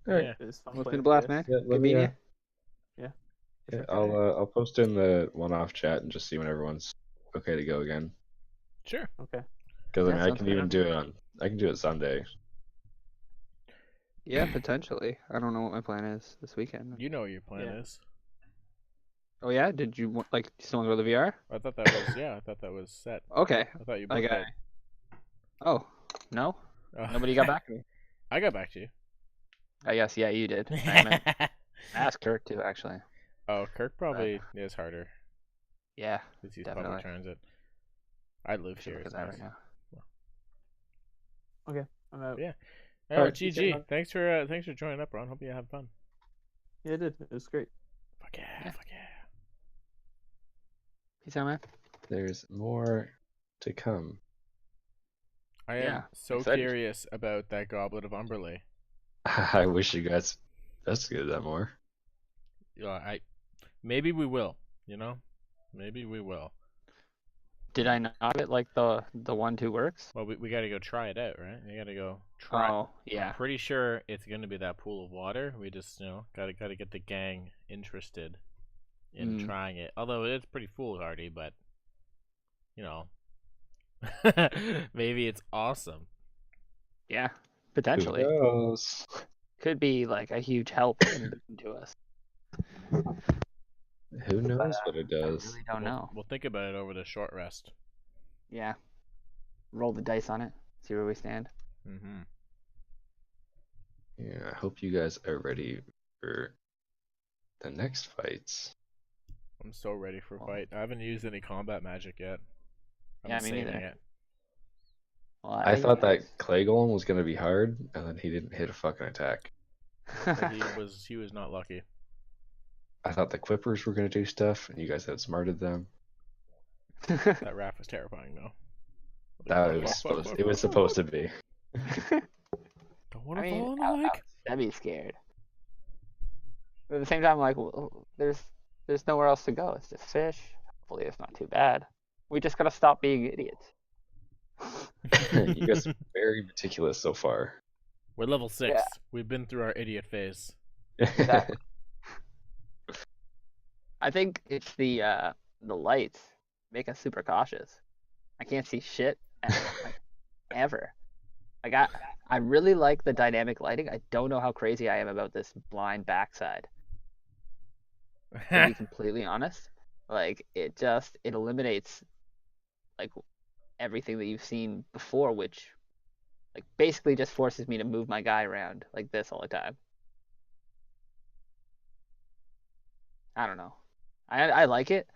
C: All right.
D: Yeah.
A: It was fun
F: Well, it's
A: playing
F: been a blast,
A: with
F: man.
A: you
C: Yeah,
F: Good
C: let me,
F: meeting you.
C: Yeah, I'll post in the one-off chat and just see when everyone's okay to go again.
D: Sure.
A: Okay.
C: Because
F: Yeah,
C: I
F: sounds
C: can
F: good.
C: even do it on. I can do it Sunday.
F: Yeah, potentially. I don't know what my plan is this weekend.
D: You know what your plan
A: Yeah.
D: is.
F: Oh yeah, did you want like still want to go to the VR?
D: I thought that was I thought that was set.
F: Okay.
D: I thought you
F: Like
D: booked it.
F: Oh no,
D: Oh.
F: nobody got back to me.
D: I got back to you.
F: I guess yeah, you did. I meant to ask Kirk too, actually.
D: Oh, Kirk probably is harder
F: Yeah,
D: because he's
F: definitely.
D: public transit. I live
F: I should
D: here.
F: look
D: It's
F: at that
D: nice.
F: right now.
A: I'm out.
D: Yeah.
A: All
D: Oh,
A: right, you
D: GG.
A: too.
D: Thanks for joining up, Ron. Hope you have fun.
A: Yeah, I did. It was great.
D: Fuck yeah.
F: Yeah.
D: Fuck yeah.
F: Peace out, man.
C: There's more to come.
D: I am
F: Yeah,
D: so
F: excited.
D: curious about that Goblet of Umberley.
C: I wish you guys investigated that more.
D: Maybe we will. You know, maybe we will.
F: Did I not get like the 1-2 works?
D: Well, we got to go try it out, right? We got to go try.
F: Oh yeah.
D: I'm pretty sure it's going to be that pool of water. We just, gotta get the gang interested in
F: Mm.
D: trying it. Although it's pretty foolhardy, but maybe it's awesome.
F: Yeah,
C: Who
F: potentially.
C: knows?
F: Could be like a huge help to us.
C: Who knows what it
F: I
C: does?
F: really don't know.
D: We'll think about it over the short rest.
F: Yeah. Roll the dice on it. See where we stand.
D: Mm-hmm.
C: Yeah, I hope you guys are ready for the next fights.
D: I'm so ready for a
F: Well-
D: fight. I haven't used any combat magic yet.
F: Yeah,
D: I'm
F: me
D: saving
F: neither.
D: it.
F: Well,
C: I thought that Clay Golem was gonna be hard, and then he didn't hit a fucking attack.
D: But he was not lucky.
C: I thought the Quippers were gonna do stuff, and you guys outsmarted them.
D: That raft was terrifying though.
C: That it was supposed to be.
D: Don't want
F: I
D: to
F: mean,
D: fall in the lake.
F: I'd be scared. But at the same time, like, well, there's nowhere else to go. It's just fish. Hopefully, it's not too bad. We just gotta stop being idiots.
C: You guys are very meticulous so far.
D: We're level 6.
F: Yeah.
D: We've been through our idiot phase.
F: Exactly. I think it's the lights make us super cautious. I can't see shit ever. Like I really like the dynamic lighting. I don't know how crazy I am about this blind backside. To be completely honest, like it eliminates like everything that you've seen before, which like basically just forces me to move my guy around like this all the time. I don't know. I like it,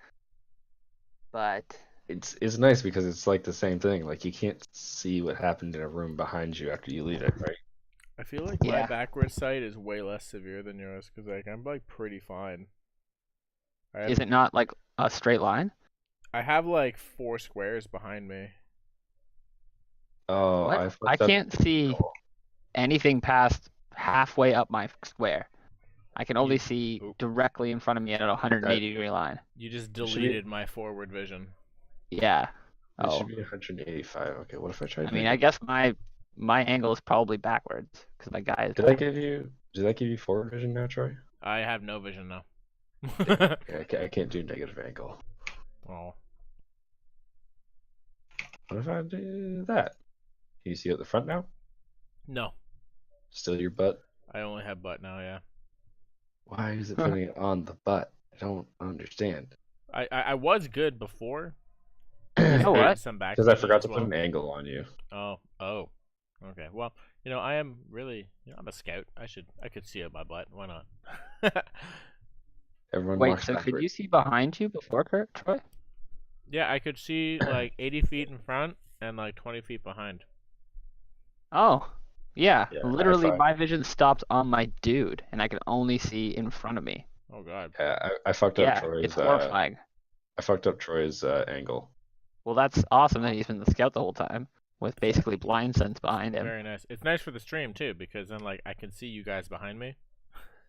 F: but
C: It's nice because it's like the same thing. Like you can't see what happened in a room behind you after you leave it, right?
D: I feel like my
F: Yeah.
D: backward sight is way less severe than yours because like I'm like pretty fine.
F: is it not like a straight line?
D: I have like 4 squares behind me.
C: Oh,
F: What?
C: I
F: I
C: fucked up.
F: can't see anything past halfway up my square. I can only
D: You-
F: see
D: Oop.
F: directly in front of me at a 180-degree line.
D: You just
C: should be-
D: deleted my forward vision.
F: Yeah.
C: It
F: Oh.
C: should be 185. Okay, what if I tried?
F: I mean, I guess my angle is probably backwards because my guy is.
C: Did I give you forward vision now, Troy?
D: I have no vision now.
C: Yeah, I can't do negative angle.
D: Oh.
C: What if I do that? Can you see at the front now?
D: No.
C: Still your butt?
D: I only have butt now, yeah.
C: Why is it putting it on the butt? I don't understand.
D: I was good before.
F: You know what?
D: Some back
C: Because I
D: vision
C: forgot
D: as
C: to put
D: well.
C: an angle on you.
D: Oh. Okay. Well, I am really, I'm a scout. I could see out my butt. Why not?
C: Everyone
F: Wait,
C: walks
F: so could
C: backward.
F: you see behind you before Kurt, Troy?
D: Yeah, I could see like 80 feet in front and like 20 feet behind.
F: Oh, yeah.
C: Yeah,
F: Literally,
C: high five.
F: my vision stopped on my dude, and I could only see in front of me.
D: Oh god.
C: Yeah, I fucked up
F: Yeah,
C: Troy's.
F: it's horrifying.
C: I fucked up Troy's angle.
F: Well, that's awesome that he's been the scout the whole time, with basically blind sense behind him.
D: Very nice. It's nice for the stream too because then like I can see you guys behind me.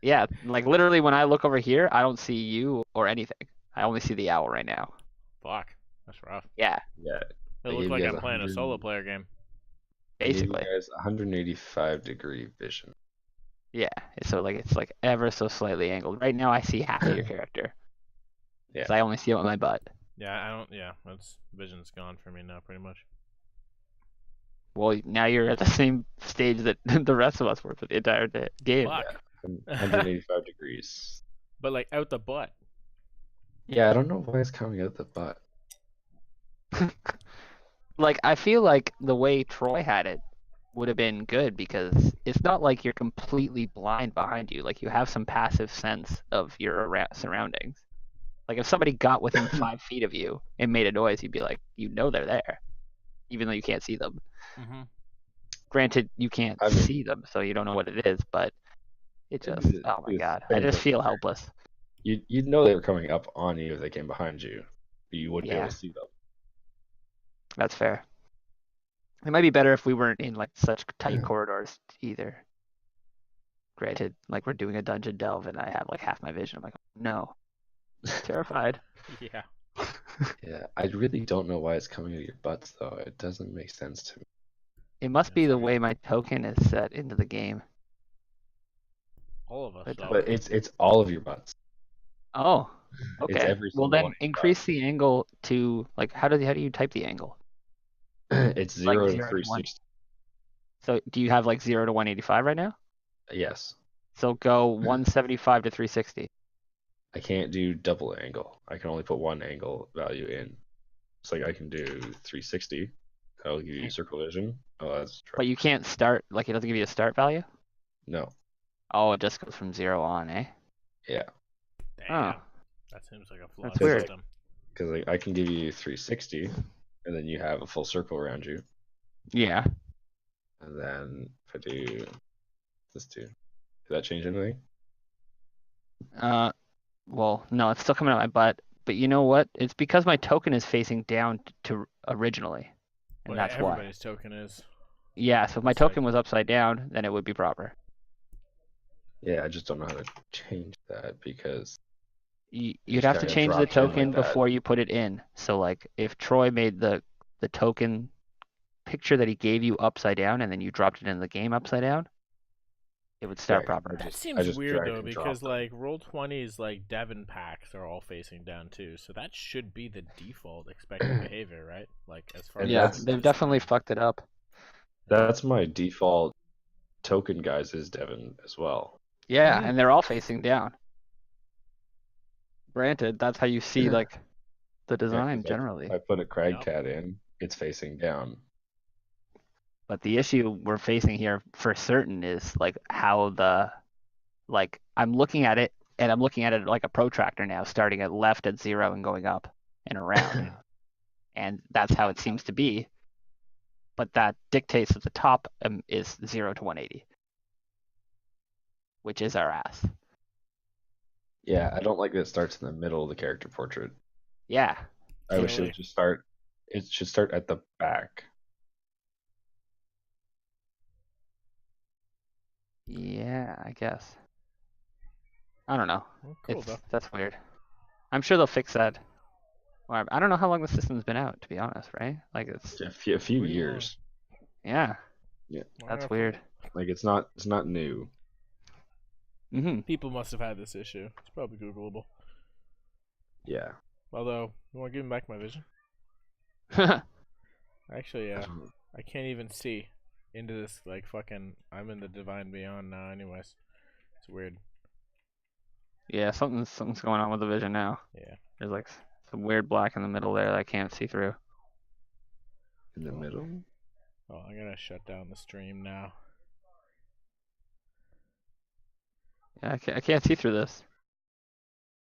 F: Yeah, like literally when I look over here, I don't see you or anything. I only see the owl right now.
D: Fuck. That's rough.
F: Yeah,
C: Yeah,
D: It
C: They
D: looks
C: gave
D: like
C: you
D: I'm
C: guys
D: playing a
C: 100
D: solo player game.
C: I gave you
F: basically.
C: guys 185-degree vision.
F: Yeah, so like it's like ever so slightly angled. Right now, I see half of your character.
C: Yeah.
F: 'Cause I only see it with my butt.
D: Yeah, I don't. Yeah, that's vision's gone for me now, pretty much.
F: Well, now you're at the same stage that the rest of us were for the entire game.
D: Fuck.
C: 185 degrees.
D: But like out the butt.
C: Yeah, I don't know why it's coming out the butt.
F: Like I feel like the way Troy had it would have been good because it's not like you're completely blind behind you. Like you have some passive sense of your surroundings. Like if somebody got within 5 feet of you and made a noise, you'd be like, they're there, even though you can't see them.
D: Mm-hmm.
F: Granted, you can't
C: I mean-
F: see them, so you don't know what it is. But it just, oh my god, I just feel helpless.
C: You'd know they were coming up on you if they came behind you. But you wouldn't be
F: Yeah.
C: able to see them.
F: That's fair. It might be better if we weren't in like such tight
C: Yeah.
F: corridors either. Granted, like we're doing a dungeon delve and I have like half my vision. I'm like, no, terrified.
D: Yeah.
C: Yeah, I really don't know why it's coming out of your butts though. It doesn't make sense to me.
F: It must be the way my token is set into the game.
D: All of us.
F: But-
D: though.
C: But it's all of your butts.
F: Oh,
C: It's
F: okay.
C: every
F: Well
C: single
F: then
C: one of your
F: increase the angle to like how do you type the angle?
C: It's
F: Like
C: 0 to
F: 0 to 1.
C: 360.
F: So do you have like 0 to 185 right now?
C: Yes.
F: So go 175 to 360.
C: I can't do double angle. I can only put one angle value in. It's like I can do 360. That'll give you circle vision. Oh, that's true.
F: But you can't start, like it doesn't give you a start value?
C: No.
F: Oh, it just goes from 0 on, eh?
C: Yeah.
D: Damn.
F: Oh.
D: That seems like a flawed
F: That's weird.
D: system.
C: Because like, I can give you 360, and then you have a full circle around you.
F: Yeah.
C: And then if I do this too, does that change anything?
F: Well, no, it's still coming out my butt. But you know what? It's because my token is facing down to originally. And
D: Well,
F: that's why.
D: everybody's token is.
F: Yeah, so if my
D: It's like-
F: token was upside down, then it would be proper.
C: Yeah, I just don't know how to change that because
F: You'd
C: just
F: have to
C: kinda
F: change the
C: dropped in like
F: token
C: that.
F: before you put it in. So like if Troy made the token picture that he gave you upside down and then you dropped it in the game upside down, it would start
C: Right.
F: proper.
D: That
C: I
D: seems
C: just
D: weird
C: drag
D: though,
C: and drop
D: because
C: them.
D: like Roll20's like Devon packs are all facing down too, so that should be the default expected behavior, right? Like as far
C: And
D: as
F: Yeah,
C: that's-
F: they've definitely fucked it up.
C: that's my default token, guys, is Devon as well.
F: Yeah,
D: Mhm.
F: and they're all facing down. Granted, that's how you see like the design
C: 'cause
F: generally.
C: If I put a crag
D: Yep.
C: cat in, it's facing down.
F: But the issue we're facing here for certain is like how like I'm looking at it and I'm looking at it like a protractor now, starting at left at 0 and going up and around. And that's how it seems to be. But that dictates that the top is 0 to 180, which is our ass.
C: Yeah, I don't like that it starts in the middle of the character portrait.
F: Yeah.
C: I wish it
D: Totally.
C: would just start. It should start at the back.
B: I guess. I don't know.
D: Well, cool though.
B: That's weird. I'm sure they'll fix that. Or I don't know how long the system's been out, to be honest, right? Like it's
C: A few
D: Pretty long.
C: years.
B: yeah,
D: Long
B: that's
D: enough.
B: weird.
C: Like it's not new.
B: Mm-hmm.
D: People must have had this issue. It's probably Googleable.
C: Yeah.
D: Although, you want to give me back my vision? Actually,
C: I don't-
D: I can't even see into this, like, fucking... I'm in the Divine Beyond now anyways. It's weird.
B: Yeah, something's going on with the vision now.
D: Yeah.
B: There's like some weird black in the middle there that I can't see through.
C: In the middle.
D: Oh, I'm gonna shut down the stream now.
B: Yeah, I can't see through this.